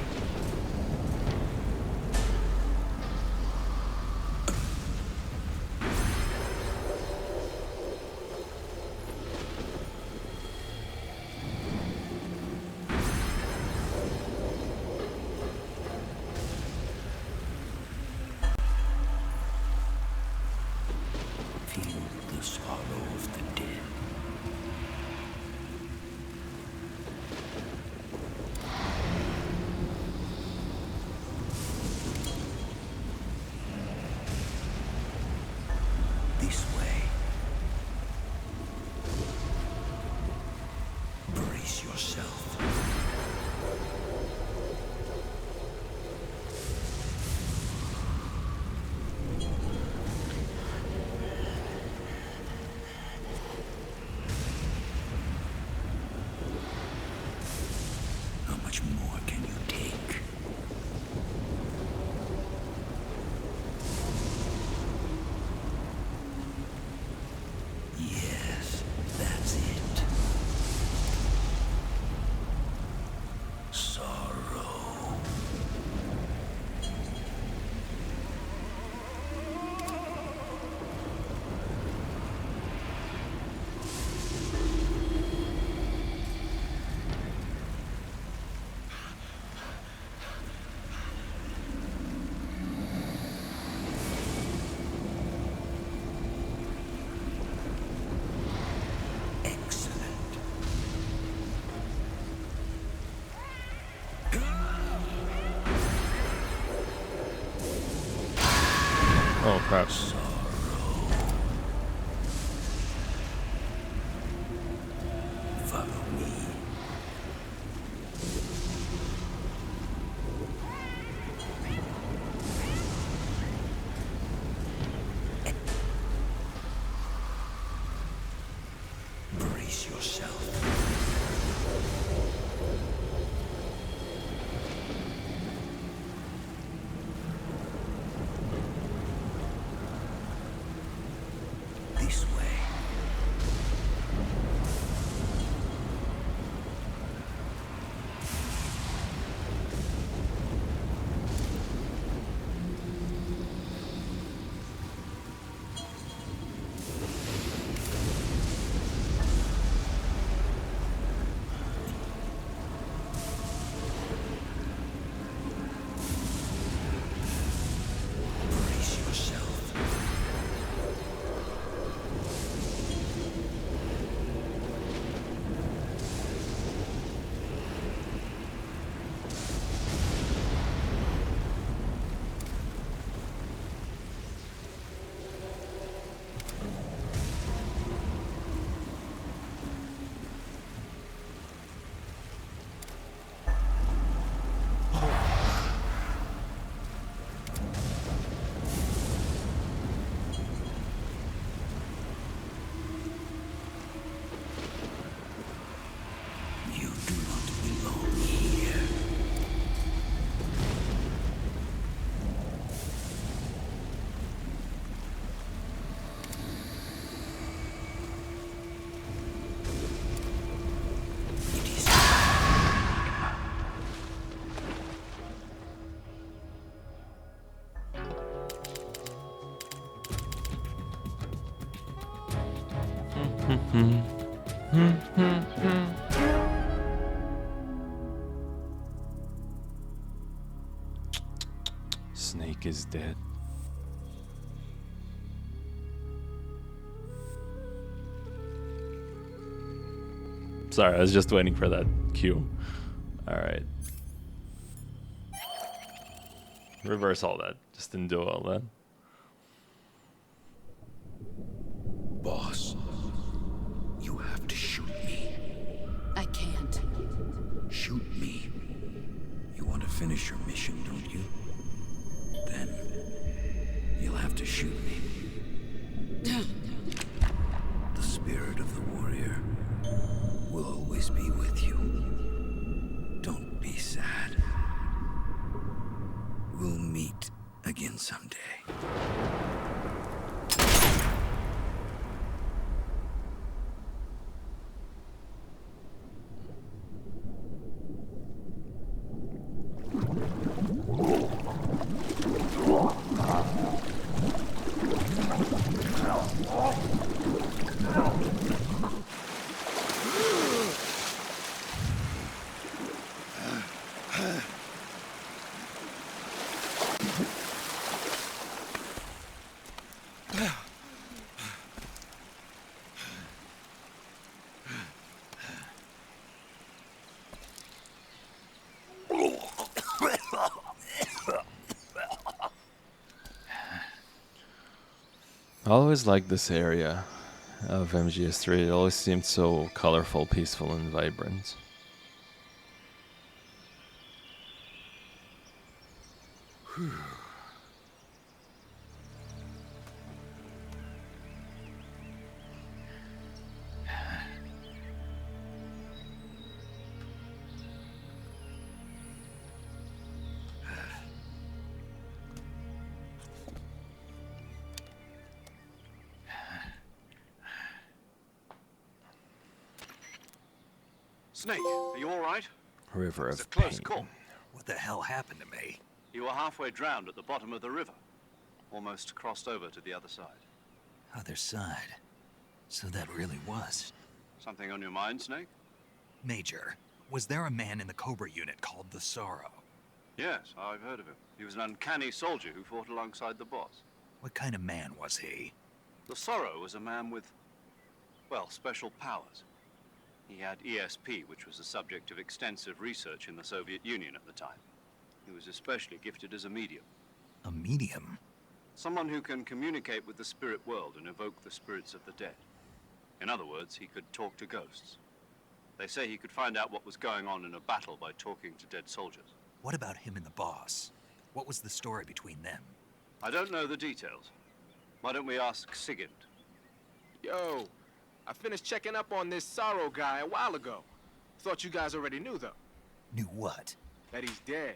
Feel the sorrow of the dead. This way. Brace yourself. How much more can you take? Yes, that's it. Sorrow. Oh crap. Follow me. Brace yourself. This way. Snake is dead. Sorry, I was just waiting for that cue. Alright. Reverse all that. Just didn't do all that. Boss, you have to shoot me. I can't. Shoot me. You want to finish your mission, don't you? Then you'll have to shoot me. The spirit of the warrior will always be with you. Don't be sad. We'll meet again someday. I always liked this area of MGS3. It always seemed so colorful, peaceful, and vibrant. Snake, are you all right? River It's a of close pain. call. What the hell happened to me? You were halfway drowned at the bottom of the river. Almost crossed over to the other side. Other side. So that really was. Something on your mind, Snake? Major, was there a man in the Cobra unit called the Sorrow? Yes, I've heard of him. He was an uncanny soldier who fought alongside the boss. What kind of man was he? The Sorrow was a man with, well, special powers. He had ESP, which was the subject of extensive research in the Soviet Union at the time. He was especially gifted as a medium. A medium? Someone who can communicate with the spirit world and evoke the spirits of the dead. In other words, he could talk to ghosts. They say he could find out what was going on in a battle by talking to dead soldiers. What about him and the boss? What was the story between them? I don't know the details. Why don't we ask Sigint? Yo, I finished checking up on this Sorrow guy a while ago. Thought you guys already knew, though. Knew what? That he's dead.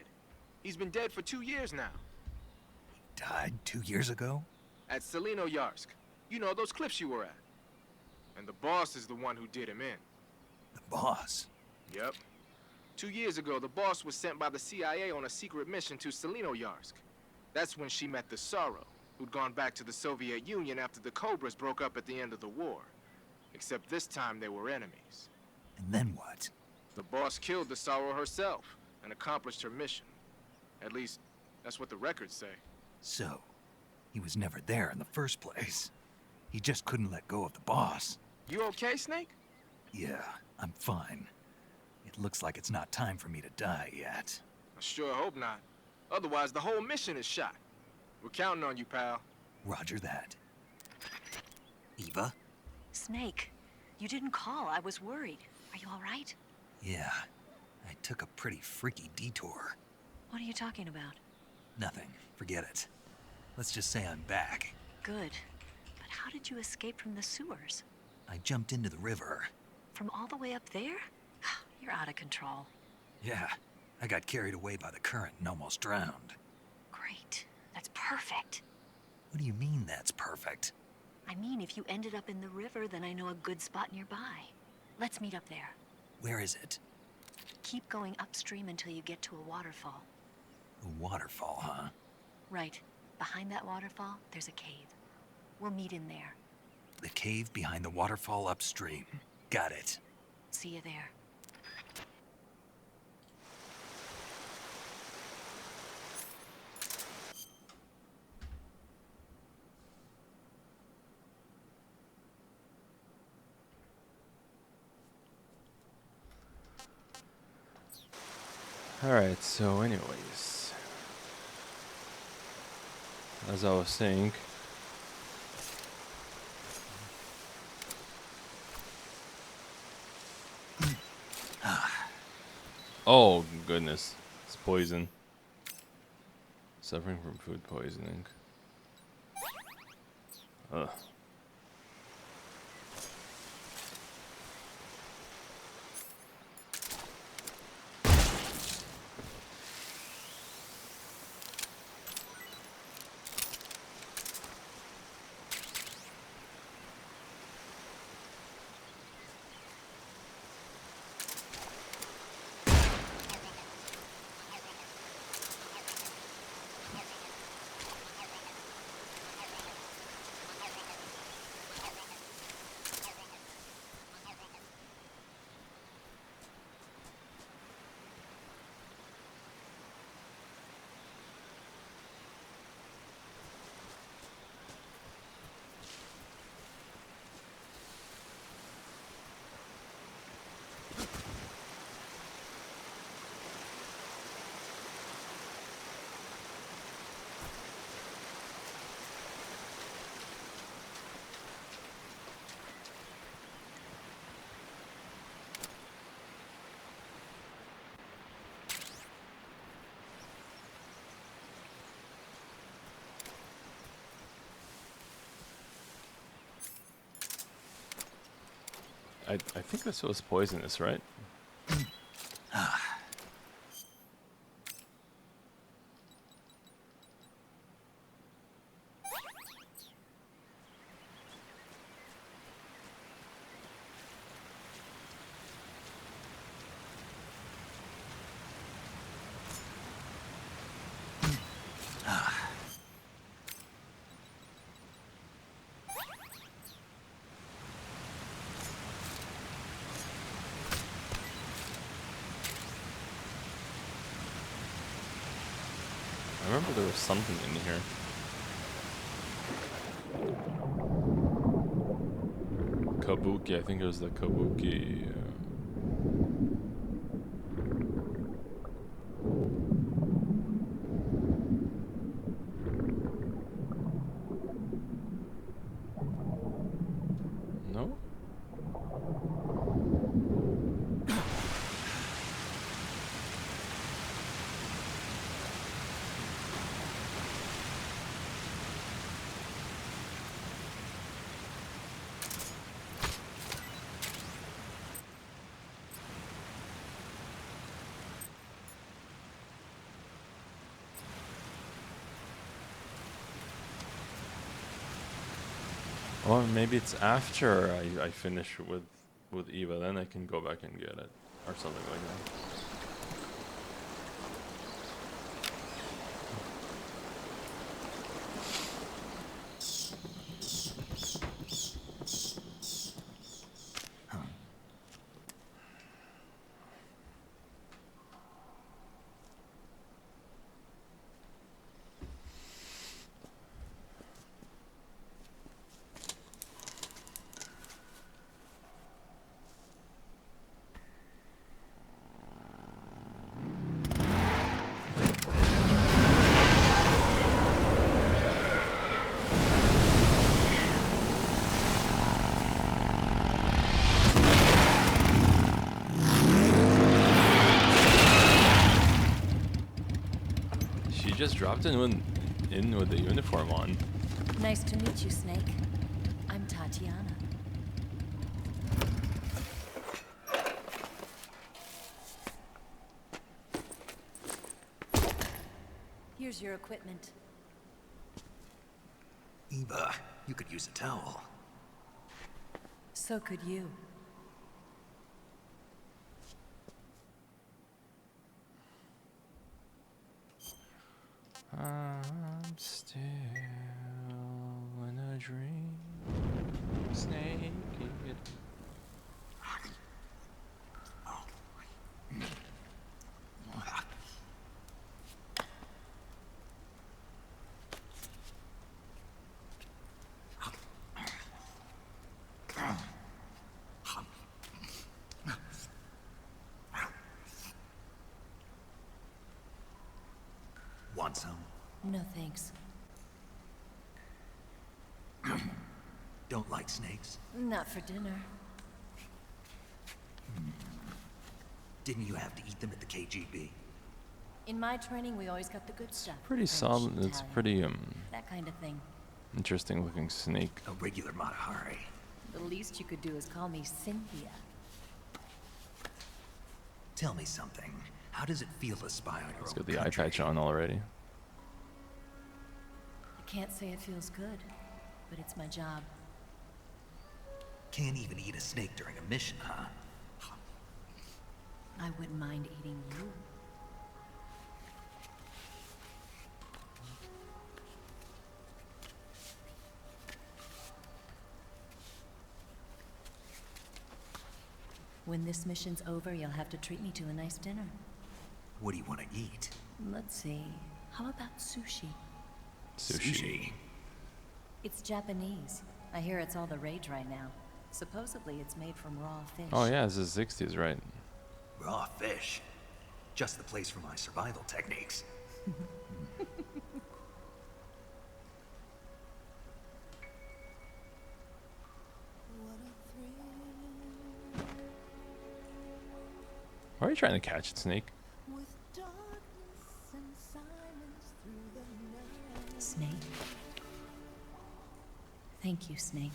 He's been dead for 2 years now. Died 2 years ago? At Shenanigans. You know, those cliffs you were at. And the boss is the one who did him in. The boss? Yep. 2 years ago, the boss was sent by the CIA on a secret mission to Shenanigans. That's when she met the Sorrow, who'd gone back to the Soviet Union after the Cobras broke up at the end of the war. Except this time they were enemies. And then what? The boss killed the Sorrow herself and accomplished her mission. At least, that's what the records say. So, he was never there in the first place. He just couldn't let go of the boss. You okay, Snake? Yeah, I'm fine. It looks like it's not time for me to die yet. I sure hope not. Otherwise, the whole mission is shot. We're counting on you, pal. Roger that. Eva? Snake, you didn't call. I was worried. Are you all right? Yeah, I took a pretty freaky detour. What are you talking about? Nothing. Forget it. Let's just say I'm back. Good. But how did you escape from the sewers? I jumped into the river. From all the way up there? You're out of control. Yeah, I got carried away by the current and almost drowned. Great. That's perfect. What do you mean that's perfect? I mean, if you ended up in the river, then I know a good spot nearby. Let's meet up there. Where is it? Keep going upstream until you get to a waterfall. A waterfall, huh? Right. Behind that waterfall, there's a cave. We'll meet in there. The cave behind the waterfall upstream. Got it. See you there. Alright, so anyways, as I was saying, oh goodness, it's poison. Suffering from food poisoning. Ugh. I think this was poisonous, right? I remember there was something in here. Kabuki, I think it was the Kabuki. No? Or maybe it's after I finish with Eva, then I can go back and get it. Or something like that. Just dropped in with the uniform on. Nice to meet you, Snake. I'm Tatiana. Here's your equipment. Eva, you could use a towel. So could you. I'm still in a dream. Snake Kid. Want some? No thanks. Don't like snakes? Not for dinner. Didn't you have to eat them at the KGB? In my training, we always got the good stuff. Pretty French, solid. It's Italian, pretty that kind of thing. interesting looking snake. A regular Matahari. The least you could do is call me Cynthia. Tell me something. How does it feel to spy on your Let's own get the eye country? patch on already. I can't say it feels good, but it's my job. Can't even eat a snake during a mission, huh? I wouldn't mind eating you. When this mission's over, you'll have to treat me to a nice dinner. What do you want to eat? Let's see. How about sushi? Sushi. It's Japanese. I hear it's all the rage right now. Supposedly, it's made from raw fish. Oh yeah, this is 60s, right? Raw fish. Just the place for my survival techniques. Why are you trying to catch it, Snake? Snake. Thank you, Snake.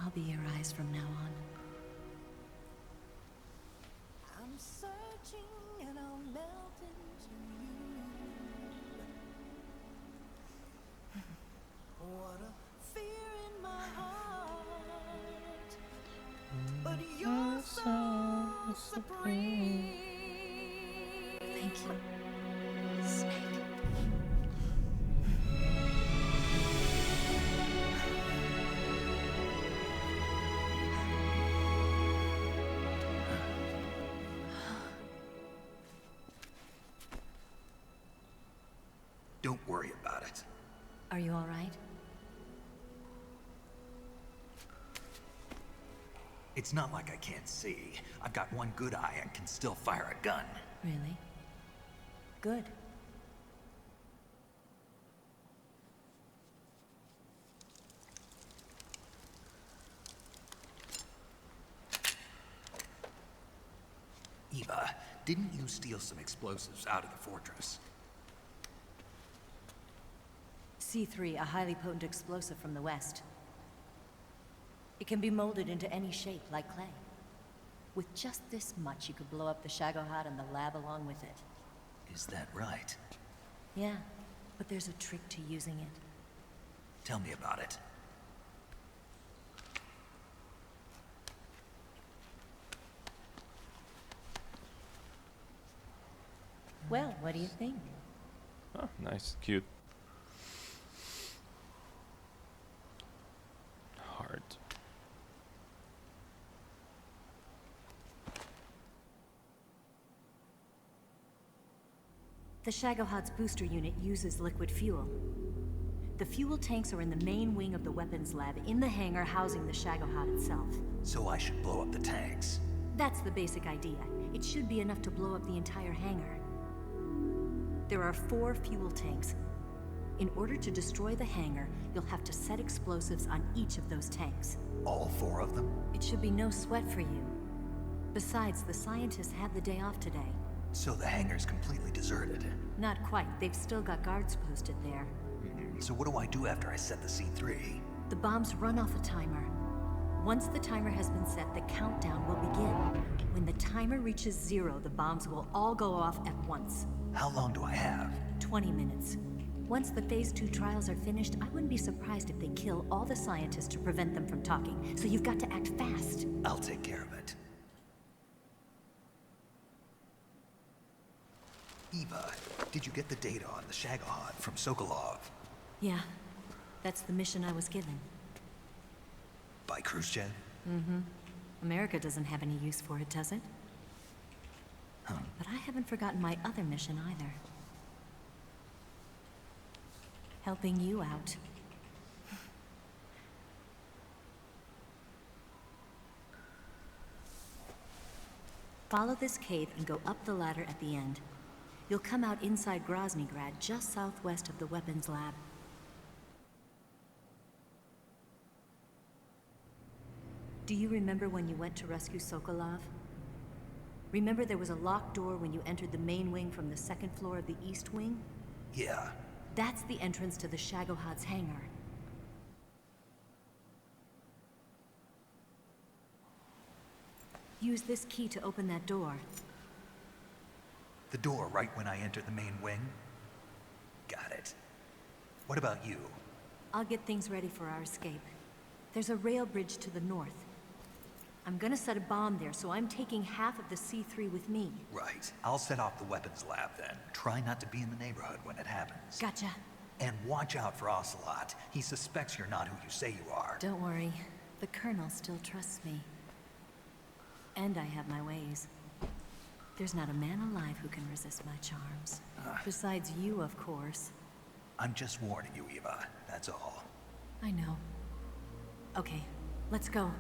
I'll be your eyes from now on. I'm searching and I'll melt into you. What a fear in my heart. But you're so supreme. Thank you, Snake. Don't worry about it. Are you all right? It's not like I can't see. I've got one good eye and can still fire a gun. Really? Good. Eva, didn't you steal some explosives out of the fortress? C3, a highly potent explosive from the west. It can be molded into any shape, like clay. With just this much, you could blow up the Shagohod and the lab along with it. Is that right? Yeah, but there's a trick to using it. Tell me about it. Well, what do you think? Oh, nice, cute. Heart. The Shagohod's booster unit uses liquid fuel. The fuel tanks are in the main wing of the weapons lab in the hangar housing the Shagohod itself. So I should blow up the tanks. That's the basic idea. It should be enough to blow up the entire hangar. There are 4 fuel tanks. In order to destroy the hangar, you'll have to set explosives on each of those tanks. All 4 of them? It should be no sweat for you. Besides, the scientists had the day off today. So the hangar's completely deserted. Not quite. They've still got guards posted there. So what do I do after I set the C3? The bombs run off a timer. Once the timer has been set, the countdown will begin. When the timer reaches 0, the bombs will all go off at once. How long do I have? 20 minutes. Once the Phase 2 trials are finished, I wouldn't be surprised if they kill all the scientists to prevent them from talking. So you've got to act fast. I'll take care of it. Eva, did you get the data on the Shagohod from Sokolov? Yeah. That's the mission I was given. By Khrushchev? Mm-hmm. America doesn't have any use for it, does it? Huh. But I haven't forgotten my other mission either. Helping you out. Follow this cave and go up the ladder at the end. You'll come out inside Groznygrad, just southwest of the weapons lab. Do you remember when you went to rescue Sokolov? Remember there was a locked door when you entered the main wing from the second floor of the east wing? Yeah. That's the entrance to the Shagohod's hangar. Use this key to open that door. The door right when I entered the main wing? Got it. What about you? I'll get things ready for our escape. There's a rail bridge to the north. I'm gonna set a bomb there, so I'm taking half of the C3 with me. Right. I'll set off the weapons lab then. Try not to be in the neighborhood when it happens. Gotcha. And watch out for Ocelot. He suspects you're not who you say you are. Don't worry. The Colonel still trusts me. And I have my ways. There's not a man alive who can resist my charms. Besides you, of course. I'm just warning you, Eva. That's all. I know. Okay, let's go.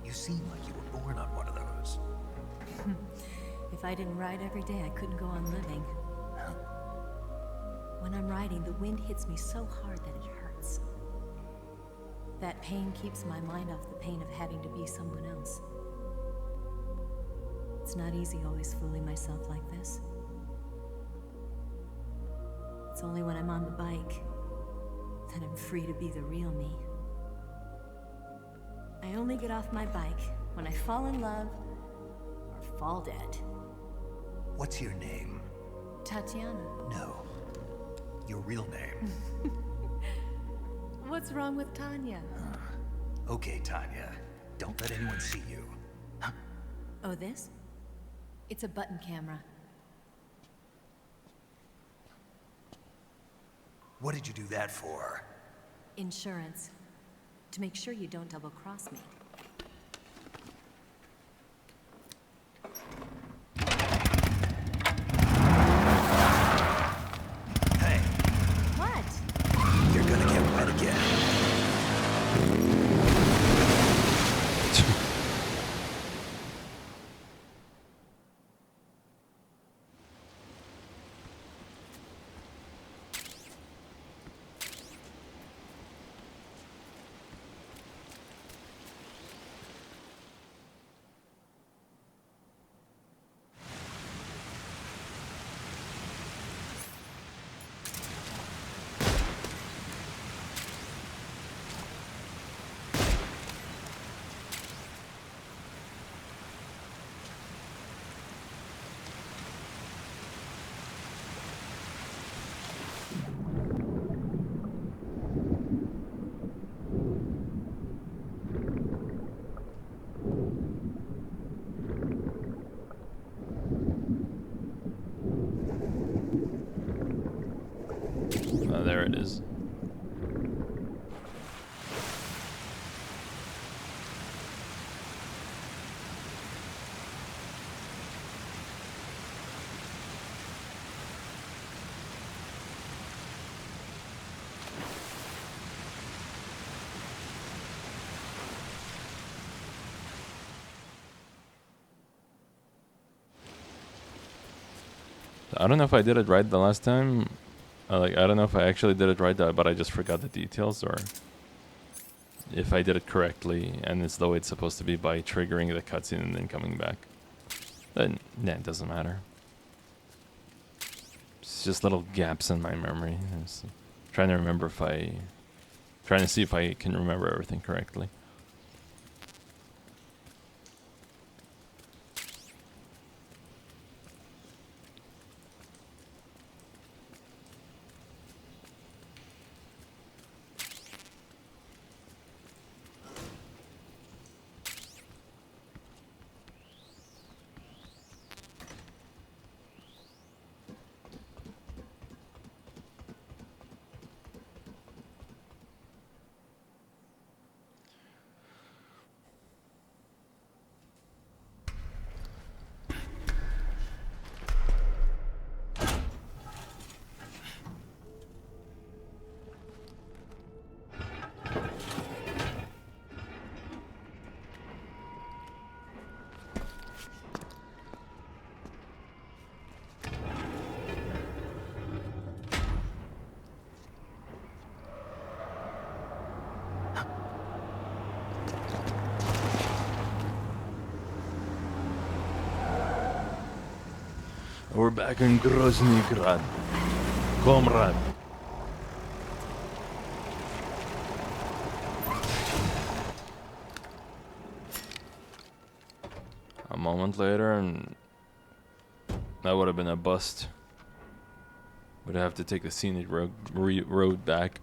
You seem like you were born on one of those. If I didn't ride every day, I couldn't go on living. When I'm riding, the wind hits me so hard that it hurts. That pain keeps my mind off the pain of having to be someone else. It's not easy always fooling myself like this. It's only when I'm on the bike that I'm free to be the real me. I only get off my bike when I fall in love or fall dead. What's your name? Tatiana. No. Your real name. What's wrong with Tanya? Okay, Tanya. Don't let anyone see you. Oh, this? It's a button camera. What did you do that for? Insurance. To make sure you don't double-cross me. Hey. What? You're gonna get wet again. There it is. I don't know if I did it right the last time. I don't know if I actually did it right, but I just forgot the details, or if I did it correctly, and it's the way it's supposed to be by triggering the cutscene and then coming back. Then, yeah, it doesn't matter. It's just little gaps in my memory. Trying to see if I can remember everything correctly. We're back in Grozny Grad. Comrade. A moment later, and that would have been a bust. Would have to take the scenic road back.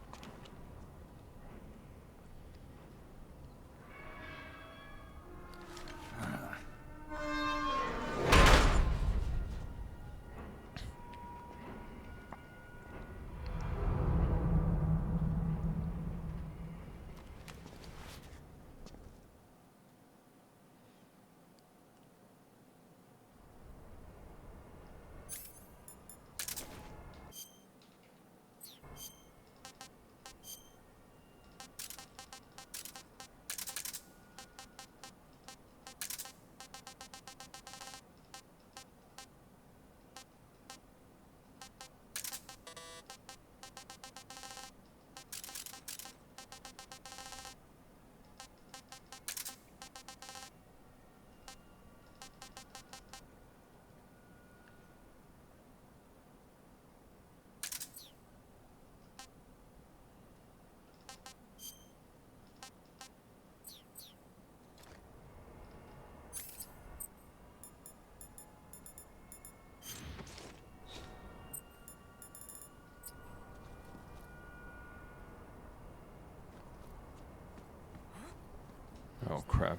Oh crap.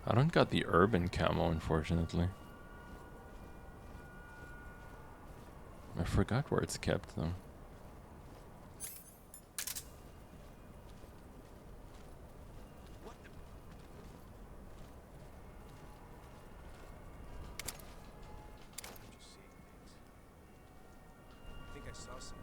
I don't got the urban camo, unfortunately. I forgot where it's kept though. I think I saw some.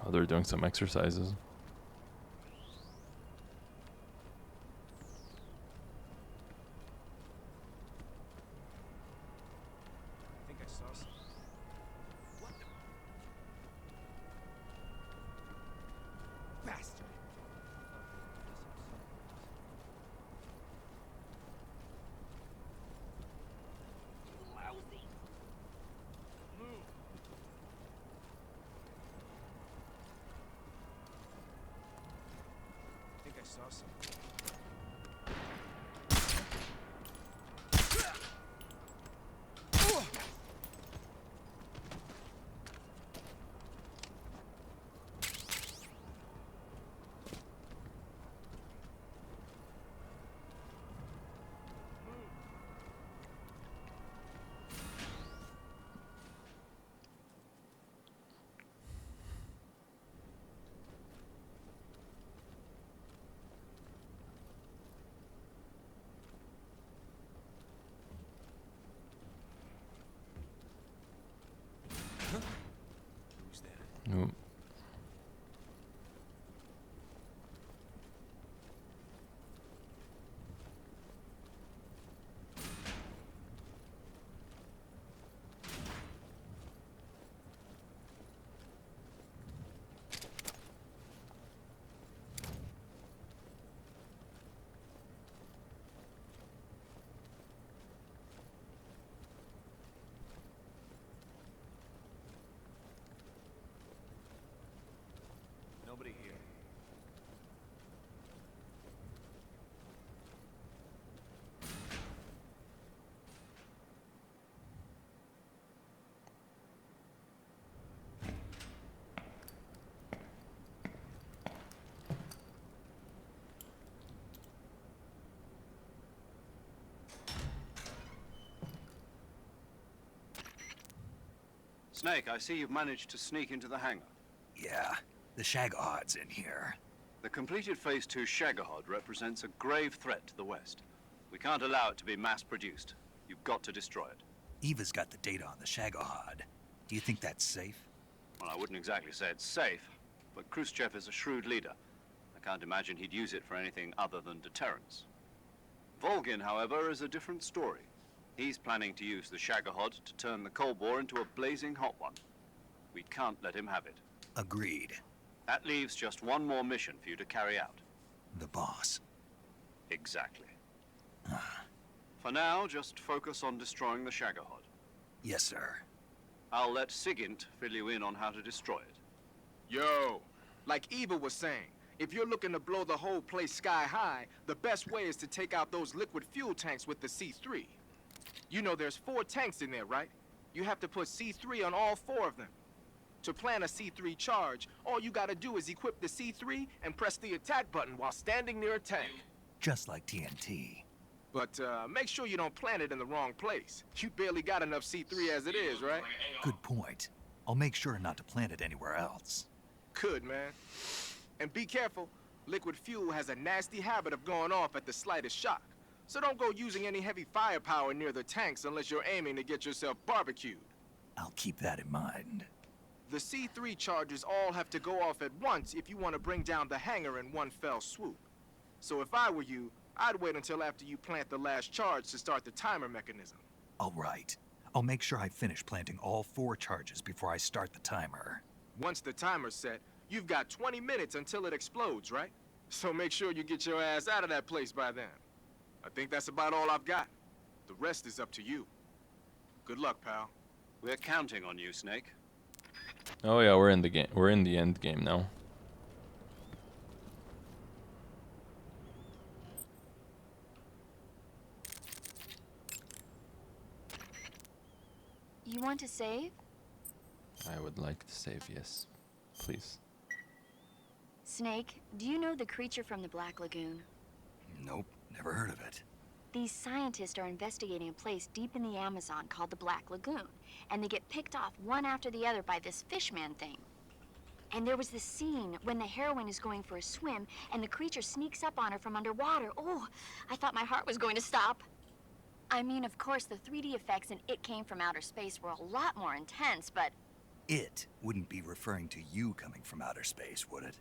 Oh, they're doing some exercises. I think I saw some. What the bastard! You lousy! Move! I think I saw some. Nope. Nobody here. Snake, I see you've managed to sneak into the hangar. Yeah, the Shagahod's in here. The completed Phase 2 Shagahod represents a grave threat to the West. We can't allow it to be mass-produced. You've got to destroy it. Eva's got the data on the Shagahod. Do you think that's safe? Well, I wouldn't exactly say it's safe, but Khrushchev is a shrewd leader. I can't imagine he'd use it for anything other than deterrence. Volgin, however, is a different story. He's planning to use the Shagahod to turn the Cold War into a blazing hot one. We can't let him have it. Agreed. That leaves just one more mission for you to carry out. The boss. Exactly. For now, just focus on destroying the Shagahod. Yes, sir. I'll let Sigint fill you in on how to destroy it. Yo, like Eva was saying, if you're looking to blow the whole place sky high, the best way is to take out those liquid fuel tanks with the C3. You know there's 4 tanks in there, right? You have to put C3 on all 4 of them. To plan a C3 charge, all you gotta do is equip the C3 and press the attack button while standing near a tank. Just like TNT. But make sure you don't plant it in the wrong place. You barely got enough C3 as it is, right? Good point. I'll make sure not to plant it anywhere else. Good, man. And be careful. Liquid fuel has a nasty habit of going off at the slightest shock. So don't go using any heavy firepower near the tanks unless you're aiming to get yourself barbecued. I'll keep that in mind. The C3 charges all have to go off at once if you want to bring down the hangar in one fell swoop. So if I were you, I'd wait until after you plant the last charge to start the timer mechanism. All right. I'll make sure I finish planting all 4 charges before I start the timer. Once the timer's set, you've got 20 minutes until it explodes, right? So make sure you get your ass out of that place by then. I think that's about all I've got. The rest is up to you. Good luck, pal. We're counting on you, Snake. Oh yeah, we're in the game. We're in the end game now. You want to save? I would like to save, yes. Please. Snake, do you know the creature from the Black Lagoon? Nope, never heard of it. These scientists are investigating a place deep in the Amazon called the Black Lagoon, and they get picked off one after the other by this fishman thing. And there was this scene when the heroine is going for a swim, and the creature sneaks up on her from underwater. Oh, I thought my heart was going to stop. I mean, of course, the 3D effects in It Came from Outer Space were a lot more intense, but... It wouldn't be referring to you coming from outer space, would it?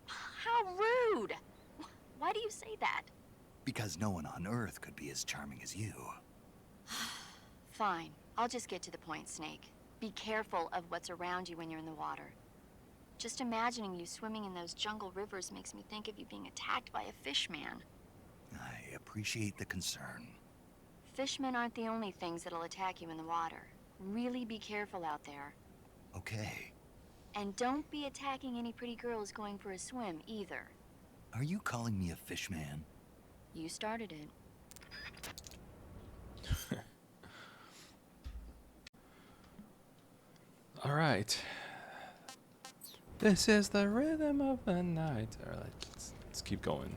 How rude! Why do you say that? Because no one on Earth could be as charming as you. Fine. I'll just get to the point, Snake. Be careful of what's around you when you're in the water. Just imagining you swimming in those jungle rivers makes me think of you being attacked by a fishman. I appreciate the concern. Fishmen aren't the only things that'll attack you in the water. Really be careful out there. Okay. And don't be attacking any pretty girls going for a swim, either. Are you calling me a fishman? You started it. All right. This is the rhythm of the night. All right, let's keep going.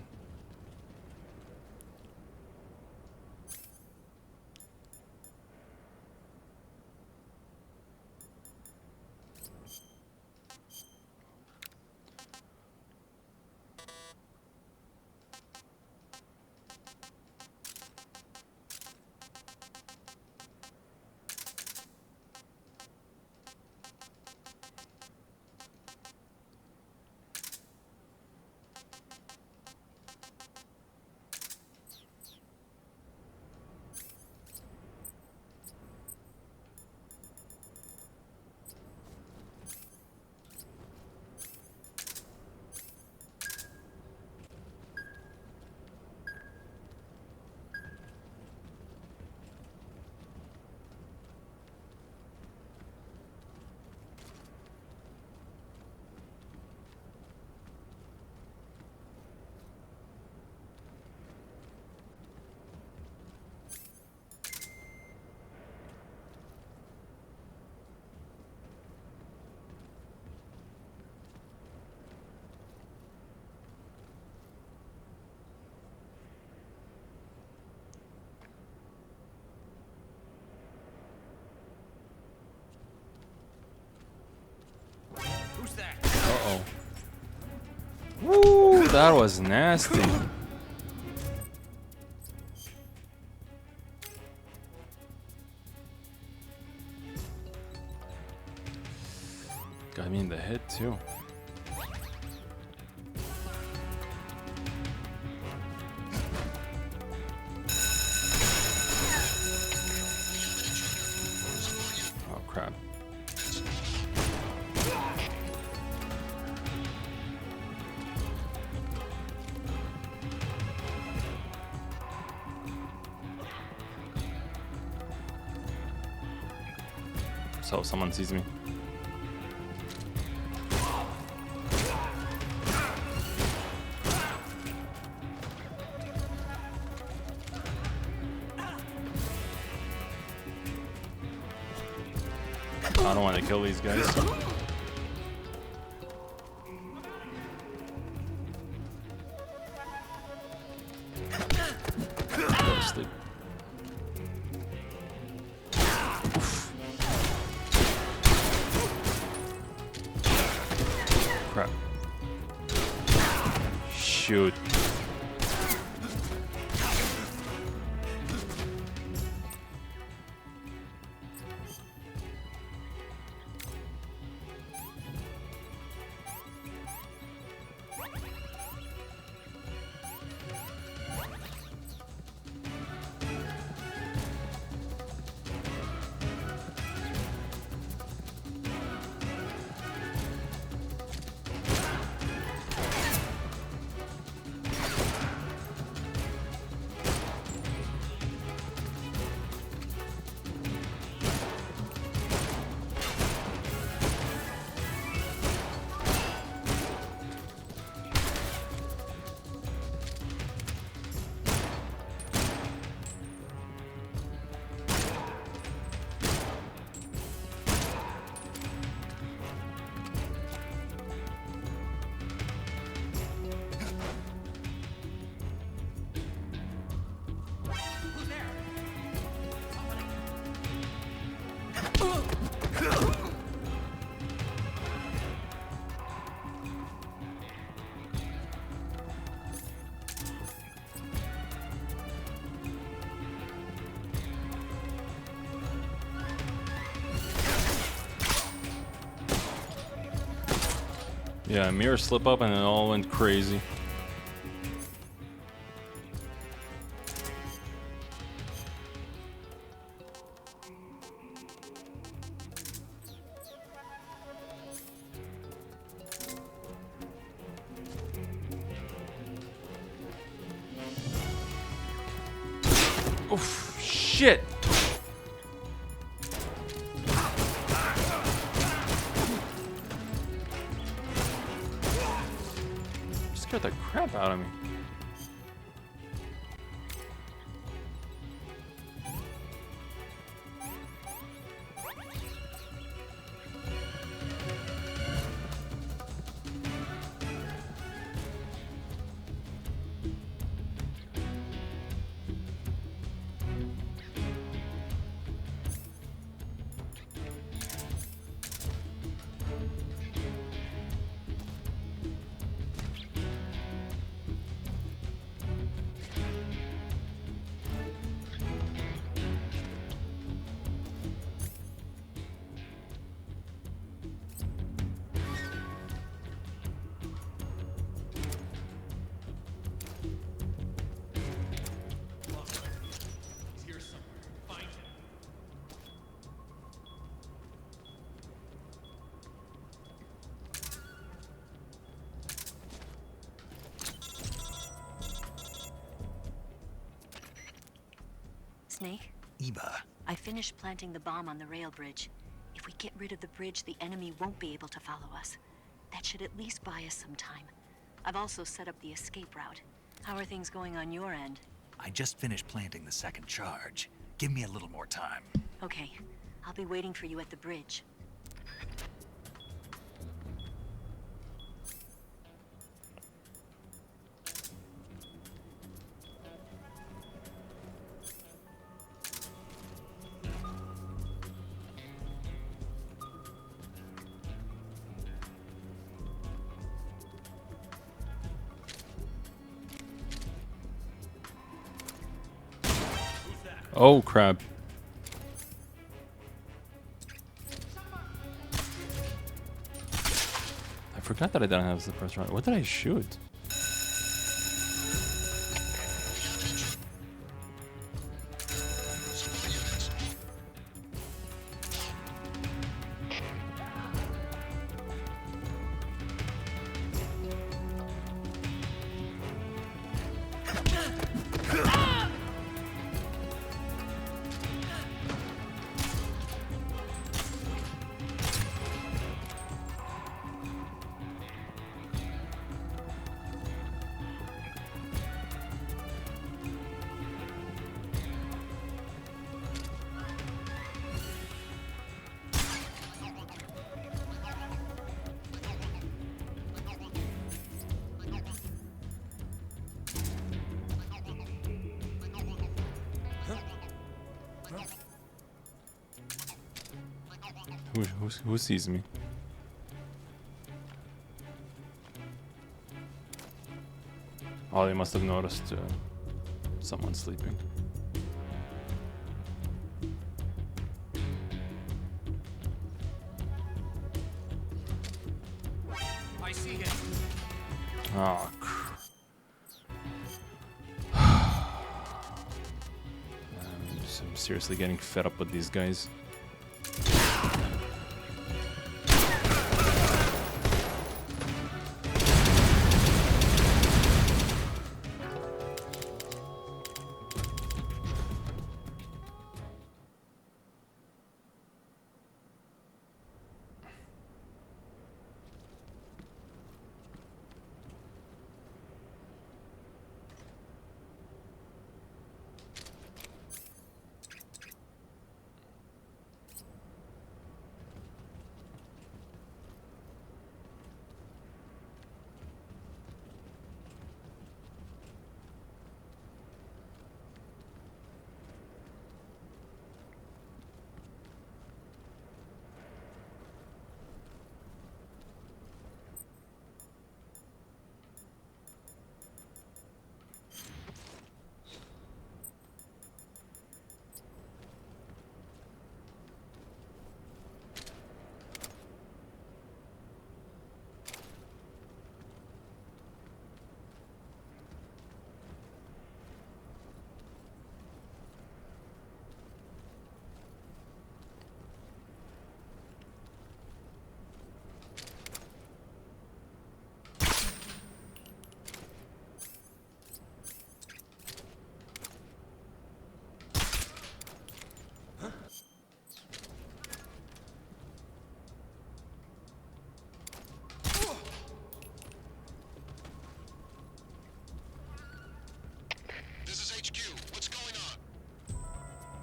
That was nasty. Got me in the head too. Oh crap. So someone sees me. I don't want to kill these guys. Go to sleep. Crap. Shoot. Yeah, mirror slip up and it all went crazy. Oof, shit. Scared the crap out of me. Snake? Eva. I finished planting the bomb on the rail bridge. If we get rid of the bridge, the enemy won't be able to follow us. That should at least buy us some time. I've also set up the escape route. How are things going on your end? I just finished planting the second charge. Give me a little more time. Okay. I'll be waiting for you at the bridge. Oh crap. I forgot that I didn't have the press round. What did I shoot? Who sees me? Oh, they must have noticed someone sleeping. I see him. Oh, I'm seriously getting fed up with these guys.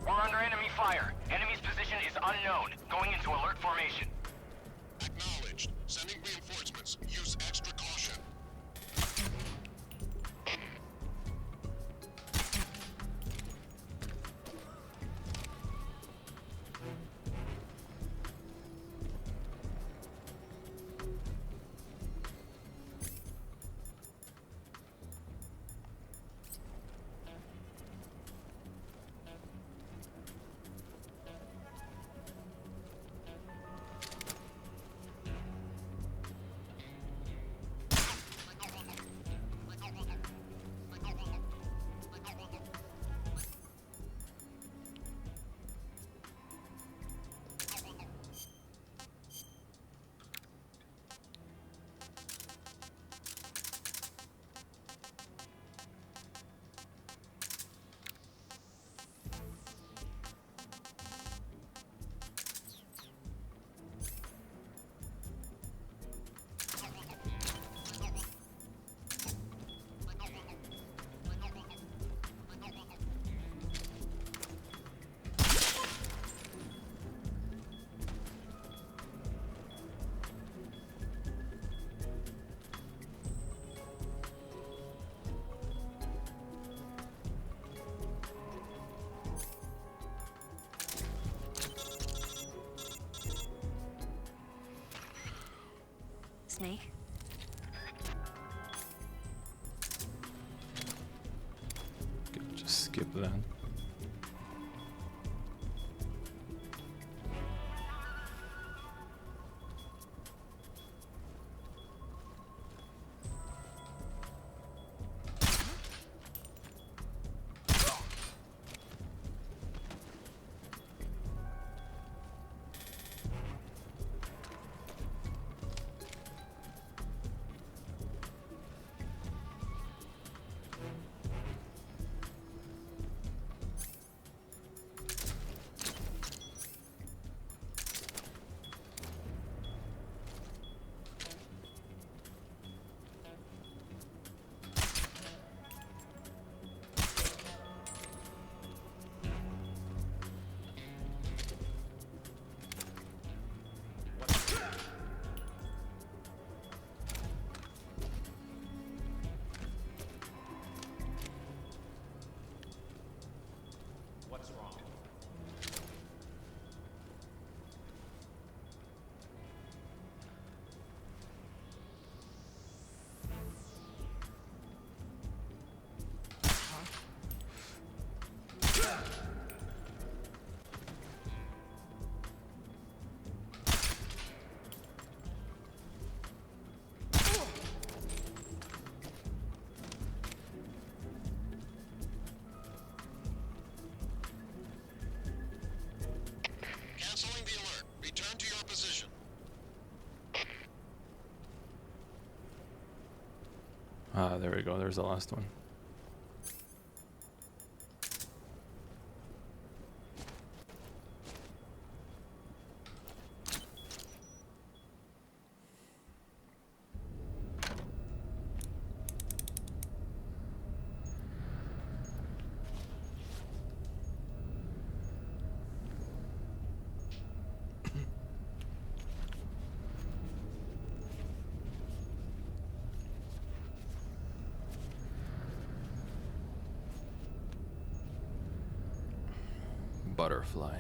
We're under enemy fire. Enemy's position is unknown. Going into alert formation. Acknowledged. Sending reinforcements. Use extra caution. Snake? Just skip that. Ah, there we go. There's the last one. Butterfly.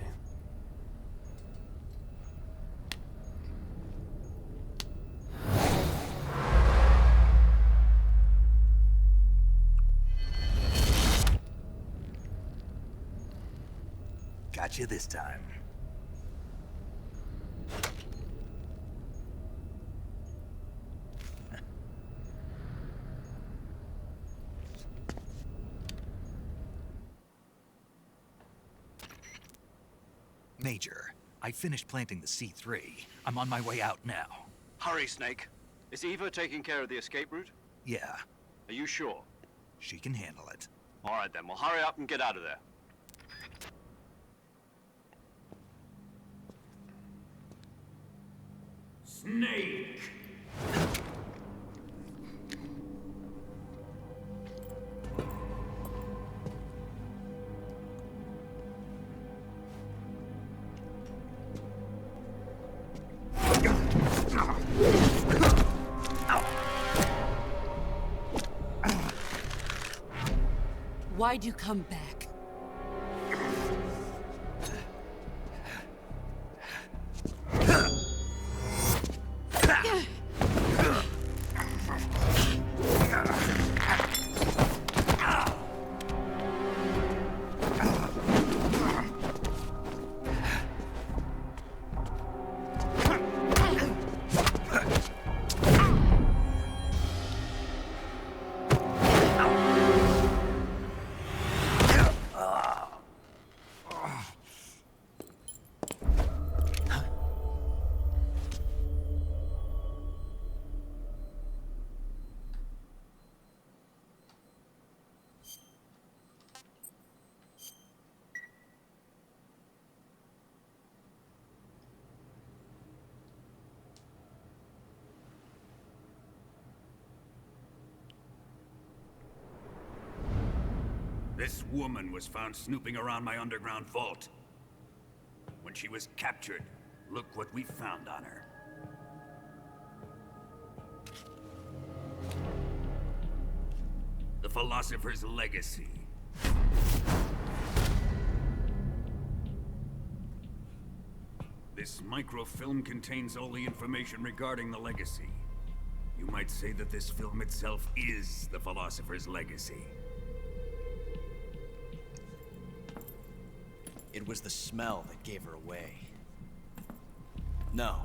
Got you this time. Major, I finished planting the C3. I'm on my way out now. Hurry, Snake. Is Eva taking care of the escape route? Yeah, Are you sure? she can handle it. All right, then. Well, hurry up and get out of there. Snake! Why'd you come back? This woman was found snooping around my underground vault. When she was captured, look what we found on her. The Philosopher's Legacy. This microfilm contains all the information regarding the Legacy. You might say that this film itself is the Philosopher's Legacy. It was the smell that gave her away. No,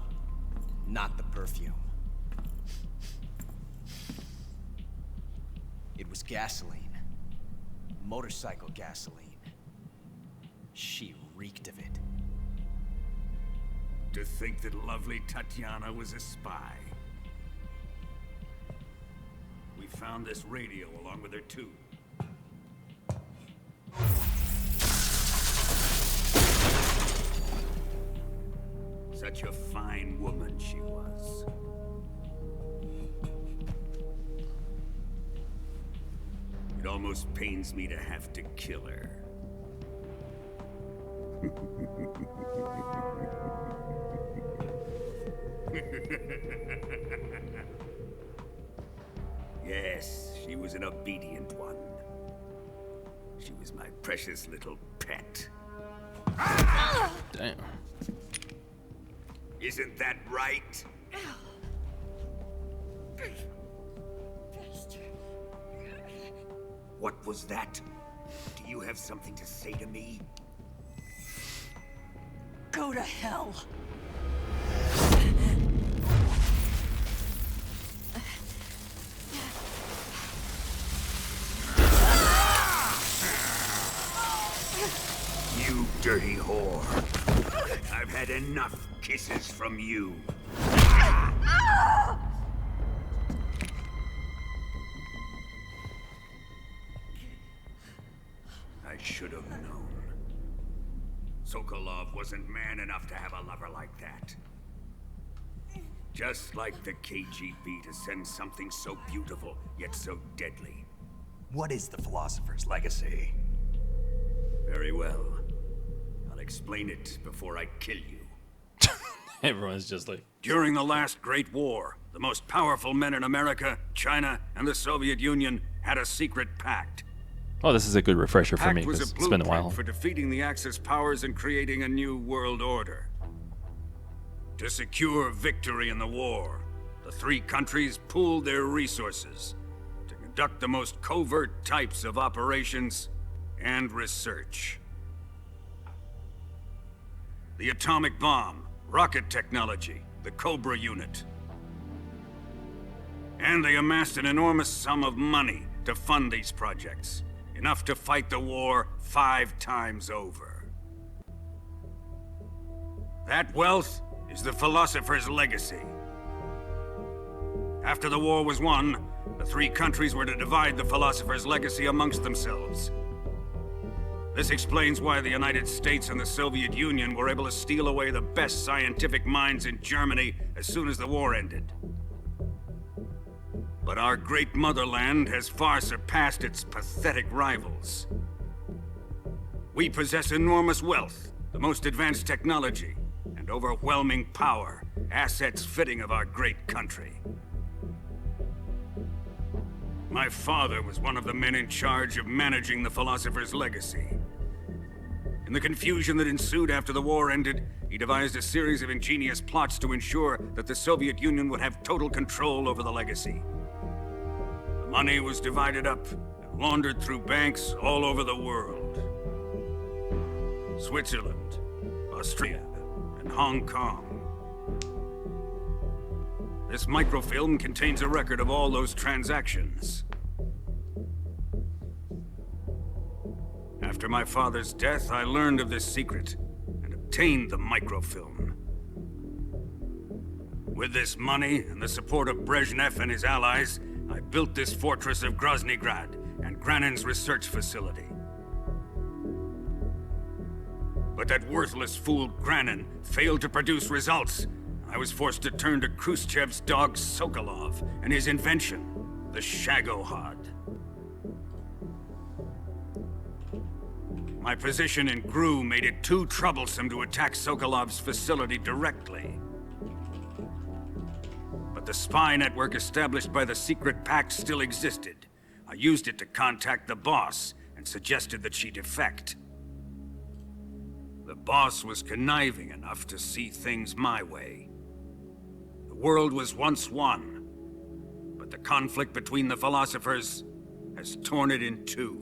not the perfume. It was gasoline. Motorcycle gasoline. She reeked of it. To think that lovely Tatiana was a spy. We found this radio along with her too. Such a fine woman she was. It almost pains me to have to kill her. Yes, she was an obedient one. She was my precious little pet. Damn. Isn't that right? What was that? Do you have something to say to me? Go to hell. You dirty whore. I've had enough kisses from you. should have known. Sokolov wasn't man enough to have a lover like that. Just like the KGB to send something so beautiful, yet so deadly. What is the Philosopher's Legacy? Very well. I'll explain it before I kill you. Everyone's just like... During the last Great War, the most powerful men in America, China, and the Soviet Union had a secret pact. Oh, this is a good refresher for me, Pact was because a it's been a blueprint while. for defeating the Axis powers and creating a new world order. To secure victory in the war, the three countries pooled their resources to conduct the most covert types of operations and research. The atomic bomb, rocket technology, the Cobra unit. And they amassed an enormous sum of money to fund these projects, enough to fight the war 5 times over. That wealth is the Philosopher's Legacy. After the war was won, the three countries were to divide the Philosopher's Legacy amongst themselves. This explains why the United States and the Soviet Union were able to steal away the best scientific minds in Germany as soon as the war ended. But our great motherland has far surpassed its pathetic rivals. We possess enormous wealth, the most advanced technology, and overwhelming power, assets fitting of our great country. My father was one of the men in charge of managing the Philosopher's Legacy. In the confusion that ensued after the war ended, he devised a series of ingenious plots to ensure that the Soviet Union would have total control over the legacy. The money was divided up and laundered through banks all over the world. Switzerland, Australia, and Hong Kong. This microfilm contains a record of all those transactions. After my father's death, I learned of this secret and obtained the microfilm. With this money and the support of Brezhnev and his allies, I built this fortress of Groznygrad and Granin's research facility. But that worthless fool Granin failed to produce results. I was forced to turn to Khrushchev's dog Sokolov and his invention, the Shagohod. My position in GRU made it too troublesome to attack Sokolov's facility directly. But the spy network established by the secret pact still existed. I used it to contact the boss and suggested that she defect. The boss was conniving enough to see things my way. The world was once one, but the conflict between the philosophers has torn it in two.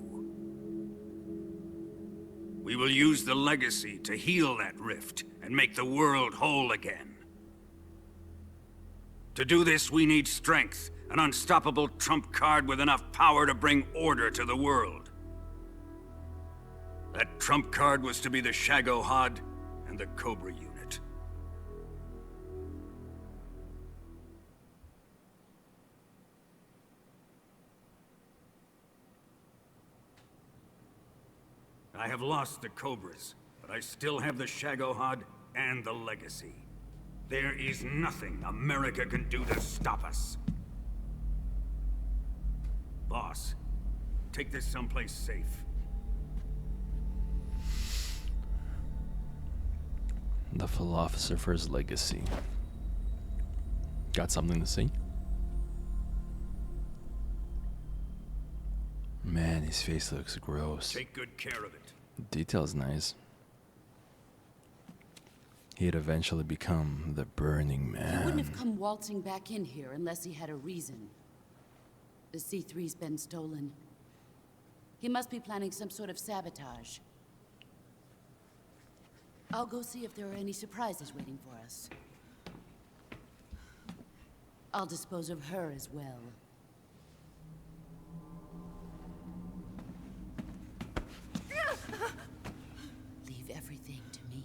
We will use the legacy to heal that rift and make the world whole again. To do this, we need strength, an unstoppable trump card with enough power to bring order to the world. That trump card was to be the Shagohod and the Cobra unit. I have lost the Cobras, but I still have the Shagohod and the legacy. There is nothing America can do to stop us. Boss, take this someplace safe. The Philosopher's Legacy. Got something to see? Man, his face looks gross. Take good care of it. Detail's nice. He'd eventually become the Burning He wouldn't Man. have come waltzing back in here unless he had a reason. The C3's been stolen. He must be planning some sort of sabotage. I'll go see if there are any surprises waiting for us. I'll dispose of her as well. Leave everything to me.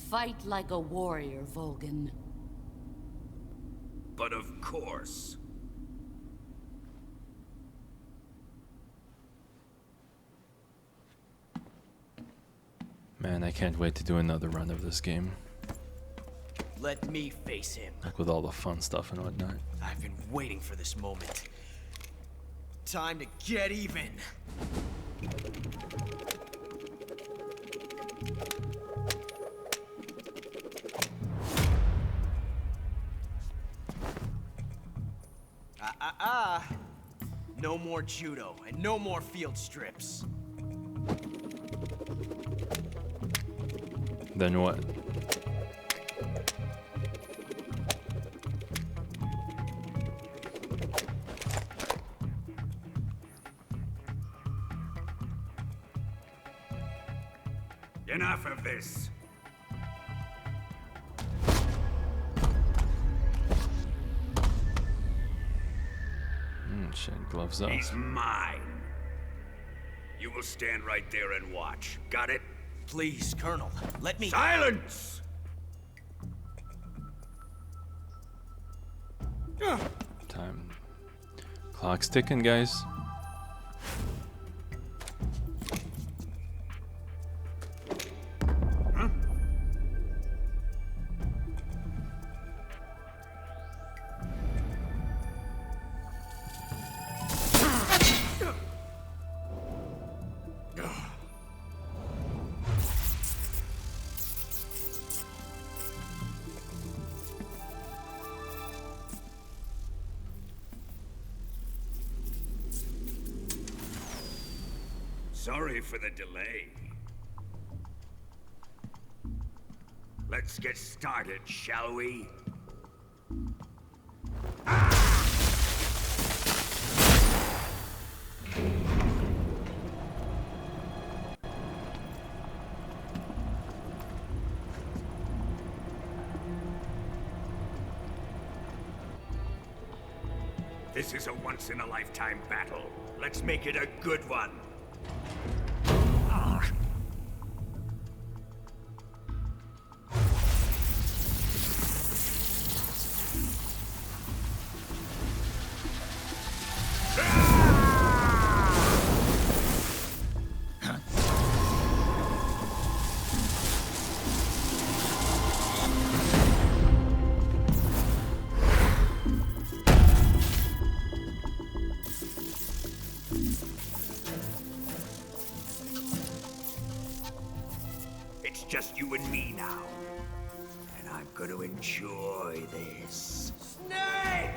Fight like a warrior, Volgan. But of course. Man, I can't wait to do another run of this game. Let me face him. Like with all the fun stuff and whatnot. I've been waiting for this moment. Time to get even. No more judo and no more field strips. Then what? Enough of this. Shit, gloves up. He's mine. You will stand right there and watch. Got it? Please, Colonel, let me— Silence! Time. Clock's ticking, guys. Sorry for the delay. Let's get started, shall we? This is a once-in-a-lifetime battle. Let's make it a good one. It's just you and me now. And I'm gonna enjoy this. Snake!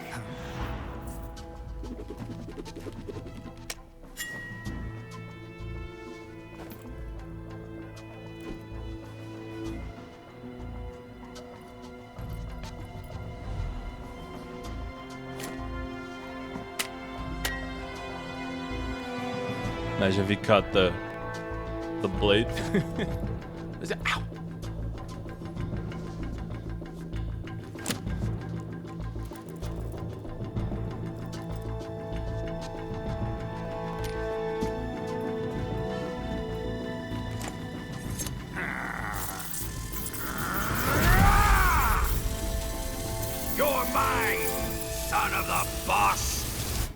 Imagine if he cut the blade. Is it? Ow! You're mine, son of the boss!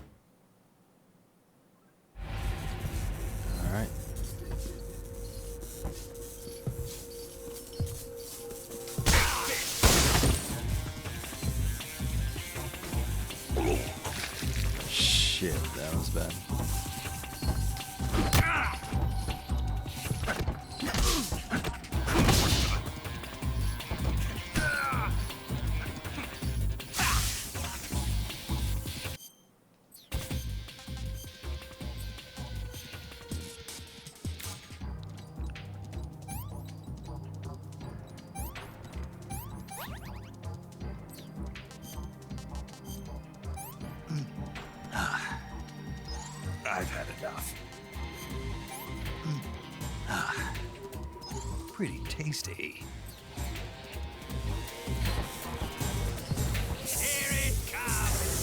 Alright. Shit, that was bad. I've had enough. Pretty tasty. Here it comes!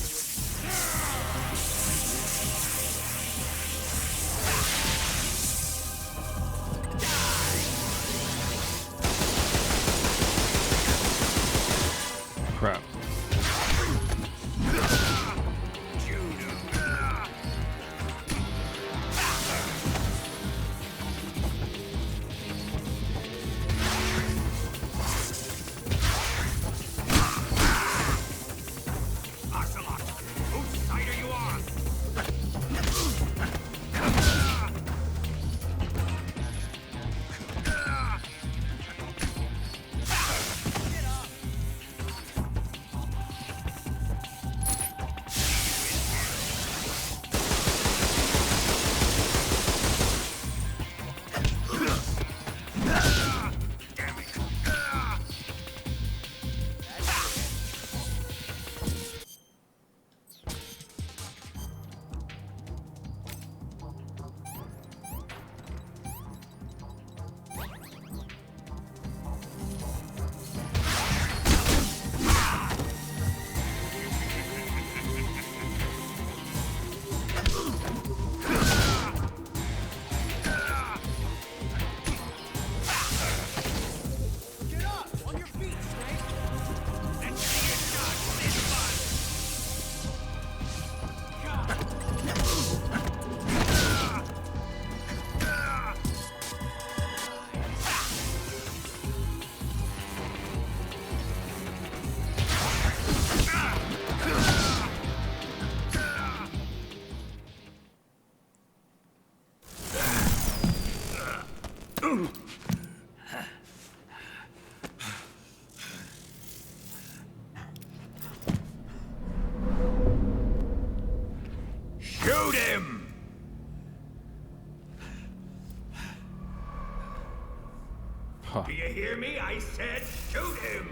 I said shoot him!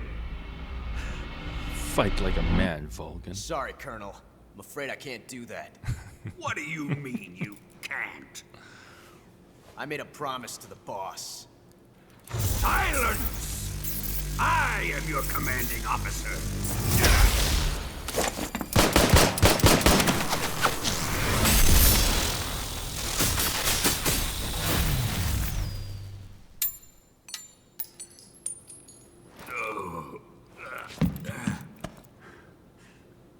Fight like a man, Vulcan. Sorry, Colonel. I'm afraid I can't do that. What do you mean you can't? I made a promise to the boss. Silence! I am your commanding officer.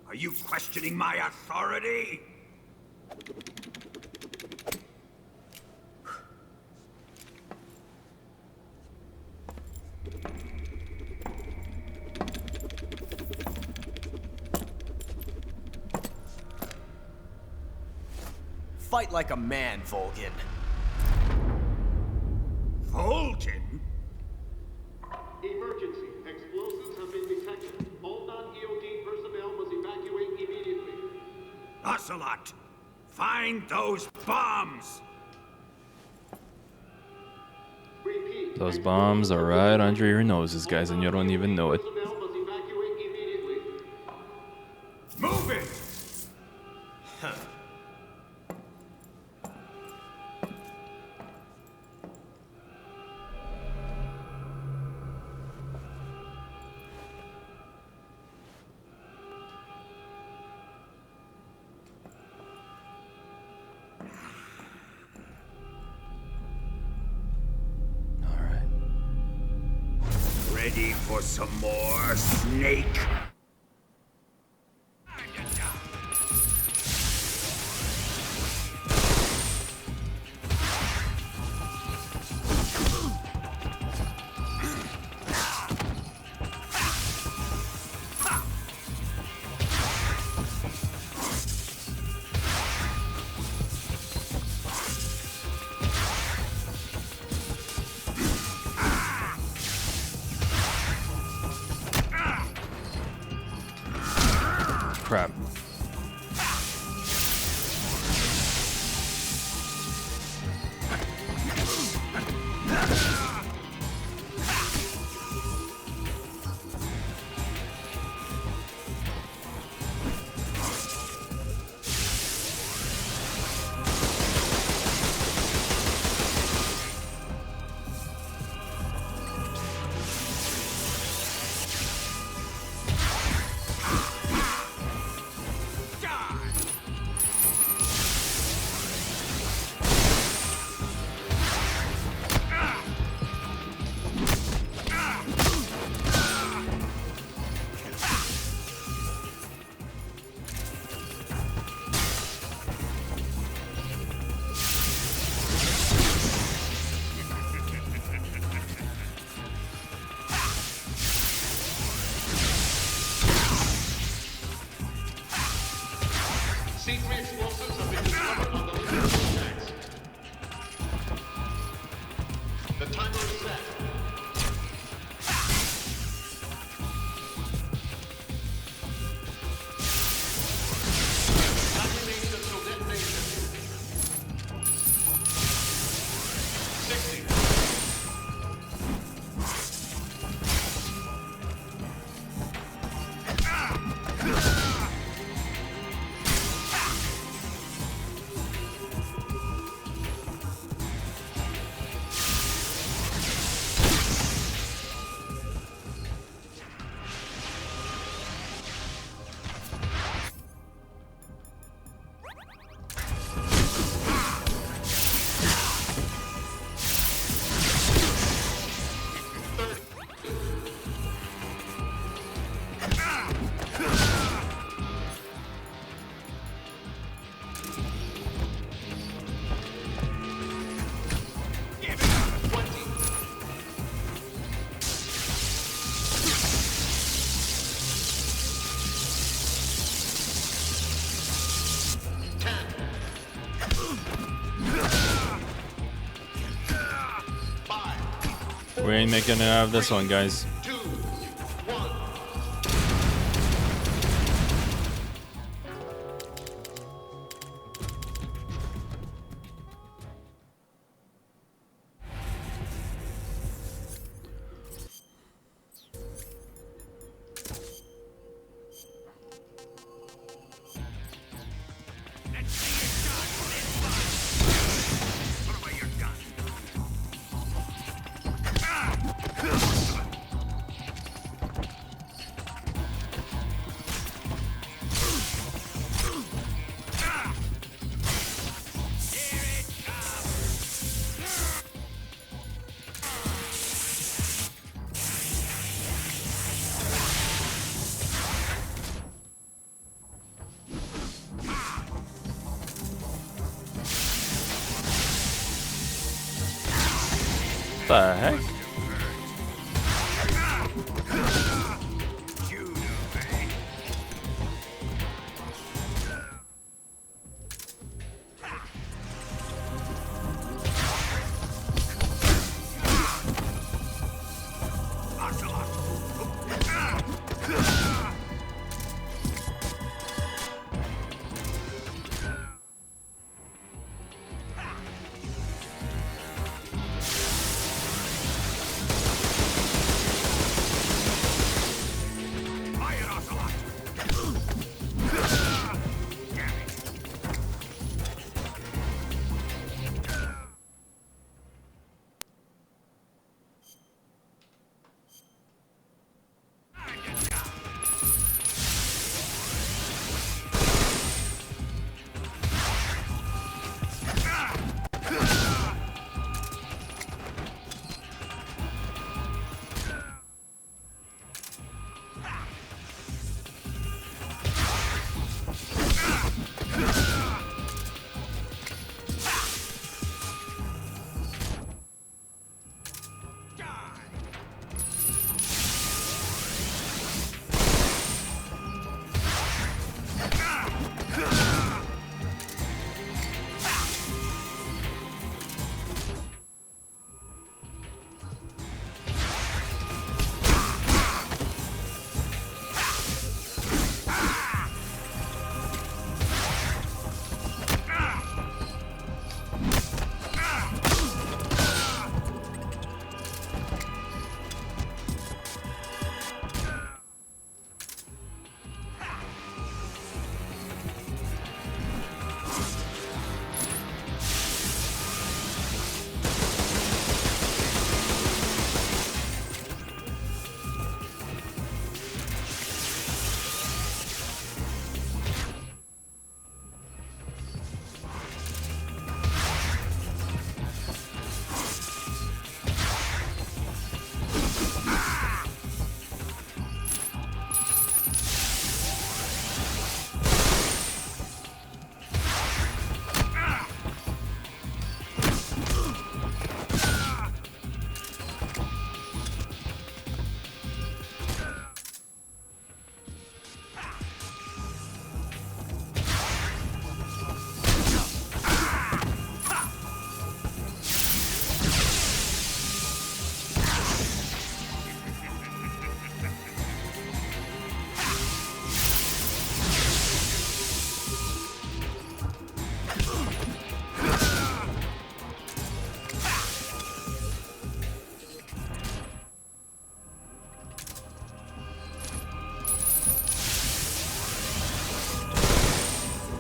Are you questioning my authority? Fight like a man, Vulcan. Vulcan? Emergency. Explosives have been detected. All non-EOD personnel must evacuate immediately. Ocelot, find those bombs! Repeat. Those bombs are right under your noses, guys, and you don't even know it. Personnel must evacuate immediately. Move it! Huh. Ready for some more, Snake? Crap. C3 explosives have been discovered on the fuel tanks. The timer is set. Time remains until detonation. 60. We ain't making it out of this one, guys. the heck?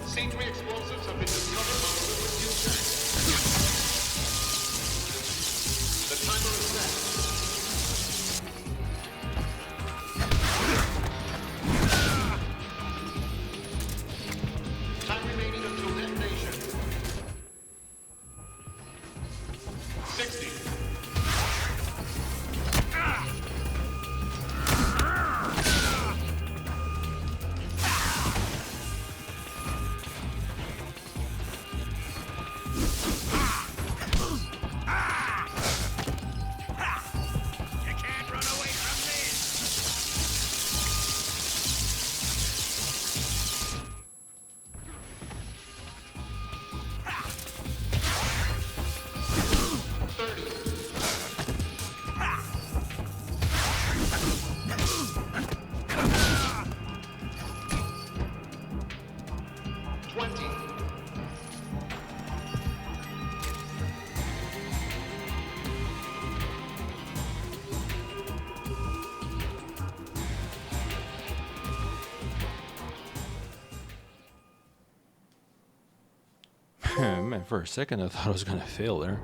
C3 explosives have been discovered on the liquid fuel tank. The timer is set. Time remaining until detonation. 60. Man, for a second I thought I was gonna fail there.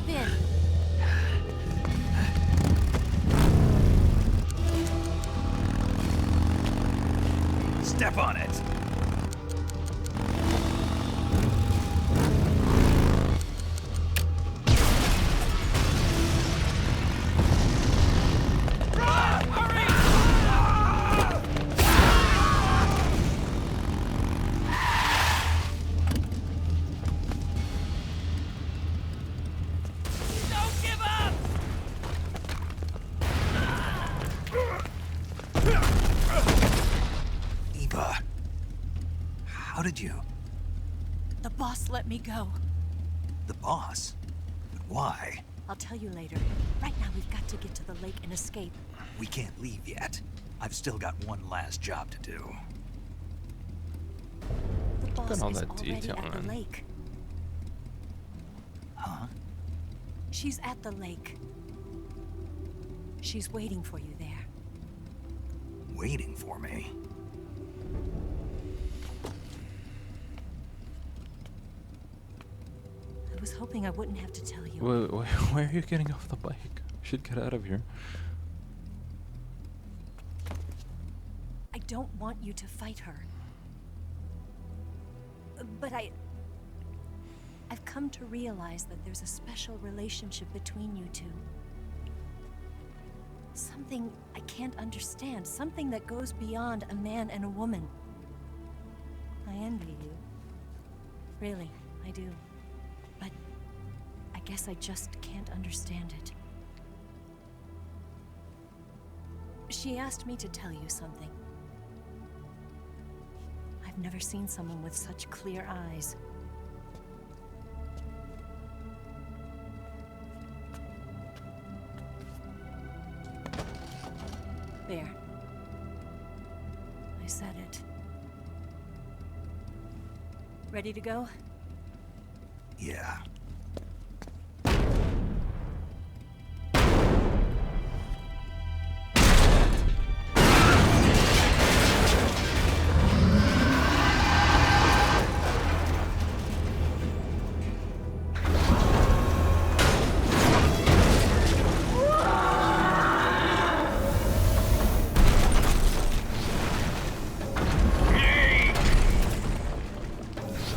Hop in. Step on it. Don't give up! Eva, how did you? The boss let me go. The boss? But why? I'll tell you later. Right now, we've got to get to the lake and escape. We can't leave yet. I've still got one last job to do. The boss at all is that already detail, at the man. lake. Huh? She's at the lake. She's waiting for you there. Waiting for me? I was hoping I wouldn't have to tell you. Why are you getting off the bike? We should get out of here. I don't want you to fight her. But I've come to realize that there's a special relationship between you two. Something I can't understand. Something that goes beyond a man and a woman. I envy you. Really, I do. But I guess I just can't understand it. She asked me to tell you something. I've never seen someone with such clear eyes. There. I said it. Ready to go? Yeah.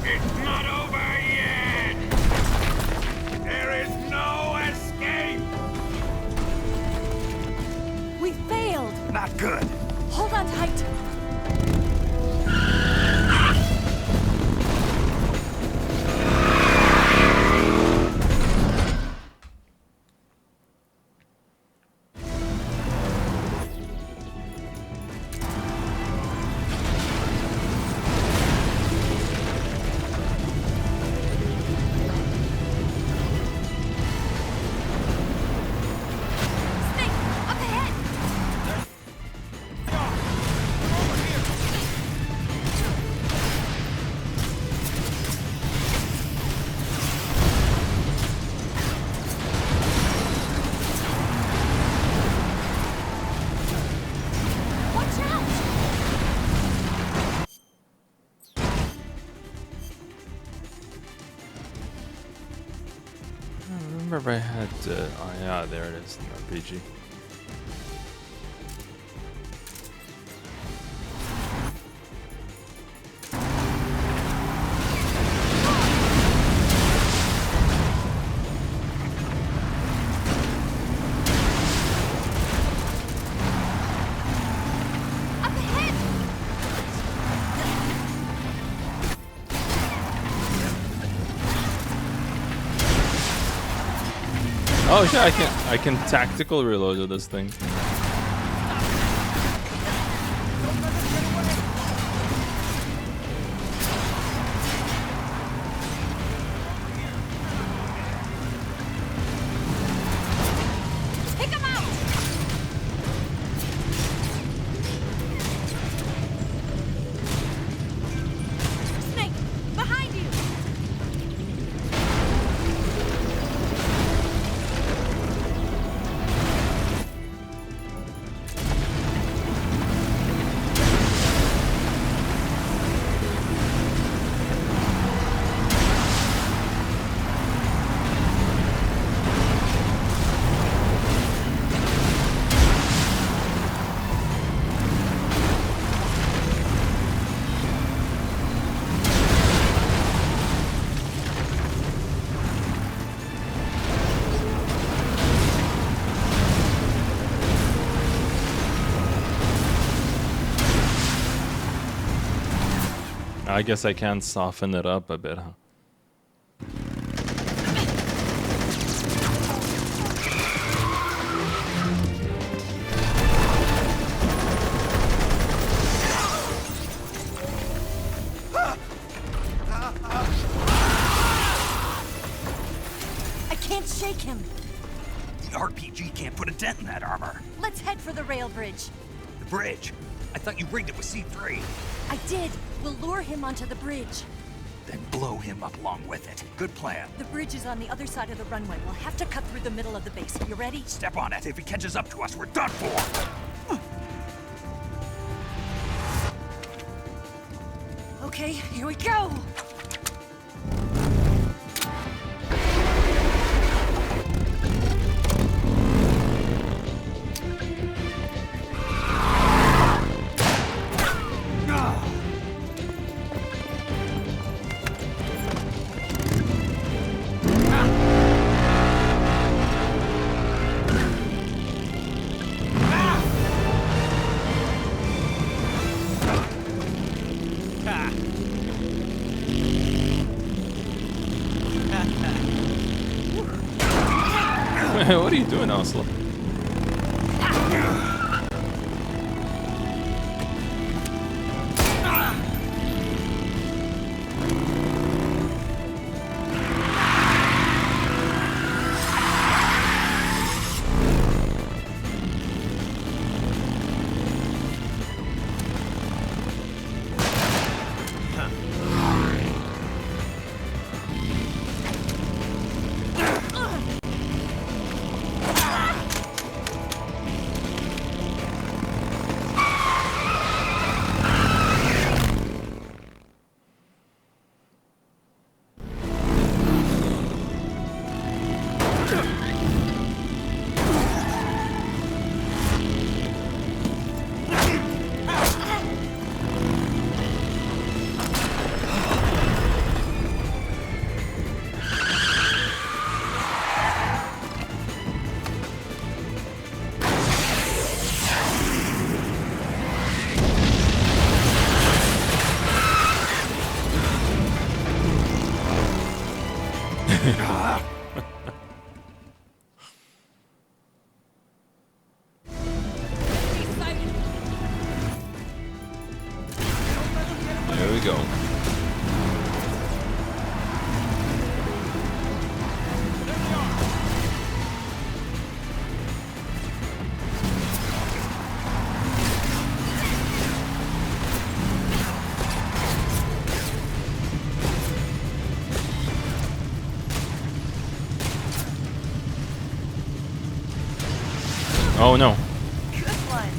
It's not over yet! There is no escape! We failed! Not good. Hold on tight! I remember if I had. Oh yeah, there it is. The RPG. Oh shit! I can tactical reload with this thing. Pick him out! Snake, behind you! I guess I can soften it up a bit, huh? I can't shake him. The RPG can't put a dent in that armor. Let's head for the rail bridge. The bridge? I thought you rigged it with C3. I did. We'll lure him onto the bridge. Then blow him up along with it. Good plan. The bridge is on the other side of the runway. We'll have to cut through the middle of the base. You ready? Step on it. If he catches up to us, we're done for. Okay, here we go. What are you doing, Oslo? There we go. Oh no. Good one.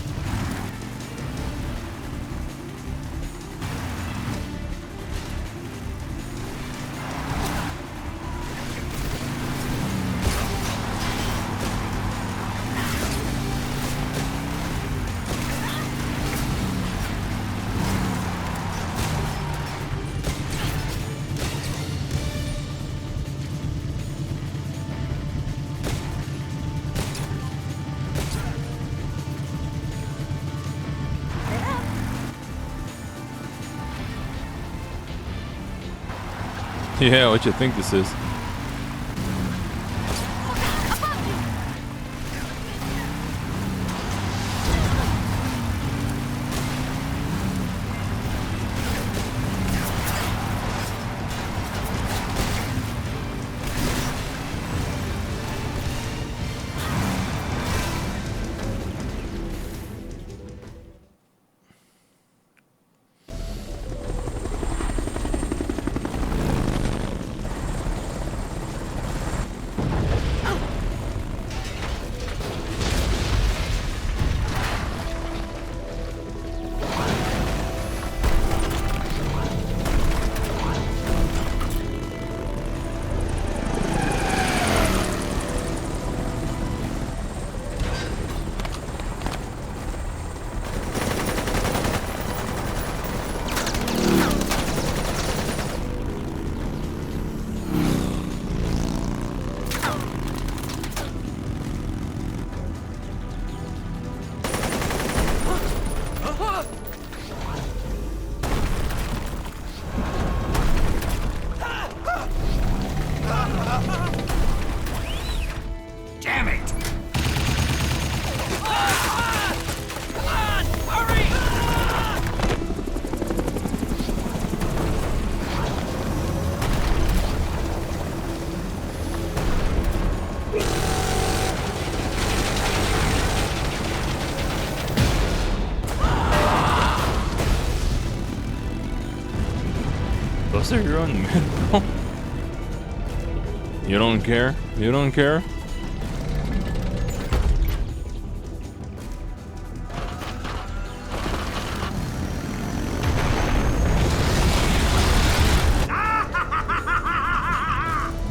Yeah, what you think this is? Damn it! Come on! Hurry! Those are your own men, bro. You don't care? You don't care?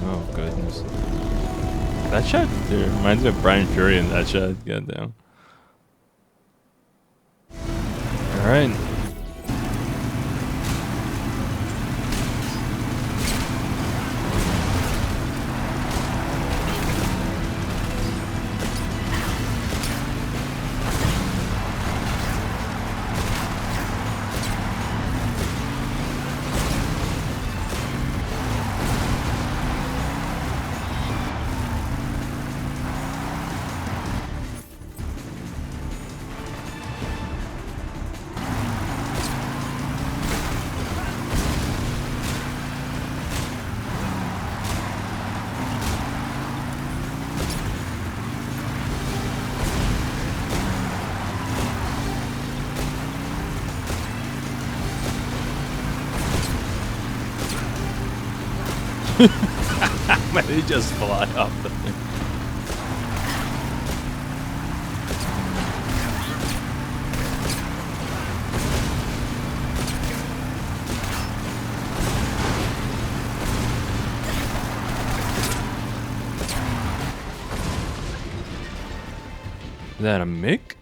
Oh, goodness. That shot dude, reminds me of Brian Fury in that shot. Goddamn. Alright. Man, they just fly off the thing. Is that a Mick?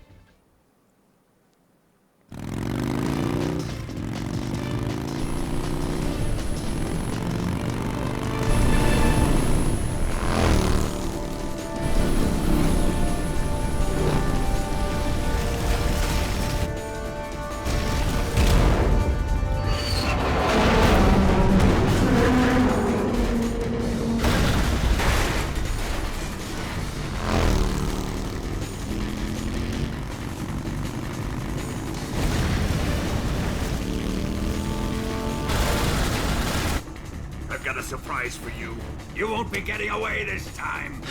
I've got a surprise for you. You won't be getting away this time.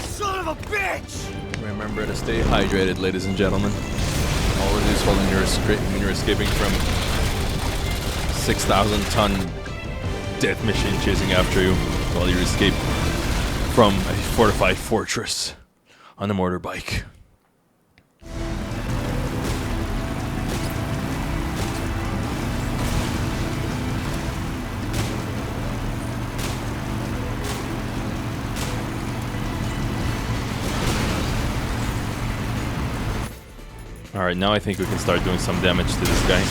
Son of a bitch! Remember to stay hydrated, ladies and gentlemen. Always useful when you're escaping from 6,000-ton death machine chasing after you while you escape from a fortified fortress on a motorbike. Alright, now I think we can start doing some damage to this guy.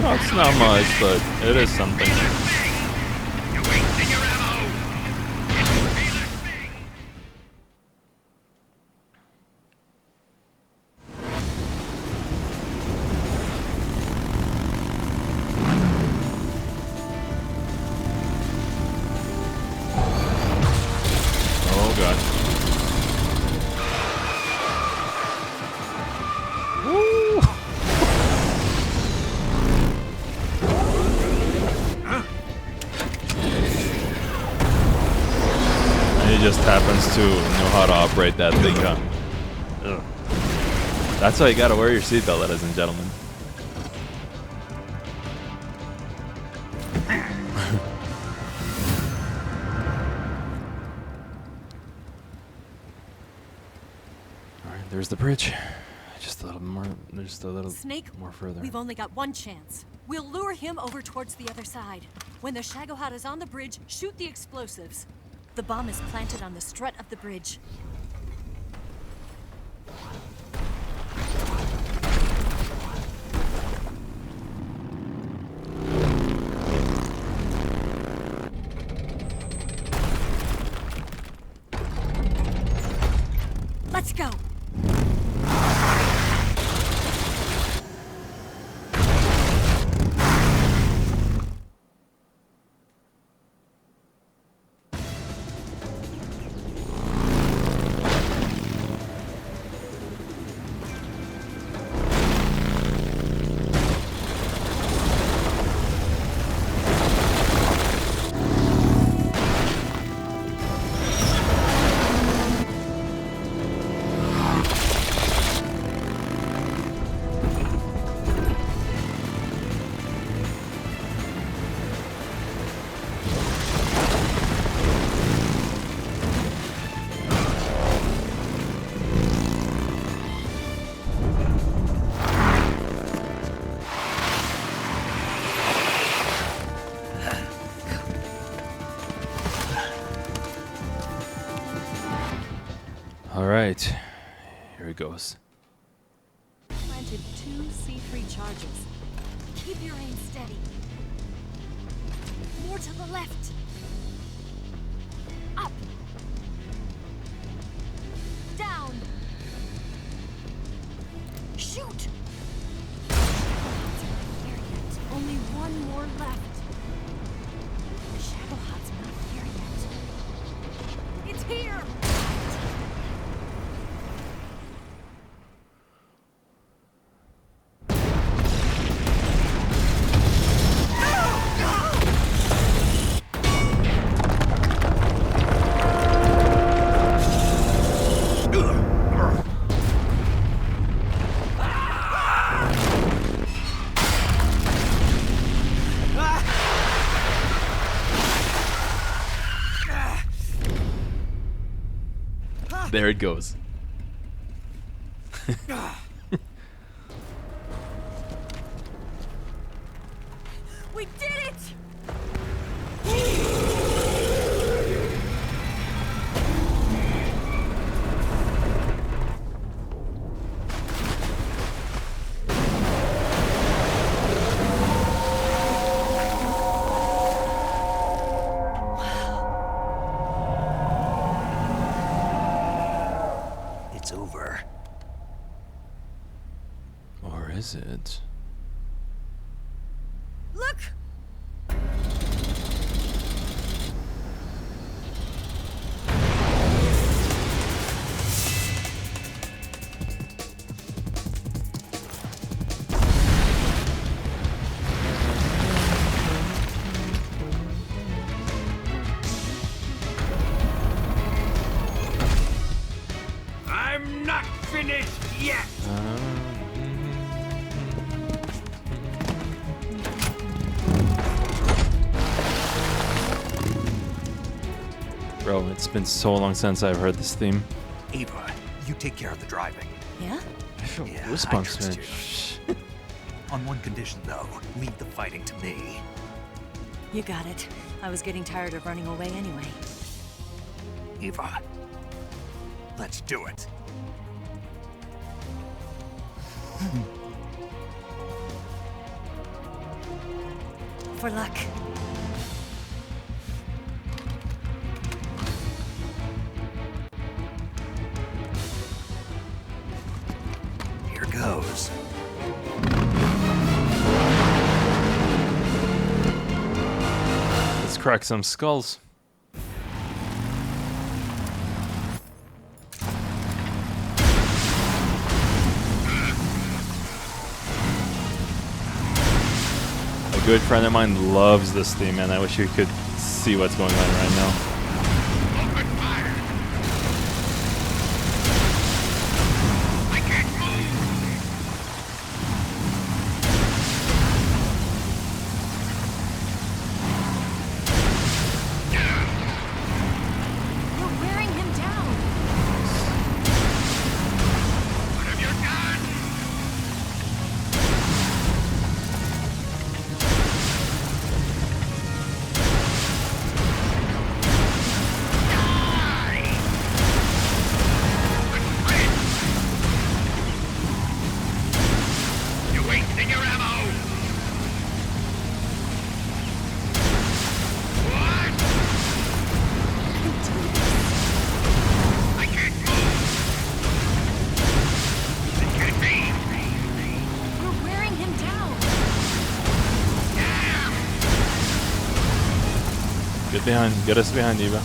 Well, it's not much, but it is something. Oh god. Woo! Huh? to know how to operate that thing, huh? Ugh. That's why you gotta wear your seatbelt, ladies and gentlemen. Alright, there's the bridge. Just a little more, just a little Snake, more further. we've only got one chance. We'll lure him over towards the other side. When the Shagohod is on the bridge, shoot the explosives. The bomb is planted on the strut of the bridge. Let's go. Alright, here it goes. Planted 2 C3 charges. Keep your aim steady. More to the left. Up. Down. Shoot. It's not here yet. Only one more left. The Shagohod's not here yet. It's here. There it goes. We did it! It's over. Or is it? Look! I'm not finished yet! Bro, it's been so long since I've heard this theme. Ava, you take care of the driving. Yeah? I feel Yeah, goosebumps, I man. trust you. On one condition, though, leave the fighting to me. You got it. I was getting tired of running away anyway. Ava, let's do it. For luck. Here goes. Let's crack some skulls. A good friend of mine loves this theme, and I wish you could see what's going on right now. behind. Get us behind, Eva.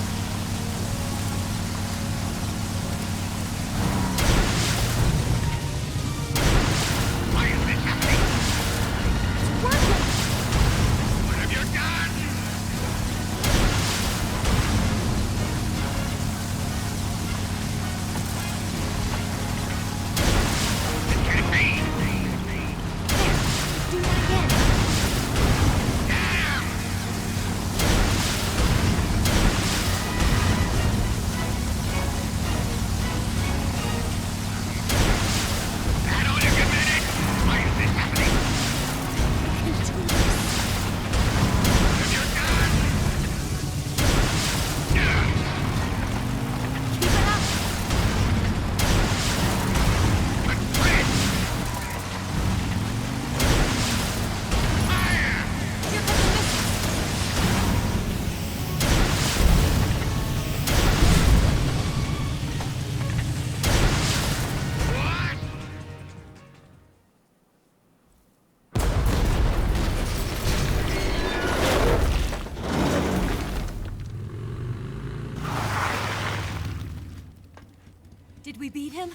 Did we beat him?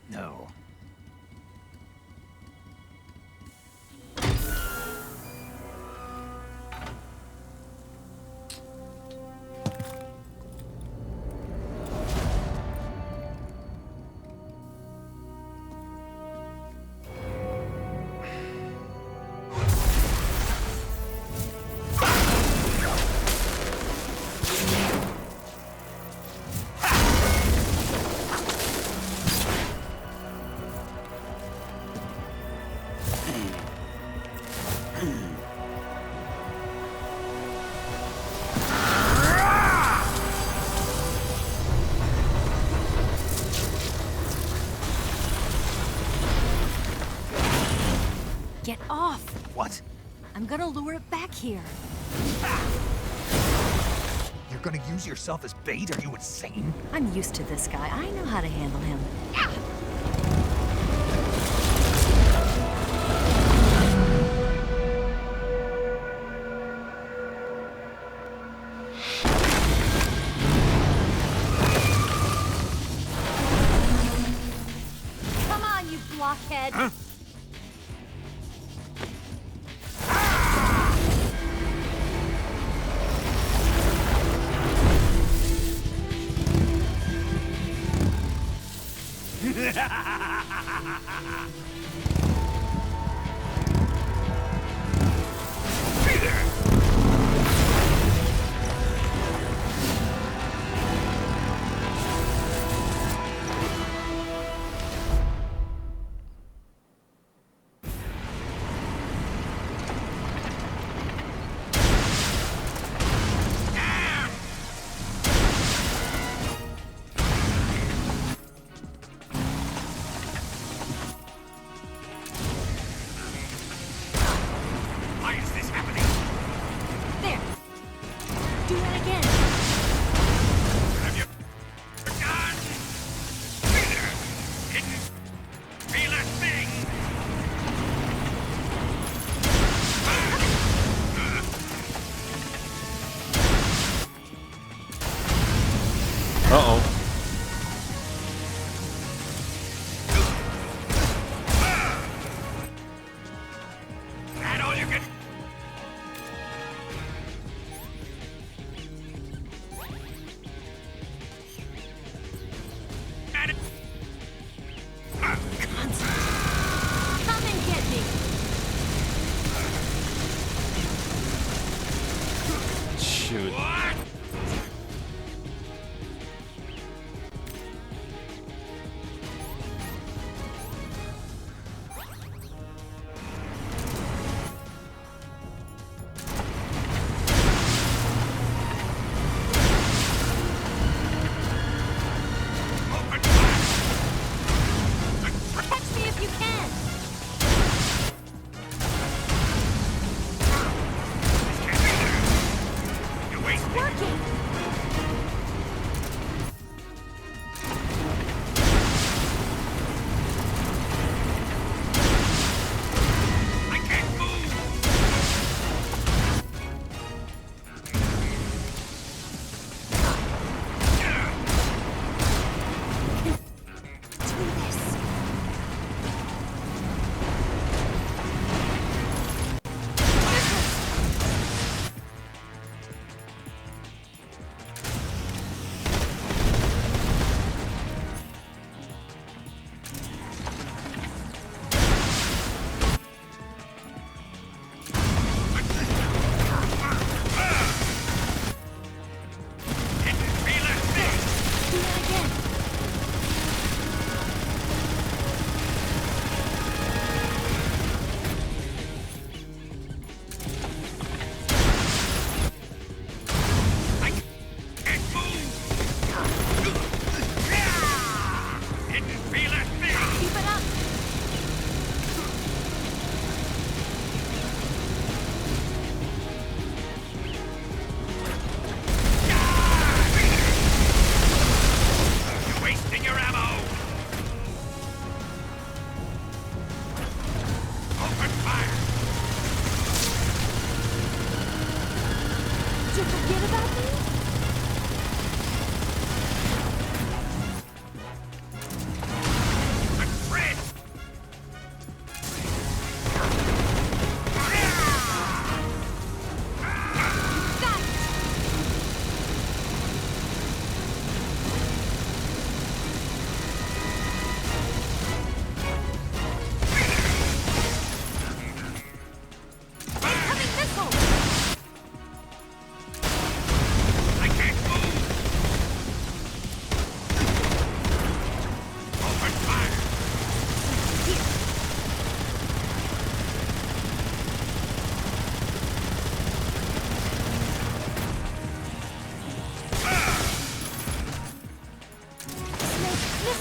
No. Get off! What? I'm gonna lure it back here. You're gonna use yourself as bait? Are you insane? I'm used to this guy. I know how to handle him. Come on, you blockhead! Huh?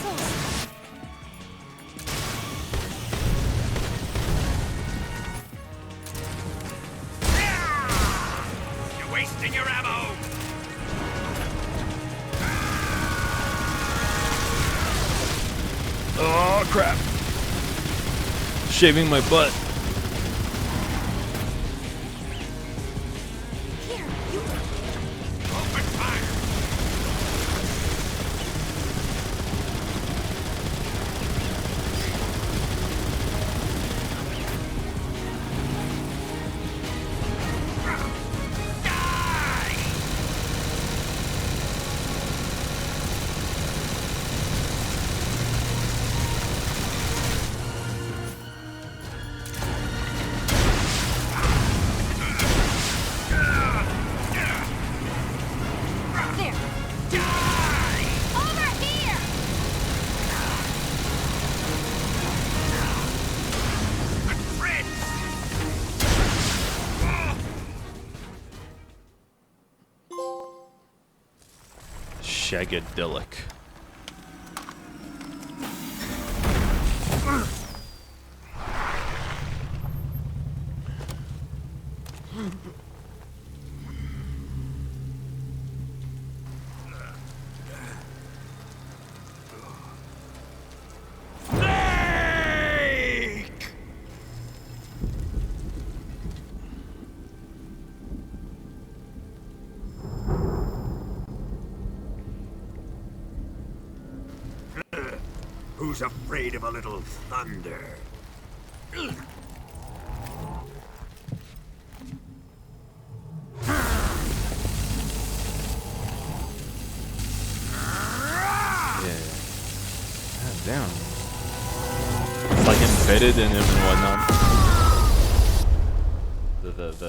missiles! You're wasting your ammo! Oh crap! Shaving my butt. Here, you... Open fire! There! Over here! Shagadelic. Who's afraid of a little thunder? Yeah. God damn. It's like embedded in him and whatnot.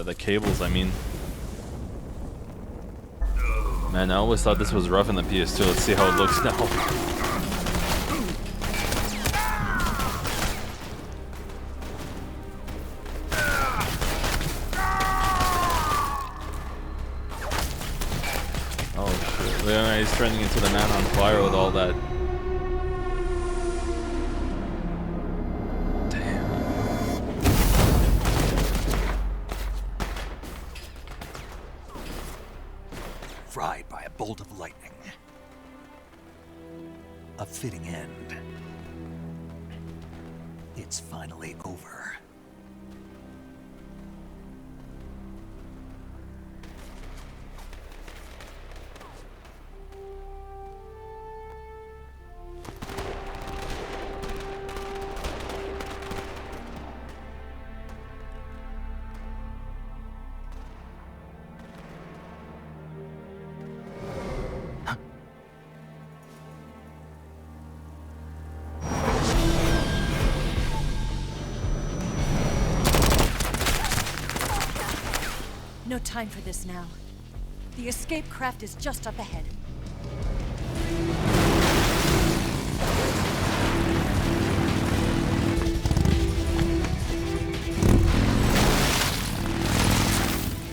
The cables, I mean. Man, I always thought this was rough in the PS2. Let's see how it looks now. Oh shit. Yeah, he's turning into the man on fire with all that. Fried by a bolt of lightning. A fitting end. It's finally over. No time for this now. The escape craft is just up ahead.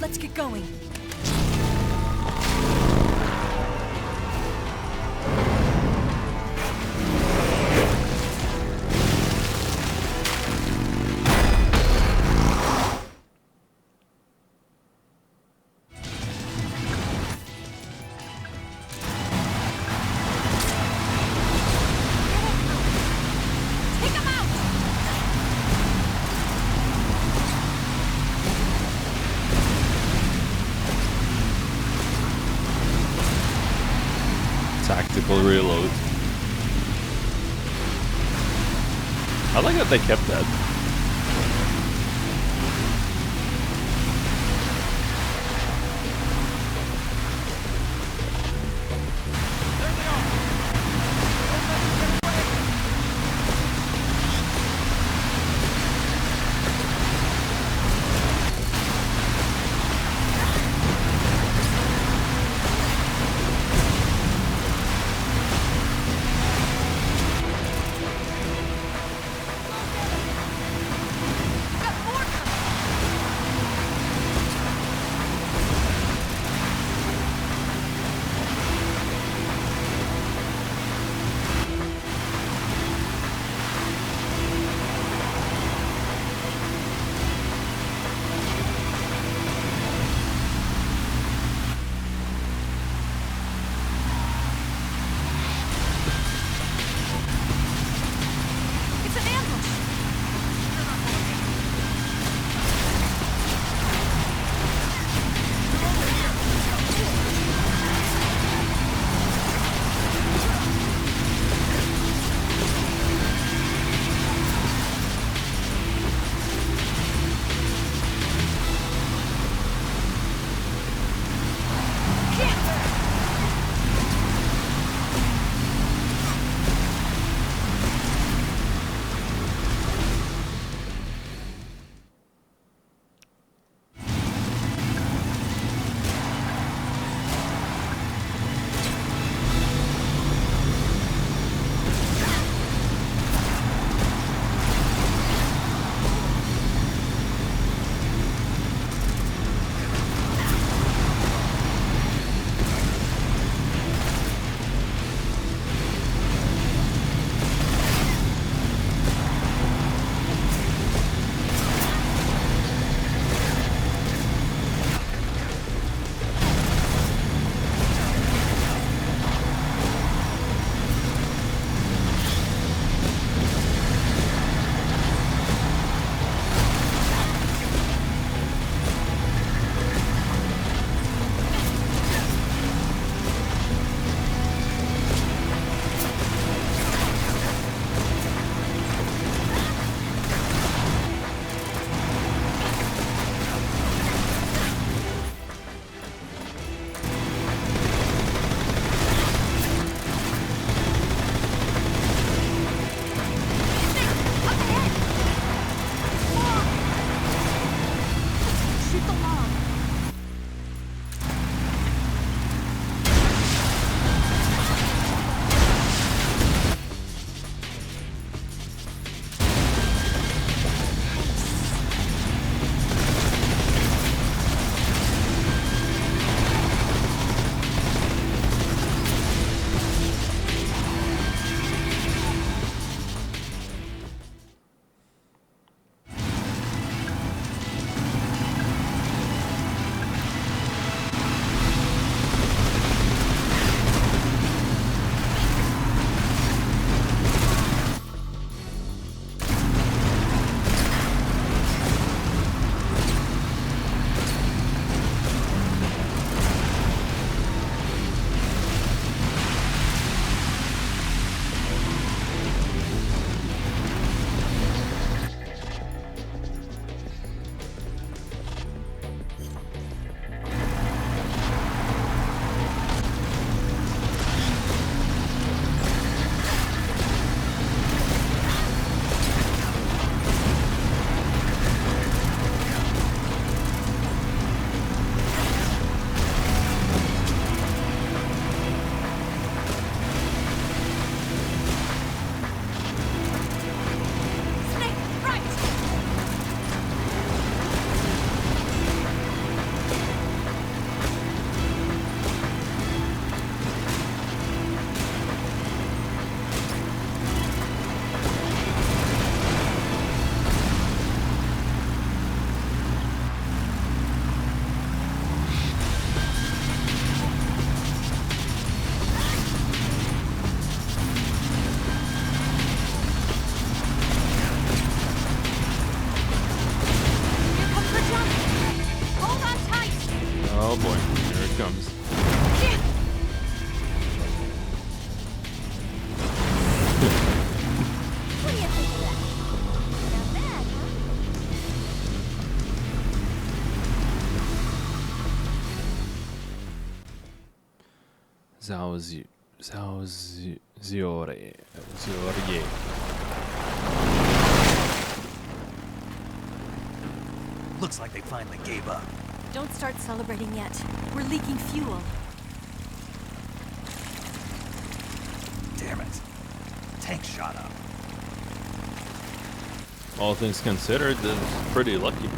Let's get going. Tactical reload. I like that they kept that. Ziore. Looks like they finally gave up. Don't start celebrating yet. We're leaking fuel. Damn it. Tank shot up. All things considered, it's pretty lucky.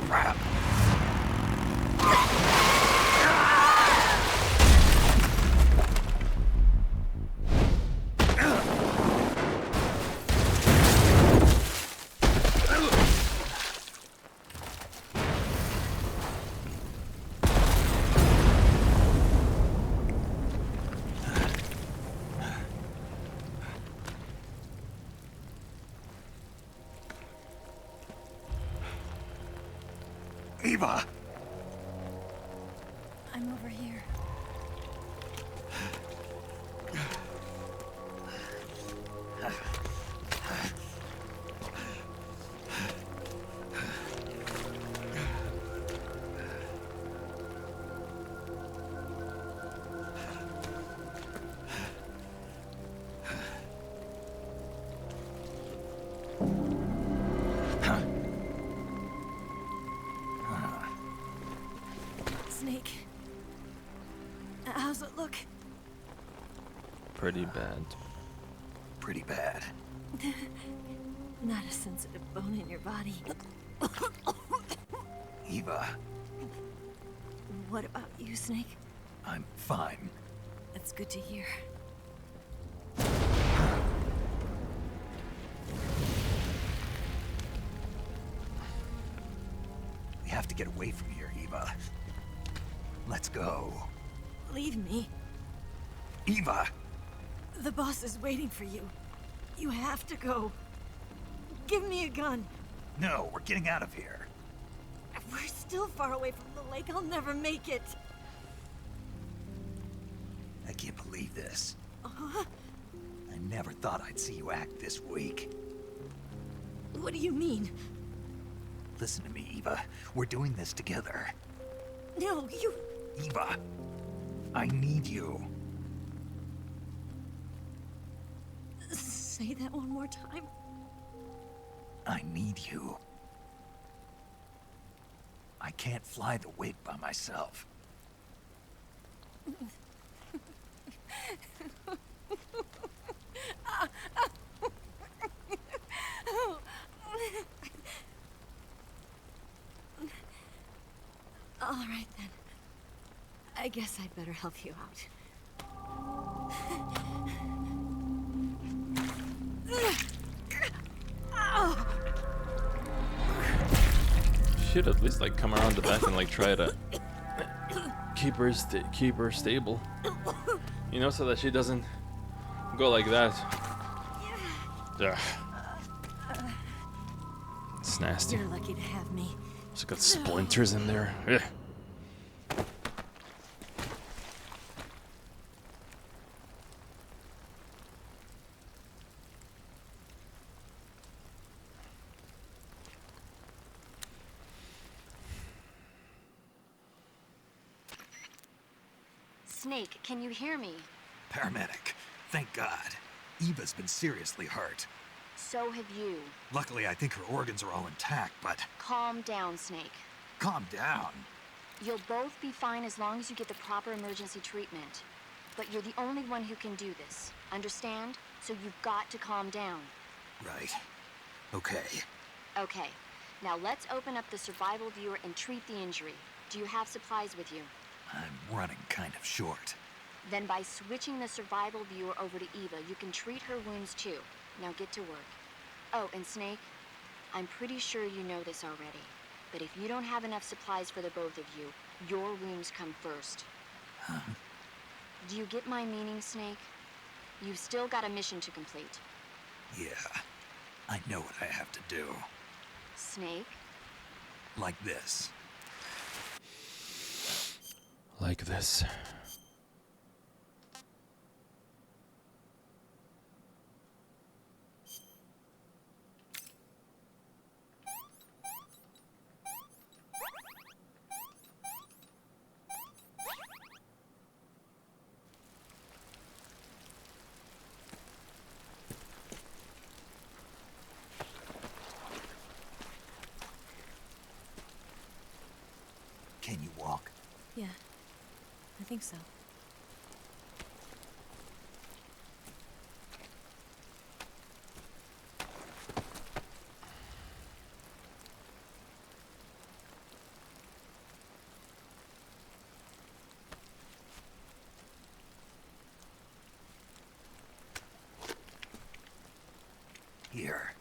Crap. Eva! I'm over here. Snake. How's it look? Pretty bad. Pretty bad. Not a sensitive bone in your body. Eva, What about you, Snake? I'm fine. That's good to hear. We have to get away from here, Eva. Let's go. Leave me. Eva! The boss is waiting for you. You have to go. Give me a gun. No, we're getting out of here. We're still far away from the lake. I'll never make it. I can't believe this. Uh-huh. I never thought I'd see you act this weak. What do you mean? Listen to me, Eva. We're doing this together. No, you... Eva, I need you. Say that one more time. I need you. I can't fly the wig by myself. All right, then. I guess I'd better help you out. Should at least like come around the back and like try to keep her stable, you know, so that she doesn't go like that. Ugh. It's nasty. You're lucky to have me. It's got splinters in there. Ugh. Snake, can you hear me? Paramedic. Thank God. Eva's been seriously hurt. So have you. Luckily, I think her organs are all intact, but... Calm down, Snake. Calm down. You'll both be fine as long as you get the proper emergency treatment. But you're the only one who can do this. Understand? So you've got to calm down. Right. Okay. Okay. Now let's open up the survival viewer and treat the injury. Do you have supplies with you? I'm running kind of short. Then by switching the survival viewer over to Eva, you can treat her wounds too. Now get to work. Oh, and Snake, I'm pretty sure you know this already, but if you don't have enough supplies for the both of you, your wounds come first. Huh? Do you get my meaning, Snake? You've still got a mission to complete. Yeah. I know what I have to do. Snake? Like this. Like this. Can you walk? Yeah, I think so. Here.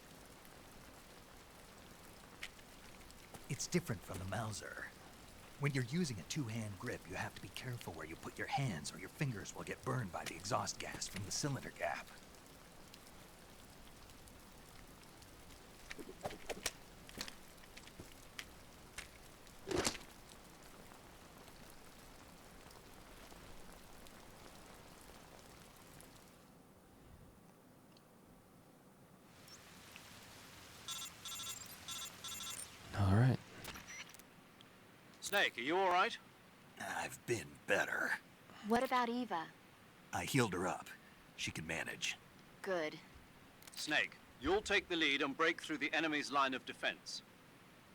It's different from the Mauser. When you're using a two-hand grip, you have to be careful where you put your hands or your fingers will get burned by the exhaust gas from the cylinder gap. All right. Snake, are you all right? I've been better. What about Eva? I healed her up. She can manage. Good. Snake, you'll take the lead and break through the enemy's line of defense.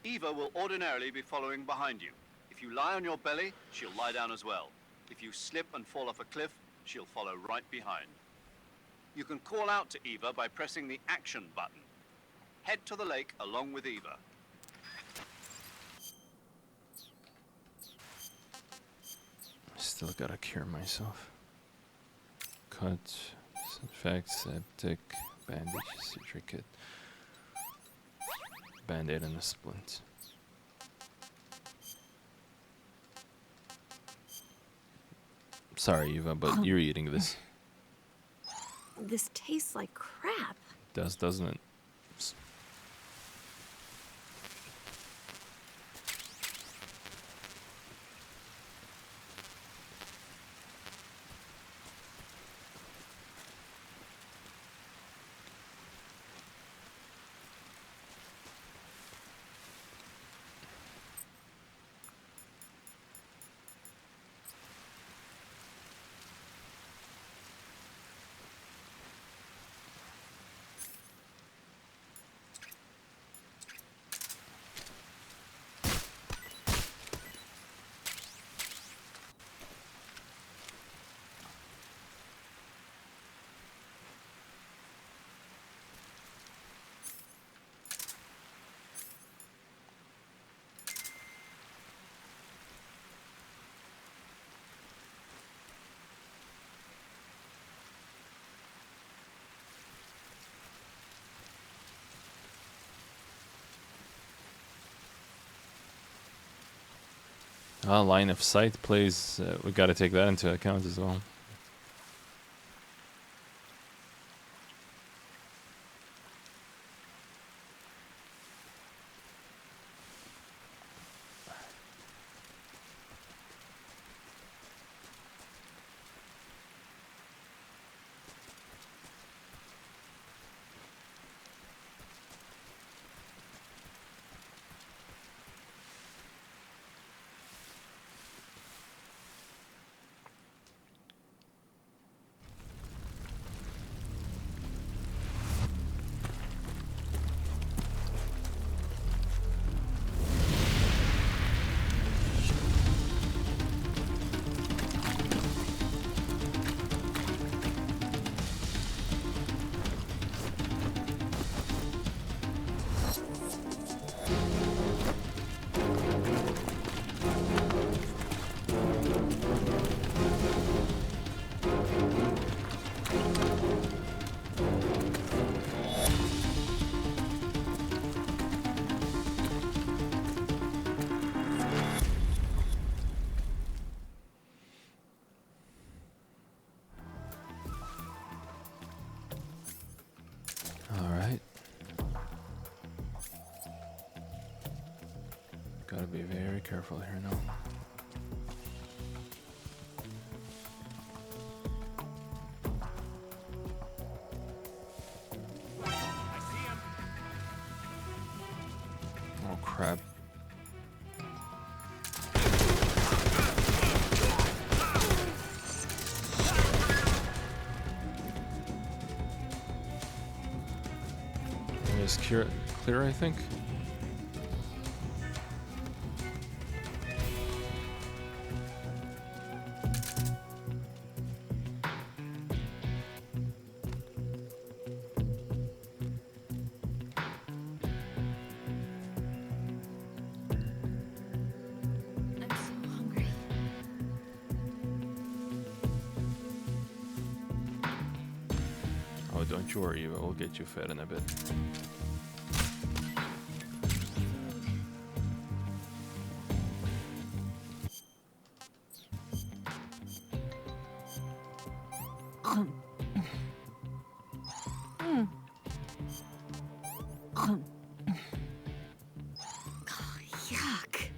Eva will ordinarily be following behind you. If you lie on your belly, she'll lie down as well. If you slip and fall off a cliff, she'll follow right behind. You can call out to Eva by pressing the action button. Head to the lake along with Eva. Still gotta cure myself. Cut, disinfect, septic, bandage, citric kit, band-aid and a splint. Sorry, Eva, but you're eating this. This tastes like crap. Doesn't it? Line of sight plays, we gotta take that into account as well. Alright. Gotta be very careful here now. Oh crap. It's clear, I think. Don't you worry, Eva. We'll get you fed in a bit. Yuck.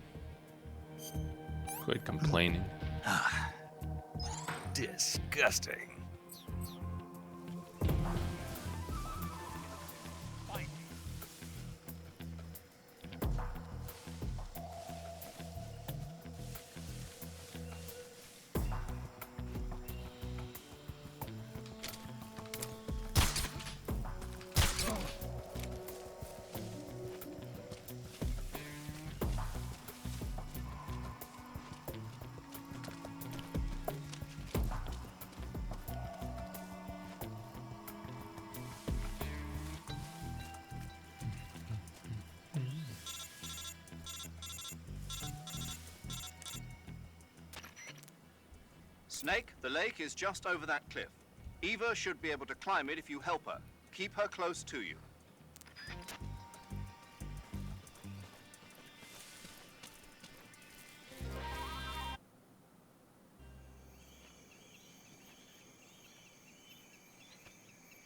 Quit complaining. Disgusting. Snake, the lake is just over that cliff. Eva should be able to climb it if you help her. Keep her close to you.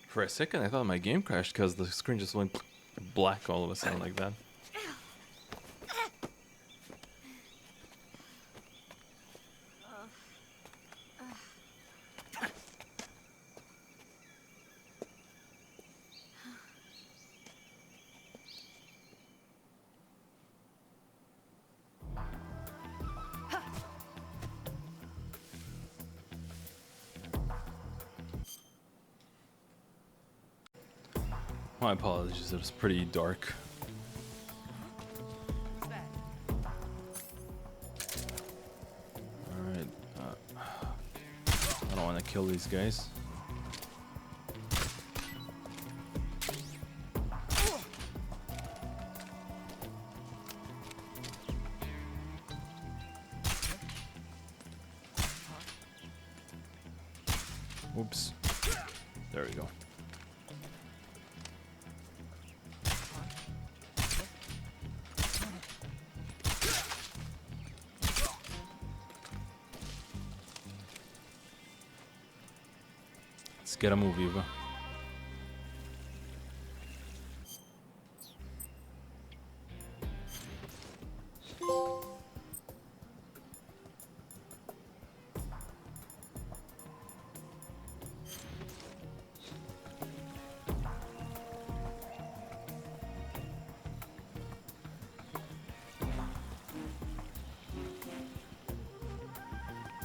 For a second, I thought my game crashed because the screen just went black all of a sudden like that. My apologies, it was pretty dark. Alright, I don't want to kill these guys. Oops. There we go. Let's get a move, Eva.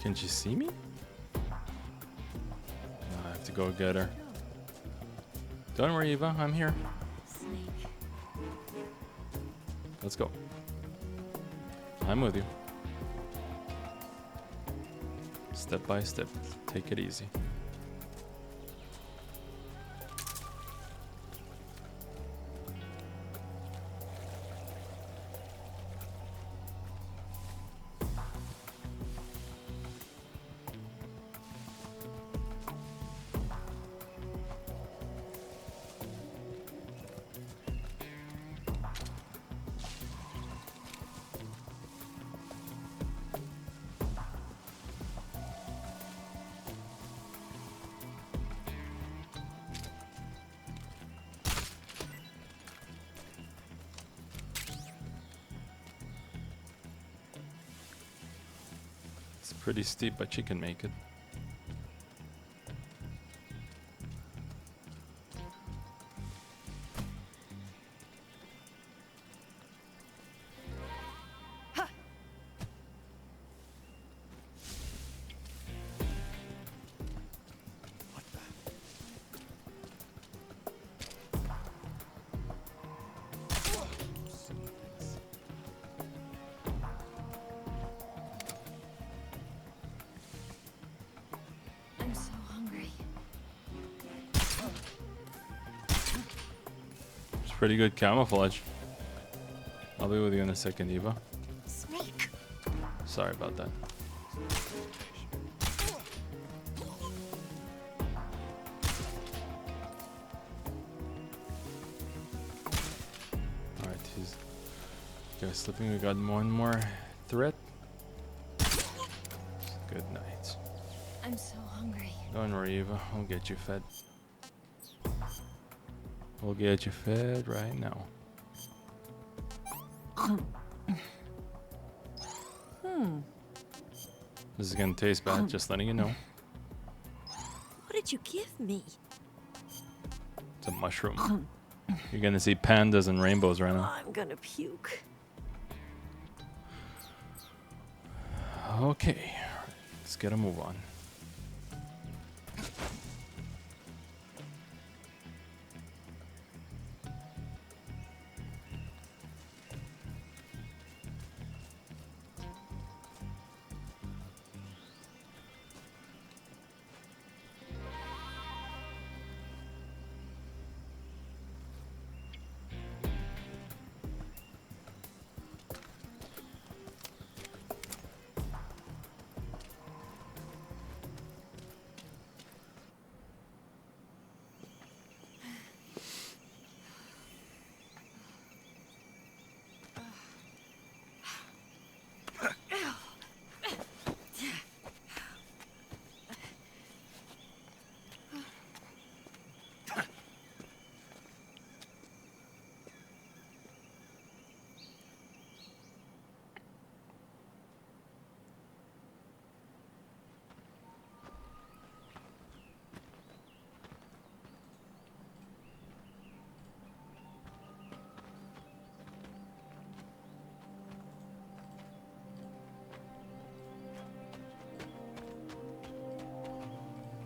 Can she see me? I have to go get her. Don't worry, Eva, I'm here. Snake. Let's go. I'm with you. Step by step. Take it easy. It's pretty steep, but she can make it. I'm so hungry. It's pretty good camouflage. I'll be with you in a second, Eva. Snake. Sorry about that. Okay, sleeping. We got one more threat. Good night. I'm so hungry. Don't worry, Eva. We'll get you fed. We'll get you fed right now. This is gonna taste bad, just letting you know. What did you give me? It's a mushroom. You're gonna see pandas and rainbows right now. I'm gonna puke. Okay, let's get a move on.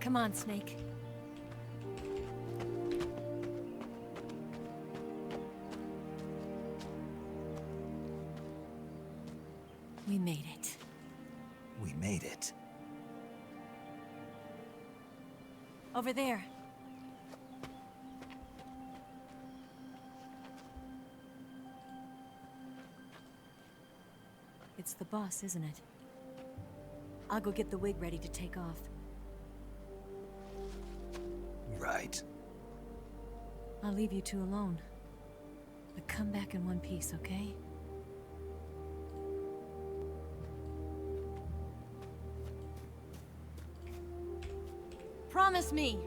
Come on, Snake. We made it. We made it. Over there. It's the boss, isn't it? I'll go get the wig ready to take off. Right. I'll leave you two alone. But come back in one piece, okay? Promise me!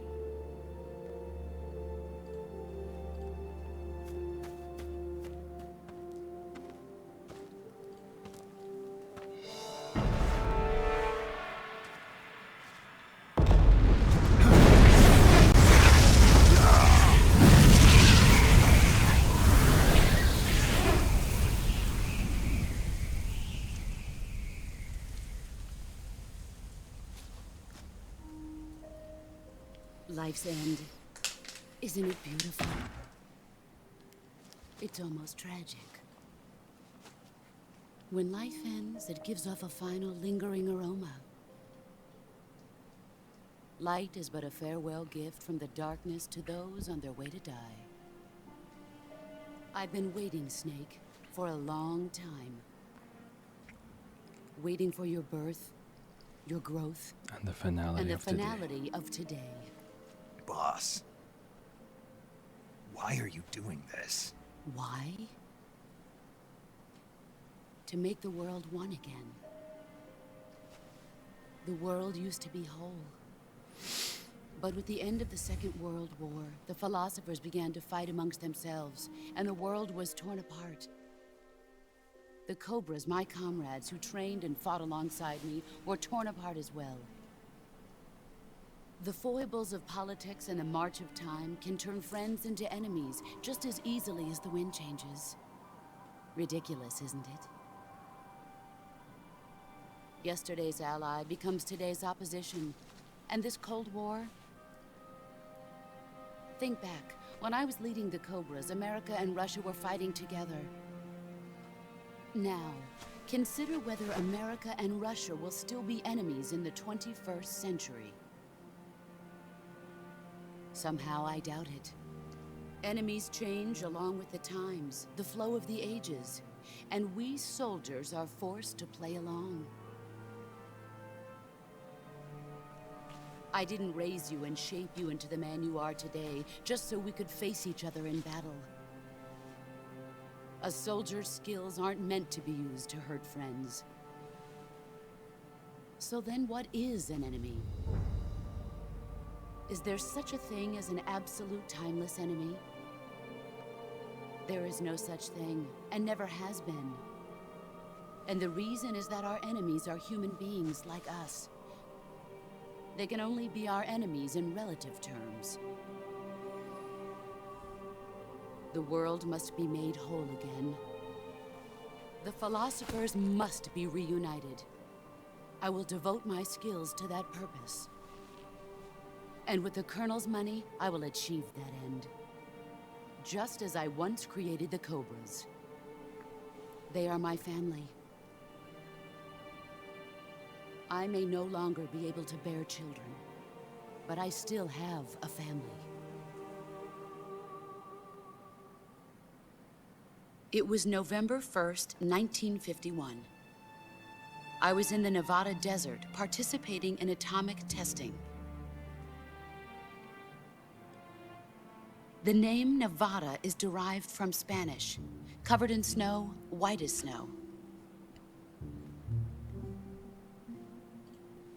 Life's end. Isn't it beautiful? It's almost tragic. When life ends, it gives off a final lingering aroma. Light is but a farewell gift from the darkness to those on their way to die. I've been waiting, Snake, for a long time. Waiting for your birth, your growth, and the finality of today. Boss, why are you doing this? Why? To make the world one again. The world used to be whole. But with the end of the Second World War, the philosophers began to fight amongst themselves, and the world was torn apart. The Cobras, my comrades who trained and fought alongside me, were torn apart as well. The foibles of politics and the march of time can turn friends into enemies just as easily as the wind changes. Ridiculous, isn't it? Yesterday's ally becomes today's opposition. And this Cold War? Think back. When I was leading the Cobras, America and Russia were fighting together. Now, consider whether America and Russia will still be enemies in the 21st century. Somehow I doubt it. Enemies change along with the times, the flow of the ages, and we soldiers are forced to play along. I didn't raise you and shape you into the man you are today just so we could face each other in battle. A soldier's skills aren't meant to be used to hurt friends. So then what is an enemy? Is there such a thing as an absolute timeless enemy? There is no such thing, and never has been. And the reason is that our enemies are human beings like us. They can only be our enemies in relative terms. The world must be made whole again. The philosophers must be reunited. I will devote my skills to that purpose. And with the Colonel's money, I will achieve that end. Just as I once created the Cobras. They are my family. I may no longer be able to bear children, but I still have a family. It was November 1st, 1951. I was in the Nevada desert participating in atomic testing. The name Nevada is derived from Spanish, covered in snow, white as snow.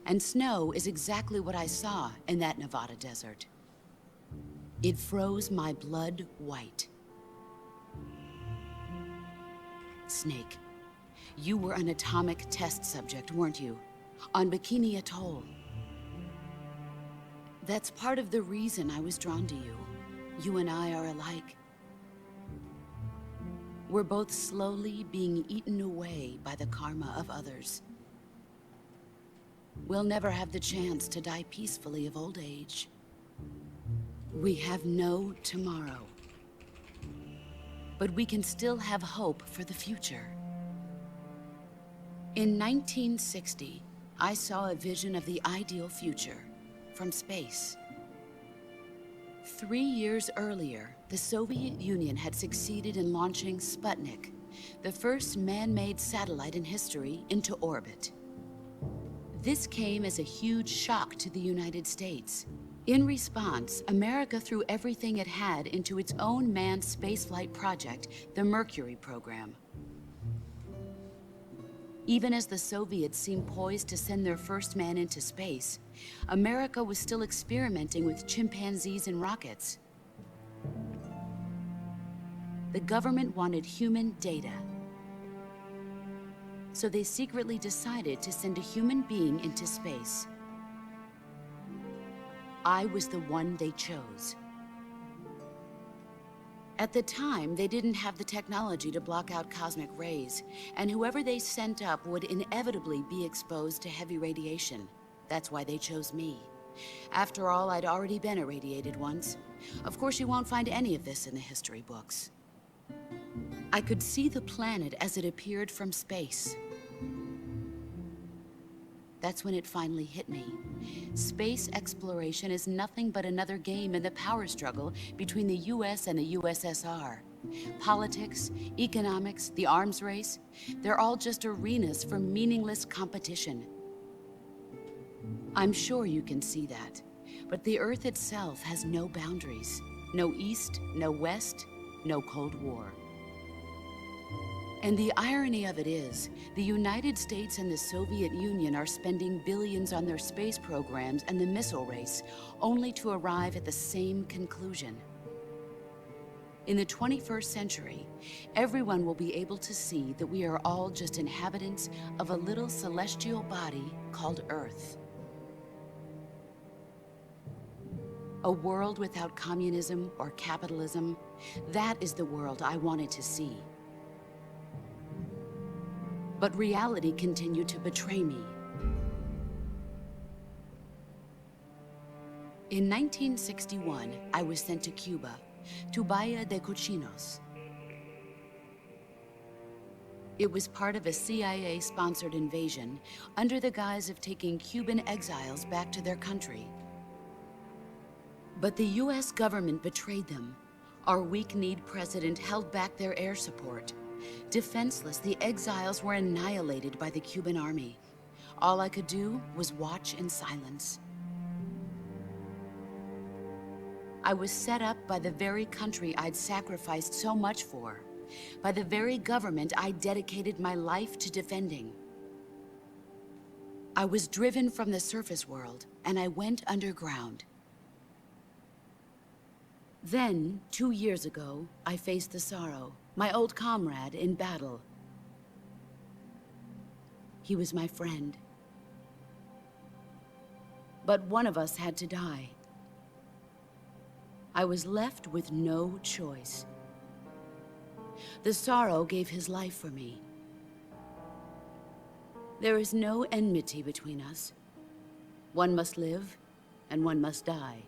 And snow is exactly what I saw in that Nevada desert. It froze my blood white. Snake, you were an atomic test subject, weren't you? On Bikini Atoll. That's part of the reason I was drawn to you. You and I are alike. We're both slowly being eaten away by the karma of others. We'll never have the chance to die peacefully of old age. We have no tomorrow. But we can still have hope for the future. In 1960, I saw a vision of the ideal future from space. 3 years earlier, the Soviet Union had succeeded in launching Sputnik, the first man-made satellite in history, into orbit. This came as a huge shock to the United States. In response, America threw everything it had into its own manned spaceflight project, the Mercury program. Even as the Soviets seemed poised to send their first man into space, America was still experimenting with chimpanzees and rockets. The government wanted human data. So they secretly decided to send a human being into space. I was the one they chose. At the time, they didn't have the technology to block out cosmic rays, and whoever they sent up would inevitably be exposed to heavy radiation. That's why they chose me. After all, I'd already been irradiated once. Of course, you won't find any of this in the history books. I could see the planet as it appeared from space. That's when it finally hit me. Space exploration is nothing but another game in the power struggle between the US and the USSR. Politics, economics, the arms race, they're all just arenas for meaningless competition. I'm sure you can see that, but the Earth itself has no boundaries. No East, no West, no Cold War. And the irony of it is, the United States and the Soviet Union are spending billions on their space programs and the missile race, only to arrive at the same conclusion. In the 21st century, everyone will be able to see that we are all just inhabitants of a little celestial body called Earth. A world without communism or capitalism, that is the world I wanted to see. But reality continued to betray me. In 1961, I was sent to Cuba, to Bahia de Cochinos. It was part of a CIA-sponsored invasion under the guise of taking Cuban exiles back to their country. But the US government betrayed them. Our weak-kneed president held back their air support. Defenseless, the exiles were annihilated by the Cuban army. All I could do was watch in silence. I was set up by the very country I'd sacrificed so much for. by the very government I dedicated my life to defending. I was driven from the surface world, and I went underground. Then, 2 years ago, I faced the Sorrow, my old comrade in battle. He was my friend. But one of us had to die. I was left with no choice. The Sorrow gave his life for me. There is no enmity between us. One must live, and one must die.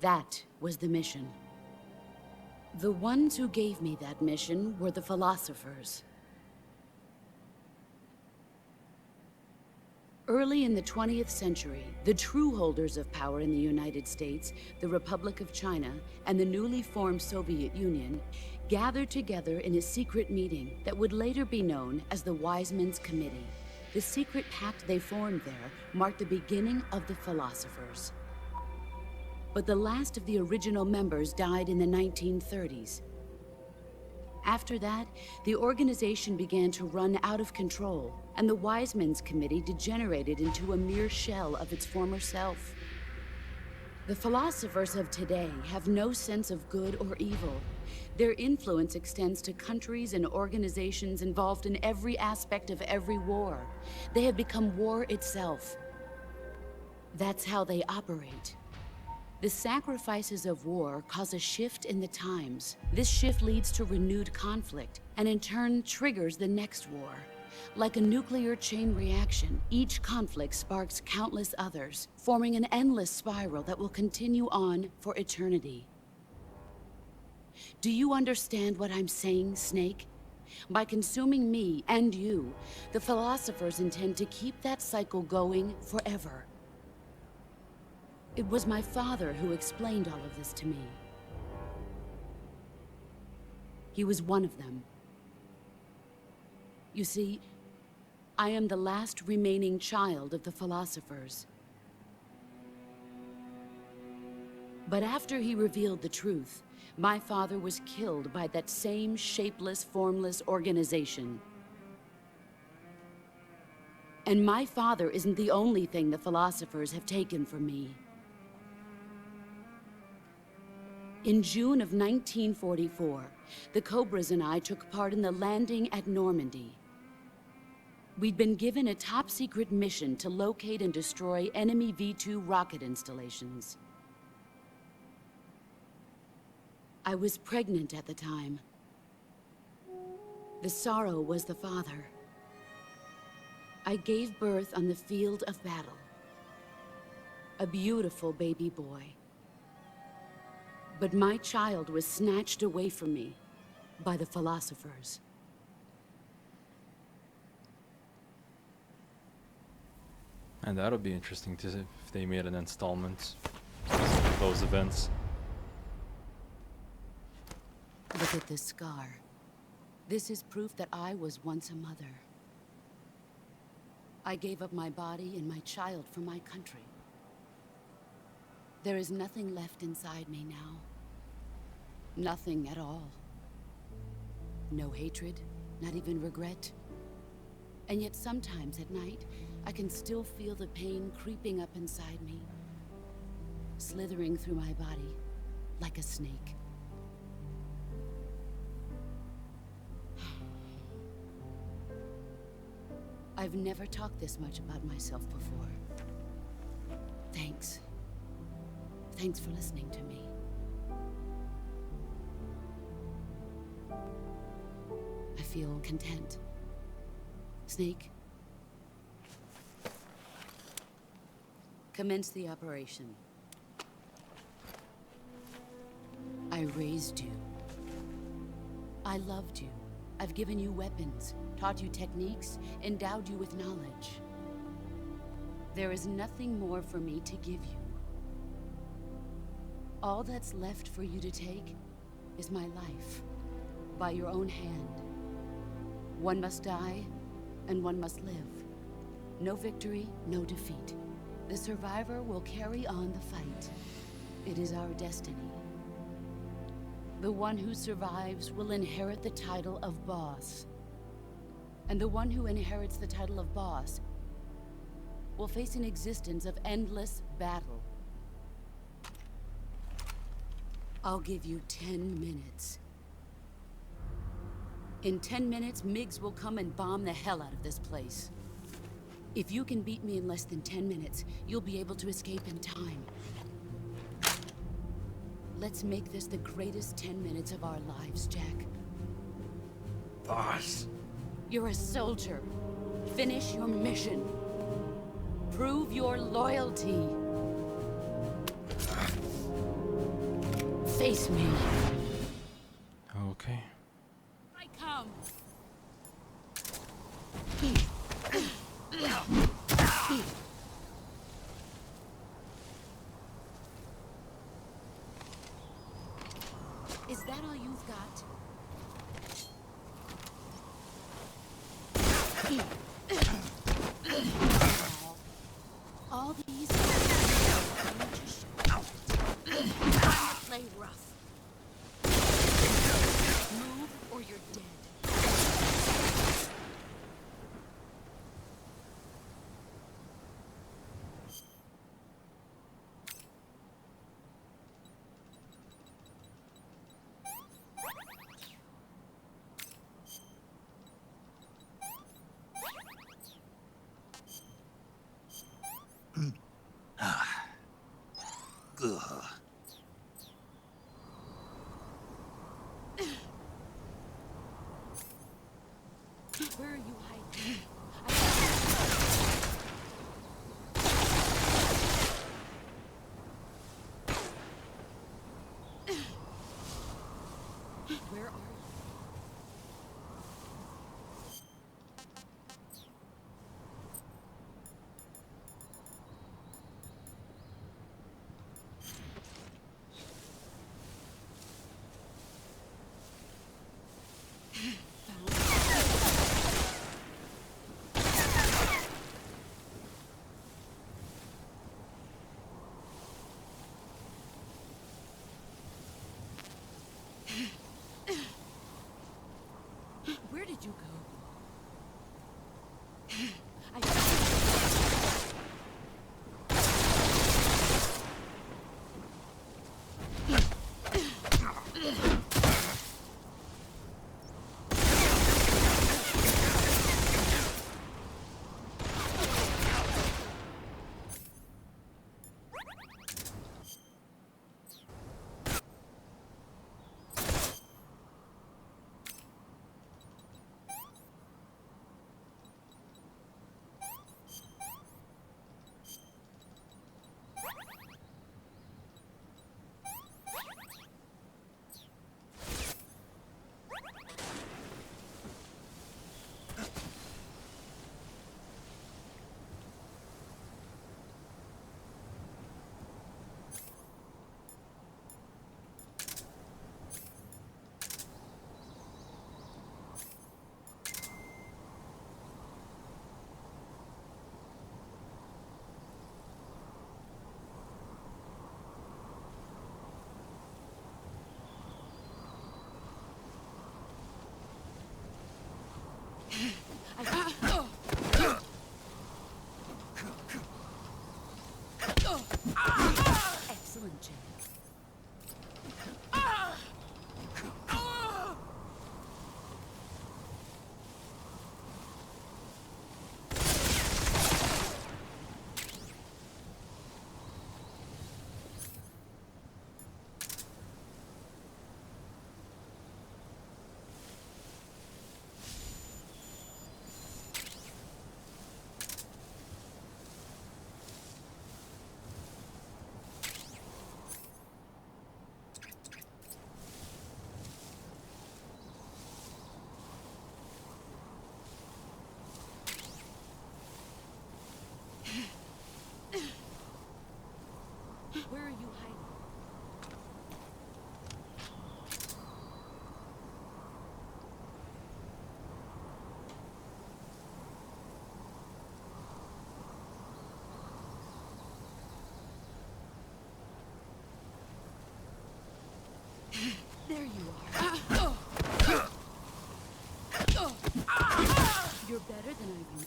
That was the mission. The ones who gave me that mission were the philosophers. Early in the 20th century, the true holders of power in the United States, the Republic of China, and the newly formed Soviet Union gathered together in a secret meeting that would later be known as the Wise Men's Committee. The secret pact they formed there marked the beginning of the philosophers. But the last of the original members died in the 1930s. After that, the organization began to run out of control, and the Wise Men's Committee degenerated into a mere shell of its former self. The philosophers of today have no sense of good or evil. Their influence extends to countries and organizations involved in every aspect of every war. They have become war itself. That's how they operate. The sacrifices of war cause a shift in the times. This shift leads to renewed conflict, and in turn triggers the next war. Like a nuclear chain reaction, each conflict sparks countless others, forming an endless spiral that will continue on for eternity. Do you understand what I'm saying, Snake? By consuming me and you, the philosophers intend to keep that cycle going forever. It was my father who explained all of this to me. He was one of them. You see, I am the last remaining child of the philosophers. But after he revealed the truth, my father was killed by that same shapeless, formless organization. And my father isn't the only thing the philosophers have taken from me. In June of 1944, the Cobras and I took part in the landing at Normandy. We'd been given a top-secret mission to locate and destroy enemy V-2 rocket installations. I was pregnant at the time. The Sorrow was the father. I gave birth on the field of battle. A beautiful baby boy. But my child was snatched away from me by the philosophers. And that'll be interesting to see if they made an installment of those events. Look at this scar. This is proof that I was once a mother. I gave up my body and my child for my country. There is nothing left inside me now. Nothing at all. No hatred, not even regret. And yet sometimes at night, I can still feel the pain creeping up inside me, slithering through my body like a snake. I've never talked this much about myself before. Thanks. Thanks for listening to me. I feel content. Snake, commence the operation. I raised you. I loved you. I've given you weapons, taught you techniques, endowed you with knowledge. There is nothing more for me to give you. All that's left for you to take is my life, by your own hand. One must die, and one must live. No victory, no defeat. The survivor will carry on the fight. It is our destiny. The one who survives will inherit the title of boss. And the one who inherits the title of boss will face an existence of endless battle. I'll give you 10 minutes. In 10 minutes, MiGs will come and bomb the hell out of this place. If you can beat me in less than 10 minutes, you'll be able to escape in time. Let's make this the greatest 10 minutes of our lives, Jack. Boss. You're a soldier. Finish your mission. Prove your loyalty. Face me. Okay. I come. Is that all you've got? All these play rough. Move or you're dead. Ugh. Where are you hiding? Where are you? Where did you go? There you are. You're better than I remember.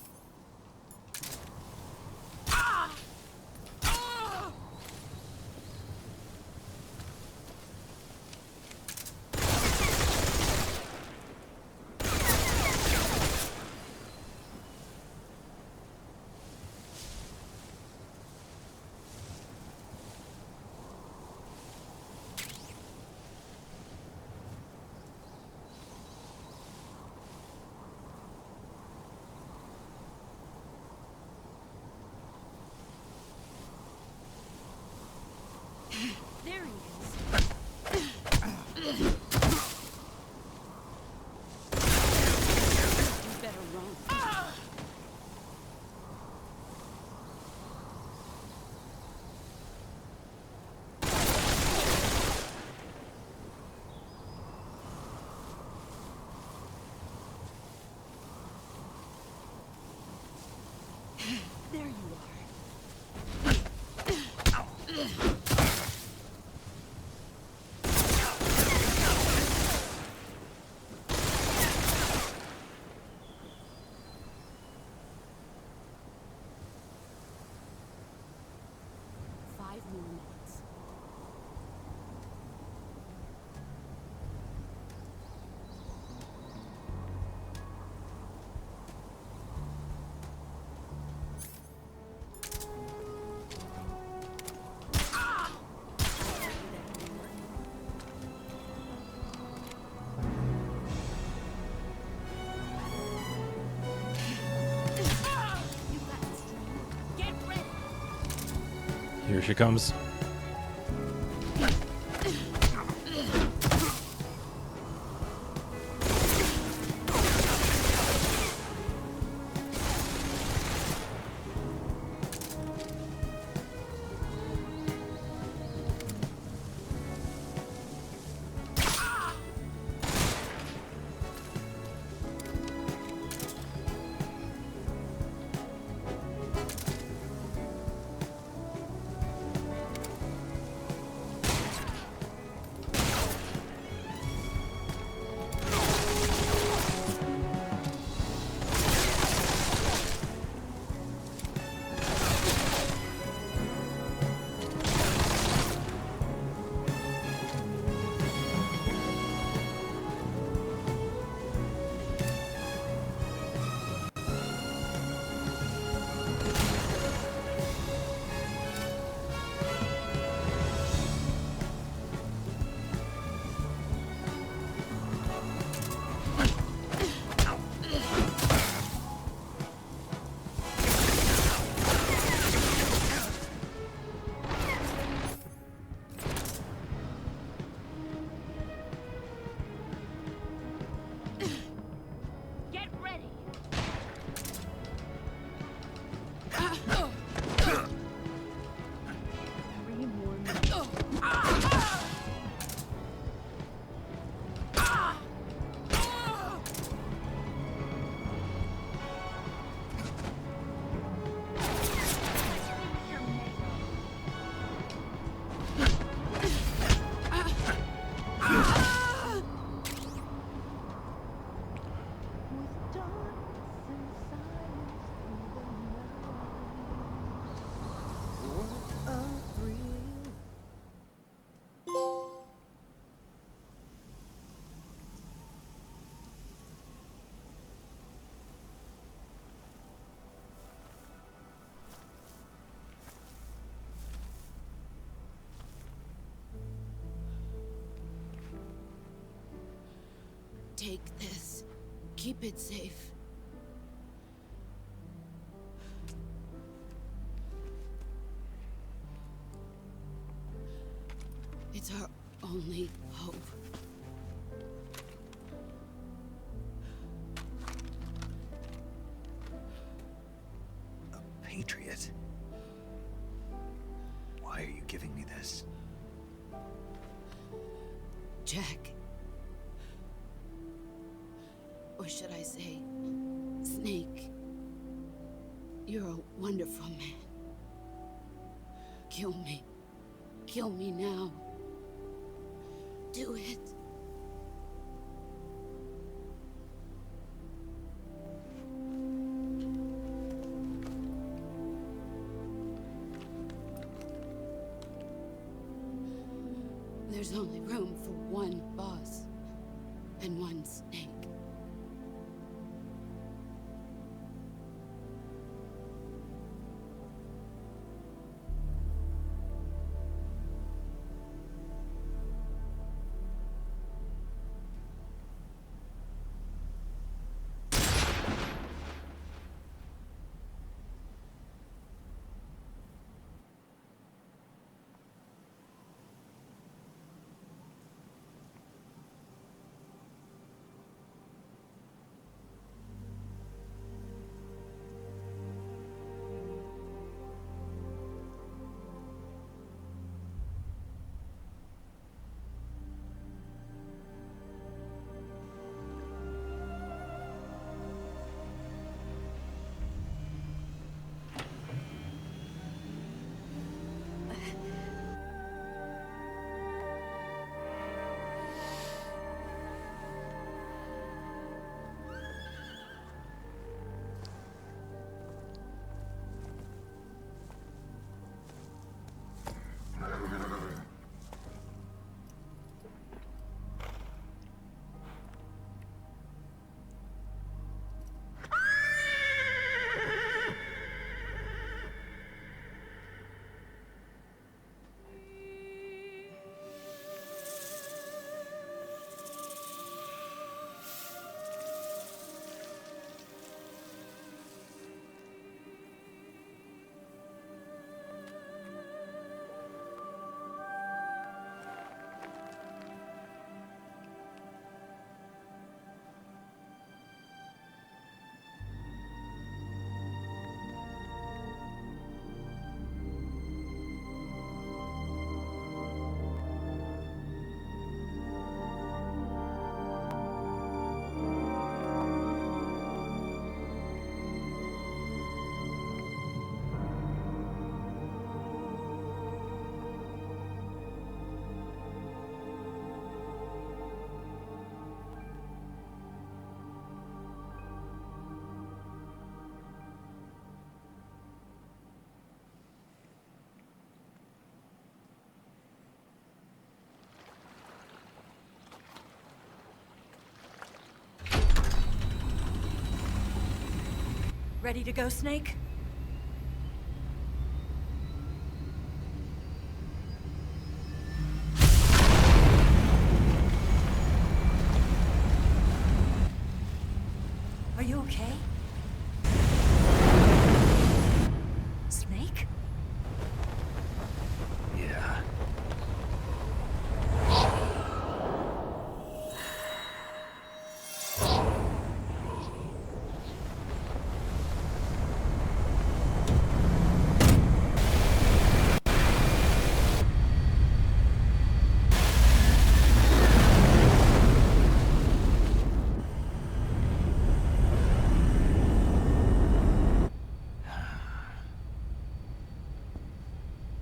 There he is. You better run. There you are. Here she comes. Take this. Keep it safe. It's our only hope. A patriot? Why are you giving me this? Jack. Or should I say, Snake? You're a wonderful man. Kill me. Kill me now. Do it. There's only room for one boss and one snake. Ready to go, Snake? Are you okay? Snake? Yeah.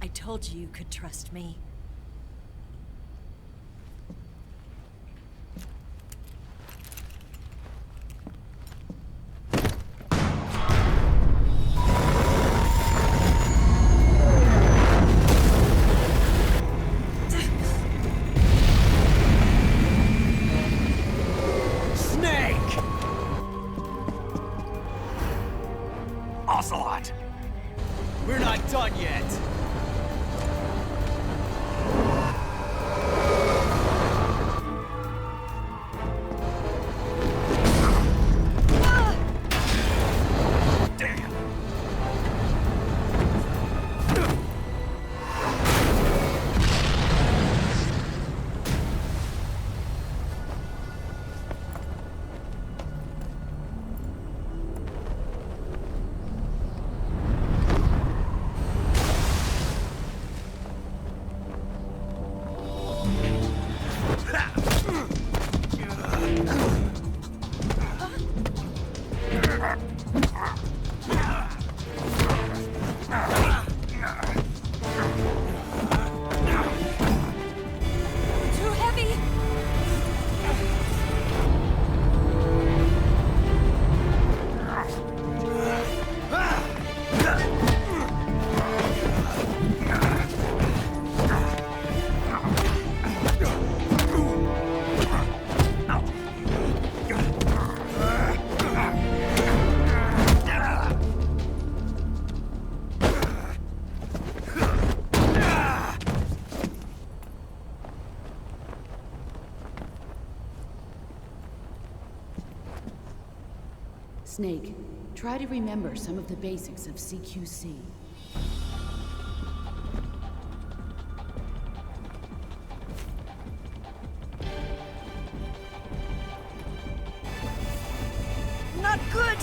I told you you could trust me. Snake! Ocelot! We're not done yet! Snake, try to remember some of the basics of CQC. Not good!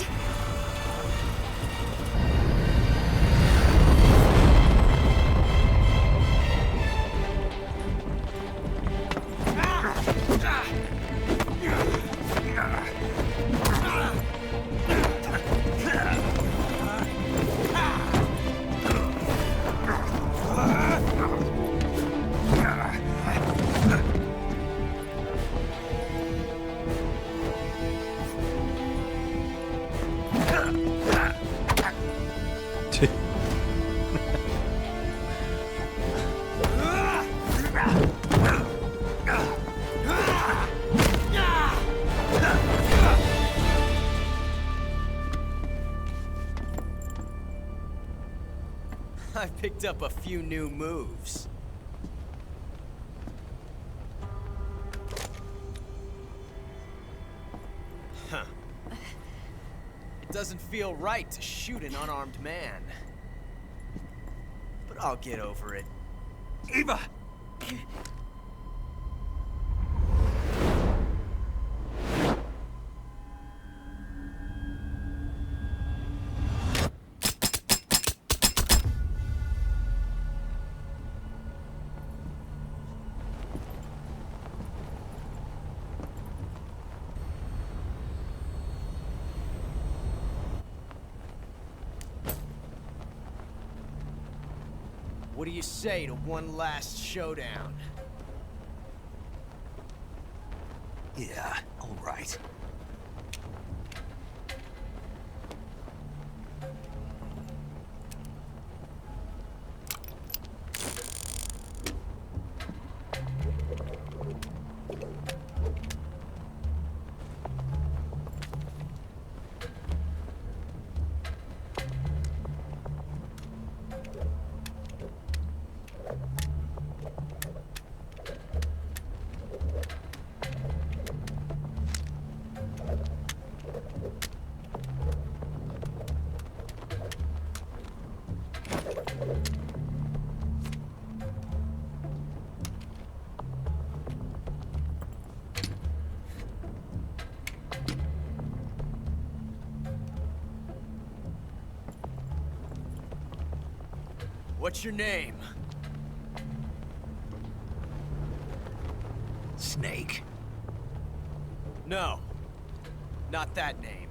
I picked up a few new moves. Huh. It doesn't feel right to shoot an unarmed man. But I'll get over it. Eva! What do you say to one last showdown? Yeah, all right. What's your name? Snake. No. Not that name.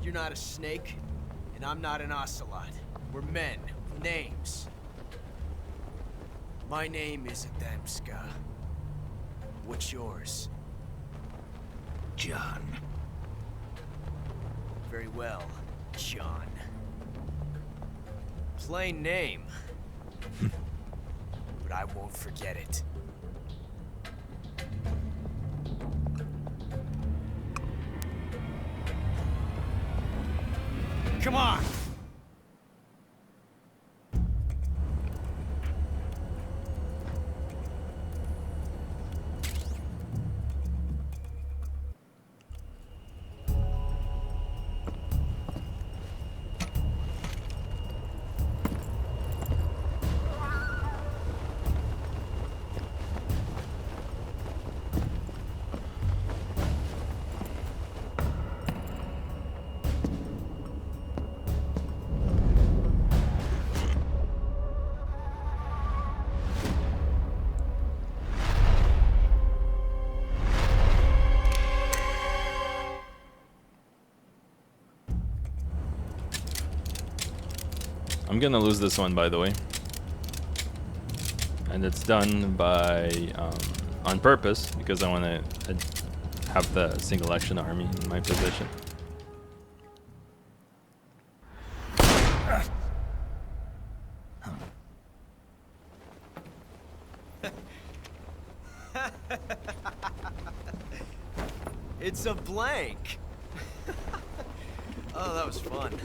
You're not a snake, and I'm not an ocelot. We're men with names. My name is Adamska. What's yours? John. Very well, John. Plain name. But I won't forget it. Come on! I'm gonna lose this one, by the way. And it's done by on purpose because I want to have the single action army in my position. It's a blank. Oh, that was fun.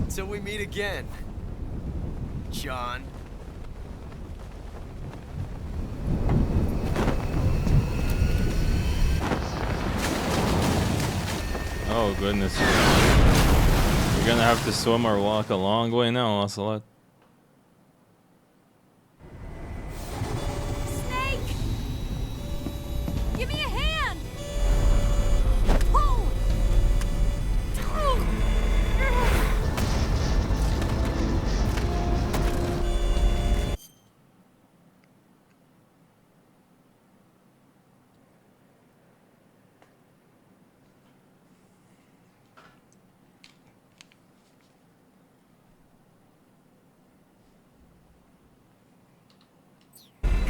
Till we meet again, John. Oh goodness. You're gonna have to swim or walk a long way now, Ocelot. Snake! Give me a hand! Pull!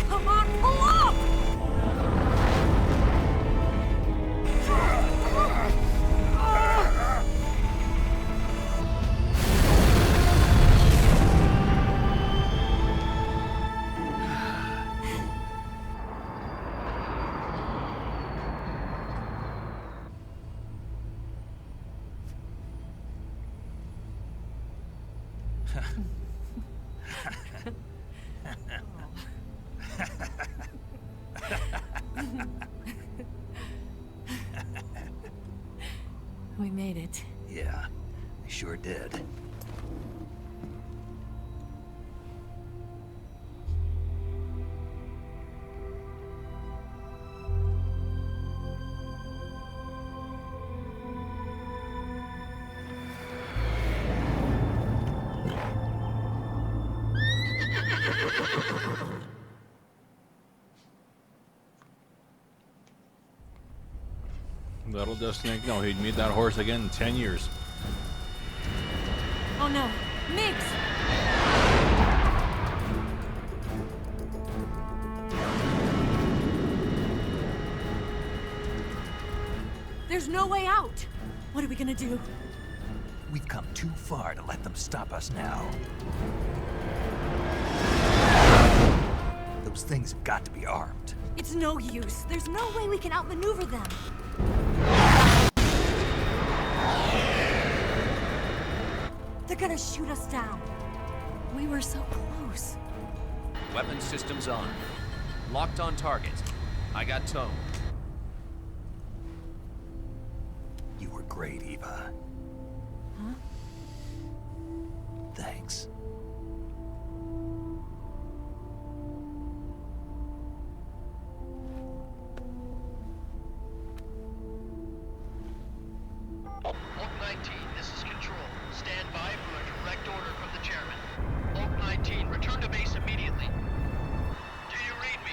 Come on, pull up! We made it. Yeah, I sure did. That'll just Snake know he'd meet that horse again in 10 years. Oh no, Migs! There's no way out. What are we gonna do? We've come too far to let them stop us now. Those things have got to be armed. It's no use. There's no way we can outmaneuver them. They're gonna shoot us down. We were so close. Weapon systems on. Locked on target. I got tone. You were great, Eva. Huh? Thanks. Oak 19, this is Control. Stand by for a direct order from the chairman. Oak 19, return to base immediately. Do you read me?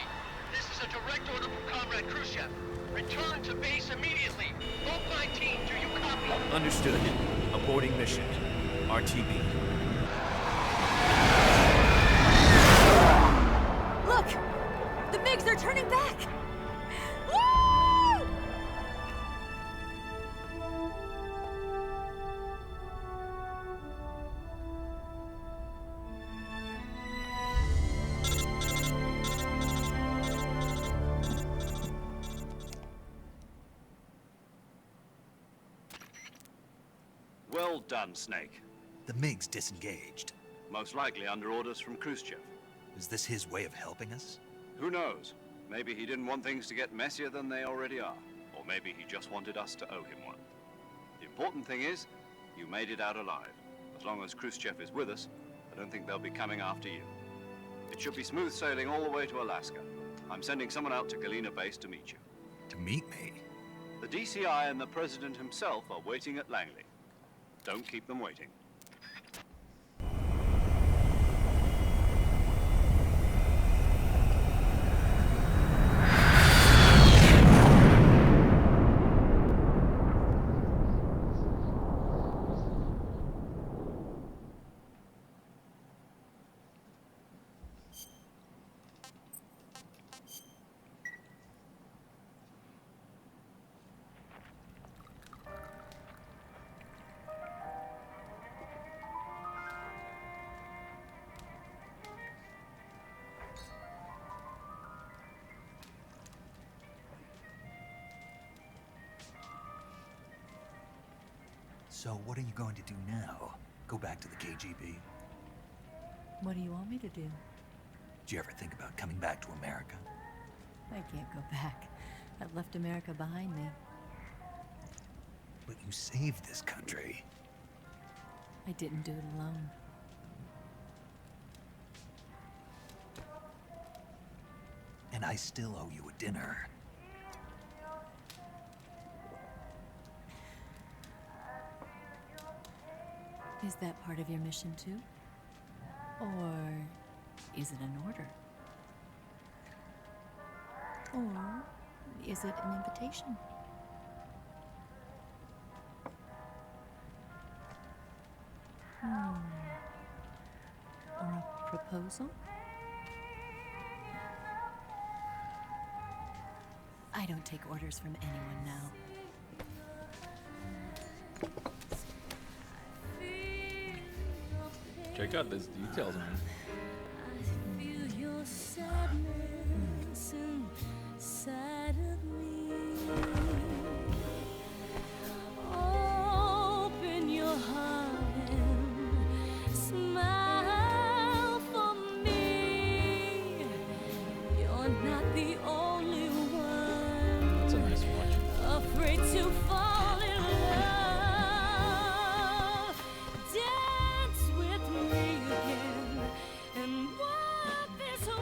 This is a direct order from Comrade Khrushchev. Return to base immediately. Oak 19, do you copy? Understood. Aborting mission. RTB. Look! The MiGs are turning back! Woo! Well done, Snake. The MiGs disengaged. Most likely under orders from Khrushchev. Is this his way of helping us? Who knows? Maybe he didn't want things to get messier than they already are. Or maybe he just wanted us to owe him one. The important thing is, you made it out alive. As long as Khrushchev is with us, I don't think they'll be coming after you. It should be smooth sailing all the way to Alaska. I'm sending someone out to Galena Base to meet you. To meet me? The DCI and the President himself are waiting at Langley. Don't keep them waiting. So what are you going to do now? Go back to the KGB? What do you want me to do? Did you ever think about coming back to America? I can't go back. I've left America behind me. But you saved this country. I didn't do it alone. And I still owe you a dinner. Is that part of your mission too? Or is it an order? Or is it an invitation? Or a proposal? I don't take orders from anyone now. Check out these details, man. Feel your sadness inside of me. Open your heart and smile for me. You're not the only one. That's a nice watch. Afraid to fall in love. Dance with me again and walk this way.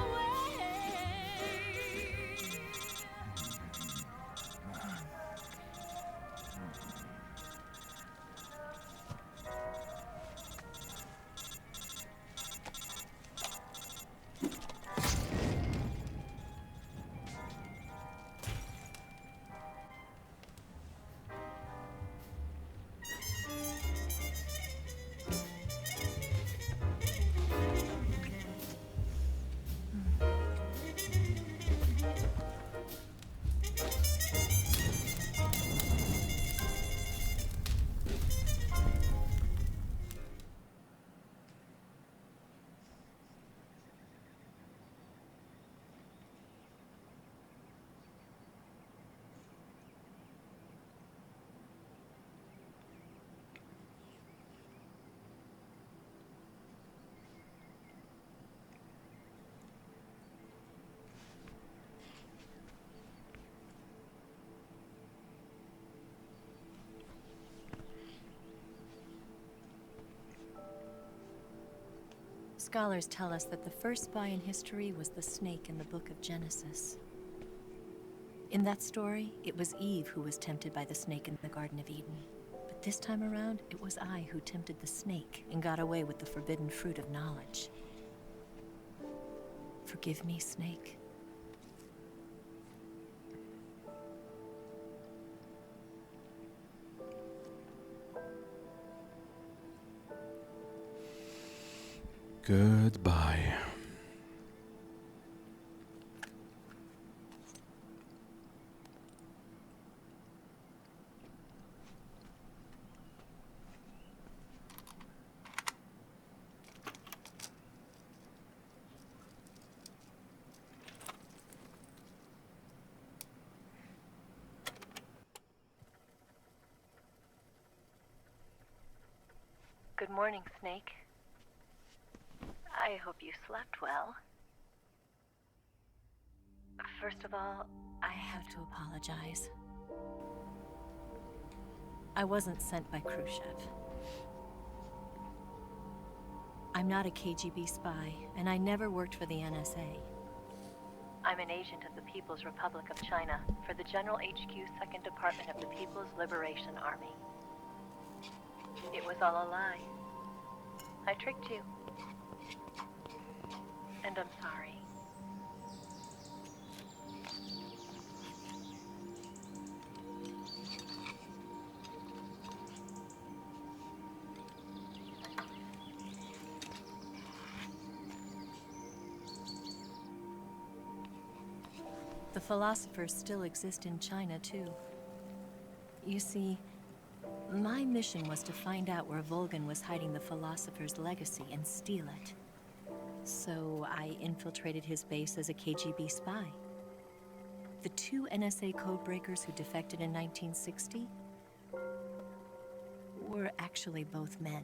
Scholars tell us that the first spy in history was the snake in the book of Genesis. In that story, it was Eve who was tempted by the snake in the Garden of Eden. But this time around, it was I who tempted the snake and got away with the forbidden fruit of knowledge. Forgive me, snake. Goodbye. Good morning, Snake. I hope you slept well. First of all, I have to apologize. I wasn't sent by Khrushchev. I'm not a KGB spy, and I never worked for the NSA. I'm an agent of the People's Republic of China for the General HQ 2nd Department of the People's Liberation Army. It was all a lie. I tricked you. And I'm sorry. The philosophers still exist in China, too. You see, my mission was to find out where Volgan was hiding the philosopher's legacy and steal it. So I infiltrated his base as a KGB spy. The two NSA codebreakers who defected in 1960 were actually both men.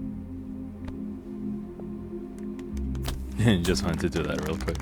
Just wanted to do that real quick.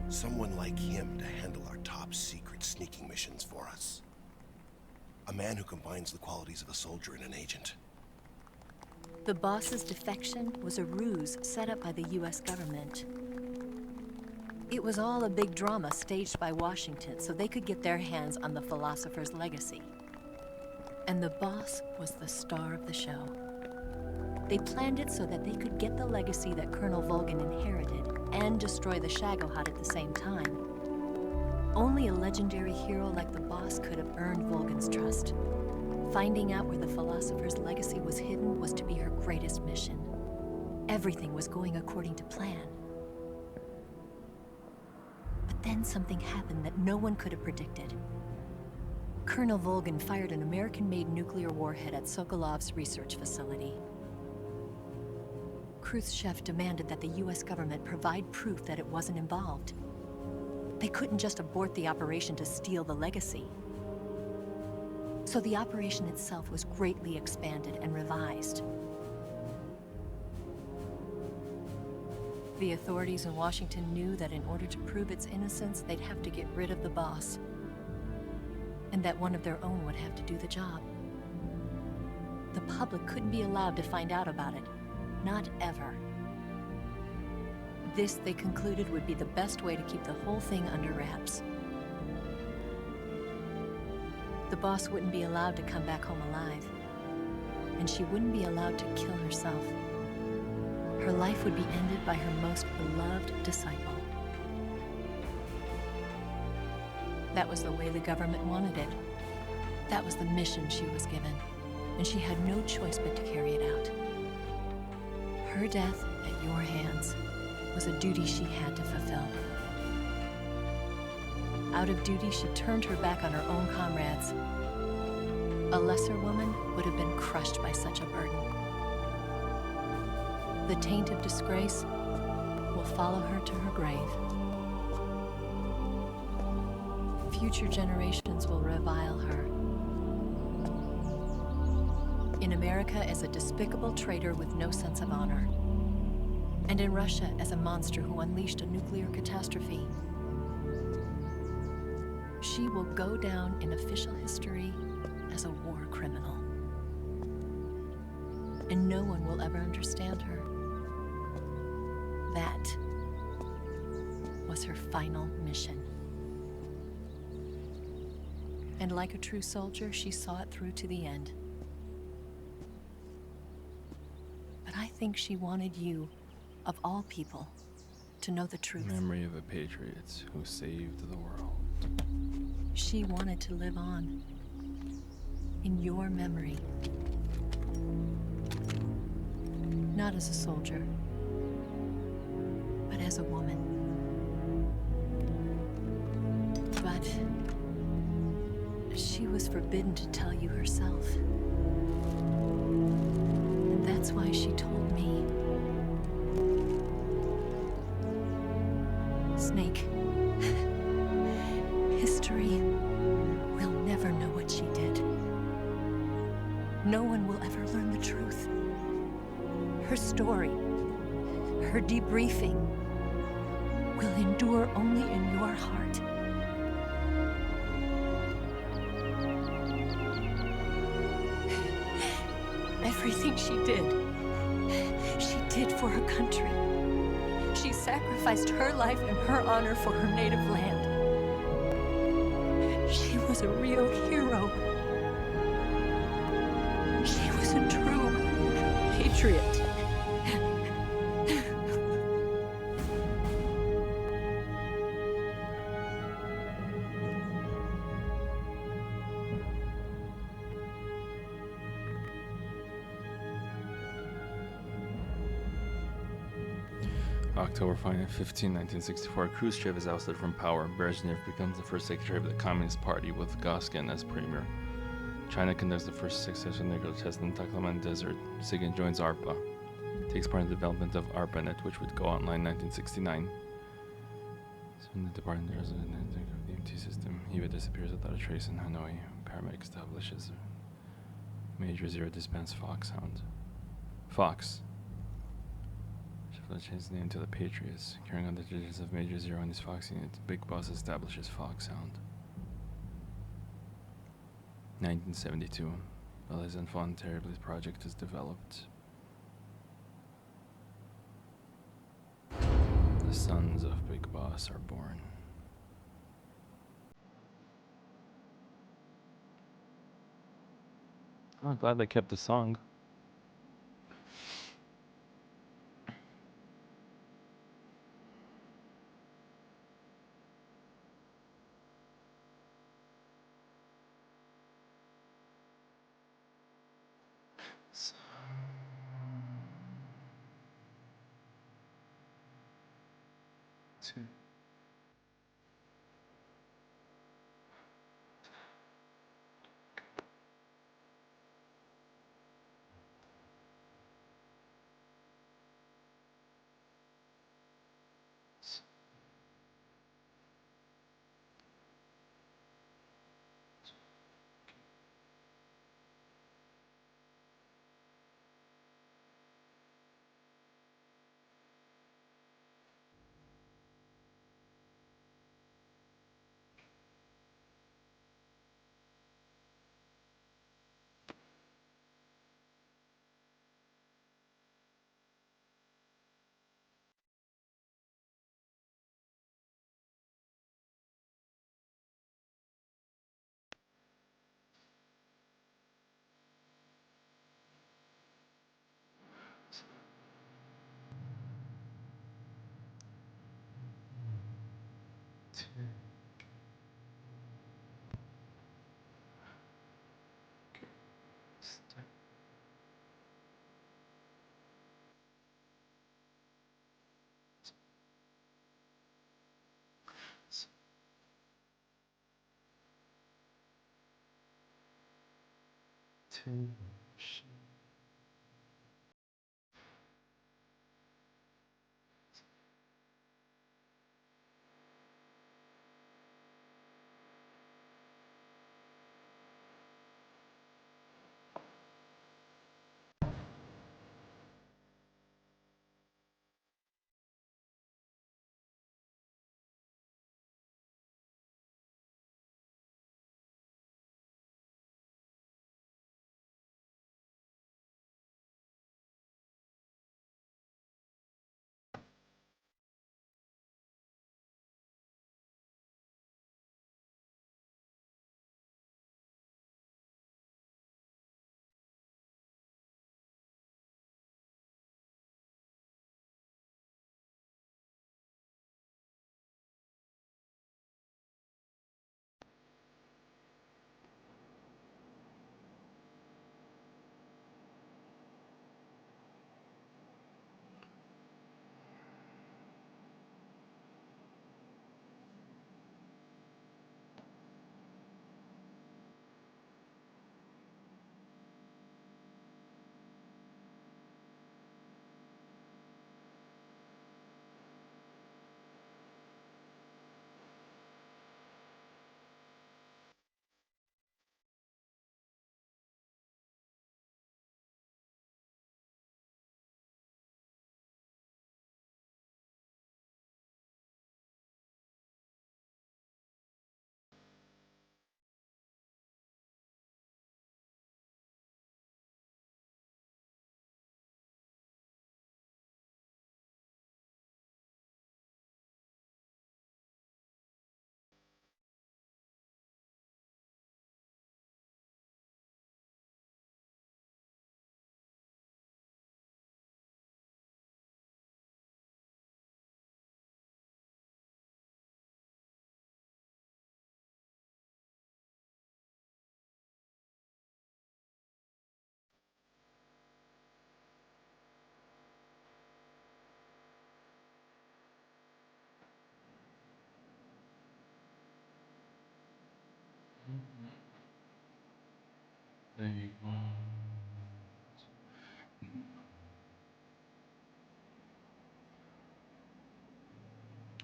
Someone like him to handle our top secret sneaking missions for us. A man who combines the qualities of a soldier and an agent. The boss's defection was a ruse set up by the US government. It was all a big drama staged by Washington so they could get their hands on the philosopher's legacy. And the boss was the star of the show. They planned it so that they could get the legacy that Colonel Volgin inherited and destroy the Shagohod at the same time. Only a legendary hero like the boss could have earned Volgin's trust. Finding out where the philosopher's legacy was hidden was to be her greatest mission. Everything was going according to plan. But then something happened that no one could have predicted. Colonel Volgin fired an American-made nuclear warhead at Sokolov's research facility. Khrushchev demanded that the US government provide proof that it wasn't involved. They couldn't just abort the operation to steal the legacy. So the operation itself was greatly expanded and revised. The authorities in Washington knew that in order to prove its innocence, they'd have to get rid of the boss. And that one of their own would have to do the job. The public couldn't be allowed to find out about it. Not ever. This, they concluded, would be the best way to keep the whole thing under wraps. The boss wouldn't be allowed to come back home alive. And she wouldn't be allowed to kill herself. Her life would be ended by her most beloved disciple. That was the way the government wanted it. That was the mission she was given. And she had no choice but to carry it out. Her death at your hands was a duty she had to fulfill. Out of duty, she turned her back on her own comrades. A lesser woman would have been crushed by such a burden. The taint of disgrace will follow her to her grave. Future generations will revile her. In America as a despicable traitor with no sense of honor. And in Russia as a monster who unleashed a nuclear catastrophe. She will go down in official history as a war criminal. And no one will ever understand her. That was her final mission. And like a true soldier, she saw it through to the end. But I think she wanted you, of all people, to know the truth. Memory of a patriot who saved the world. She wanted to live on. In your memory. Not as a soldier, but as a woman. But she was forbidden to tell you herself. And that's why she told me. Snake, history will never know what she did. No one will ever learn the truth. Her story, her debriefing, will endure only in your heart. Everything she did for her country. She sacrificed her life and her honor for her native land. She was a real hero. She was a true patriot. October 15, 1964, Khrushchev is ousted from power. Brezhnev becomes the first secretary of the Communist Party with Goskin as premier. China conducts the first successful nuclear test in the Taklaman Desert. SIGINT joins ARPA. Takes part in the development of ARPANET, which would go online in 1969. So in the department of the EMT system, Eva disappears without a trace in Hanoi. Paramedic establishes Major Zero disbanded Fox sound. Fox. Shiflett changed his name to the Patriots, carrying on the digits of Major Zero in his Fox unit. Big Boss establishes Fox sound. 1972. The Les Enfants Terribles project is developed. The sons of Big Boss are born. I'm glad they kept the song. Two. Two.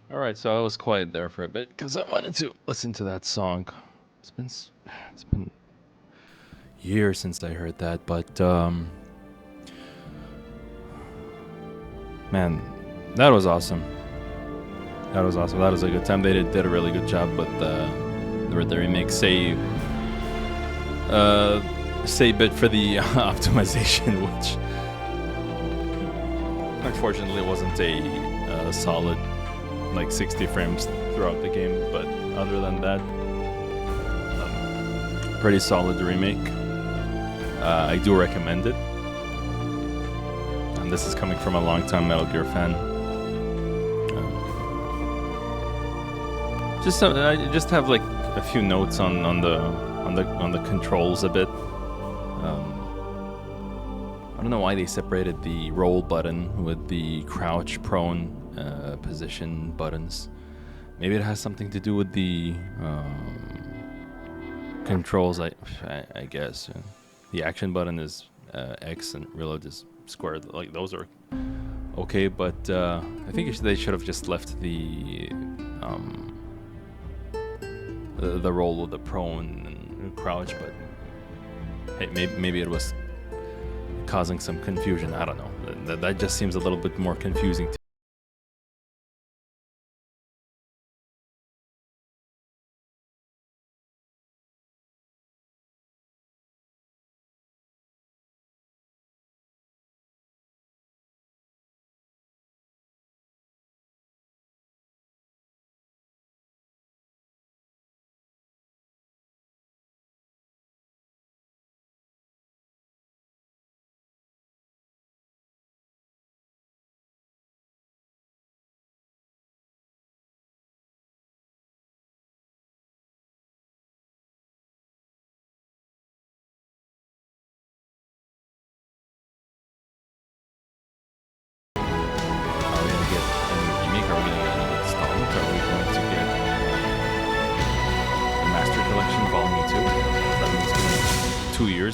All right, so I was quiet there for a bit because I wanted to listen to that song. It's been years since I heard that, but man, that was awesome. That was awesome. That was a good time. They did a really good job with the remake. Say bit for the optimization, which unfortunately wasn't a solid like 60 frames throughout the game. But other than that, pretty solid remake. I do recommend it. And this is coming from a long-time Metal Gear fan. I just have like a few notes on the controls a bit. I don't know why they separated the roll button with the crouch prone position buttons. Maybe it has something to do with the controls. I guess the action button is X and reload is square. Like those are okay, but I think they should have just left the roll of the prone and crouch, but hey, maybe it was causing some confusion. I don't know. That just seems a little bit more confusing to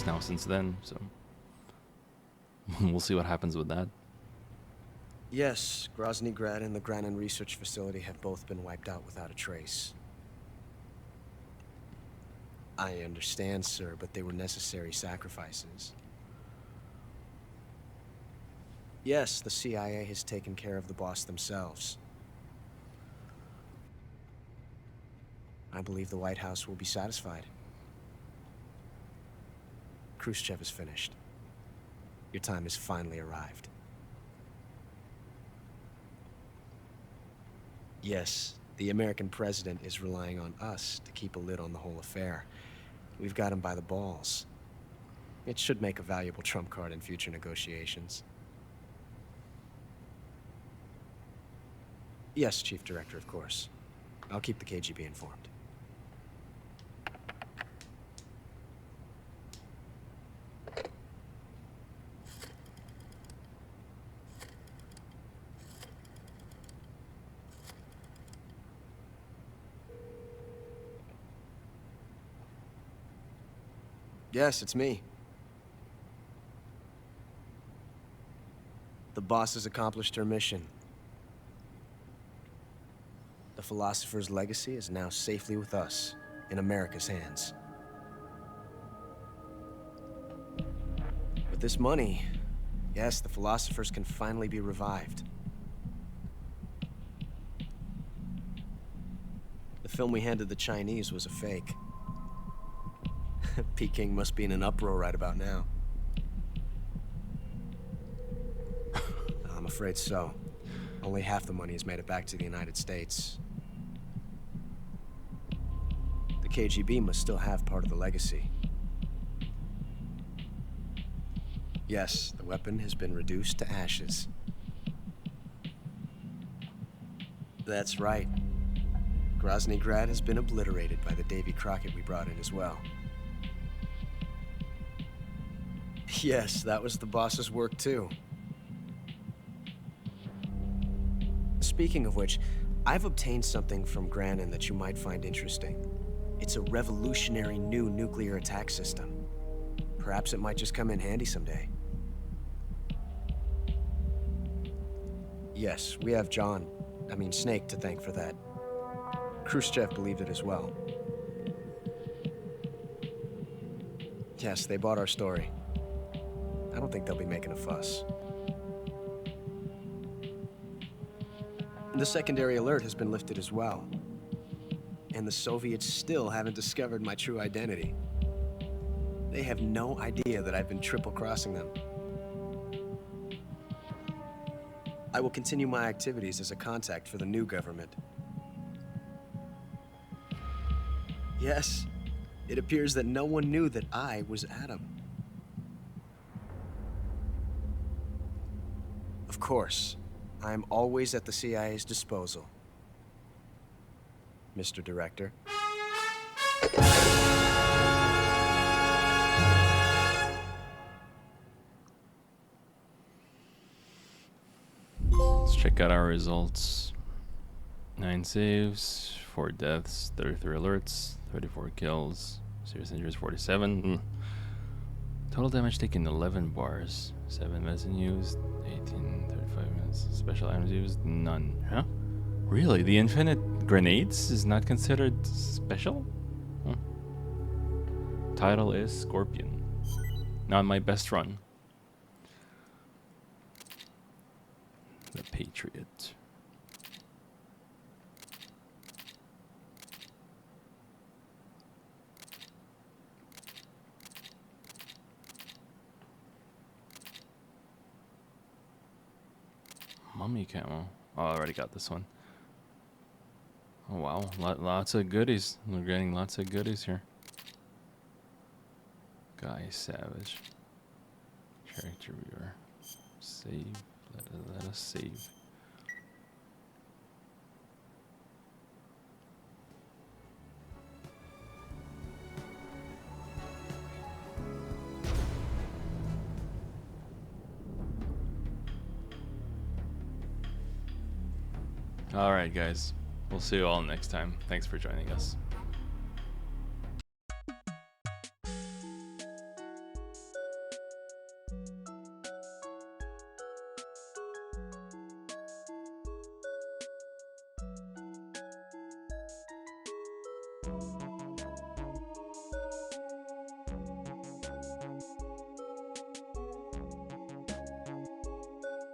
now since then, so we'll see what happens with that. Yes, Grozny Grad and the Granin Research Facility have both been wiped out without a trace. I understand, sir, but they were necessary sacrifices. Yes, the CIA has taken care of the boss themselves. I believe the White House will be satisfied. Khrushchev is finished. Your time has finally arrived. Yes, the American president is relying on us to keep a lid on the whole affair. We've got him by the balls. It should make a valuable trump card in future negotiations. Yes, Chief Director, of course. I'll keep the KGB informed. Yes, it's me. The boss has accomplished her mission. The philosopher's legacy is now safely with us, in America's hands. With this money, yes, the philosophers can finally be revived. The film we handed the Chinese was a fake. Peking must be in an uproar right about now. I'm afraid so. Only half the money has made it back to the United States. The KGB must still have part of the legacy. Yes, the weapon has been reduced to ashes. That's right. Grozny Grad has been obliterated by the Davy Crockett we brought in as well. Yes, that was the boss's work too. Speaking of which, I've obtained something from Granin that you might find interesting. It's a revolutionary new nuclear attack system. Perhaps it might just come in handy someday. Yes, we have Snake to thank for that. Khrushchev believed it as well. Yes, they bought our story. I don't think they'll be making a fuss. The secondary alert has been lifted as well. And the Soviets still haven't discovered my true identity. They have no idea that I've been triple-crossing them. I will continue my activities as a contact for the new government. Yes, it appears that no one knew that I was Adam. Of course, I am always at the CIA's disposal, Mr. Director. Let's check out our results. 9 saves, 4 deaths, 33 alerts, 34 kills, serious injuries 47. Total damage taken 11 bars, 7 medicine used, 18, 35 minutes. Special items used, none. Huh? Really? The infinite grenades is not considered special? Huh. Title is Scorpion. Not my best run. The Patriot. Mummy camo. Oh, I already got this one. Oh wow, lots of goodies. We're getting lots of goodies here. Guy Savage. Character viewer. Save. Let us save. Alright guys, we'll see you all next time. Thanks for joining us.